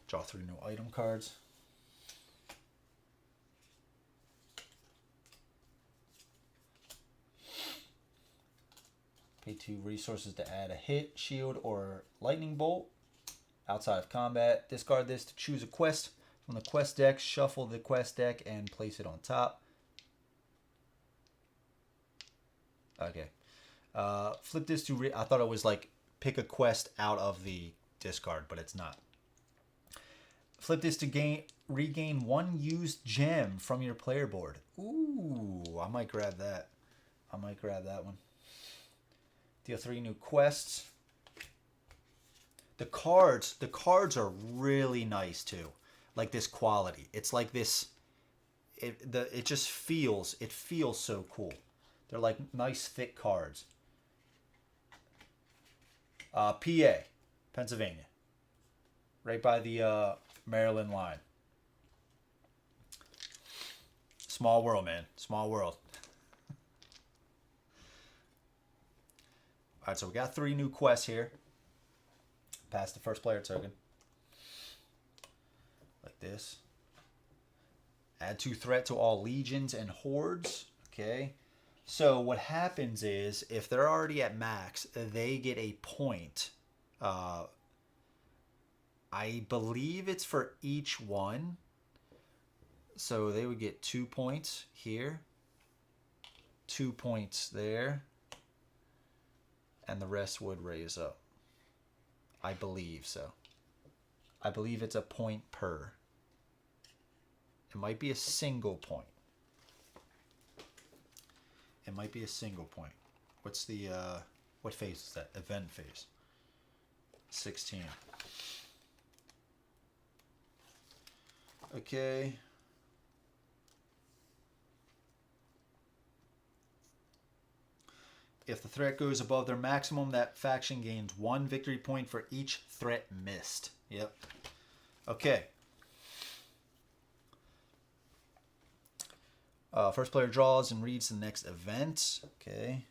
Draw 3 new item cards. Pay 2 resources to add a hit, shield, or lightning bolt. Outside of combat, discard this to choose a quest from the quest deck, shuffle the quest deck, and place it on top. Okay. Flip this to... I thought it was like pick a quest out of the discard, but it's not. Flip this to regain 1 used gem from your player board. Ooh, I might grab that. I might grab that one. Deal 3 new quests. The cards are really nice too. Like this quality. It's like this. It just feels. It feels so cool. They're like nice thick cards. PA, Pennsylvania, right by the Maryland line. Small world, man. Small world. All right, so we got 3 new quests here. Pass the first player token. Like this. Add 2 threat to all legions and hordes. Okay. So what happens is, if they're already at max, they get a point. I believe it's for each one. So they would get 2 points here. 2 points there. And the rest would raise up. I believe so. I believe it's a point per. It might be a single point. It might be a single point. What's the, what phase is that? Event phase. 16. Okay. If the threat goes above their maximum, that faction gains 1 victory point for each threat missed. Yep. Okay. First player draws and reads the next event. Okay.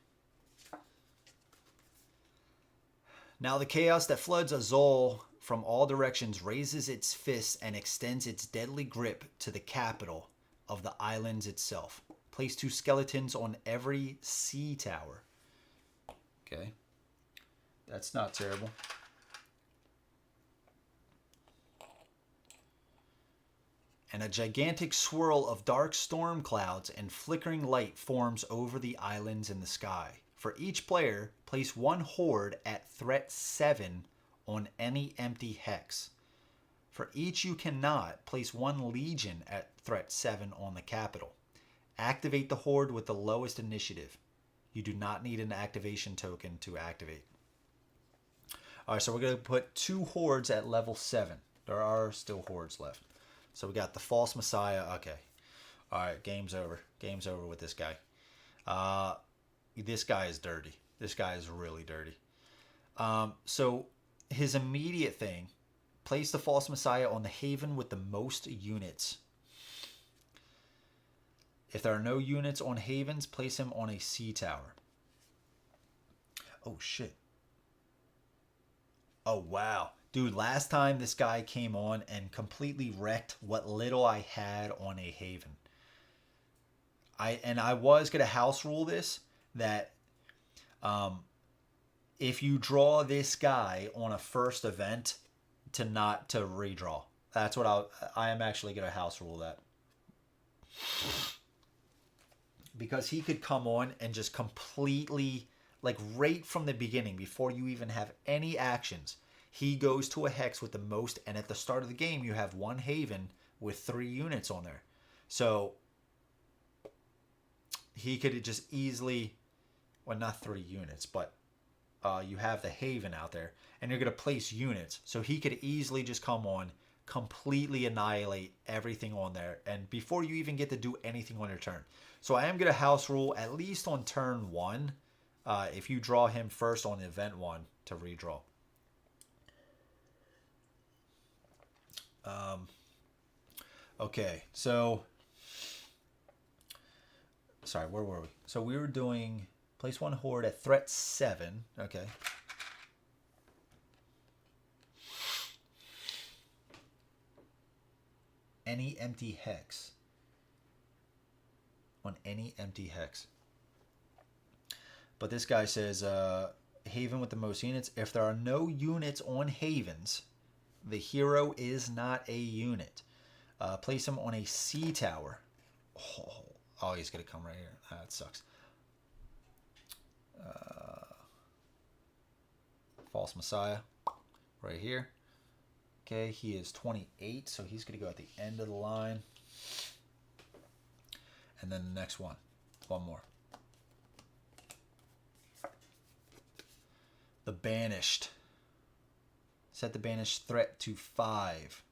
Now the chaos that floods Azul from all directions raises its fist and extends its deadly grip to the capital of the islands itself. Place 2 skeletons on every sea tower. Okay. That's not terrible. And a gigantic swirl of dark storm clouds and flickering light forms over the islands in the sky. For each player, place 1 horde at threat 7 on any empty hex. For each you cannot, place 1 legion at threat 7 on the capital. Activate the horde with the lowest initiative. You do not need an activation token to activate. All right, so we're going to put 2 hordes at level 7. There are still hordes left. So we got the false messiah. Okay. All right, game's over. Game's over with this guy. This guy is dirty. This guy is really dirty. So his immediate thing, place the false messiah on the haven with the most units. If there are no units on havens, place him on a sea tower. Oh, shit. Oh, wow. Dude, last time this guy came on and completely wrecked what little I had on a haven. I was going to house rule this, that if you draw this guy on a first event, to redraw. That's what I am actually going to house rule that. Because he could come on and just completely, like right from the beginning, before you even have any actions, he goes to a hex with the most, and at the start of the game, you have 1 haven with 3 units on there. So he could just easily, well, not 3 units, but you have the haven out there, and you're going to place units. So he could easily just come on, completely annihilate everything on there, and before you even get to do anything on your turn. So I am going to house rule at least on turn 1, if you draw him first on event 1 to redraw. Okay, so sorry, where were we? So we were doing place 1 horde at threat 7. Okay. Any empty hex. On any empty hex. But this guy says Haven with the most units. If there are no units on Havens, the hero is not a unit. Place him on a sea tower. Oh, he's going to come right here. That sucks. False Messiah. Right here. Okay, he is 28, so he's going to go at the end of the line. And then the next one. One more. The Banished. Set the Banished threat to 5.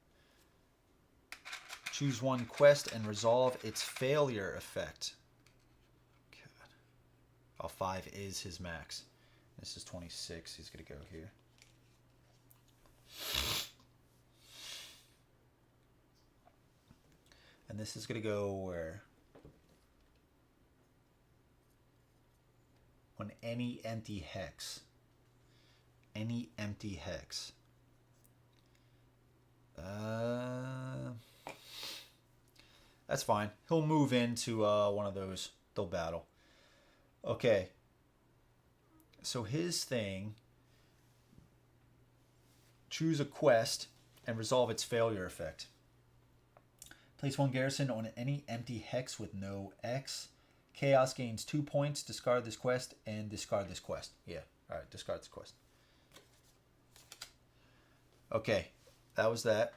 Choose one quest and resolve its failure effect. God. Oh, 5 is his max. This is 26. He's going to go here. And this is going to go where? On any empty hex. Any empty hex. That's fine. He'll move into one of those. They'll battle. Okay. So his thing. Choose a quest and resolve its failure effect. Place one garrison on any empty hex with no X. Chaos gains 2 points. Discard this quest and discard this quest. Yeah. Alright, discard this quest. Okay. That was that.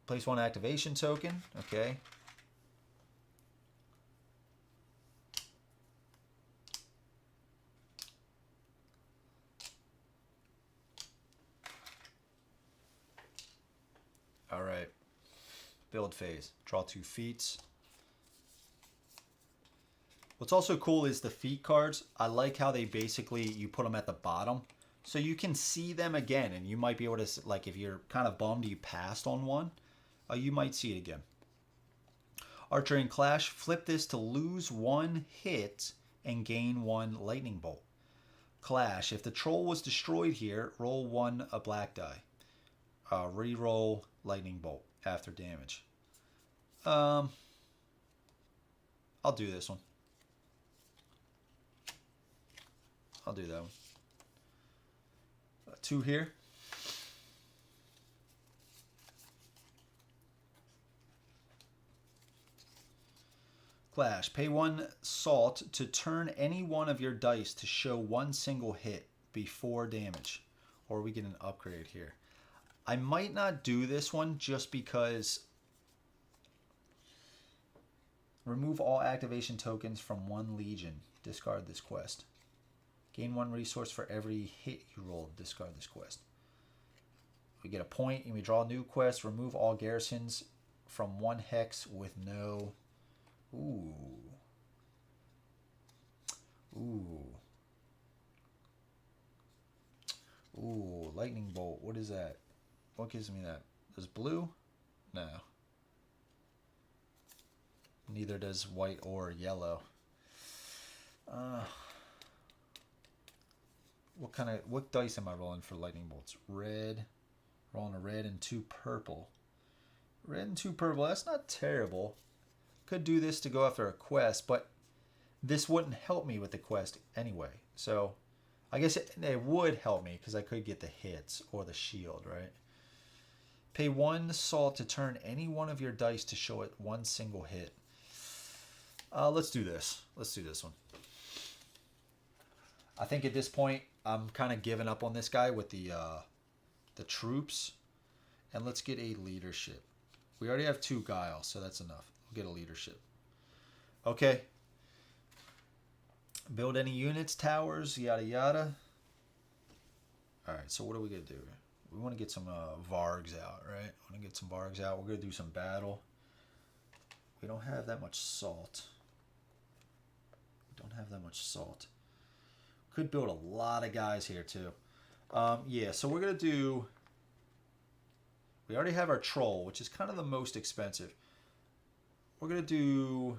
Place one activation token. Okay. Alright. Build phase. Draw 2 feats. What's also cool is the feat cards. I like how they basically, you put them at the bottom. So you can see them again. And you might be able to, like if you're kind of bummed you passed on one, you might see it again. Archery and Clash. Flip this to lose 1 hit and gain 1 lightning bolt. Clash. If the troll was destroyed here, roll 1 a black die. Reroll lightning bolt after damage. I'll do this one. I'll do that one. 2 here. Clash. Pay 1 salt to turn any one of your dice to show 1 single hit before damage. Or we get an upgrade here. I might not do this one just because remove all activation tokens from 1 legion. Discard this quest. Gain 1 resource for every hit you roll. Discard this quest. We get a point and we draw a new quest. Remove all garrisons from 1 hex with no... Ooh. Ooh. Ooh, lightning bolt. What is that? What gives me that? Does blue? No. Neither does white or yellow. What dice am I rolling for lightning bolts? Red. Rolling a red and 2 purple. Red and 2 purple. That's not terrible. Could do this to go after a quest, but this wouldn't help me with the quest anyway. So I guess it would help me because I could get the hits or the shield, right? Pay 1 salt to turn any one of your dice to show it 1 single hit. Let's do this. Let's do this one. I think at this point I'm kind of giving up on this guy with the troops, and let's get a leadership. We already have 2 guile, so that's enough. We'll get a leadership. Okay. Build any units, towers, yada yada. All right. So what are we gonna do? We want to get some vargs out, right? Want to get some vargs out. We're gonna do some battle. We don't have that much salt. We don't have that much salt. Could build a lot of guys here too. Yeah, so we're gonna do. We already have our troll, which is kind of the most expensive. We're gonna do.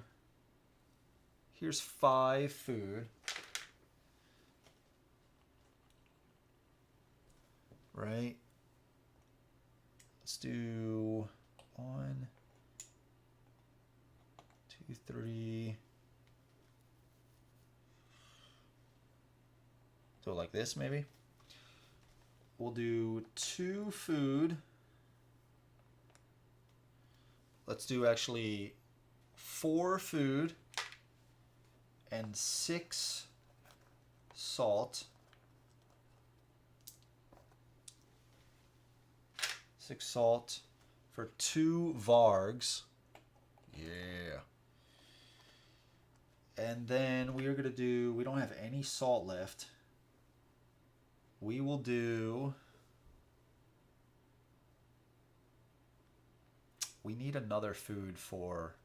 Here's 5 food. Right. Let's do 1, 2, 3. Do it like this, maybe. We'll do 2 food. Let's do actually 4 food and 6 salt. 6 salt for 2 vargs. Yeah. And then we are going to do, we don't have any salt left. We will do, we need another food for,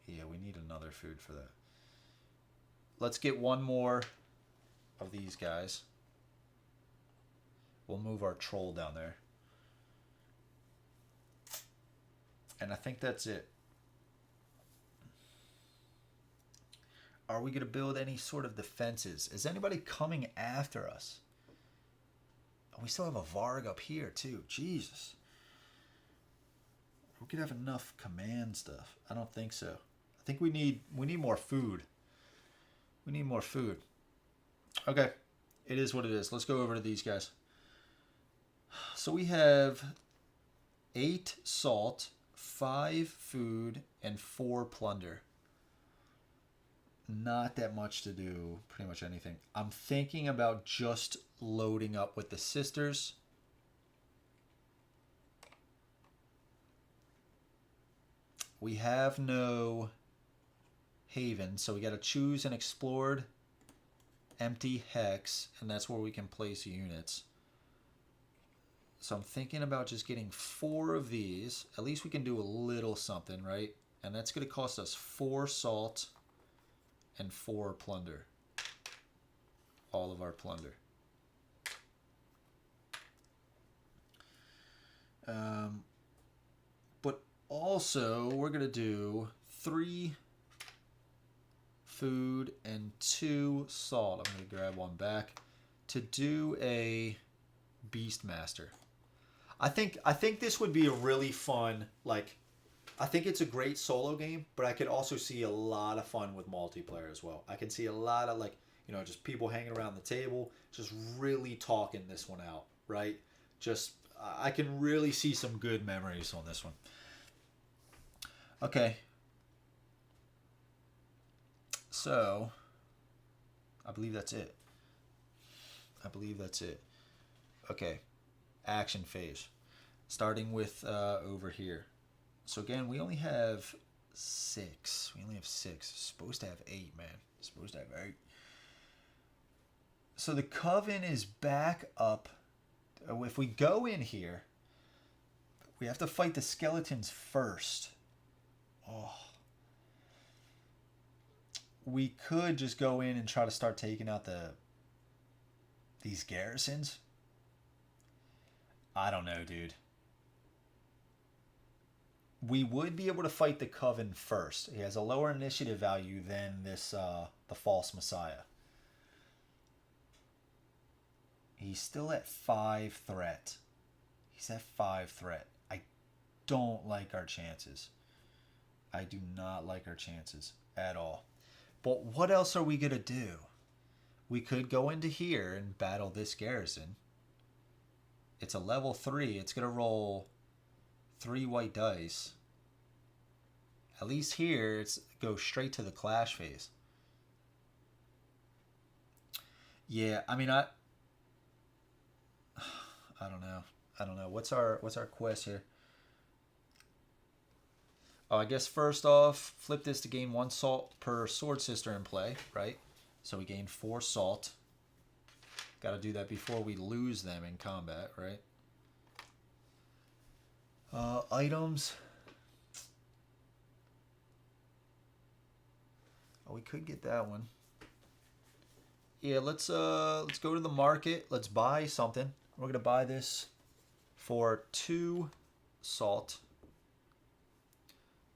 yeah, we need another food for that. Let's get 1 more of these guys. We'll move our troll down there. And I think that's it. Are we going to build any sort of defenses? Is anybody coming after us? Oh, we still have a Varg up here too. Jesus. We could have enough command stuff. I don't think so. I think we need more food. We need more food. Okay. It is what it is. Let's go over to these guys. So we have 8 salt, 5 food, and 4 plunder. Not that much to do pretty much anything. I'm thinking about just loading up with the sisters. We have no haven, so we got to choose an explored empty hex, and that's where we can place units. So I'm thinking about just getting 4 of these. At least we can do a little something, right? And that's going to cost us 4 salt and 4 plunder. All of our plunder. But also, we're going to do 3 food and 2 salt. I'm going to grab 1 back to do a Beastmaster. I think this would be a really fun, like, I think it's a great solo game, but I could also see a lot of fun with multiplayer as well. I can see a lot of, like, you know, just people hanging around the table, just really talking this one out, right? Just, I can really see some good memories on this one. Okay. So, I believe that's it. I believe that's it. Okay. Action phase. Starting with over here. So again, we only have 6. We only have 6. Supposed to have 8, man. Supposed to have 8. So the coven is back up. If we go in here, we have to fight the skeletons first. Oh. We could just go in and try to start taking out these garrisons. I don't know, dude. We would be able to fight the Coven first. He has a lower initiative value than this, the False Messiah. He's still at 5 threat. He's at 5 threat. I don't like our chances. I do not like our chances at all. But what else are we going to do? We could go into here and battle this garrison. It's a level 3. It's going to roll 3 white dice. At least here, it's go straight to the clash phase. Yeah, I mean, I don't know. I don't know. What's our quest here? Oh, I guess first off, flip this to gain 1 salt per sword sister in play, right? So we gain 4 salt. Got to do that before we lose them in combat, right? Items. Oh, we could get that one. Yeah, let's go to the market. Let's buy something. We're gonna buy this for 2 salt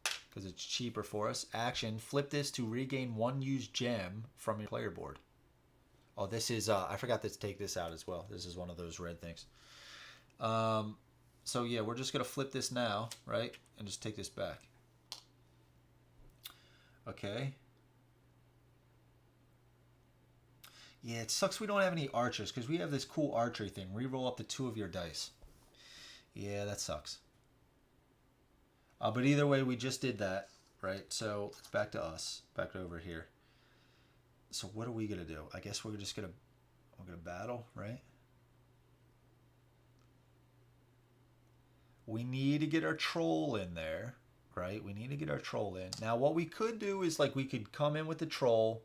because it's cheaper for us. Action: flip this to regain 1 used gem from your player board. Oh, this is, I forgot to take this out as well. This is one of those red things. So yeah, we're just going to flip this now, right? And just take this back. Okay. Yeah, it sucks we don't have any archers because we have this cool archery thing. Reroll up to 2 of your dice. Yeah, that sucks. But either way, we just did that, right? So it's back to us, back over here. So what are we gonna do? I guess we're just gonna battle, right? We need to get our troll in there, right? We need to get our troll in. Now what we could do is like we could come in with the troll,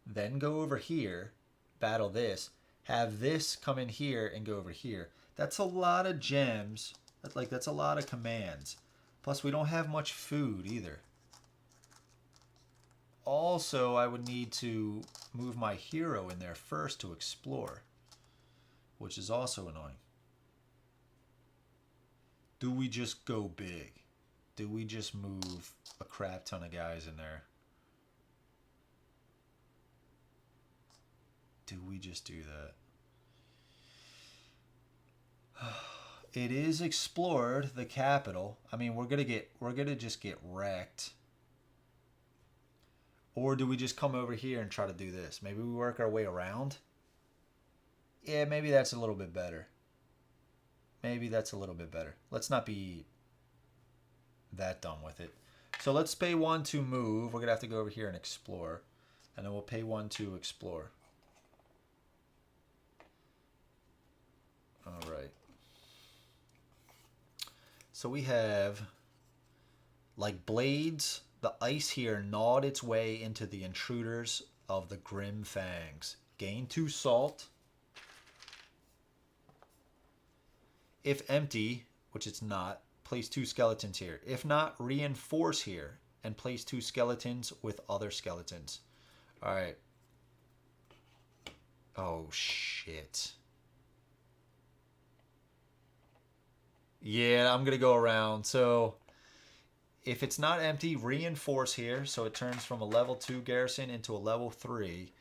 then go over here, battle this, have this come in here and go over here. That's a lot of gems. That's a lot of commands. Plus we don't have much food either. Also, I would need to move my hero in there first to explore, which is also annoying. Do we just go big? Do we just move a crap ton of guys in there? Do we just do that? It is explored, the capital. I mean, we're gonna just get wrecked. Or do we just come over here and try to do this? Maybe we work our way around? Yeah, maybe that's a little bit better. Maybe that's a little bit better. Let's not be that dumb with it. So let's pay 1 to move. We're gonna have to go over here and explore. And then we'll pay 1 to explore. All right. So we have like blades. The ice here gnawed its way into the intruders of the grim fangs. Gain 2 salt. If empty, which it's not, place 2 skeletons here. If not, reinforce here and place 2 skeletons with other skeletons. All right. Oh, shit. Yeah, I'm going to go around. So if it's not empty, reinforce here. So it turns from a level 2 garrison into a level 3.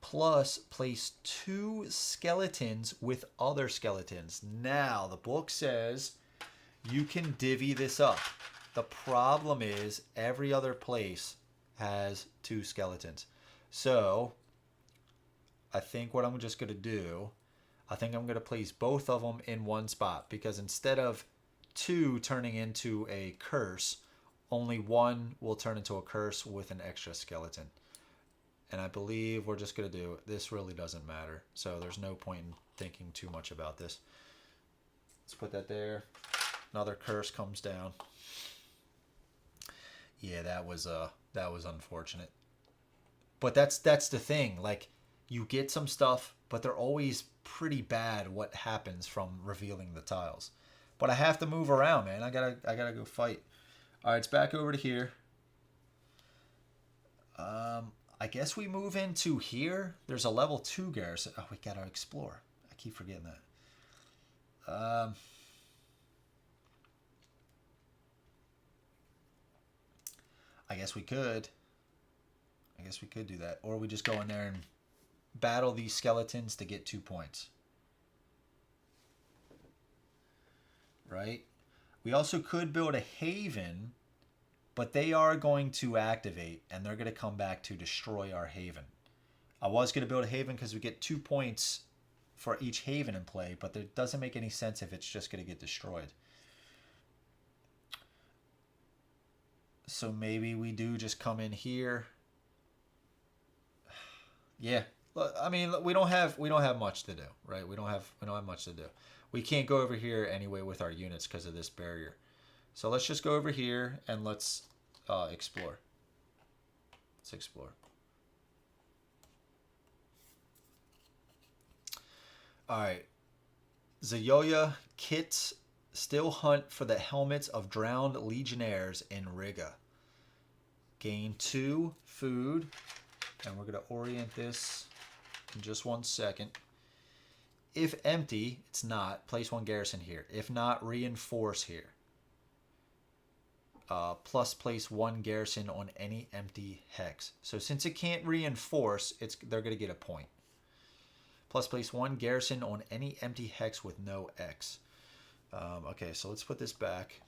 Plus, place 2 skeletons with other skeletons. Now, the book says you can divvy this up. The problem is every other place has 2 skeletons. So, I think what I'm just going to do, I think I'm going to place both of them in one spot. Because instead of 2 turning into a curse, only 1 will turn into a curse with an extra skeleton. And I believe we're just going to do, this really doesn't matter. So there's no point in thinking too much about this. Let's put that there. Another curse comes down. Yeah, that was unfortunate. But that's the thing. Like, you get some stuff, but they're always pretty bad what happens from revealing the tiles. But I have to move around, man. I gotta go fight. All right, it's back over to here. I guess we move into here. There's a level 2 garrison. Oh, we gotta explore. I keep forgetting that. I guess we could. I guess we could do that. Or we just go in there and battle these skeletons to get 2 points. Right? We also could build a haven, but they are going to activate, and they're going to come back to destroy our haven. I was going to build a haven because we get 2 points for each haven in play, but it doesn't make any sense if it's just going to get destroyed. So maybe we do just come in here. Yeah, I mean, we don't have much to do, right? We don't have much to do. We can't go over here anyway with our units because of this barrier. So let's just go over here and let's explore. Let's explore. All right. Zayoya kits still hunt for the helmets of drowned legionnaires in Riga. Gain 2 food. And we're going to orient this in just 1 second. If empty, it's not. Place 1 garrison here. If not, reinforce here. Plus place 1 garrison on any empty hex. So since it can't reinforce, they're going to get a point. Plus place 1 garrison on any empty hex with no X. Okay, so let's put this back.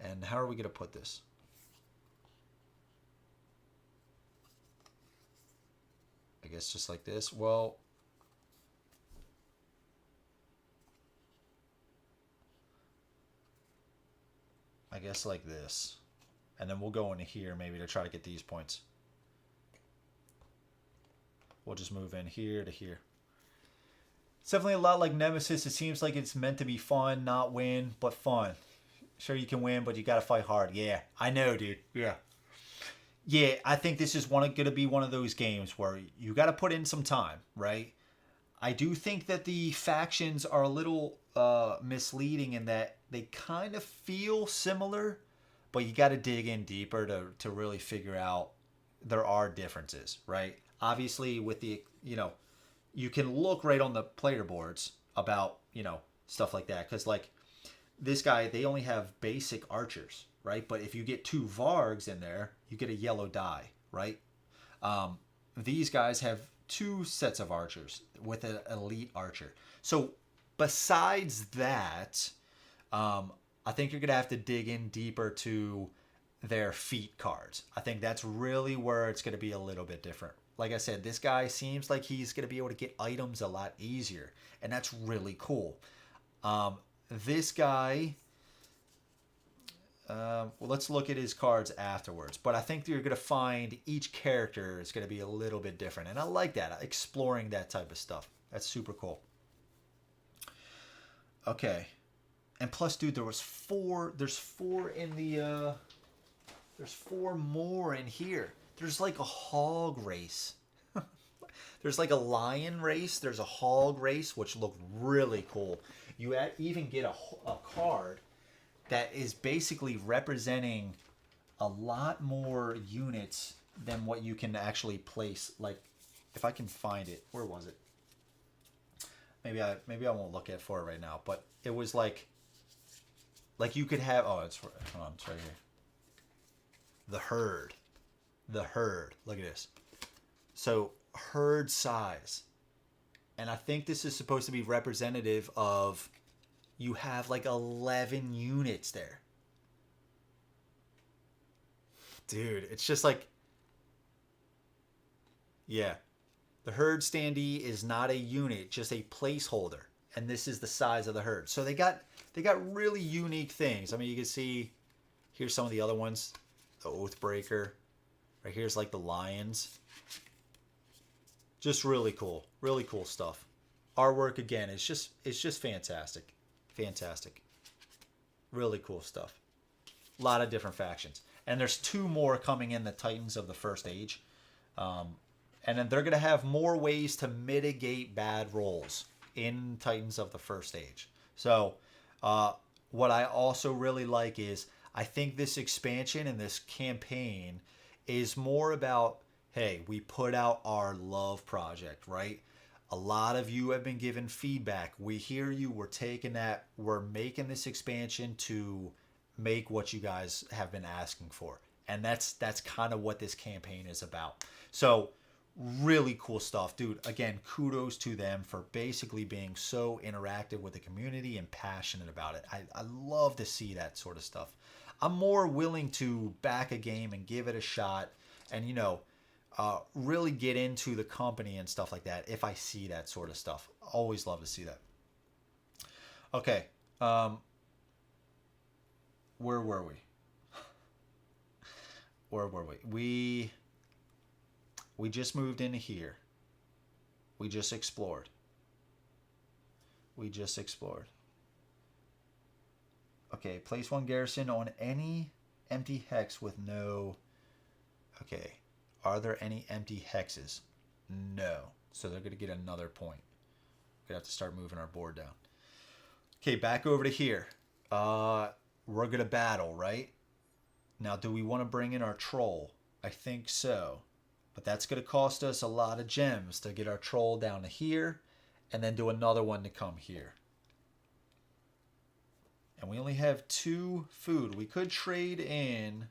And how are we going to put this? guess just like this. Well, I guess like this. And then we'll go into here maybe to try to get these points. We'll just move in here to here. It's definitely a lot like Nemesis. It seems like it's meant to be fun, not win, but fun. Sure, you can win, but you got to fight hard. Yeah, I know, dude. Yeah. Yeah, I think this is going to be one of those games where you got to put in some time, right? I do think that the factions are a little misleading in that they kind of feel similar, but you got to dig in deeper to really figure out there are differences, right? Obviously, with the, you can look right on the player boards about, stuff like that. Because, like, this guy, they only have basic archers, right? But if you get 2 Vargs in there, you get a yellow die, right? These guys have 2 sets of archers with an elite archer. So besides that, I think you're going to have to dig in deeper to their feat cards. I think that's really where it's going to be a little bit different. Like I said, this guy seems like he's going to be able to get items a lot easier, and that's really cool. This guy, well, let's look at his cards afterwards. But I think you're going to find each character is going to be a little bit different, and I like that, exploring that type of stuff. That's super cool. Okay, and plus, dude, there's 4 in the, there's 4 more in here. There's like a hog race. There's like a lion race. There's a hog race, which look really cool. You even get a card that is basically representing a lot more units than what you can actually place. Like, if I can find it, where was it? Maybe I won't look at for it right now. But it was like you could have. Oh, it's hold on, it's right here. The herd. The herd. Look at this. So herd size. And I think this is supposed to be representative of you have like 11 units there. Dude, it's just like, yeah. The herd standee is not a unit, just a placeholder. And this is the size of the herd. So they got really unique things. I mean, you can see here's some of the other ones. The Oathbreaker. Right here's like the lions. Just really cool stuff. Artwork again, it's just fantastic. Fantastic. Really cool stuff. A lot of different factions. And there's 2 more coming in, the Titans of the First Age. And then they're going to have more ways to mitigate bad rolls in Titans of the First Age. So what I also really like is I think this expansion and this campaign is more about, hey, we put out our love project, right? A lot of you have been given feedback. We hear you. We're taking that. We're making this expansion to make what you guys have been asking for. And that's kind of what this campaign is about. So really cool stuff, dude. Again, kudos to them for basically being so interactive with the community and passionate about it. I love to see that sort of stuff. I'm more willing to back a game and give it a shot and, really get into the company and stuff like that if I see that sort of stuff. Always love to see that. Okay. Where were we? Where were we? We just moved into here. We just explored. Okay, place 1 garrison on any empty hex with no... Okay, are there any empty hexes? No. So they're going to get another point. We're going to have to start moving our board down. Okay, back over to here. We're going to battle, right? Now, do we want to bring in our troll? I think so. But that's going to cost us a lot of gems to get our troll down to here and then do another one to come here. And we only have 2 food. We could trade in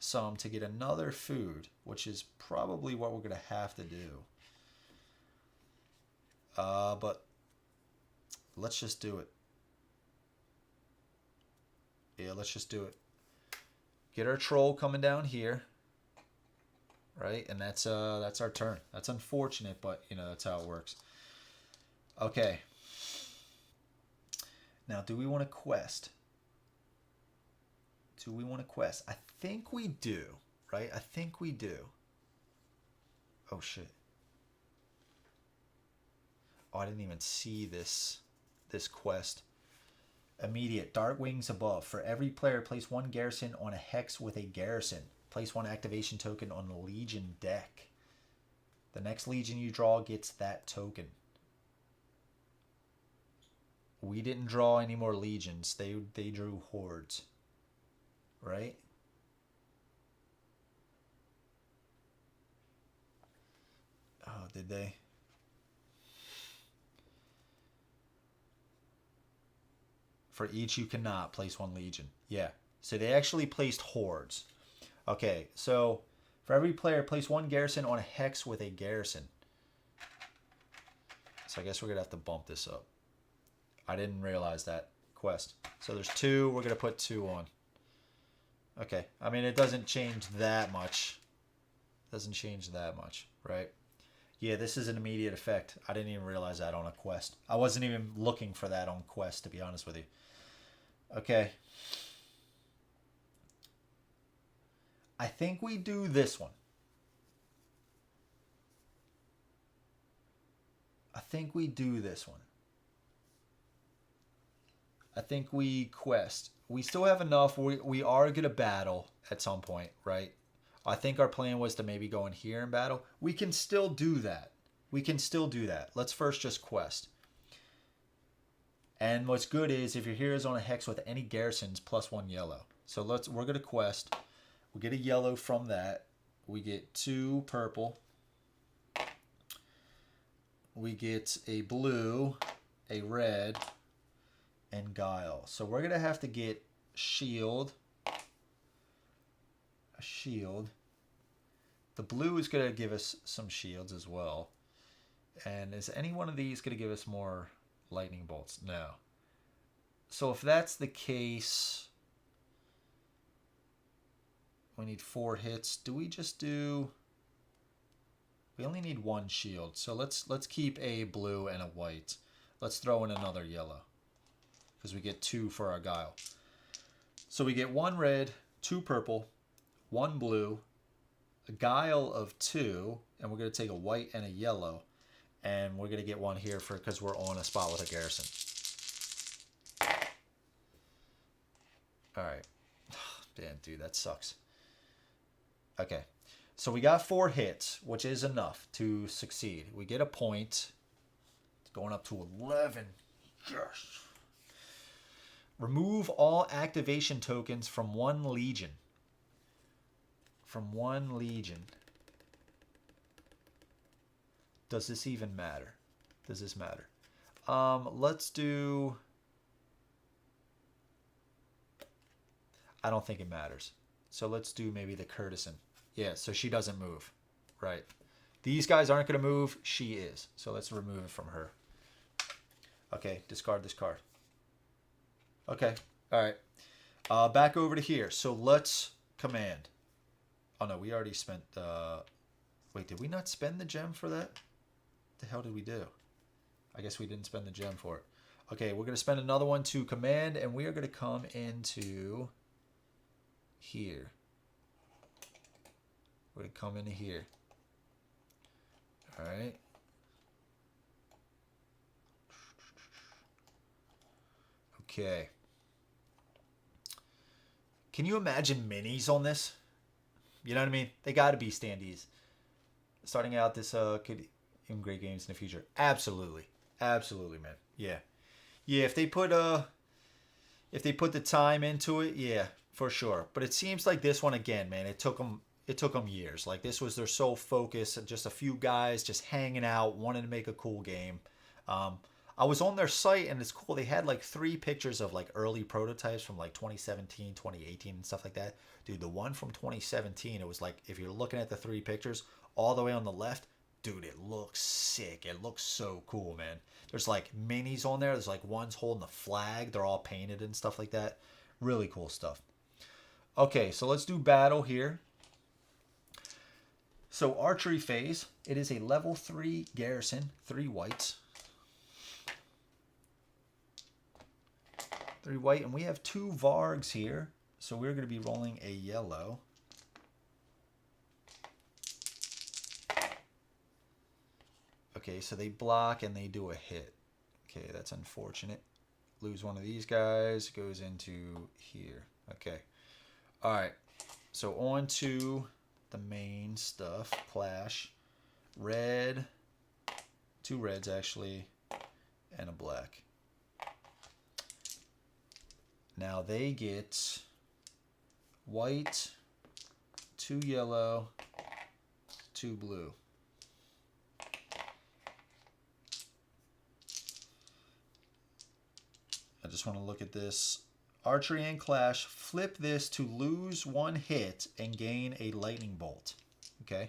some to get another food, which is probably what we're going to have to do. But let's just do it. Yeah, let's just do it. Get our troll coming down here. right? And that's our turn. That's unfortunate, but you know, that's how it works. Okay. Now, do we want to quest? Do we want to quest? I think we do, right? I think we do. Oh shit. Oh, I didn't even see this quest. Immediate. Dark Wings above. For every player, place 1 garrison on a hex with a garrison. Place 1 activation token on the Legion deck. The next Legion you draw gets that token. We didn't draw any more Legions. They drew Hordes. Right? Oh, did they? For each you cannot place 1 Legion. Yeah. So they actually placed Hordes. Okay, so for every player, place 1 garrison on a hex with a garrison. So I guess we're going to have to bump this up. I didn't realize that quest. So there's 2. We're going to put 2 on. Okay. I mean, it doesn't change that much. Doesn't change that much, right? Yeah, this is an immediate effect. I didn't even realize that on a quest. I wasn't even looking for that on quest, to be honest with you. Okay. I think we do this one. I think we do this one. I think we quest. We still have enough. We are going to battle at some point, right? I think our plan was to maybe go in here and battle. We can still do that. We can still do that. Let's first just quest. And what's good is if your hero is on a hex with any garrisons, plus 1 yellow. So we're going to quest. We get a yellow from that. We get 2 purple. We get a blue, a red, and guile. So we're going to have to get shield. A shield. The blue is going to give us some shields as well. And is any one of these going to give us more lightning bolts? No. So if that's the case, we need 4 hits. Do we just do... We only need 1 shield. So let's keep a blue and a white. Let's throw in another yellow, because we get 2 for our guile. So we get 1 red, 2 purple, 1 blue, a guile of 2, and we're going to take a white and a yellow, and we're going to get 1 here for because we're on a spot with a garrison. All right. Damn, dude, that sucks. Okay. So we got 4 hits, which is enough to succeed. We get a point. It's going up to 11. Yes. Remove all activation tokens from 1 legion. From 1 legion. Does this even matter? Does this matter? Let's do... I don't think it matters. So let's do maybe the courtesan. Yeah, so she doesn't move. Right. These guys aren't going to move. She is. So let's remove it from her. Okay, discard this card. Okay, all right. Back over to here. So let's command. Oh, no, we already spent... Wait, did we not spend the gem for that? What the hell did we do? I guess we didn't spend the gem for it. Okay, we're going to spend another one to command, and we are going to come into here. We're going to come into here. All right. Okay. Can you imagine minis on this? You know what I mean? They got to be standees. Starting out, this could even great games in the future. Absolutely. Absolutely, man. Yeah. Yeah, if they put the time into it, yeah, for sure. But it seems like this one again, man, it took them years. Like this was their sole focus, just a few guys just hanging out, wanting to make a cool game. I was on their site and it's cool. They had like 3 pictures of like early prototypes from like 2017, 2018 and stuff like that. Dude, the one from 2017, it was like, if you're looking at the 3 pictures all the way on the left, dude, it looks sick. It looks so cool, man. There's like minis on there. There's like ones holding the flag. They're all painted and stuff like that. Really cool stuff. Okay, so let's do battle here. So archery phase, it is a level 3 garrison, 3 whites. 3 white, and we have 2 vargs here. So we're going to be rolling a yellow. Okay, so they block and they do a hit. Okay, that's unfortunate. Lose one of these guys, goes into here. Okay. All right. So on to the main stuff. Clash. Red. 2 reds, actually. And a black. Now they get white, 2 yellow, 2 blue. I just want to look at this. Archery and Clash, flip this to lose 1 hit and gain a lightning bolt. Okay.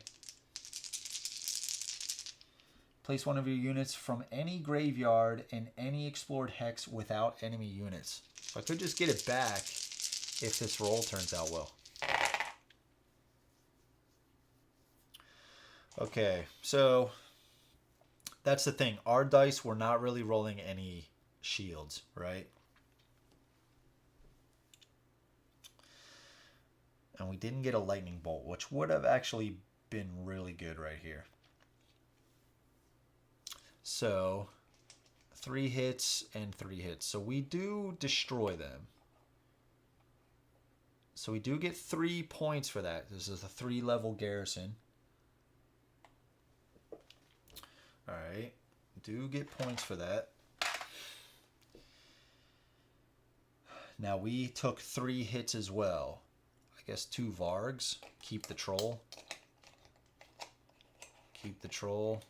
Place one of your units from any graveyard in any explored hex without enemy units. So I could just get it back if this roll turns out well. Okay, so that's the thing. Our dice, we're not really rolling any shields, right? And we didn't get a lightning bolt, which would have actually been really good right here. So 3 hits and 3 hits. So we do destroy them. So we do get 3 points for that. This is a 3-level garrison. Alright. Do get points for that. Now we took 3 hits as well. I guess 2 vargs. Keep the troll. Keep the troll.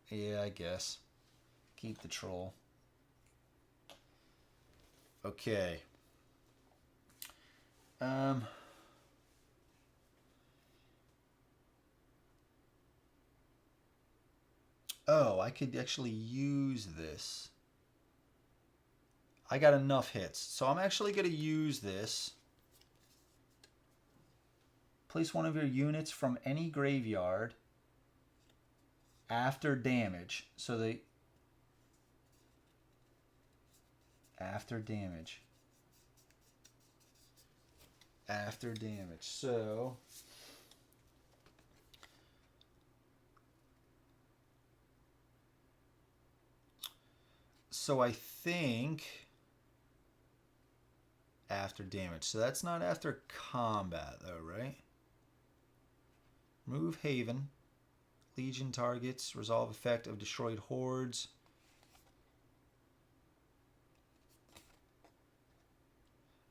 Yeah, I guess. Keep the troll. Okay. Oh, I could actually use this. I got enough hits. So I'm actually going to use this. Place one of your units from any graveyard after damage. So they... After damage. After damage. So... So I think... After damage. So that's not after combat though, right? Remove Haven. Legion targets. Resolve effect of destroyed hordes.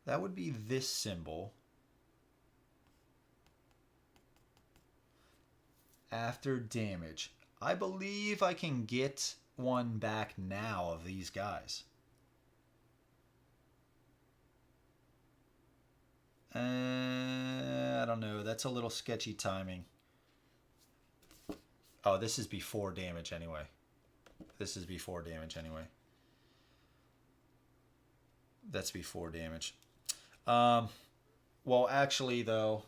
That would be this symbol. After damage. I believe I can get one back now of these guys. I don't know. That's a little sketchy timing. Oh, this is before damage anyway. This is before damage anyway. That's before damage. Well, actually, though,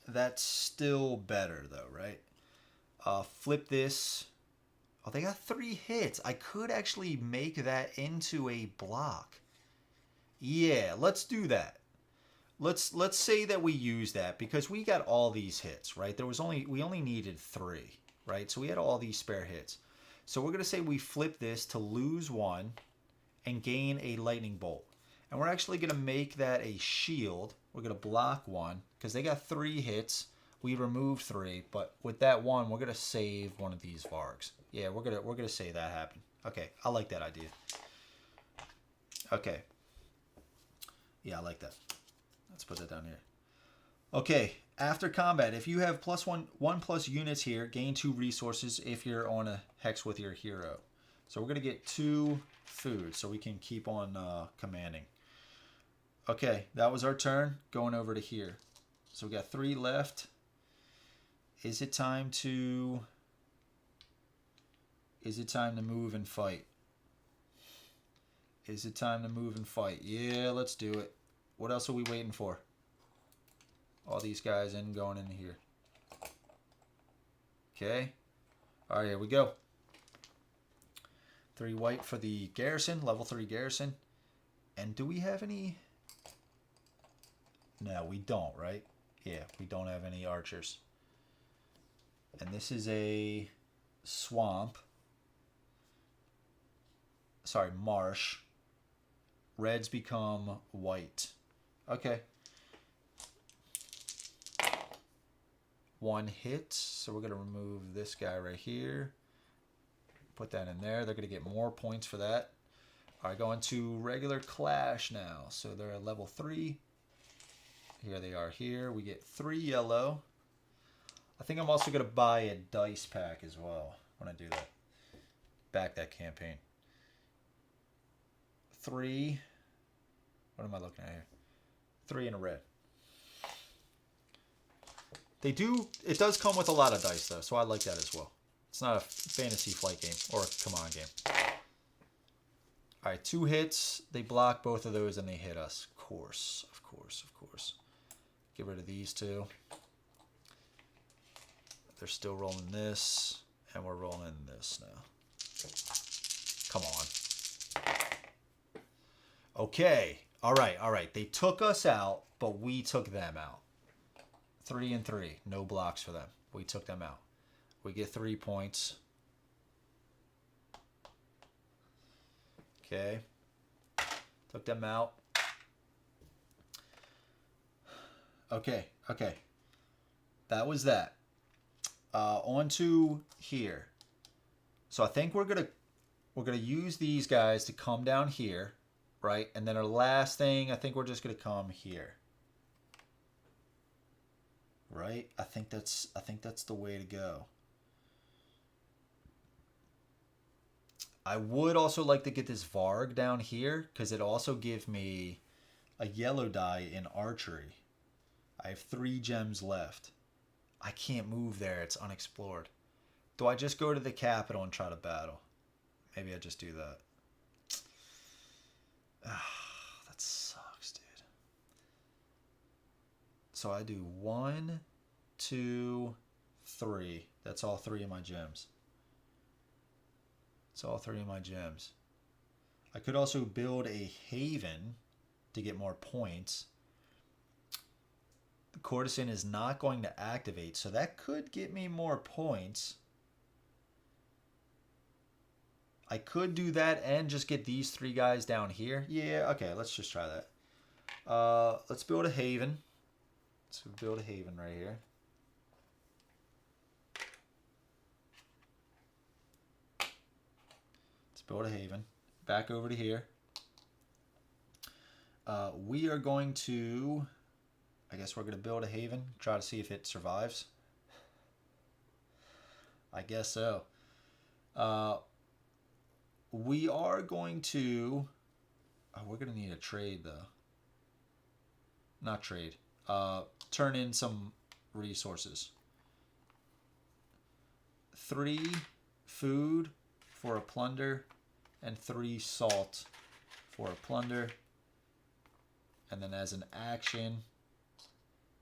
that's still better, though, right? Flip this. Oh, they got 3 hits. I could actually make that into a block. Yeah, let's do that. Let's say that we use that because we got all these hits, right? We only needed 3, right? So we had all these spare hits. So we're going to say we flip this to lose 1 and gain a lightning bolt. And we're actually going to make that a shield. We're going to block 1 because they got 3 hits. We removed 3, but with that 1, we're going to save one of these vargs. Yeah, we're going to say that happened. Okay, I like that idea. Okay. Yeah, I like that. Let's put that down here. Okay, after combat, if you have +1 units here, gain 2 resources if you're on a hex with your hero. So we're going to get 2 food so we can keep on commanding. Okay, that was our turn. Going over to here. So we got 3 left. Is it time to move and fight? Is it time to move and fight? Yeah, let's do it. What else are we waiting for? All these guys in going in here. Okay. All right, here we go. 3 white for the garrison, level 3 garrison. And do we have any? No, we don't, right? Yeah, we don't have any archers. And this is a swamp. Sorry, marsh. Reds become white. Okay. 1 hit. So we're going to remove this guy right here. Put that in there. They're going to get more points for that. All right, going to regular clash now. So they're at level 3. Here they are here. We get 3 yellow. I think I'm also going to buy a dice pack as well when I do that. Back that campaign. 3. What am I looking at here? 3 in a red. They do. It does come with a lot of dice though, so I like that as well. It's not a fantasy flight game or a command game. All right, 2 hits. They block both of those and they hit us. Of course, of course, of course. Get rid of these 2. They're still rolling this, and we're rolling this now. Come on. Okay. All right, all right. They took us out, but we took them out. 3 and 3. No blocks for them. We took them out. We get 3 points. Okay. Took them out. Okay, okay. That was that. On to here. So I think we're gonna use these guys to come down here, right? And then our last thing, I think we're just gonna come here. Right? I think that's the way to go. I would also like to get this Varg down here because it also gives me a yellow die in archery. I have 3 gems left. I can't move there. It's unexplored. Do I just go to the capital and try to battle? Maybe I just do that. That sucks, dude. So I do 1, 2, 3. That's all 3 of my gems. It's all 3 of my gems. I could also build a haven to get more points. The courtesan is not going to activate, so that could get me more points. I could do that and just get these 3 guys down here. Yeah, okay, let's just try that. Let's build a haven. Let's build a haven right here. Let's build a haven. Back over to here. We are going to... I guess we're going to build a haven, try to see if it survives. I guess so. We are going to... Oh, we're going to need a trade, though. Not trade. Turn in some resources. 3 food for a plunder, and 3 salt for a plunder. And then as an action...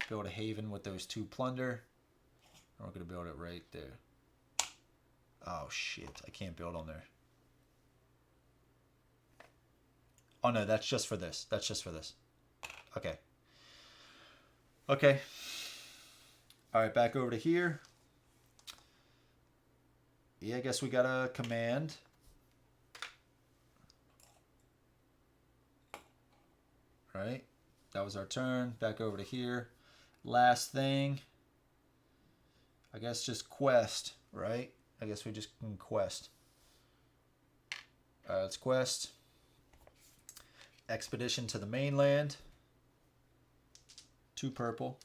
build a haven with those 2 plunder. And we're going to build it right there. Oh, shit. I can't build on there. Oh, no. That's just for this. That's just for this. Okay. Okay. All right. Back over to here. Yeah, I guess we got a command. Right. That was our turn. Back over to here. Last thing, I guess just quest, right? I guess we just can quest. Let's quest. Expedition to the mainland. 2 purple.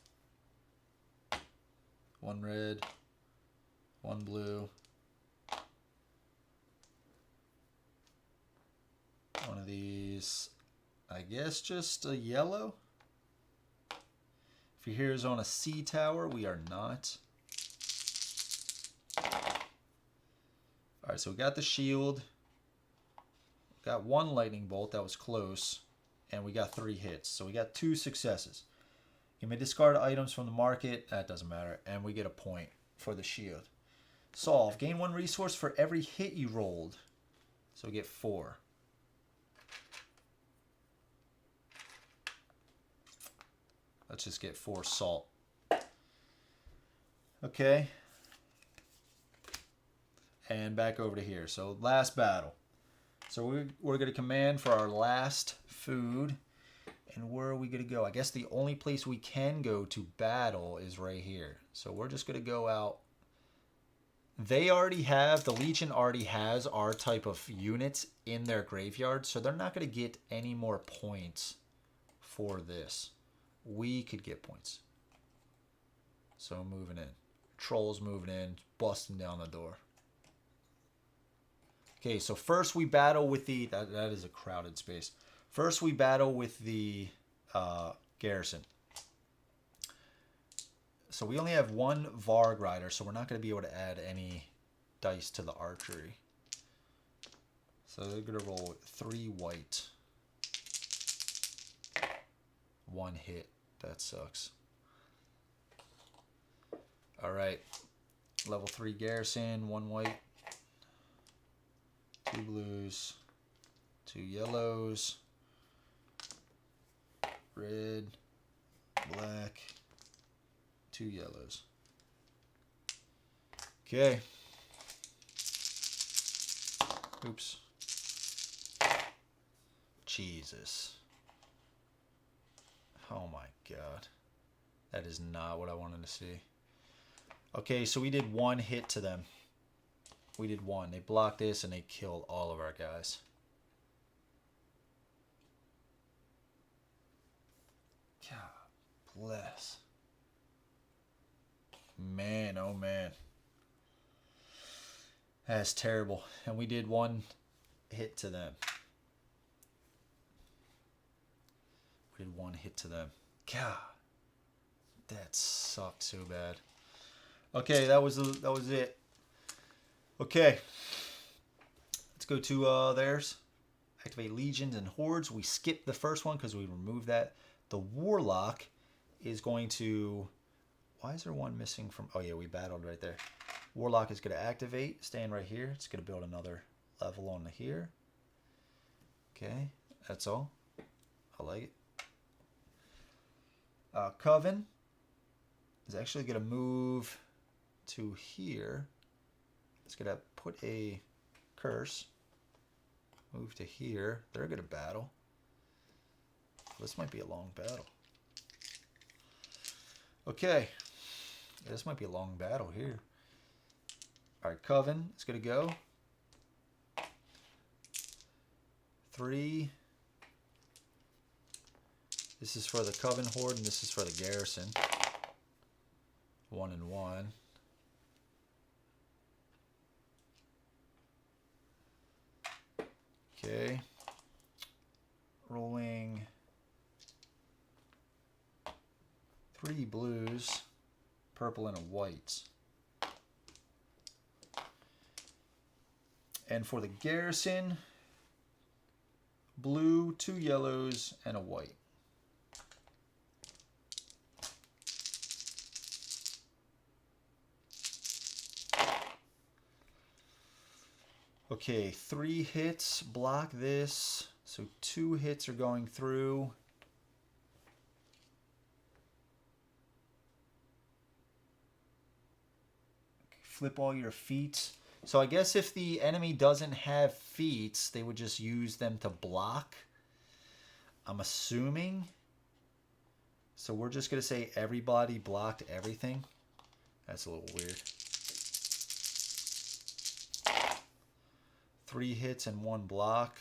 1 red. 1 blue. 1 of these, I guess just a yellow. If you're here is on a sea tower, we are not. Alright, so we got the shield. Got 1 lightning bolt, that was close. And we got 3 hits. So we got 2 successes. You may discard items from the market. That doesn't matter. And we get a point for the shield. Solve. Gain 1 resource for every hit you rolled. So we get 4. Let's just get 4 salt. Okay. And back over to here. So last battle. So we're going to command for our last food. And where are we going to go? I guess the only place we can go to battle is right here. So we're just going to go out. They already have, the Legion already has our type of units in their graveyard. So they're not going to get any more points for this. We could get points. So moving in. Trolls moving in, busting down the door. Okay, so first we battle with the... That is a crowded space. First we battle with the garrison. So we only have 1 Varg rider, so we're not going to be able to add any dice to the archery. So they're going to roll 3 white. 1 hit. That sucks. Alright. Level 3 garrison, 1 white. 2 blues. 2 yellows. Red. Black. 2 yellows. Okay. Oops. Jesus. Oh my god. That is not what I wanted to see. Okay, so we did 1 hit to them. We did 1. They blocked this and they killed all of our guys. God bless. Man, oh man. That's terrible. And we did 1 hit to them. We did 1 hit to them. God. That sucked so bad. Okay, that was it. Okay. Let's go to theirs. Activate legions and hordes. We skipped the first one because we removed that. The warlock is going to... Why is there 1 missing from... Oh yeah, we battled right there. Warlock is going to activate. Staying right here. It's going to build another level on here. Okay, that's all. I like it. Coven is actually going to move to here. It's going to put a curse. Move to here. They're going to battle. This might be a long battle. Okay. Yeah, this might be a long battle here. Alright, Coven is going to go. 3. This is for the Coven Horde, and this is for the Garrison. 1 and 1. Okay. Rolling 3 blues, purple, and a white. And for the Garrison, blue, 2 yellows, and a white. Okay, 3 hits, block this. So 2 hits are going through. Flip all your feats. So I guess if the enemy doesn't have feats, they would just use them to block. I'm assuming. So we're just going to say everybody blocked everything. That's a little weird. 3 hits and 1 block.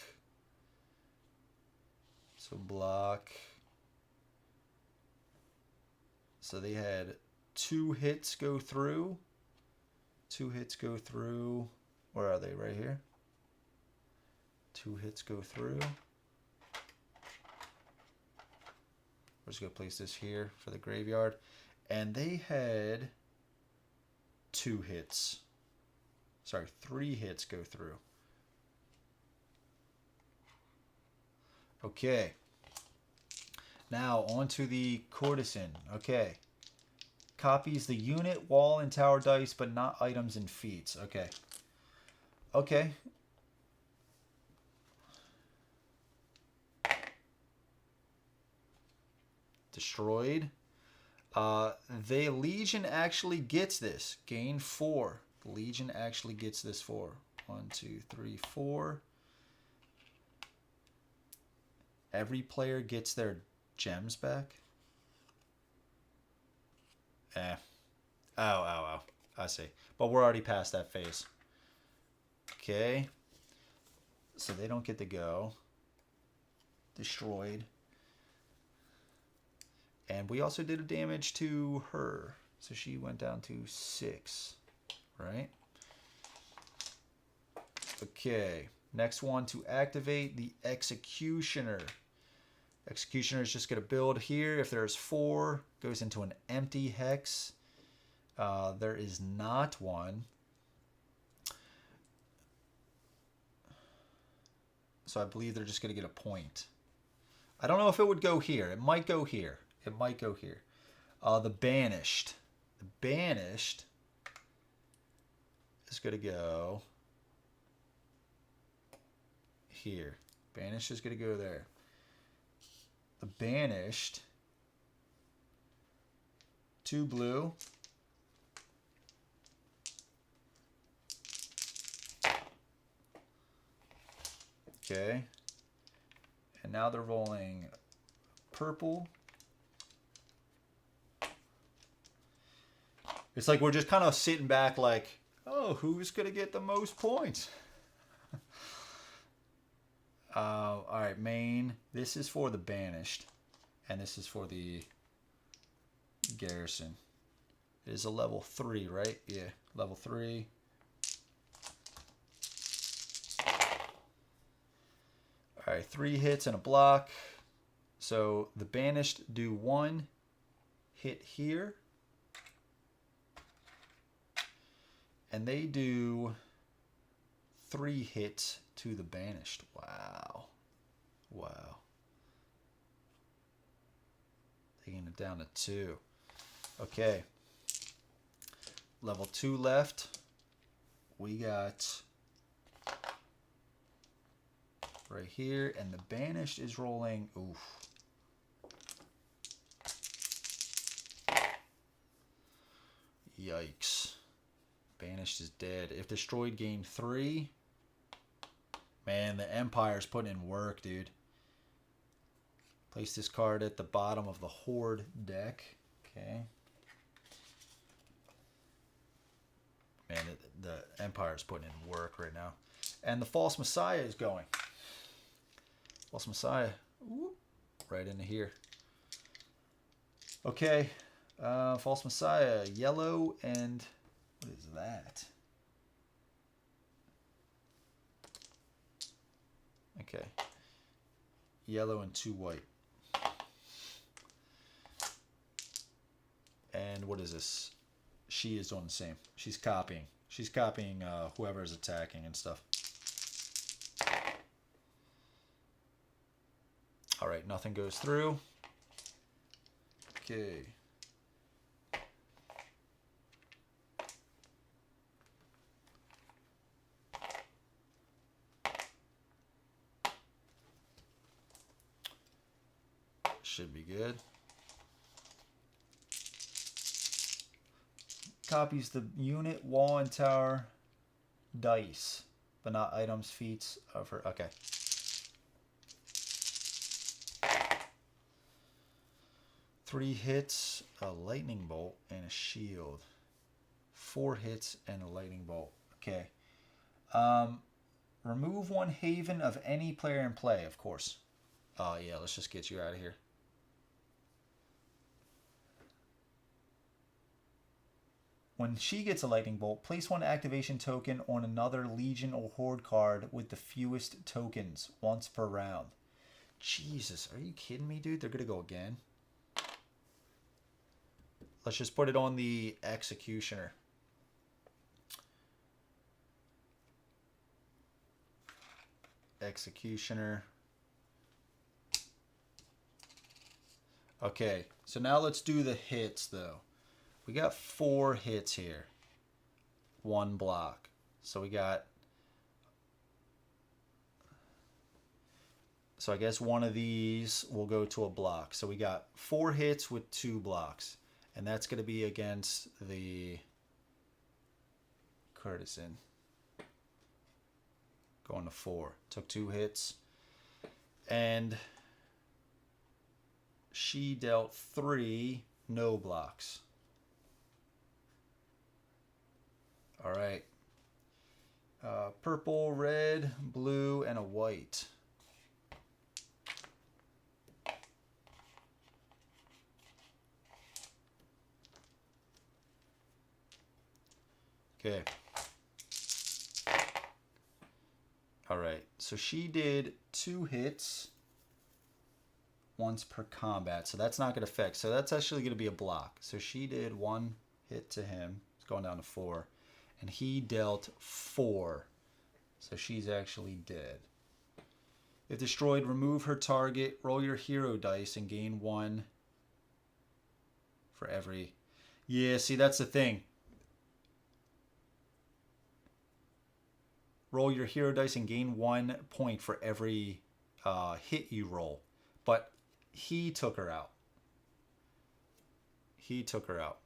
So block. So they had 2 hits go through. 2 hits go through. Where are they? Right here. 2 hits go through. We're just going to place this here for the graveyard. And they had 2 hits. Sorry, 3 hits go through. Okay. Now on to the courtesan. Okay. Copies the unit, wall, and tower dice, but not items and feats. Okay. Okay. Destroyed. The Legion actually gets this. Gain 4. The Legion actually gets this 4. 1, 2, 3, 4. Every player gets their gems back. Oh, I see. But we're already past that phase. Okay. So they don't get to go. Destroyed. And we also did a damage to her. So she went down to 6. Right? Okay. Next one to activate the Executioner. Executioner is just going to build here. If there's 4, goes into an empty hex. There is not one. So I believe they're just going to get a point. I don't know if it would go here. It might go here. It might go here. The Banished. The Banished is going to go here. Banished is going to go there. The Banished. 2 blue. Okay. And now they're rolling purple. It's like we're just kind of sitting back like, oh, who's going to get the most points? All right, main. This is for the Banished. And this is for the Garrison. It is a level 3, right? Yeah, level 3. All right, 3 hits and a block. So the Banished do 1 hit here. And they do 3 hits to the Banished. Wow. Wow. Taking it down to 2. Okay. Level 2 left. We got right here. And the Banished is rolling. Oof. Yikes. Banished is dead. If destroyed, gain 3. Man, the Empire's putting in work, dude. Place this card at the bottom of the Horde deck. Okay. Man, the Empire's putting in work right now. And the False Messiah is going. False Messiah. Whoop, right into here. Okay. False Messiah. Yellow and... what is that? Okay. Yellow and 2 white. And what is this? She is doing the same. She's copying. She's copying whoever is attacking and stuff. All right, nothing goes through. Okay. Should be good. Copies the unit, wall, and tower dice, but not items, feats of her. Okay. Three hits, a lightning bolt, and a shield. 4 hits and a lightning bolt. Okay. Remove 1 haven of any player in play, of course. Yeah, let's just get you out of here. When she gets a lightning bolt, place 1 activation token on another Legion or Horde card with the fewest tokens once per round. Jesus, are you kidding me, dude? They're going to go again. Let's just put it on the Executioner. Executioner. Okay, so now let's do the hits, though. We got 4 hits here. 1 block. So we got... So I guess one of these will go to a block. So we got 4 hits with 2 blocks. And that's going to be against the courtesan. Going to 4. Took 2 hits. And she dealt 3 no blocks. All right. Purple, red, blue, and a white. Okay. All right. So she did 2 hits once per combat. So that's not going to affect. So that's actually going to be a block. So she did 1 hit to him. It's going down to 4. And he dealt 4. So she's actually dead. If destroyed, remove her target. Roll your hero dice and gain 1 for every... Yeah, see, that's the thing. Roll your hero dice and gain 1 point for every hit you roll. But he took her out. He took her out.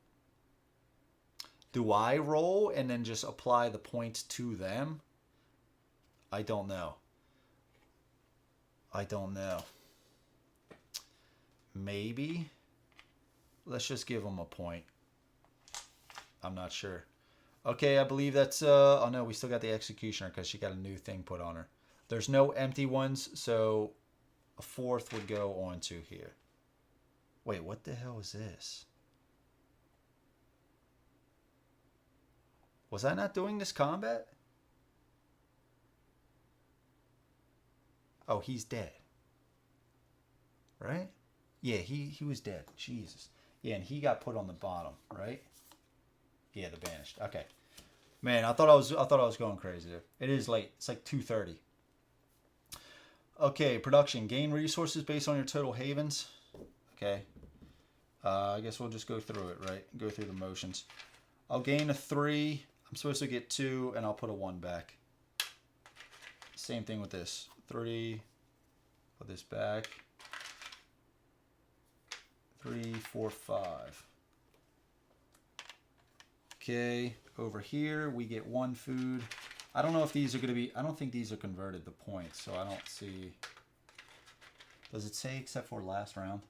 Do I roll and then just apply the points to them? I don't know. I don't know. Maybe. Let's just give them a point. I'm not sure. Okay, I believe that's... oh no, we still got the executioner because she got a new thing put on her. There's no empty ones, so a 4th would go on to here. Wait, what the hell is this? Was I not doing this combat? Oh, he's dead. Right? Yeah, he was dead. Jesus. Yeah, and he got put on the bottom, right? Yeah, the banished. Okay. Man, I thought I was going crazy there. It is late. It's like 2:30. Okay, production. Gain resources based on your total havens. Okay. I guess we'll just go through it, right? Go through the motions. I'll gain a 3. I'm supposed to get 2, and I'll put a 1 back. Same thing with this. 3. Put this back. 3, 4, 5. Okay, over here we get 1 food. I don't know if these are going to be... I don't think these are converted to points, so I don't see... Does it say except for last round?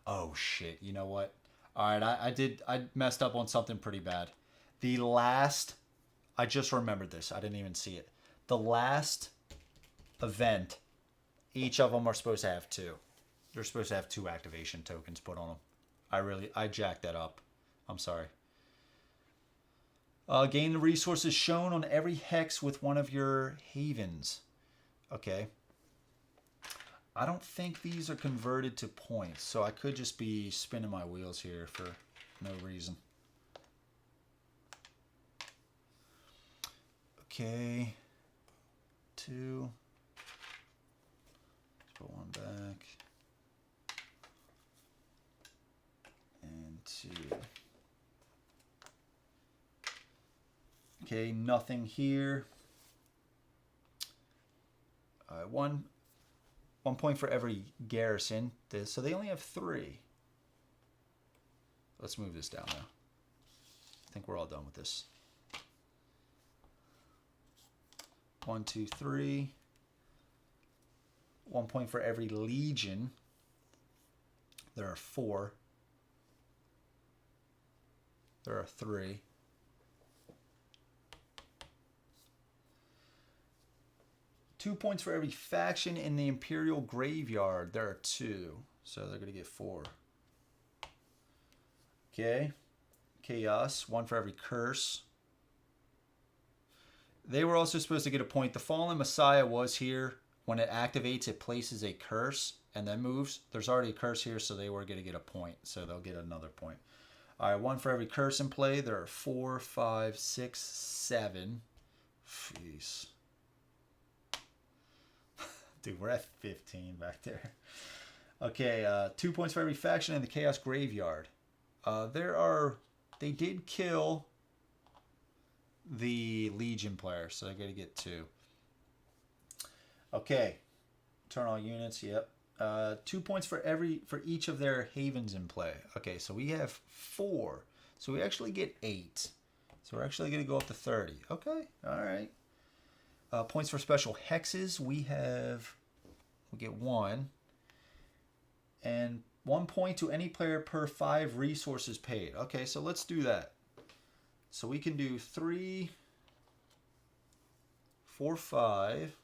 Oh, shit. You know what? All right, I messed up on something pretty bad. The last... I just remembered this. I didn't even see it. The last event, each of them are supposed to have 2. They're supposed to have 2 activation tokens put on them. I jacked that up. I'm sorry. Gain the resources shown on every hex with one of your havens. Okay. I don't think these are converted to points, so I could just be spinning my wheels here for no reason. Okay. 2. Let's put 1 back. And 2. Okay, nothing here. One point for every garrison. So they only have 3. Let's move this down now. I think we're all done with this. 1, 2, 3. 1 point for every legion. There are 4. There are 3. 2 points for every faction in the Imperial Graveyard. There are 2. So they're going to get 4. Okay. Chaos. 1 for every curse. They were also supposed to get a point. The Fallen Messiah was here. When it activates, it places a curse and then moves. There's already a curse here, so they were going to get a point. So they'll get another point. All right, 1 for every curse in play. There are 4, 5, 6, 7. Jeez. Dude, we're at 15 back there. Okay, 2 points for every faction in the Chaos Graveyard. They did kill the Legion player, so I gotta get 2. Okay, turn all units, yep. 2 points for each of their havens in play. Okay, so we have 4. So we actually get 8. So we're actually gonna go up to 30. Okay, all right. Points for special hexes, we get 1. And 1 point to any player per 5 resources paid. Okay, so let's do that. So we can do 3, 4, 5.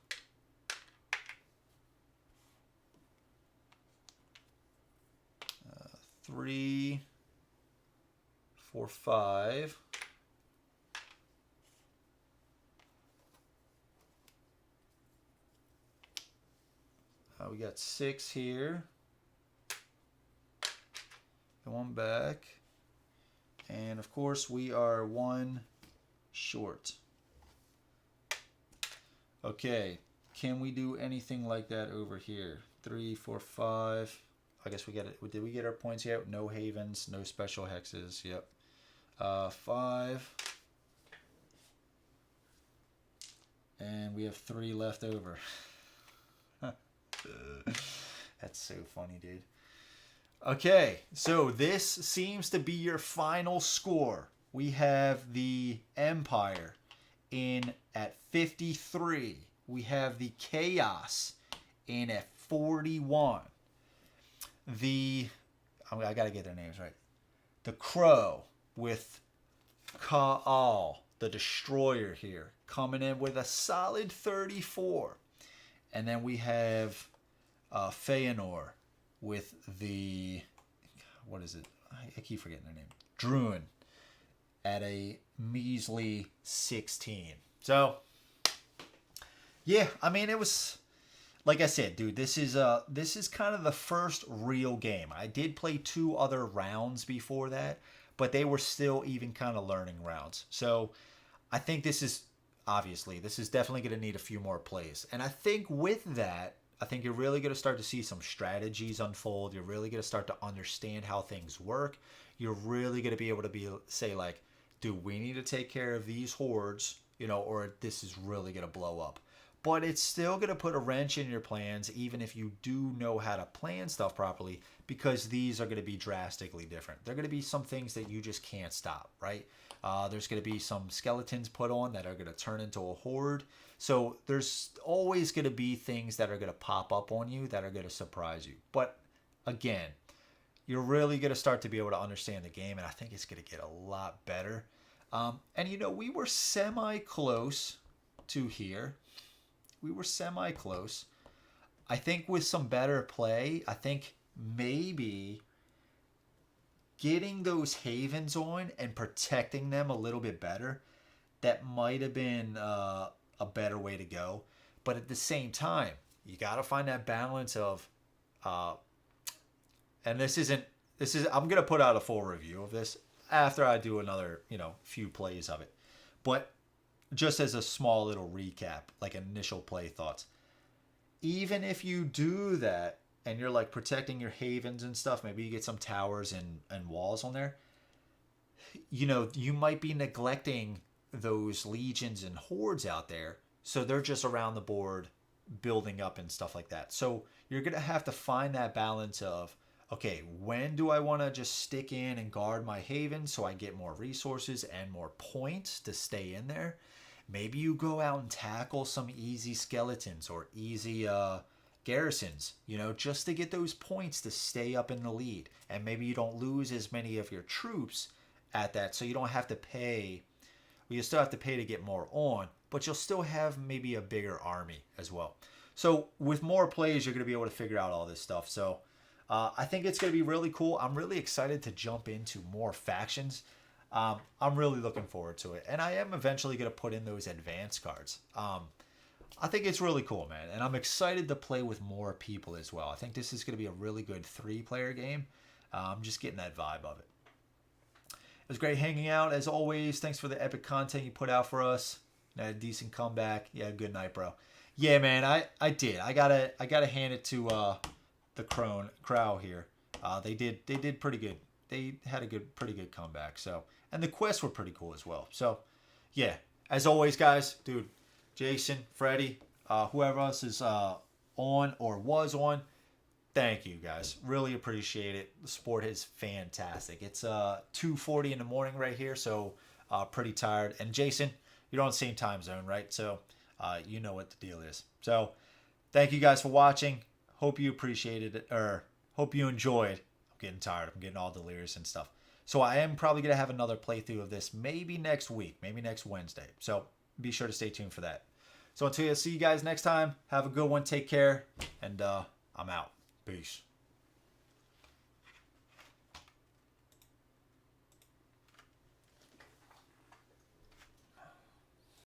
3, 4, 5. We got 6 here. One back. And of course we are 1 short. Okay, can we do anything like that over here? 3, 4, 5. I guess we get it. Did we get our points yet? No havens, no special hexes. Yep. 5. And we have 3 left over. That's so funny, dude. Okay, so this seems to be your final score. We have the Empire in at 53. We have the Chaos in at 41. I gotta get their names right. The Krowh with Krowh, the Destroyer here, coming in with a solid 34. And then we have Feanor with the, what is it? I keep forgetting their name. Druwhn at a measly 16. So, yeah, I mean, it was, like I said, dude, this is kind of the first real game. I did play 2 other rounds before that, but they were still even kind of learning rounds. So, I think this is definitely going to need a few more plays. And I think with that, I think you're really going to start to see some strategies unfold. You're really going to start to understand how things work. You're really going to be able to say like, dude, we need to take care of these hordes, or this is really going to blow up. But it's still going to put a wrench in your plans, even if you do know how to plan stuff properly, because these are going to be drastically different. They're going to be some things that you just can't stop, right? There's going to be some skeletons put on that are going to turn into a horde. So there's always going to be things that are going to pop up on you that are going to surprise you. But again, you're really going to start to be able to understand the game, and I think it's going to get a lot better. And we were semi-close to here. We were semi-close. I think with some better play, I think maybe getting those havens on and protecting them a little bit better, that might have been a better way to go. But at the same time, you got to find that balance of, and I'm going to put out a full review of this after I do another, few plays of it. But just as a small little recap, like initial play thoughts. Even if you do that and you're like protecting your havens and stuff, maybe you get some towers and walls on there, you might be neglecting those legions and hordes out there. So they're just around the board building up and stuff like that. So you're going to have to find that balance of, okay, when do I want to just stick in and guard my haven so I get more resources and more points to stay in there? Maybe you go out and tackle some easy skeletons or easy garrisons, just to get those points to stay up in the lead. And maybe you don't lose as many of your troops at that, so you don't have to pay. Well, you still have to pay to get more on, but you'll still have maybe a bigger army as well. So with more plays, you're going to be able to figure out all this stuff. So I think it's going to be really cool. I'm really excited to jump into more factions. I'm really looking forward to it. And I am eventually going to put in those advanced cards. I think it's really cool, man. And I'm excited to play with more people as well. I think this is going to be a really good 3-player game. I'm just getting that vibe of it. It was great hanging out, as always. Thanks for the epic content you put out for us. Had a decent comeback. Yeah, good night, bro. Yeah, man, I did. I gotta hand it to the Krowh here. They did pretty good. They had a pretty good comeback. So, and the quests were pretty cool as well. So, yeah. As always, guys, dude, Jason, Freddie, whoever else is on or was on, thank you, guys. Really appreciate it. The support is fantastic. It's 2:40 in the morning right here, so pretty tired. And Jason, you're on the same time zone, right? So you know what the deal is. So thank you guys for watching. Hope you appreciated it, or hope you enjoyed. I'm getting tired. I'm getting all delirious and stuff. So I am probably going to have another playthrough of this maybe next week, maybe next Wednesday. So be sure to stay tuned for that. So until I see you guys next time, have a good one. Take care. And I'm out. Peace.